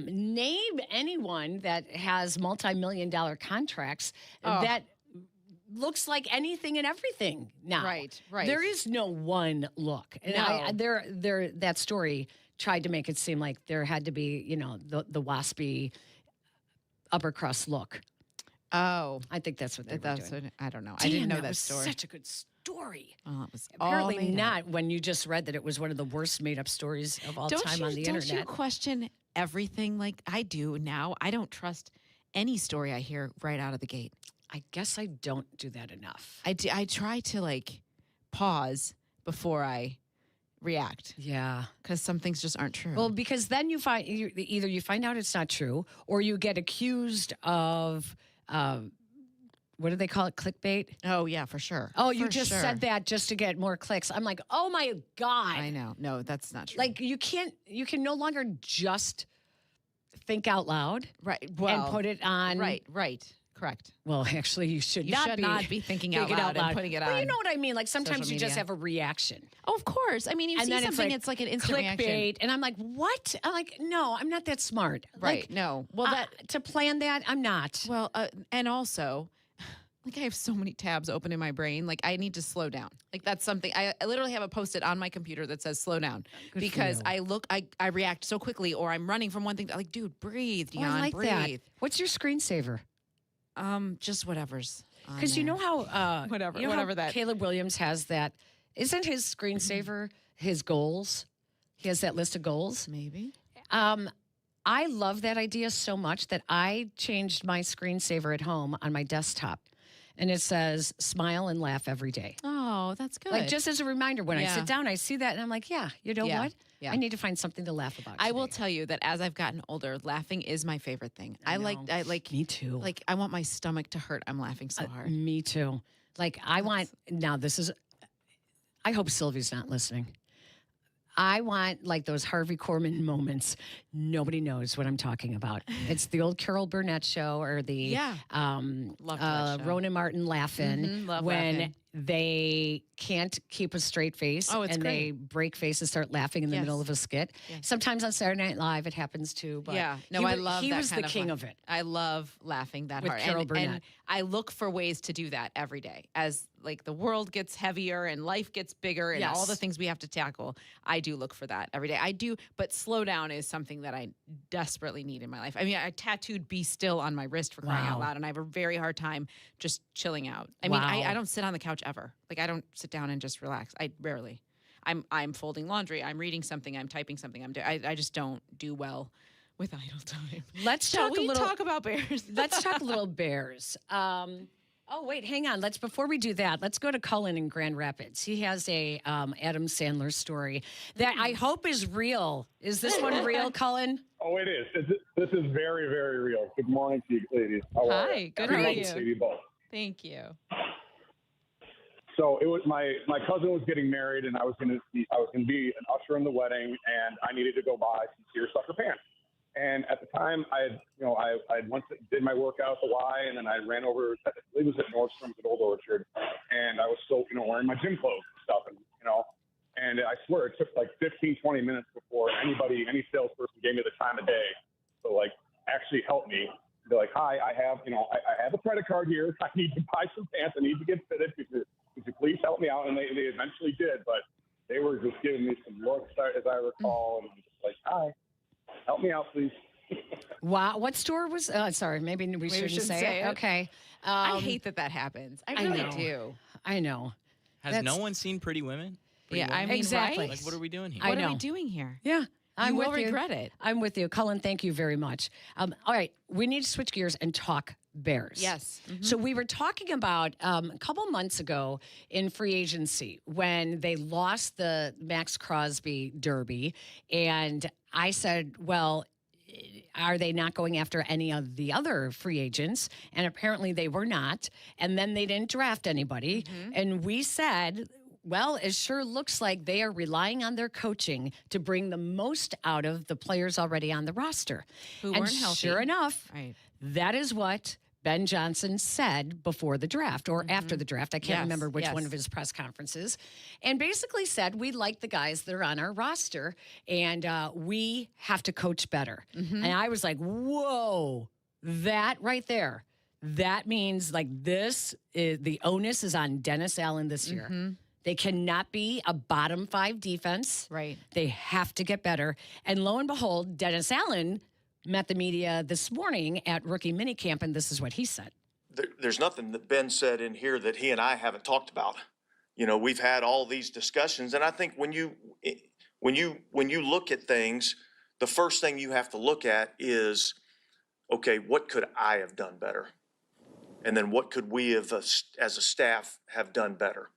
name anyone that has multi-million-dollar contracts that looks like anything and everything now. Right. There is no one look. And that story tried to make it seem like there had to be, the waspy upper crust look. Oh. I think that's what they were doing. I don't know. Damn, I didn't know that that was story. Such a good story. Oh, it was Apparently all made not up. when you just read that it was one of the worst made-up stories of all time on the internet. Don't you question everything like I do now? I don't trust any story I hear right out of the gate. I guess I don't do that enough. I try to pause before I react. Yeah. Because some things just aren't true. Well, because then either you find out it's not true or you get accused of what do they call it? Clickbait? Oh, yeah, for sure. Oh, you just said that just to get more clicks. I'm like, oh my God. I know. No, that's not true. Like you can no longer just think out loud. Right. And put it on. Right. Correct. Well, actually, you should You not should be not be thinking out loud and putting it on. But you know what I mean? Like sometimes social you just media. have a reaction. Oh, of course. I mean, you And see then something, it's like an instant clickbait, reaction. and I'm like, what? I'm like, no, I'm not that smart. Right. Like, No. Well, to plan that, I'm not. Well, and also, I have so many tabs open in my brain. Like, I need to slow down. Like, that's something. I literally have a Post-it on my computer that says slow down. Good for because you. I react so quickly, or I'm running from one thing. Like, dude, breathe, Dionne, I like breathe. that. What's your screensaver? Just whatever's. Because you know how Whatever- you know whatever how that- Caleb Williams has that. Isn't his screensaver his goals? He has that list of goals. Maybe. I love that idea so much that I changed my screensaver at home on my desktop. And it says, smile and laugh every day. Oh, that's good. Like just as a reminder, when I Yeah. sit down, I see that and I'm like, yeah, you know Yeah. what? Yeah. I need to find something to laugh about. I will tell you that as I've gotten older, laughing is my favorite thing. I like. Me too. Like, I want my stomach to hurt. I'm laughing so hard. Me too. Like I hope Sylvie's not listening. I want like those Harvey Korman moments. Nobody knows what I'm talking about. It's the old Carol Burnett show or the Loved that show. Ronan Martin laughing Mhm, love when laughing. they can't keep a straight face Oh, it's and they great. break face and start laughing in the Yes. middle of a skit. Yes. Sometimes on Saturday Night Live it happens too. But Yeah, no, he I was- love he that was kind the king laugh. of it. I love laughing that With hard. Carol and Burnett. I look for ways to do that every day as like the world gets heavier and life gets bigger and all the Yes. things we have to tackle. I do look for that every day. I do, but slow down is something that I desperately need in my life. I mean, I tattooed "Be Still" on my wrist for crying out Wow. loud, and I have a very hard time just chilling out. I mean, I Wow. don't sit on the couch ever. Like I don't sit down and just relax. I rarely. I'm folding laundry. I'm reading something. I'm typing something. I just don't do well with idle time. Let's Shall talk we a little. talk about Bears? Let's talk a little Bears. Oh, wait, hang on. Before we do that, let's go to Cullen in Grand Rapids. He has a Adam Sandler story that I hope is real. Is this one real, Cullen? Oh, it is. This is very, very real. Good morning to you, ladies. How are Hi, you? good. Happy How are Mother's you? Day to you both. Thank you. So it was my cousin was getting married, and I was gonna be an usher in the wedding, and I needed to go buy some seersucker pants. And at the time, I once did my workout at the Y, and then I ran over. I believe it was at Nordstrom's at Old Orchard, and I was still wearing my gym clothes and stuff, and I swear it took like 15, 20 minutes before any salesperson gave me the time of day to actually help me. Be like, hi, I have a credit card here. I need to buy some pants. I need to get fitted. Could you please help me out? And they eventually did, but they were just giving me some looks, as I recall, and I'm just like, hi. Help me out, please. Wow. What store was sorry, maybe we shouldn't say it. Okay. I hate that happens. I really do. I know. Has no one seen Pretty Women? I mean, exactly. right? What are we doing here? What are we doing here? Yeah. You will regret it. I'm with you. Cullen, thank you very much. All right. We need to switch gears and talk Bears. Yes. Mm-hmm. So we were talking about a couple months ago in free agency when they lost the Max Crosby Derby. And I said, well, are they not going after any of the other free agents? And apparently they were not. And then they didn't draft anybody. Mm-hmm. And we said, well, it sure looks like they are relying on their coaching to bring the most out of the players already on the roster. Who and weren't healthy. Sure enough, right. That is what Ben Johnson said before the draft or after the draft. I can't remember which one of his press conferences. And basically said, we like the guys that are on our roster and we have to coach better. Mm-hmm. And I was like, whoa, that right there. That means the onus is on Dennis Allen this year. Mm-hmm. They cannot be a bottom 5 defense. Right. They have to get better. And lo and behold, Dennis Allen met the media this morning at rookie minicamp, and this is what he said. There's nothing that Ben said in here that he and I haven't talked about. You know, we've had all these discussions, and I think when you look at things, the first thing you have to look at is, okay, what could I have done better? And then what could we have, as a staff, have done better?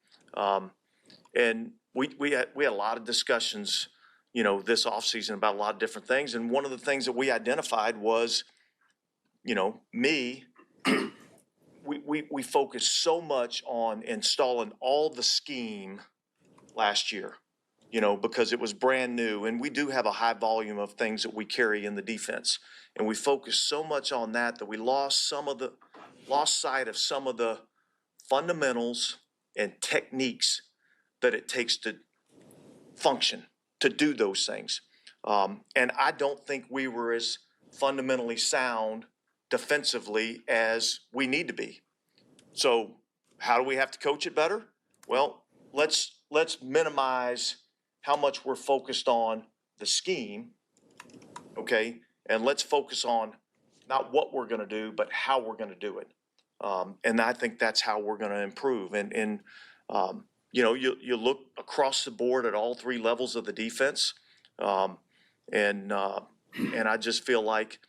And we had a lot of discussions, this offseason about a lot of different things. And one of the things that we identified was, we focused so much on installing all the scheme last year, because it was brand new. And we do have a high volume of things that we carry in the defense. And we focused so much on that we lost sight of some of the fundamentals and techniques that it takes to function, to do those things. And I don't think we were as fundamentally sound defensively as we need to be. So how do we have to coach it better? Well, let's minimize how much we're focused on the scheme, okay? And let's focus on not what we're going to do, but how we're going to do it. And I think that's how we're going to improve. And you look across the board at all 3 levels of the defense, and I just feel like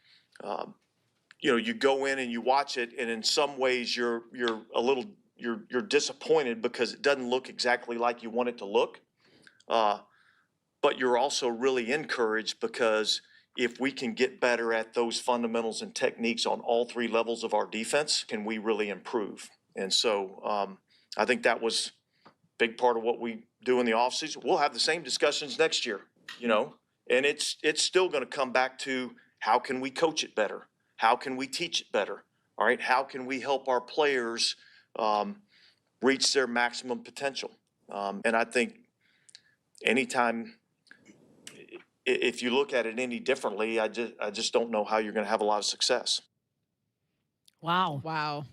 you go in and you watch it, and in some ways you're disappointed because it doesn't look exactly like you want it to look, but you're also really encouraged because if we can get better at those fundamentals and techniques on all 3 levels of our defense, can we really improve? And so I think that was a big part of what we do in the offseason. We'll have the same discussions next year, and it's still going to come back to how can we coach it better? How can we teach it better? All right, how can we help our players reach their maximum potential? And I think anytime, if you look at it any differently, I just don't know how you're going to have a lot of success. Wow.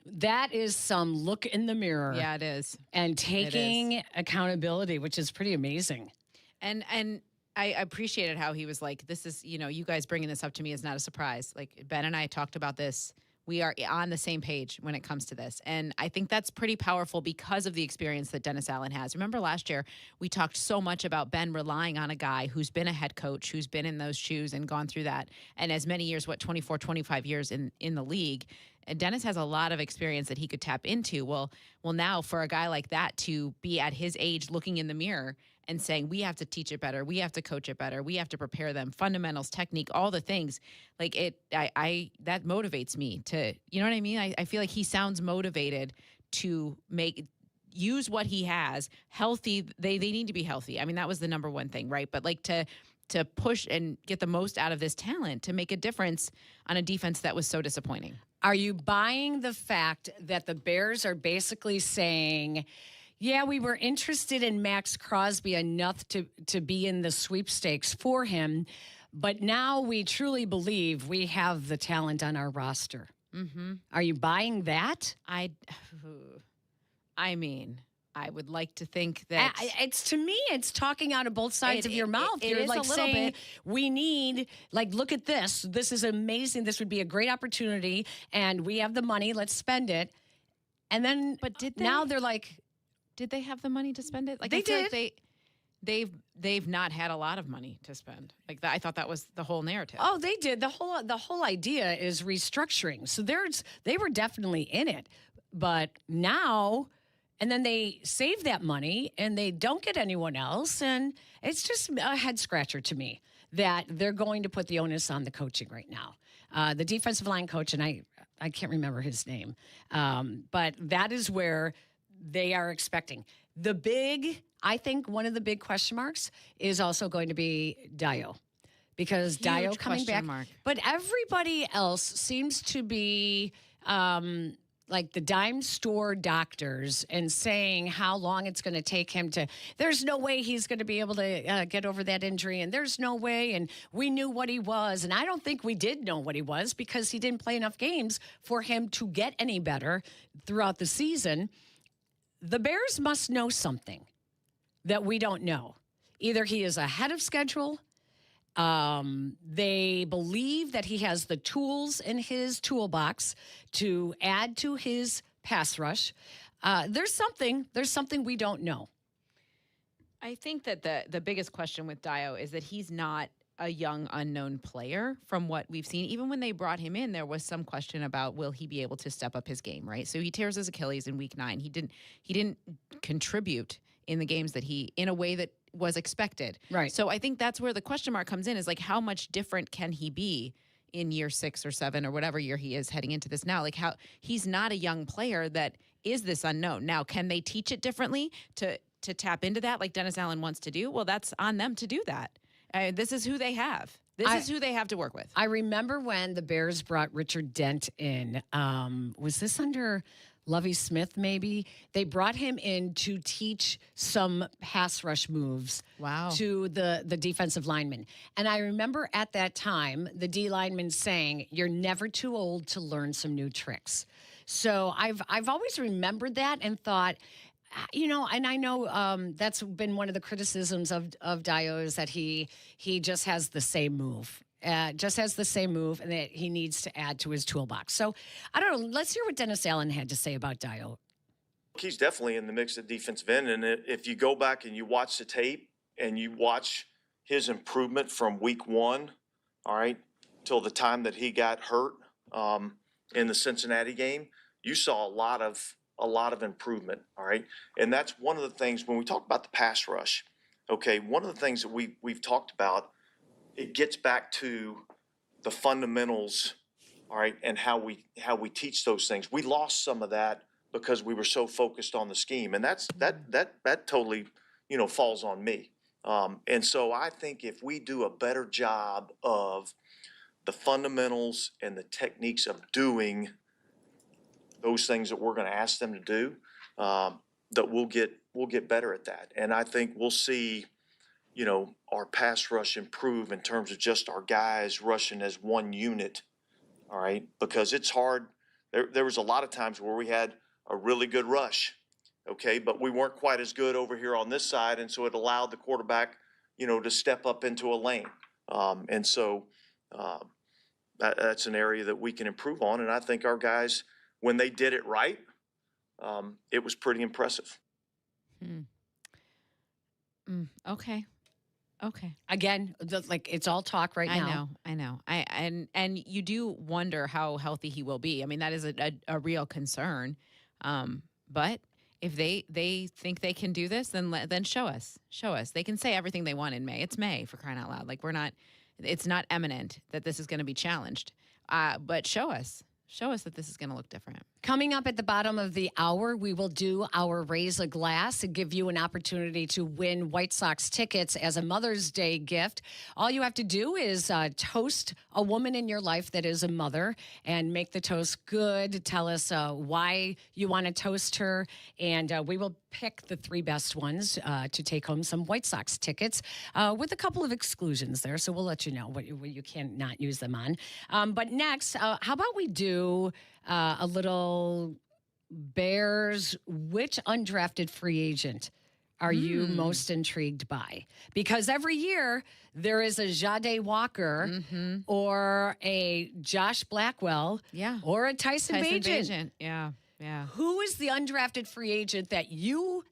That is some look in the mirror. Yeah, it is. And taking accountability, which is pretty amazing. And I appreciated how he was like, this is, you guys bringing this up to me is not a surprise. Like Ben and I talked about this we are on the same page when it comes to this. And I think that's pretty powerful because of the experience that Dennis Allen has. Remember last year, we talked so much about Ben relying on a guy who's been a head coach, who's been in those shoes and gone through that. And as many years, 24, 25 years in the league. And Dennis has a lot of experience that he could tap into. Well, now for a guy like that to be at his age looking in the mirror and saying, we have to teach it better, we have to coach it better, we have to prepare them, fundamentals, technique, all the things, like that motivates me to, you know what I mean? I feel like he sounds motivated to use what he has healthy. They need to be healthy. I mean, that was the number one thing, right? But like to push and get the most out of this talent to make a difference on a defense that was so disappointing. Are you buying the fact that the Bears are basically saying, yeah, we were interested in Max Crosby enough to be in the sweepstakes for him, but now we truly believe we have the talent on our roster? Mm-hmm. Are you buying that? I mean, I would like to think that to me, it's talking out of both sides of your mouth. You're like saying, we need, like, look at this. This is amazing. This would be a great opportunity, and we have the money. Let's spend it. And then, now they're like, did they have the money to spend it? Like they did. Like they've not had a lot of money to spend. Like that, I thought that was the whole narrative. Oh, they did. The whole idea is restructuring. So they were definitely in it, but now. And then they save that money and they don't get anyone else. And it's just a head scratcher to me that they're going to put the onus on the coaching right now. The defensive line coach, and I can't remember his name, but that is where they are expecting. I think one of the big question marks is also going to be Dio. Because Dio coming back. But everybody else seems to be like the dime store doctors and saying how long it's going to take him there's no way he's going to be able to get over that injury, and there's no way, and we knew what he was. And I don't think we did know what he was because he didn't play enough games for him to get any better throughout the season. The Bears must know something that we don't know. Either he is ahead of schedule, they believe that he has the tools in his toolbox to add to his pass rush. There's something we don't know. I think that the biggest question with Dio is that he's not a young unknown player from what we've seen. Even when they brought him in, there was some question about will he be able to step up his game, right? So he tears his Achilles in week 9. He didn't contribute in the games in a way that was expected. Right. So I think that's where the question mark comes in, is like, how much different can he be in year 6 or 7 or whatever year he is heading into this now? Like, how he's not a young player that is this unknown. Now, can they teach it differently to tap into that like Dennis Allen wants to do? Well, that's on them to do that. This is who they have. This is who they have to work with. I remember when the Bears brought Richard Dent in. Was this under Lovie Smith, maybe? They brought him in to teach some pass rush moves to the defensive linemen. And I remember at that time, the D linemen saying, you're never too old to learn some new tricks. So I've always remembered that and thought, and I know that's been one of the criticisms of Dio is that he just has the same move. And that he needs to add to his toolbox. So, I don't know. Let's hear what Dennis Allen had to say about Dio. He's definitely in the mix at defensive end. And if you go back and you watch the tape and you watch his improvement from week 1, all right, till the time that he got hurt in the Cincinnati game, you saw a lot of improvement, all right? And that's one of the things when we talk about the pass rush, okay, one of the things that we've talked about, it gets back to the fundamentals, all right, and how we teach those things. We lost some of that because we were so focused on the scheme, and that totally, falls on me. And so I think if we do a better job of the fundamentals and the techniques of doing those things that we're going to ask them to do, that we'll get better at that. And I think we'll see, our pass rush improve in terms of just our guys rushing as one unit, all right? Because it's hard. There was a lot of times where we had a really good rush, okay, but we weren't quite as good over here on this side, and so it allowed the quarterback, to step up into a lane. And so that's an area that we can improve on. And I think our guys, when they did it right, it was pretty impressive. Okay. Again, it's all talk right now. I know. And you do wonder how healthy he will be. I mean, that is a real concern. But if they think they can do this, then show us. Show us. They can say everything they want in May. It's May, for crying out loud. Like, it's not imminent that this is going to be challenged. But show us. Show us that this is going to look different. Coming up at the bottom of the hour, we will do our Raise a Glass and give you an opportunity to win White Sox tickets as a Mother's Day gift. All you have to do is toast a woman in your life that is a mother and make the toast good. Tell us why you want to toast her, and we will pick the 3 best ones to take home some White Sox tickets with a couple of exclusions there, so we'll let you know what you cannot use them on. But next, how about we do a little Bears, which undrafted free agent are you most intrigued by? Because every year there is a Jade Walker or a Josh Blackwell or a Tyson Bagent. Yeah. Who is the undrafted free agent that you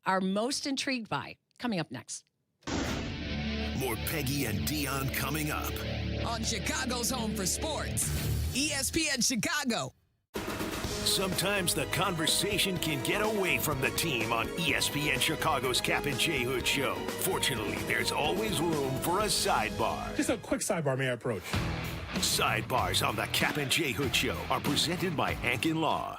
are most intrigued by? Coming up next. More Peggy and Dionne coming up. On Chicago's Home for Sports, ESPN Chicago. Sometimes the conversation can get away from the team on ESPN Chicago's Cap and J Hood Show. Fortunately, there's always room for a sidebar. Just a quick sidebar, may I approach? Sidebars on the Cap and J Hood Show are presented by Ankin Law.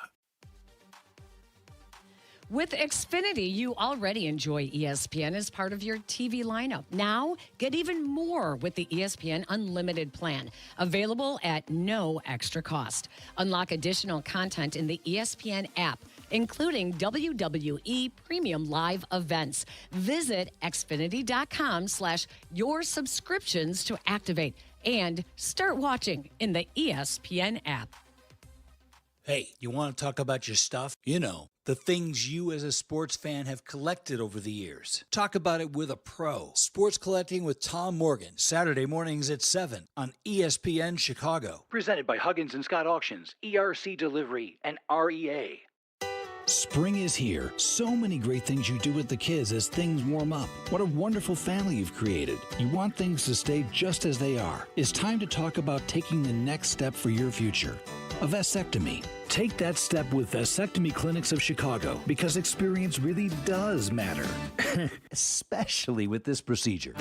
With Xfinity, you already enjoy ESPN as part of your TV lineup. Now, get even more with the ESPN Unlimited plan, available at no extra cost. Unlock additional content in the ESPN app, including WWE Premium Live events. Visit Xfinity.com/your subscriptions to activate and start watching in the ESPN app. Hey, you want to talk about your stuff? You know, the things you as a sports fan have collected over the years. Talk about it with a pro. Sports Collecting with Tom Morgan, Saturday mornings at 7 on ESPN Chicago. Presented by Huggins & Scott Auctions, ERC Delivery, and REA. Spring is here. So many great things you do with the kids as things warm up. What a wonderful family you've created. You want things to stay just as they are. It's time to talk about taking the next step for your future. A vasectomy. Take that step with Vasectomy Clinics of Chicago, because experience really does matter, especially with this procedure.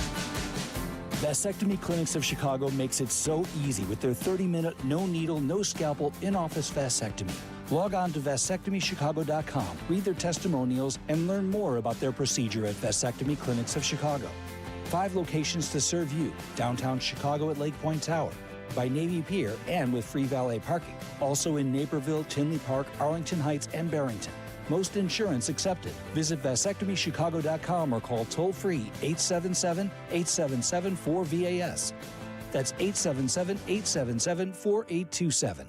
Vasectomy Clinics of Chicago makes it so easy with their 30-minute, no needle, no scalpel, in-office vasectomy. Log on to vasectomychicago.com, read their testimonials, and learn more about their procedure at Vasectomy Clinics of Chicago. 5 locations to serve you: downtown Chicago at Lake Point Tower, by Navy Pier, and with free valet parking. Also in Naperville, Tinley Park, Arlington Heights, and Barrington. Most insurance accepted. Visit vasectomychicago.com or call toll-free 877-877-4VAS. That's 877-877-4827.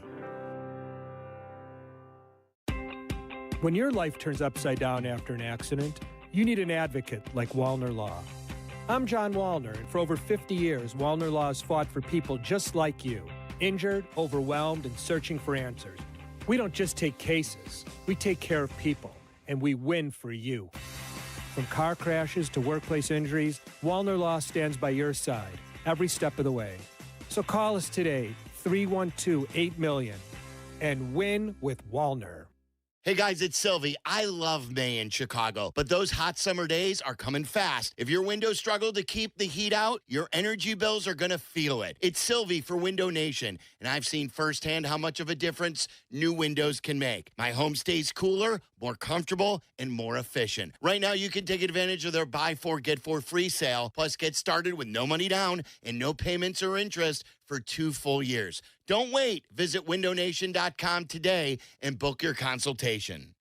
When your life turns upside down after an accident, you need an advocate like Wallner Law. I'm John Wallner, and for over 50 years, Wallner Law has fought for people just like you, injured, overwhelmed, and searching for answers. We don't just take cases, we take care of people, and we win for you. From car crashes to workplace injuries, Wallner Law stands by your side every step of the way. So call us today, 312-8-MILLION, and win with Wallner. Hey guys, it's Sylvie. I love May in Chicago, but those hot summer days are coming fast. If your windows struggle to keep the heat out, your energy bills are going to feel it. It's Sylvie for Window Nation, and I've seen firsthand how much of a difference new windows can make. My home stays cooler, more comfortable, and more efficient. Right now, you can take advantage of their Buy 4, Get 4 free sale, plus get started with no money down and no payments or interest for 2 full years. Don't wait. Visit windownation.com today and book your consultation.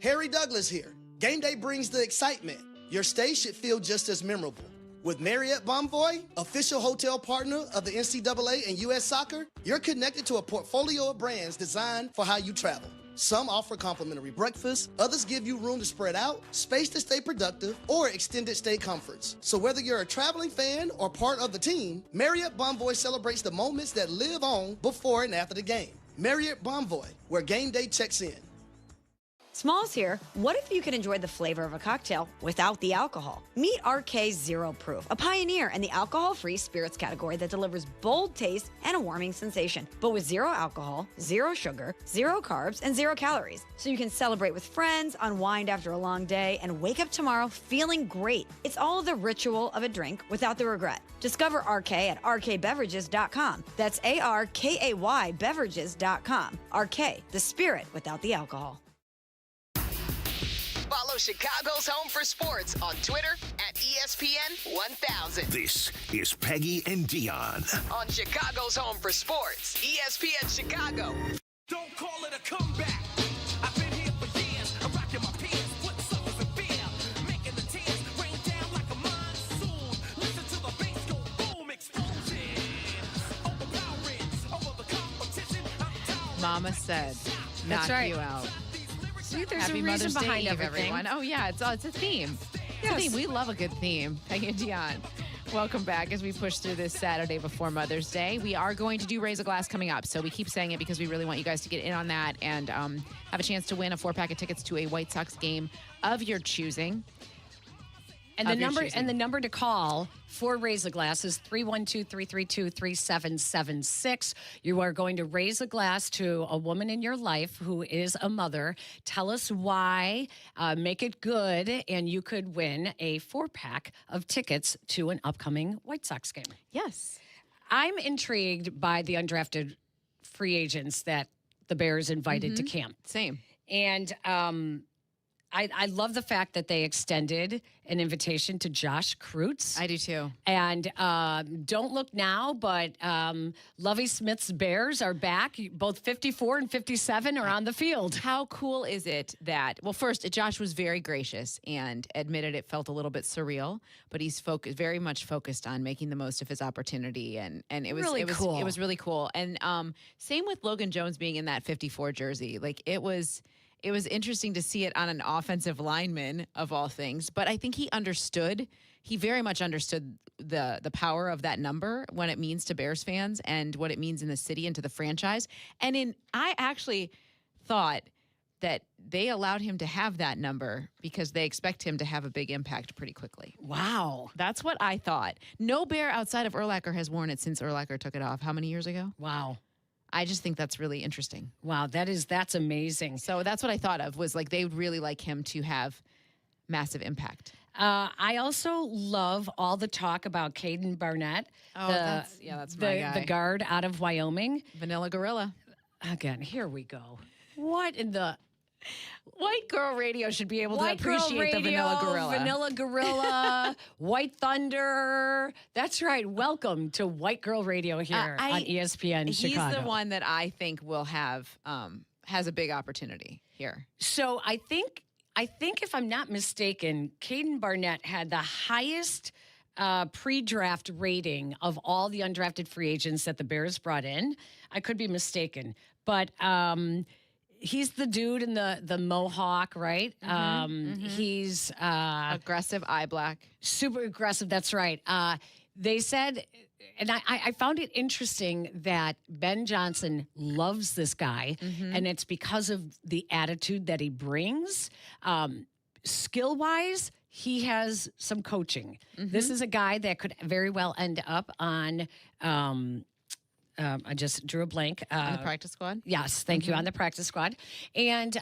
Harry Douglas here. Game day brings the excitement. Your stay should feel just as memorable. With Marriott Bonvoy, official hotel partner of the NCAA and U.S. Soccer, you're connected to a portfolio of brands designed for how you travel. Some offer complimentary breakfast, others give you room to spread out, space to stay productive, or extended stay comforts. So whether you're a traveling fan or part of the team, Marriott Bonvoy celebrates the moments that live on before and after the game. Marriott Bonvoy, where game day checks in. Smalls here. What if you could enjoy the flavor of a cocktail without the alcohol? Meet RK Zero Proof, a pioneer in the alcohol-free spirits category that delivers bold taste and a warming sensation, but with zero alcohol, zero sugar, zero carbs, and zero calories. So you can celebrate with friends, unwind after a long day, and wake up tomorrow feeling great. It's all the ritual of a drink without the regret. Discover RK at rkbeverages.com. That's ARKAY beverages.com. RK, the spirit without the alcohol. Follow Chicago's Home for Sports on Twitter at ESPN 1000. This is Peggy and Dionne. On Chicago's Home for Sports, ESPN Chicago. Don't call it a comeback. I've been here for years. I'm rocking my pants, put suckers in fear, making the tears rain down like a monsoon. Listen to the bass go boom, explosion. Overpowering, over the competition. Mama said, knock That's right. you out. See, there's Happy a Mother's reason Day behind Eve, everything. everyone. Oh, yeah, it's a theme. It's a Yes. theme. We love a good theme. Peggy and Dionne, welcome back as we push through this Saturday before Mother's Day. We are going to do Raise a Glass coming up, so we keep saying it because we really want you guys to get in on that and have a chance to win a 4-pack of tickets to a White Sox game of your choosing. And the number to call for Raise a Glass is 312-332-3776. You are going to raise a glass to a woman in your life who is a mother. Tell us why, make it good, and you could win a 4-pack of tickets to an upcoming White Sox game. Yes. I'm intrigued by the undrafted free agents that the Bears invited to camp. Same. And I love the fact that they extended an invitation to Josh Kreutz. I do too. And don't look now, but Lovie Smith's Bears are back. Both 54 and 57 are on the field. How cool is it that, well, first, Josh was very gracious and admitted it felt a little bit surreal, but he's very much focused on making the most of his opportunity. And it was Really cool. It was really cool. And same with Logan Jones being in that 54 jersey. Like it was interesting to see it on an offensive lineman of all things, but I think he very much understood the power of that number, what it means to Bears fans and what it means in the city and to the franchise. And I actually thought that they allowed him to have that number because they expect him to have a big impact pretty quickly. Wow. That's what I thought. No Bear outside of Urlacher has worn it since Urlacher took it off. How many years ago? Wow. I just think that's really interesting. Wow, that's amazing. So that's what I thought of was like they would really like him to have massive impact. I also love all the talk about Caden Barnett. Oh, that's my guy. The guard out of Wyoming. Vanilla Gorilla. Again, here we go. What in the... White Girl Radio should be able to White Girl appreciate the Radio, Vanilla Gorilla. Vanilla Gorilla, White Thunder. That's right. Welcome to White Girl Radio here on ESPN Chicago. He's the one that I think will have has a big opportunity here. So I think if I'm not mistaken, Caden Barnett had the highest pre-draft rating of all the undrafted free agents that the Bears brought in. I could be mistaken, but he's the dude in the mohawk, right? He's aggressive, eye black, super aggressive. That's right. They said, and I found it interesting that Ben Johnson loves this guy, and it's because of the attitude that he brings. Skill-wise, he has some coaching. This is a guy that could very well end up on. I just drew a blank. On the practice squad? Yes, thank you, on the practice squad. And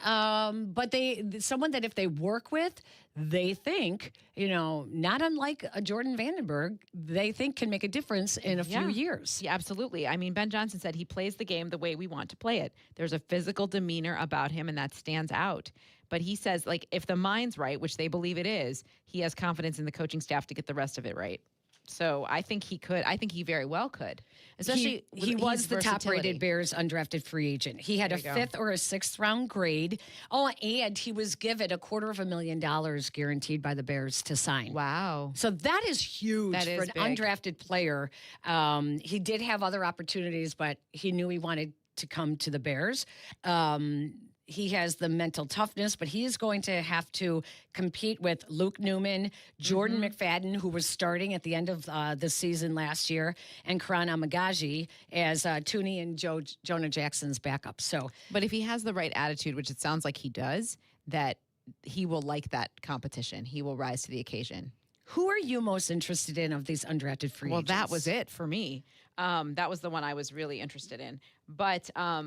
but someone that if they work with, they think, not unlike a Jordan Vandenberg, they think can make a difference in a few years. Yeah, absolutely. I mean, Ben Johnson said he plays the game the way we want to play it. There's a physical demeanor about him, and that stands out. But he says, like, if the mind's right, which they believe it is, he has confidence in the coaching staff to get the rest of it right. So I think he could. I think he very well could. Especially he was the top-rated Bears undrafted free agent. He had a 5th or a 6th round grade. Oh, and he was given $250,000 guaranteed by the Bears to sign. Wow! So that is huge for an undrafted player. He did have other opportunities, but he knew he wanted to come to the Bears. he has the mental toughness, but he is going to have to compete with Luke Newman, Jordan McFadden, who was starting at the end of the season last year, and Karan Amagaji as Tooney and Jonah Jackson's backup. So, but if he has the right attitude, which it sounds like he does, that he will like that competition. He will rise to the occasion. Who are you most interested in of these undrafted free agents? Well, that was it for me. That was the one I was really interested in. But I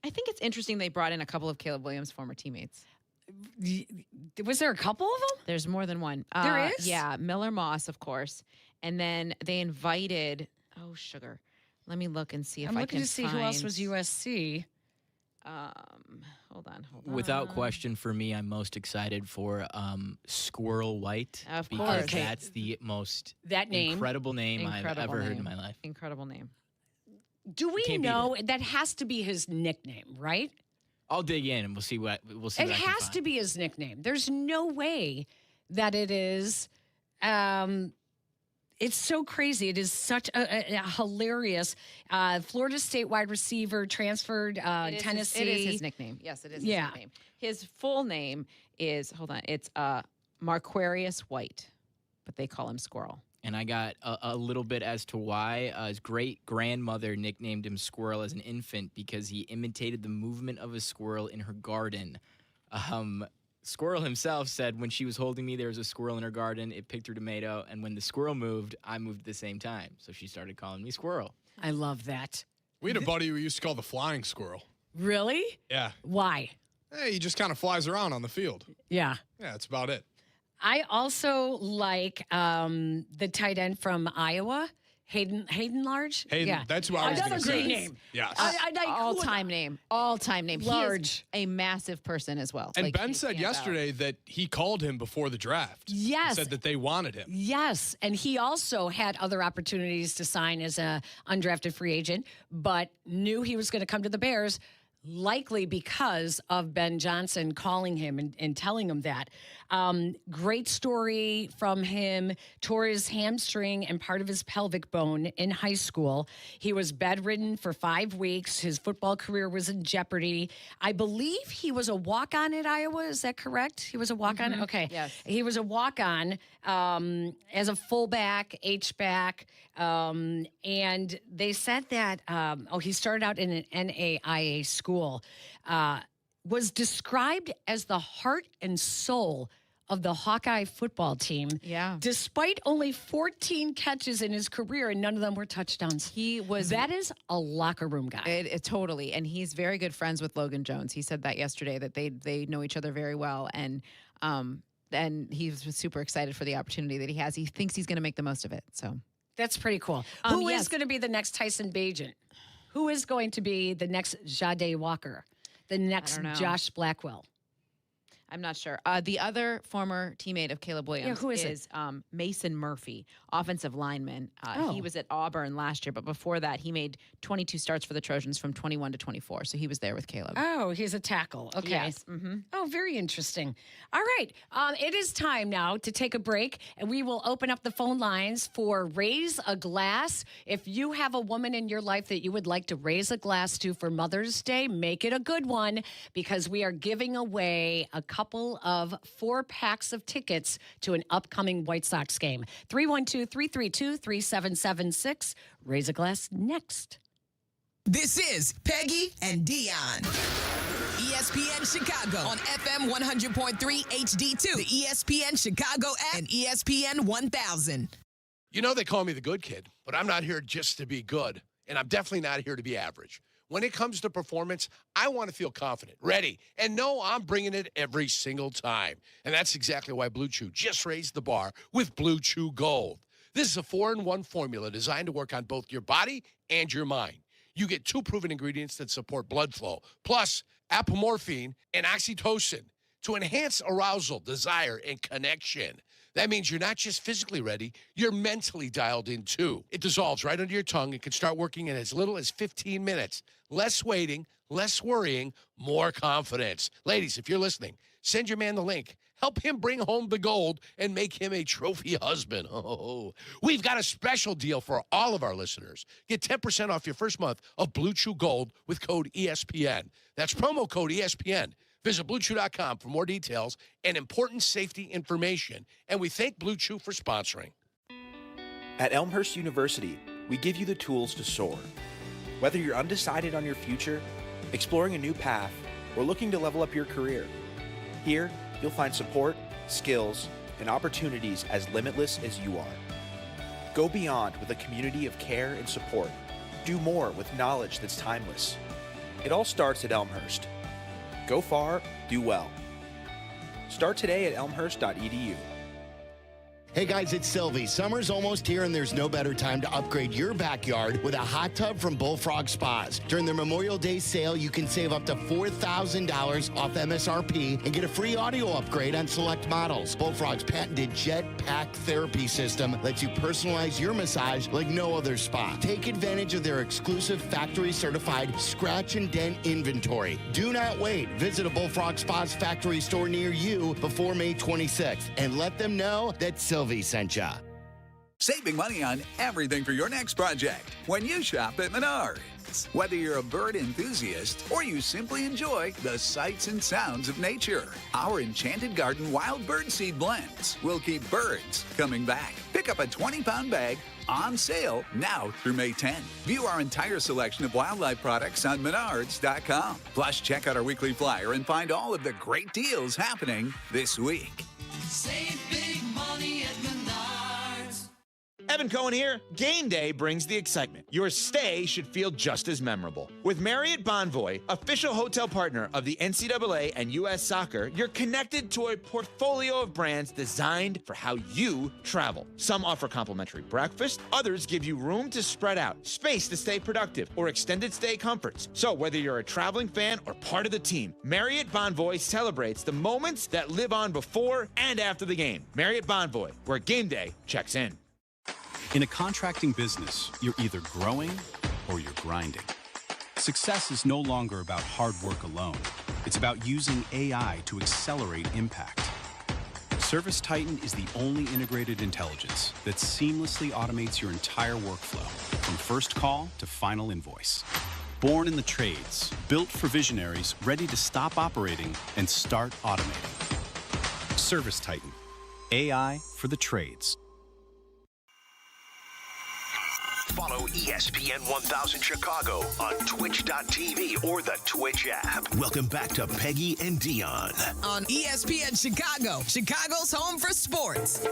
think it's interesting they brought in a couple of Caleb Williams' former teammates. Was there a couple of them? There's more than one. There is? Yeah, Miller Moss, of course. And then they invited, sugar. Let me look and see if I can I'm looking to see who else was USC. Hold on. Without question, for me, I'm most excited for Squirrel White. Of because course. that's the most name. incredible name I've Incredible ever heard name. in my life. Incredible name. Do we Can't beat know that has to be his nickname, right? I'll dig in and we'll see what It I can has find. to be his nickname. There's no way that it is. It's so crazy. It is such a hilarious Florida State wide receiver transferred Tennessee. It is his nickname. Yes, it is his nickname. His full name is, it's Marquarius White, but they call him Squirrel. And I got a little bit as to why. His great-grandmother nicknamed him Squirrel as an infant because he imitated the movement of a squirrel in her garden. Squirrel himself said when she was holding me, there was a squirrel in her garden. It picked her tomato. And when the squirrel moved, I moved at the same time. So she started calling me Squirrel. I love that. We had a buddy we used to call the flying squirrel. Really? Yeah. Why? Hey, he just kind of flies around on the field. Yeah. Yeah, that's about it. I also like the tight end from Iowa, Hayden Large. Hayden, yeah. that's who I was Another going to great say. name. Yes. All-time name. All-time name. Large. He is a massive person as well. And Like, Ben he said stands out. yesterday that he called him before the draft. Yes. He said that they wanted him. Yes, and he also had other opportunities to sign as a undrafted free agent, but knew he was going to come to the Bears, likely because of Ben Johnson calling him and telling him that. Great story from him. Tore his hamstring and part of his pelvic bone in high school. He was bedridden for 5 weeks. His football career was in jeopardy. I believe he was a walk-on at Iowa. Is that correct? He was a walk-on? Okay. Yes. He was a walk-on as a fullback, H-back. And they said that, he started out in an NAIA school, was described as the heart and soul of the Hawkeye football team. Yeah. Despite only 14 catches in his career and none of them were touchdowns. That is a locker room guy. It totally. And he's very good friends with Logan Jones. He said that yesterday, that they know each other very well. And he's super excited for the opportunity that he has. He thinks he's going to make the most of it. So that's pretty cool. Who is going to be the next Tyson Bagent? Who is going to be the next Jade Walker? The next Josh Blackwell? I'm not sure. The other former teammate of Caleb Williams who is it? Mason Murphy, offensive lineman. He was at Auburn last year, but before that, he made 22 starts for the Trojans from 21 to 24. So he was there with Caleb. Oh, he's a tackle. Okay. Yes. Mm-hmm. Oh, very interesting. All right. It is time now to take a break, and we will open up the phone lines for Raise a Glass. If you have a woman in your life that you would like to raise a glass to for Mother's Day, make it a good one, because we are giving away a couple of 4 packs of tickets to an upcoming White Sox game. 312-332-3776. Raise a glass next. This is Peggy and Dionne. ESPN Chicago on FM 100.3 HD2, the ESPN Chicago app, and ESPN 1000. You know they call me the good kid, but I'm not here just to be good, and I'm definitely not here to be average. When it comes to performance, I want to feel confident, ready, and know I'm bringing it every single time. And that's exactly why Blue Chew just raised the bar with Blue Chew Gold. This is a 4-in-1 formula designed to work on both your body and your mind. You get 2 proven ingredients that support blood flow, plus apomorphine and oxytocin to enhance arousal, desire, and connection. That means you're not just physically ready, you're mentally dialed in too. It dissolves right under your tongue and can start working in as little as 15 minutes. Less waiting, less worrying, more confidence. Ladies, if you're listening, send your man the link. Help him bring home the gold and make him a trophy husband. Oh, we've got a special deal for all of our listeners. Get 10% off your first month of Blue Chew Gold with code ESPN. That's promo code ESPN. Visit BlueChew.com for more details and important safety information. And we thank Blue Chew for sponsoring. At Elmhurst University, we give you the tools to soar. Whether you're undecided on your future, exploring a new path, or looking to level up your career, here you'll find support, skills, and opportunities as limitless as you are. Go beyond with a community of care and support. Do more with knowledge that's timeless. It all starts at Elmhurst. Go far, do well. Start today at elmhurst.edu. Hey guys, it's Sylvie. Summer's almost here and there's no better time to upgrade your backyard with a hot tub from Bullfrog Spas. During their Memorial Day sale, you can save up to $4,000 off MSRP and get a free audio upgrade on select models. Bullfrog's patented Jetpack therapy system lets you personalize your massage like no other spa. Take advantage of their exclusive factory-certified scratch and dent inventory. Do not wait. Visit a Bullfrog Spas factory store near you before May 26th and let them know that Sylvie sent ya. Saving money on everything for your next project when you shop at Menards. Whether you're a bird enthusiast or you simply enjoy the sights and sounds of nature, our Enchanted Garden Wild Bird Seed Blends will keep birds coming back. Pick up a 20-pound bag on sale now through May 10. View our entire selection of wildlife products on Menards.com. Plus, check out our weekly flyer and find all of the great deals happening this week. Save big money at Menards. Evan Cohen here. Game day brings the excitement. Your stay should feel just as memorable. With Marriott Bonvoy, official hotel partner of the NCAA and U.S. Soccer, you're connected to a portfolio of brands designed for how you travel. Some offer complimentary breakfast, others give you room to spread out, space to stay productive, or extended stay comforts. So whether you're a traveling fan or part of the team, Marriott Bonvoy celebrates the moments that live on before and after the game. Marriott Bonvoy, where game day checks in. In a contracting business, you're either growing or you're grinding. Success is no longer about hard work alone. It's about using AI to accelerate impact. Service Titan is the only integrated intelligence that seamlessly automates your entire workflow, from first call to final invoice. Born in the trades, built for visionaries ready to stop operating and start automating. Service Titan, AI for the trades. Follow ESPN 1000 Chicago on twitch.tv or the Twitch app. Welcome back to Peggy and Dionne. On ESPN Chicago, Chicago's home for sports.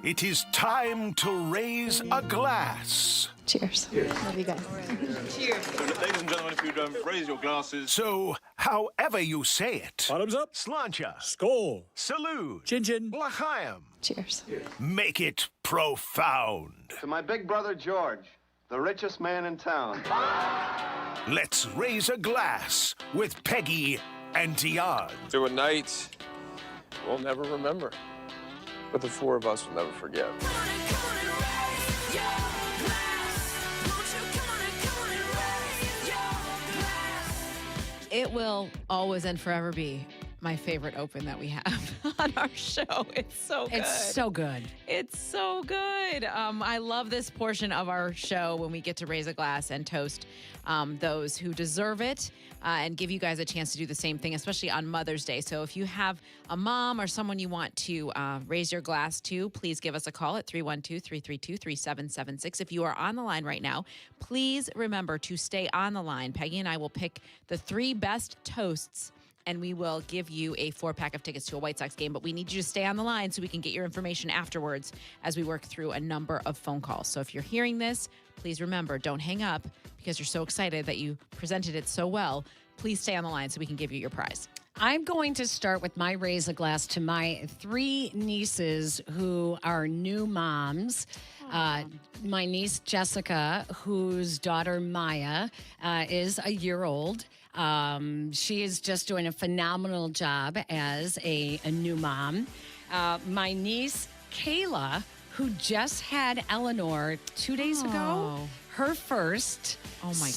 It is time to raise a glass. Cheers. Love you guys. Cheers. So, ladies and gentlemen, if you'd raise your glasses. So, however you say it. Bottoms up. Slancha. Skol. Salute. Chin chin. L'chaim. Cheers. Make it profound. To my big brother George, the richest man in town. Let's raise a glass with Peggy and Dionne. To a night we'll never remember, but the four of us will never forget. It will always and forever be my favorite open that we have on our show. It's so good. It's so good. It's so good. I love this portion of our show when we get to raise a glass and toast those who deserve it and give you guys a chance to do the same thing, especially on Mother's Day. So if you have a mom or someone you want to raise your glass to, please give us a call at 312-332-3776. If you are on the line right now, please remember to stay on the line. Peggy and I will pick the 3 best toasts and we will give you a 4-pack of tickets to a White Sox game. But we need you to stay on the line so we can get your information afterwards as we work through a number of phone calls. So if you're hearing this, please remember, don't hang up because you're so excited that you presented it so well. Please stay on the line so we can give you your prize. I'm going to start with my raise a glass to my 3 nieces who are new moms. My niece Jessica, whose daughter Maya is a year old. She is just doing a phenomenal job as a new mom. my niece, Kayla, who just had Eleanor 2 days ago, her first. Oh, my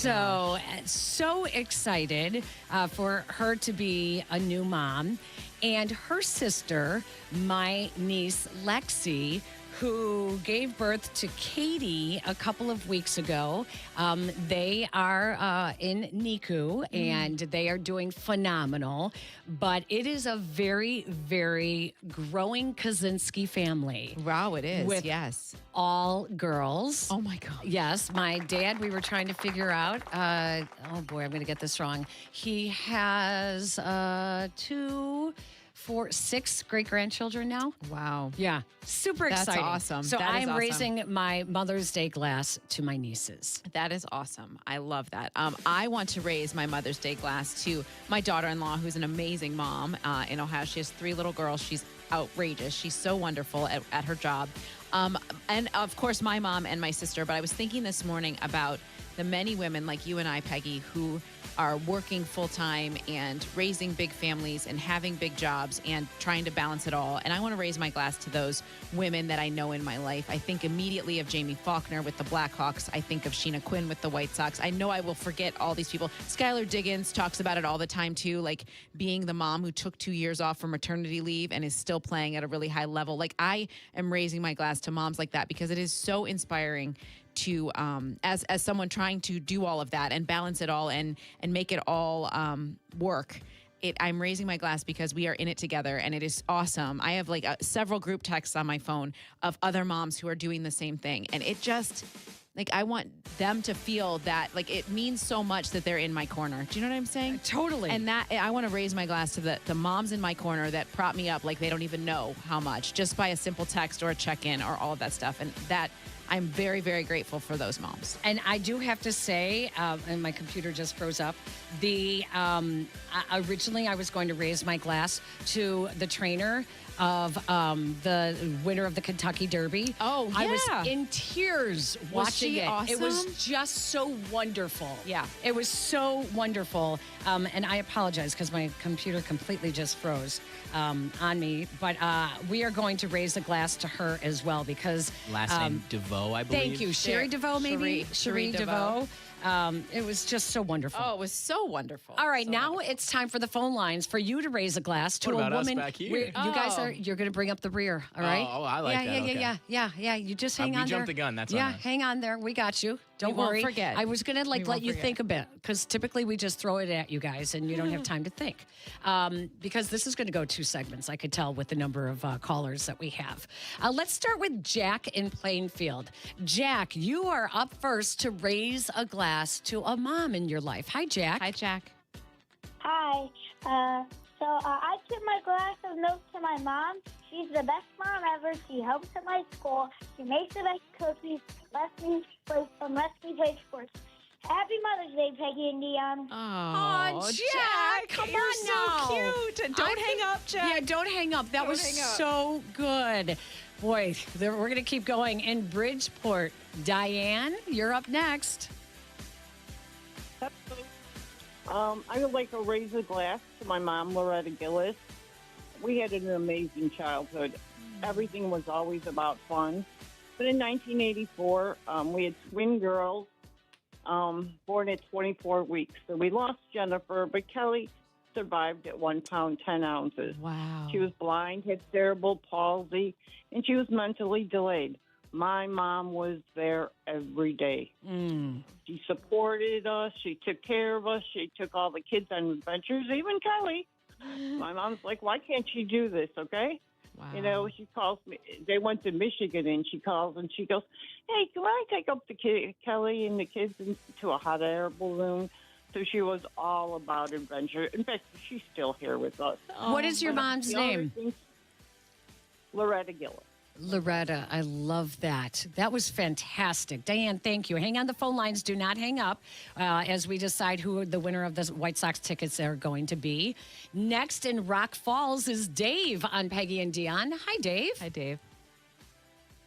So excited for her to be a new mom. And her sister, my niece, Lexi, who gave birth to Katie a couple of weeks ago. They are in NICU, and they are doing phenomenal. But it is a very, very growing Kaczynski family. Wow, it is, with yes. all girls. Oh, my God. Yes, my dad, we were trying to figure out. Oh, boy, I'm going to get this wrong. He has 6 great-grandchildren now. Wow. Yeah. Super That's exciting. awesome. So That is I'm awesome. raising my Mother's Day glass to my nieces. That is awesome. I love that. I want to raise my Mother's Day glass to my daughter-in-law, who's an amazing mom in Ohio. She has 3 little girls. She's outrageous. She's so wonderful at her job. And, of course, my mom and my sister. But I was thinking this morning about the many women like you and I, Peggy, who are working full-time and raising big families and having big jobs and trying to balance it all. And I want to raise my glass to those women that I know in my life. I think immediately of Jamie Faulkner with the Blackhawks. I think of Sheena Quinn with the White Sox. I know I will forget all these people. Skylar Diggins talks about it all the time, too, like being the mom who took 2 years off from maternity leave and is still playing at a really high level. Like, I am raising my glass to moms like that because it is so inspiring to as someone trying to do all of that and balance it all and make it all work. I'm raising my glass because we are in it together, and it is awesome. I have like several group texts on my phone of other moms who are doing the same thing, and it just like I want them to feel that like it means so much that they're in my corner. Do you know what I'm saying? Totally. And that I want to raise my glass to the moms in my corner that prop me up like they don't even know how much, just by a simple text or a check-in or all of that stuff, and that. I'm very, very grateful for those moms. And I do have to say, and my computer just froze up, originally I was going to raise my glass to the trainer of the winner of the Kentucky Derby. Oh, yeah. I was in tears Was watching she it. awesome? It was just so wonderful. Yeah. It was so wonderful. And I apologize because my computer completely just froze on me. But we are going to raise a glass to her as well because... Last name DeVoe, I believe. Thank you. Sherry DeVoe, maybe? Cherie DeVoe. It was just so wonderful. Oh, it was so wonderful. All right, now it's time for the phone lines for you to raise a glass to What a about us woman. back here? You guys you're going to bring up the rear, all right? Oh, I like that. Okay. Yeah. You just hang we on there. jumped the gun, that's on Yeah, us. hang on there. We got you. Don't won't worry. forget. I was going to We let won't you forget. think a bit because typically we just throw it at you guys and you don't have time to think. Because this is going to go 2 segments, I could tell with the number of callers that we have. Let's start with Jack in Plainfield. Jack, you are up first to raise a glass to a mom in your life. Hi, Jack. Hi, Jack. Hi. I tip my glass of milk to my mom. She's the best mom ever. She helps at my school. She makes the best cookies. Lets me play sports. Happy Mother's Day, Peggy and Dionne. Oh, Jack, come you're on now. so cute. Don't hang up, Jack. Yeah, don't hang up. That Don't was hang up. so good. Boy, we're going to keep going. In Bridgeport, Diane, you're up next. I would like to raise a glass to my mom, Loretta Gillis. We had an amazing childhood. Everything was always about fun. But in 1984, we had twin girls born at 24 weeks. So we lost Jennifer, but Kelly survived at 1 pound, 10 ounces. Wow. She was blind, had cerebral palsy, and she was mentally delayed. My mom was there every day. She supported us. She took care of us. She took all the kids on adventures, even Kelly. My mom's like, why can't she do this, okay? Wow. You know, she calls me. They went to Michigan, and she calls, and she goes, hey, can I take up the Kelly and the kids into a hot air balloon? So she was all about adventure. In fact, she's still here with us. What is your mom's name? Loretta Gillis. Loretta, I love that. That was fantastic. Diane, thank you. Hang on the phone lines. Do not hang up as we decide who the winner of the White Sox tickets are going to be. Next in Rock Falls is Dave on Peggy and Dionne. Hi, Dave. Hi, Dave.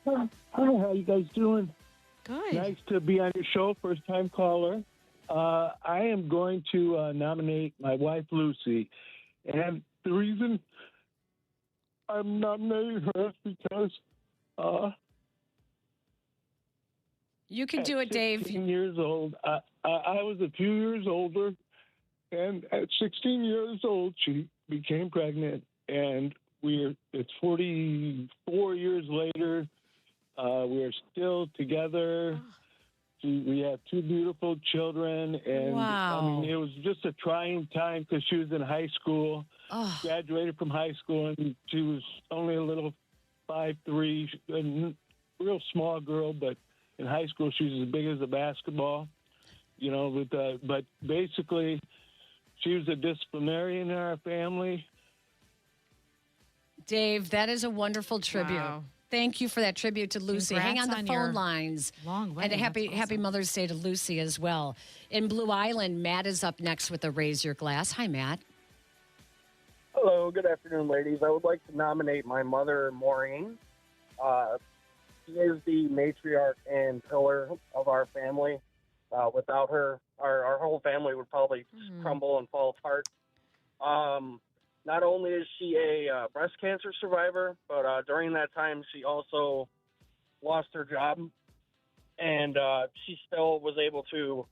Hi, how you guys doing? Good. Nice to be on your show, first-time caller. I am going to nominate my wife, Lucy. And the reason I'm nominating her because you can at do it, Dave. 16 years old, I was a few years older, and at 16 years old, she became pregnant, and it's 44 years later. We're still together. We have 2 beautiful children, and Wow. I mean, it was just a trying time because she was in high school, graduated from high school, and she was only a little 5'3", a real small girl, but in high school she was as big as a basketball, you know. But basically, she was a disciplinarian in our family. Dave, that is a wonderful tribute. Wow. Thank you for that tribute to Lucy. Congrats Hang on the on phone your lines. long way. And a happy That's awesome. Happy Mother's Day to Lucy as well. In Blue Island, Matt is up next with a Raise Your Glass. Hi, Matt. Hello, good afternoon, ladies. I would like to nominate my mother, Maureen. She is the matriarch and pillar of our family. Without her, our whole family would probably crumble and fall apart. Not only is she a breast cancer survivor, but during that time she also lost her job, and she still was able to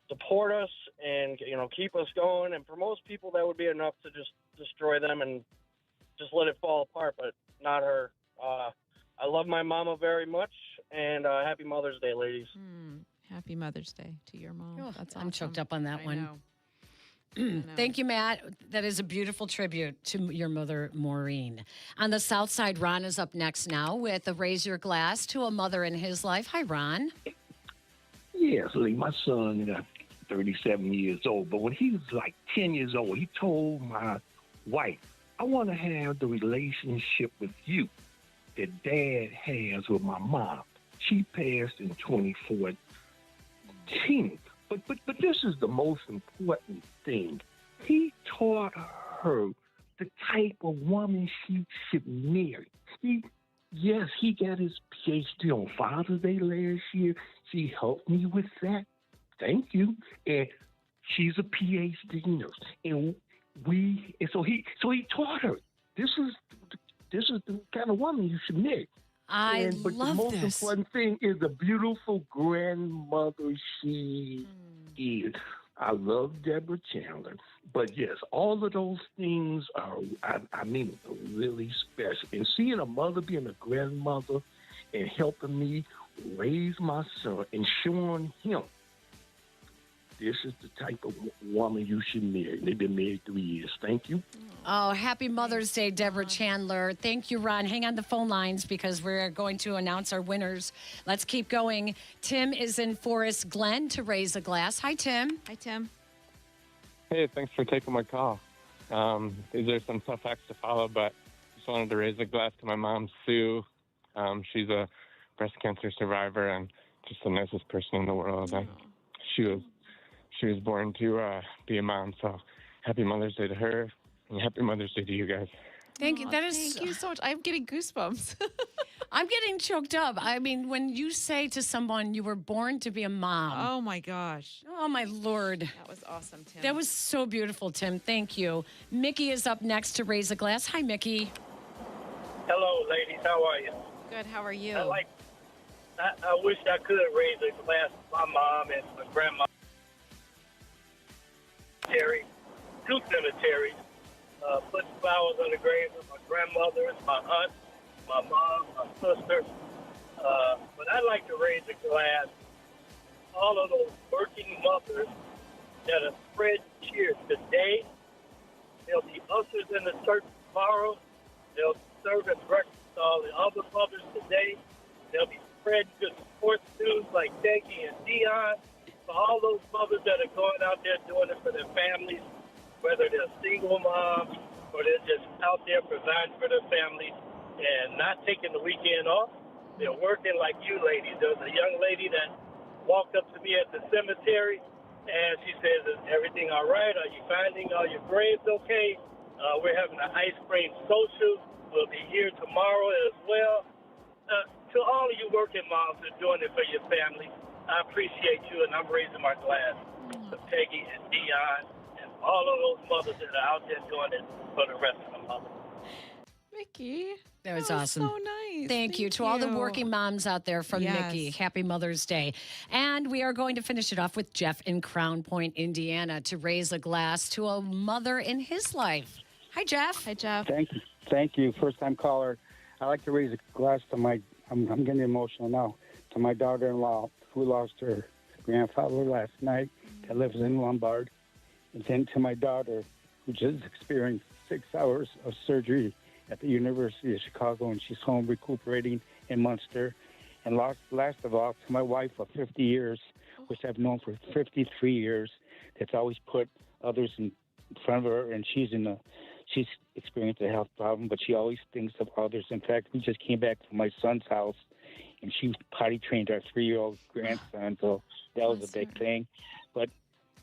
support us and keep us going. And for most people, that would be enough to just destroy them and just let it fall apart. But not her. I love my mama very much, and happy Mother's Day, ladies. Happy Mother's Day to your mom. Oh, That's I'm awesome. choked up on that I one. know. Thank you, Matt. That is a beautiful tribute to your mother, Maureen. On the South Side, Ron is up next now with a Raise Your Glass to a mother in his life. Hi, Ron. Yes, Lee, my son, 37 years old, but when he was like 10 years old, he told my wife, I want to have the relationship with you that Dad has with my mom. She passed in 2014. But this is the most important thing. He taught her the type of woman she should marry. He got his PhD on Father's Day last year. She helped me with that. Thank you. And she's a PhD nurse. And so he taught her. This is the kind of woman you should marry. But the most important thing is the beautiful grandmother she is. I love Deborah Chandler. But yes, all of those things are, I mean, really special. And seeing a mother being a grandmother and helping me raise my son and showing him this is the type of woman you should marry. They've been married 3 years. Thank you. Oh, happy Mother's Day, Deborah Chandler. Thank you, Ron. Hang on the phone lines because we're going to announce our winners. Let's keep going. Tim is in Forest Glen to raise a glass. Hi, Tim. Hi, Tim. Hey, thanks for taking my call. These are some tough acts to follow, but just wanted to raise a glass to my mom, Sue. She's a breast cancer survivor and just the nicest person in the world. And she was born to be a mom, so happy Mother's Day to her, and happy Mother's Day to you guys. Thank you. Thank you so much. I'm getting goosebumps. I'm getting choked up. I mean, when you say to someone you were born to be a mom. Oh, my gosh. Oh, my Lord. That was awesome, Tim. That was so beautiful, Tim. Thank you. Mickey is up next to raise a glass. Hi, Mickey. Hello, ladies. How are you? Good. How are you? I wish I could raise a glass to my mom and my grandma. Two cemeteries. Put flowers on the graves of my grandmothers, my aunt, my mom, my sister. But I'd like to raise a glass to all of those working mothers that are spread cheer today. They'll be ushers in the church tomorrow. They'll serve as breakfast to all the other mothers today. They'll be spreading good sports news like Peggy and Dionne. For all those mothers that are going out there doing it for their families, whether they're single moms or they're just out there providing for their families and not taking the weekend off. They're working like you ladies. There was a young lady that walked up to me at the cemetery, and she says, is everything all right? Are you finding all your graves okay? We're having an ice cream social. We'll be here tomorrow as well. To all of you working moms who are doing it for your family, I appreciate you, and I'm raising my glass to Peggy and Dionne and all of those mothers that are out there doing it for the rest of the mothers. Mickey. That was Oh, awesome. So nice. Thank you to all the working moms out there from Yes. Mickey. Happy Mother's Day. And we are going to finish it off with Jeff in Crown Point, Indiana, to raise a glass to a mother in his life. Hi, Jeff. Hi, Jeff. Thank you. Thank you. First time caller. I'd like to raise a glass to I'm getting emotional now, to my daughter-in-law who lost her grandfather last night that lives in Lombard. And then to my daughter who just experienced 6 hours of surgery at the University of Chicago, and she's home recuperating in Munster. And last of all, to my wife of 50 years, which I've known for 53 years, that's always put others in front of her, and she's experienced a health problem, but she always thinks of others. In fact, we just came back from my son's house, and she potty trained our 3-year-old grandson, so that was a big thing. But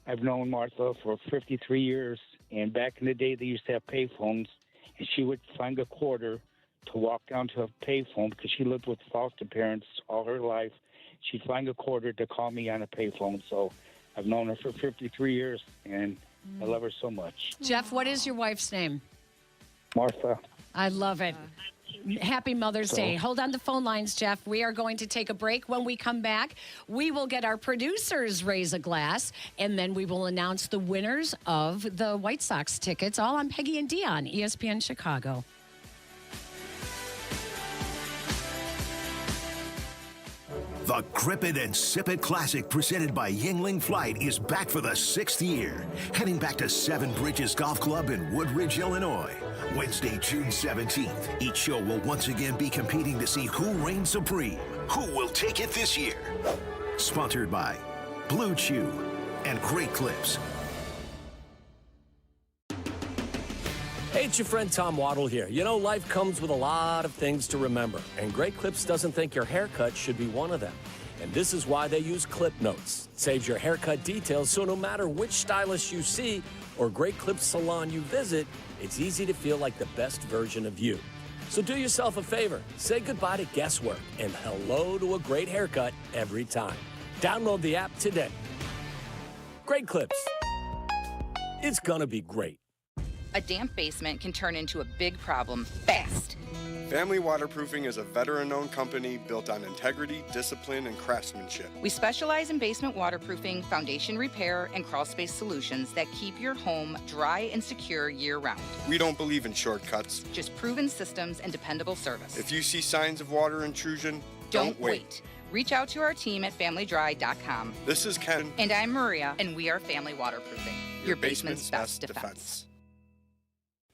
I've known Martha for 53 years, and back in the day, they used to have payphones, and she would find a quarter to walk down to a payphone because she lived with foster parents all her life. She'd find a quarter to call me on a payphone, so I've known her for 53 years, and I love her so much. Jeff, what is your wife's name? Martha. I love it. Happy Mother's Day. Hold on the phone lines, Jeff. We are going to take a break. When we come back, we will get our producers raise a glass, and then we will announce the winners of the White Sox tickets, all on Peggy and Dionne, ESPN Chicago. The Grip It and Sip It Classic presented by Yingling Flight is back for the 6th year. Heading back to Seven Bridges Golf Club in Woodridge, Illinois. Wednesday, June 17th. Each show will once again be competing to see who reigns supreme. Who will take it this year? Sponsored by Blue Chew and Great Clips. Hey, it's your friend Tom Waddle here. You know, life comes with a lot of things to remember, and Great Clips doesn't think your haircut should be one of them. And this is why they use Clip Notes. It saves your haircut details, so no matter which stylist you see or Great Clips salon you visit, it's easy to feel like the best version of you. So do yourself a favor. Say goodbye to guesswork and hello to a great haircut every time. Download the app today. Great Clips. It's gonna be great. A damp basement can turn into a big problem fast. Family Waterproofing is a veteran-owned company built on integrity, discipline, and craftsmanship. We specialize in basement waterproofing, foundation repair, and crawl space solutions that keep your home dry and secure year-round. We don't believe in shortcuts. Just proven systems and dependable service. If you see signs of water intrusion, don't wait. Reach out to our team at familydry.com. This is Ken. And I'm Maria, and we are Family Waterproofing, your basement's best defense.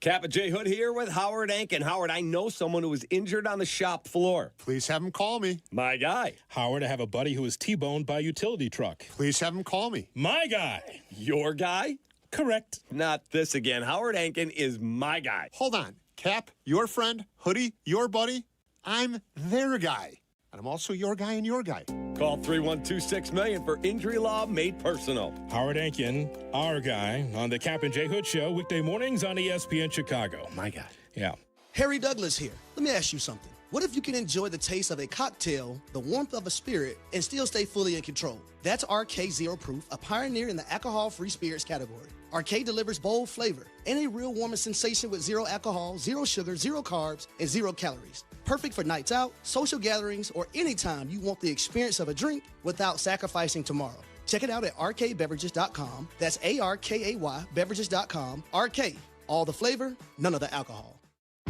Kappa J. Hood here with Howard Ank. And Howard, I know someone who was injured on the shop floor. Please have him call me. My guy. Howard, I have a buddy who was T-boned by a utility truck. Please have him call me. My guy. Your guy? Correct. Not this again. Howard Ankin is my guy. Hold on. Cap, your friend, Hoodie, your buddy. I'm their guy. And I'm also your guy and your guy. Call 312-6-million for injury law made personal. Howard Ankin, our guy, on the Cap and J. Hood Show, weekday mornings on ESPN Chicago. My guy. Yeah. Harry Douglas here. Let me ask you something. What if you can enjoy the taste of a cocktail, the warmth of a spirit, and still stay fully in control? That's RK Zero Proof, a pioneer in the alcohol-free spirits category. RK delivers bold flavor and a real warming sensation with zero alcohol, zero sugar, zero carbs, and 0 calories. Perfect for nights out, social gatherings, or anytime you want the experience of a drink without sacrificing tomorrow. Check it out at rkbeverages.com. That's ARKAY beverages.com. RK, all the flavor, none of the alcohol.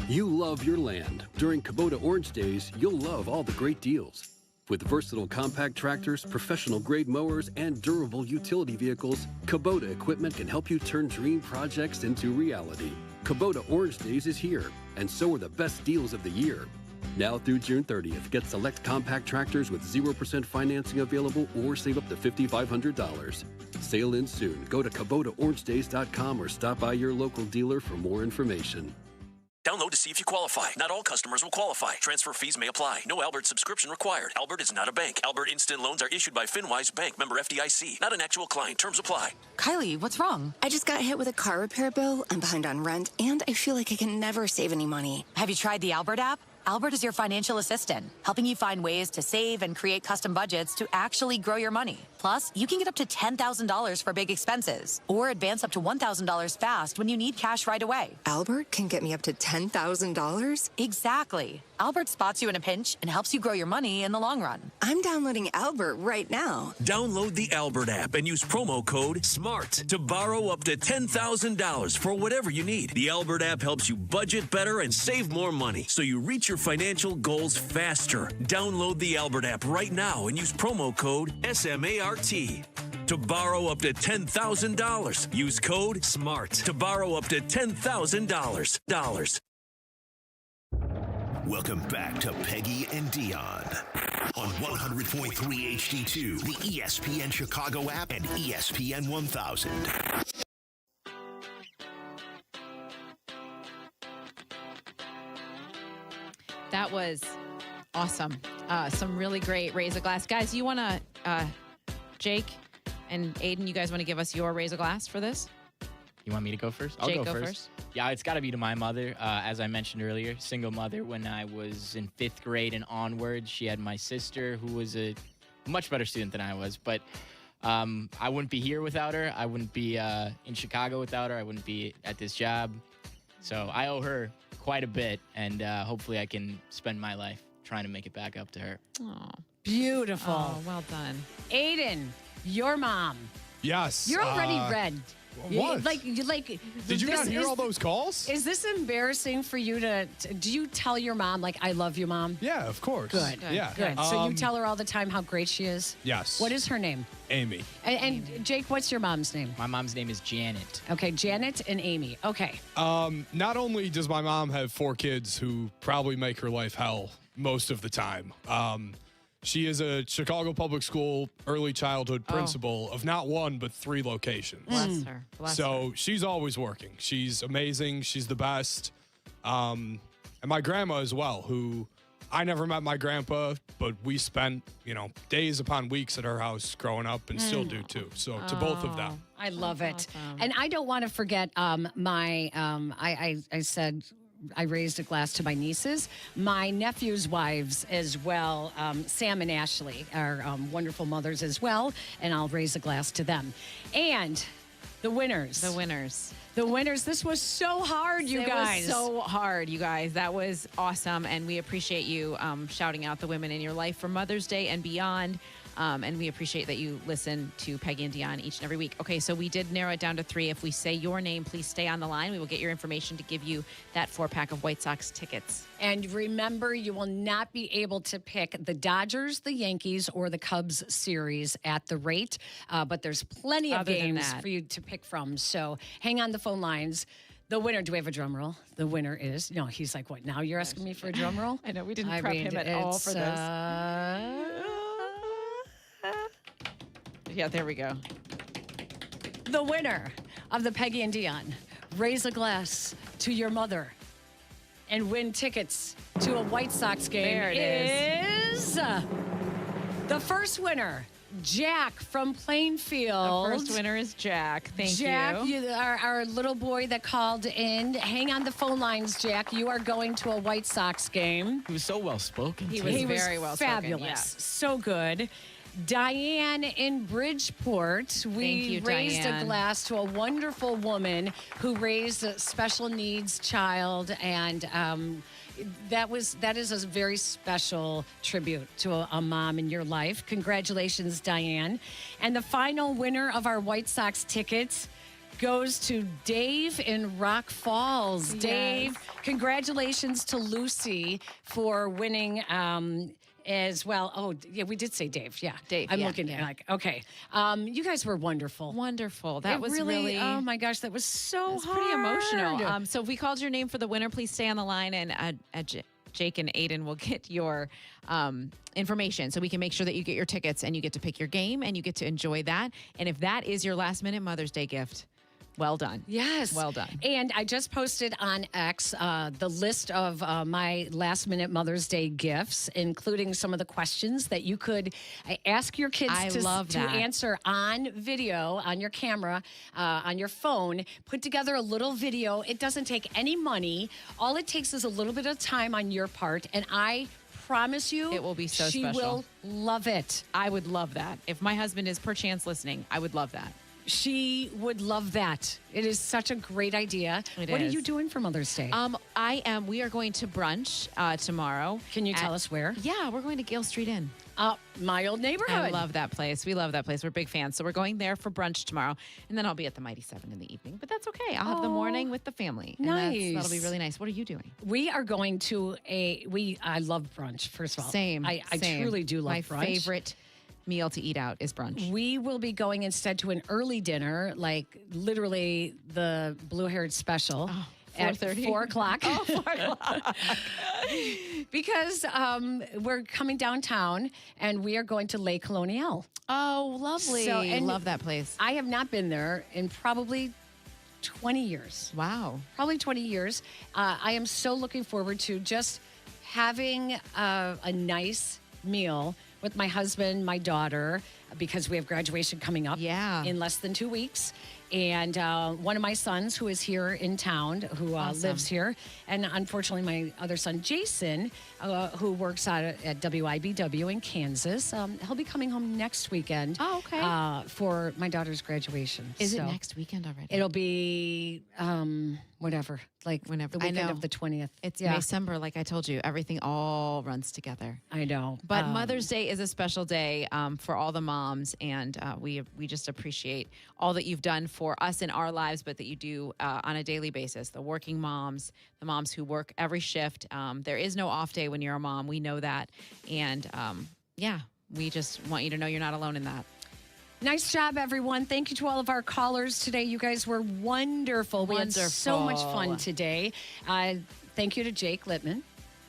You love your land. During Kubota Orange Days, you'll love all the great deals. With versatile compact tractors, professional-grade mowers, and durable utility vehicles, Kubota equipment can help you turn dream projects into reality. Kubota Orange Days is here, and so are the best deals of the year. Now through June 30th, get select compact tractors with 0% financing available or save up to $5,500. Sale ends soon. Go to KubotaOrangeDays.com or stop by your local dealer for more information. Download to see if you qualify. Not all customers will qualify. Transfer fees may apply. No Albert subscription required. Albert is not a bank. Albert Instant Loans are issued by FinWise Bank, member FDIC. Not an actual client. Terms apply. Kylie, what's wrong? I just got hit with a car repair bill. I'm behind on rent, and I feel like I can never save any money. Have you tried the Albert app? Albert is your financial assistant, helping you find ways to save and create custom budgets to actually grow your money. Plus, you can get up to $10,000 for big expenses or advance up to $1,000 fast when you need cash right away. Albert can get me up to $10,000? Exactly. Albert spots you in a pinch and helps you grow your money in the long run. I'm downloading Albert right now. Download the Albert app and use promo code SMART to borrow up to $10,000 for whatever you need. The Albert app helps you budget better and save more money so you reach your financial goals faster. Download the Albert app right now and use promo code SMART to borrow up to $10,000. Use code SMART to borrow up to $10,000. Welcome back to Peggy and Dionne on 100.3 HD2, the ESPN Chicago app, and ESPN 1000. That was awesome. Some really great raise a glass. Guys, you want to, Jake and Aiden, you guys want to give us your raise a glass for this? You want me to go first? Jake, I'll go first. Yeah, it's got to be to my mother. As I mentioned earlier, single mother. When I was in 5th grade and onwards, she had my sister, who was a much better student than I was. But I wouldn't be here without her. I wouldn't be in Chicago without her. I wouldn't be at this job. So I owe her quite a bit, and hopefully I can spend my life trying to make it back up to her. Oh, beautiful. Oh, well done. Aiden, your mom. Yes. You're already red. What? Did you not hear all those calls? Is this embarrassing for you to do you tell your mom, like, I love you, Mom? Yeah, of course. Good. Yeah. Good. So you tell her all the time how great she is? Yes. What is her name? Amy. And Jake, what's your mom's name? My mom's name is Janet. Okay, Janet and Amy. Okay. Not only does my mom have 4 kids who probably make her life hell most of the time, she is a Chicago public school early childhood principal of not 1, but 3 locations. Bless her. Bless her. She's always working. She's amazing. She's the best. And my grandma as well, who I never met my grandpa, but we spent, days upon weeks at her house growing up and still do too. So to both of them. I love it. And I don't want to forget I said I raised a glass to my nieces, my nephew's wives as well. Sam and Ashley are wonderful mothers as well, and I'll raise a glass to them. And the winners. The winners. The winners. This was so hard, you guys. It was so hard, you guys. That was awesome, and we appreciate you shouting out the women in your life for Mother's Day and beyond. And we appreciate that you listen to Peggy and Dionne each and every week. Okay, so we did narrow it down to 3. If we say your name, please stay on the line. We will get your information to give you that 4-pack of White Sox tickets. And remember, you will not be able to pick the Dodgers, the Yankees, or the Cubs series at the rate. But there's plenty of games for you to pick from. So hang on the phone lines. The winner, do we have a drum roll? The winner is, no, he's like, what, now you're asking me for a drum roll? I know, we didn't prep him at all for this. Yeah, there we go. The winner of the Peggy and Dionne raise a glass to your mother and win tickets to a White Sox game. There it is the first winner, Jack from Plainfield. The first winner is Jack. Thank you. Jack, our little boy that called in. Hang on the phone lines, Jack. You are going to a White Sox game. He was so well spoken. He was very well spoken. Fabulous. Yeah. So good. Diane in Bridgeport. We raised a glass to a wonderful woman who raised a special needs child, and that is a very special tribute to a mom in your life. Congratulations, Diane. And the final winner of our White Sox tickets goes to Dave in Rock Falls. Yes. Dave, congratulations to Lucy for winning as well. Oh, yeah, we did say Dave. Yeah. Dave. I'm looking at like, okay. You guys were wonderful. Wonderful. That was really, oh my gosh, that was so hard. Pretty emotional. So if we called your name for the winner, please stay on the line, and Jake and Aiden will get your information so we can make sure that you get your tickets and you get to pick your game and you get to enjoy that. And if that is your last minute Mother's Day gift, well done. Yes. Well done. And I just posted on X the list of my last minute Mother's Day gifts, including some of the questions that you could ask your kids to answer on video, on your camera, on your phone. Put together a little video. It doesn't take any money. All it takes is a little bit of time on your part. And I promise you, It will be so she special. will love it. I would love that. If my husband is perchance listening, I would love that. She would love that. It is such a great idea. It What are is. you doing for Mother's Day? We are going to brunch tomorrow. Can you tell us where? Yeah, we're going to Gale Street Inn. My old neighborhood. I love that place. We love that place. We're big fans. So we're going there for brunch tomorrow. And then I'll be at the Mighty Seven in the evening. But that's okay. I'll have the morning with the family. And Nice. that'll be really nice. What are you doing? We are going to I love brunch, first of all. Same. I same. truly do love My brunch. favorite meal to eat out is brunch. We will be going instead to an early dinner, like literally the blue-haired special. At 4:30? 4 o'clock. Oh, 4 o'clock. Because we're coming downtown and we are going to Lake Colonial. Oh, lovely. I and love that place. I have not been there in probably 20 years. Wow. Probably 20 years. I am so looking forward to just having a nice meal with my husband, my daughter, because we have graduation coming up in less than 2 weeks. And one of my sons who is here in town, who lives here. And unfortunately, my other son, Jason, who works at WIBW in Kansas, he'll be coming home next weekend. Oh, okay. For my daughter's graduation. Is it next weekend already? It'll be whenever. Like whenever. the weekend of the 20th. It's December, like I told you. Everything all runs together. I know. But Mother's Day is a special day for all the moms, and we just appreciate all that you've done for us in our lives, but that you do on a daily basis. The working moms, the moms who work every shift. There is no off day when you're a mom. We know that. And we just want you to know you're not alone in that. Nice job, everyone. Thank you to all of our callers today. You guys were wonderful. We had so much fun today. Thank you to Jake Littman.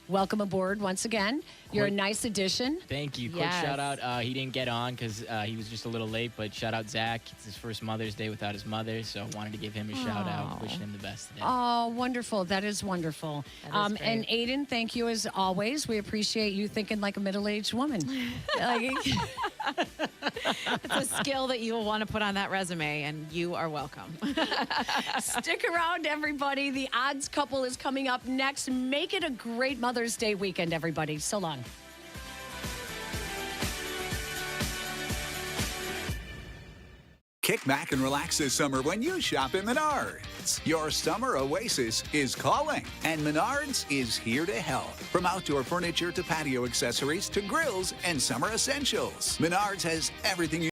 Welcome aboard once again. You're a nice addition. Thank you. Quick shout out. He didn't get on because he was just a little late, but shout out Zach. It's his first Mother's Day without his mother, so wanted to give him a shout out. Wishing him the best today. Oh, wonderful. That is wonderful. That is great. And Aiden, thank you as always. We appreciate you thinking like a middle-aged woman. It's a skill that you will want to put on that resume, and you are welcome. Stick around, everybody. The odds couple is coming up next. Make it a great Mother's Day weekend, everybody. So long. Kick back and relax this summer when you shop at Menards. Your summer oasis is calling, and Menards is here to help. From outdoor furniture to patio accessories to grills and summer essentials, Menards has everything you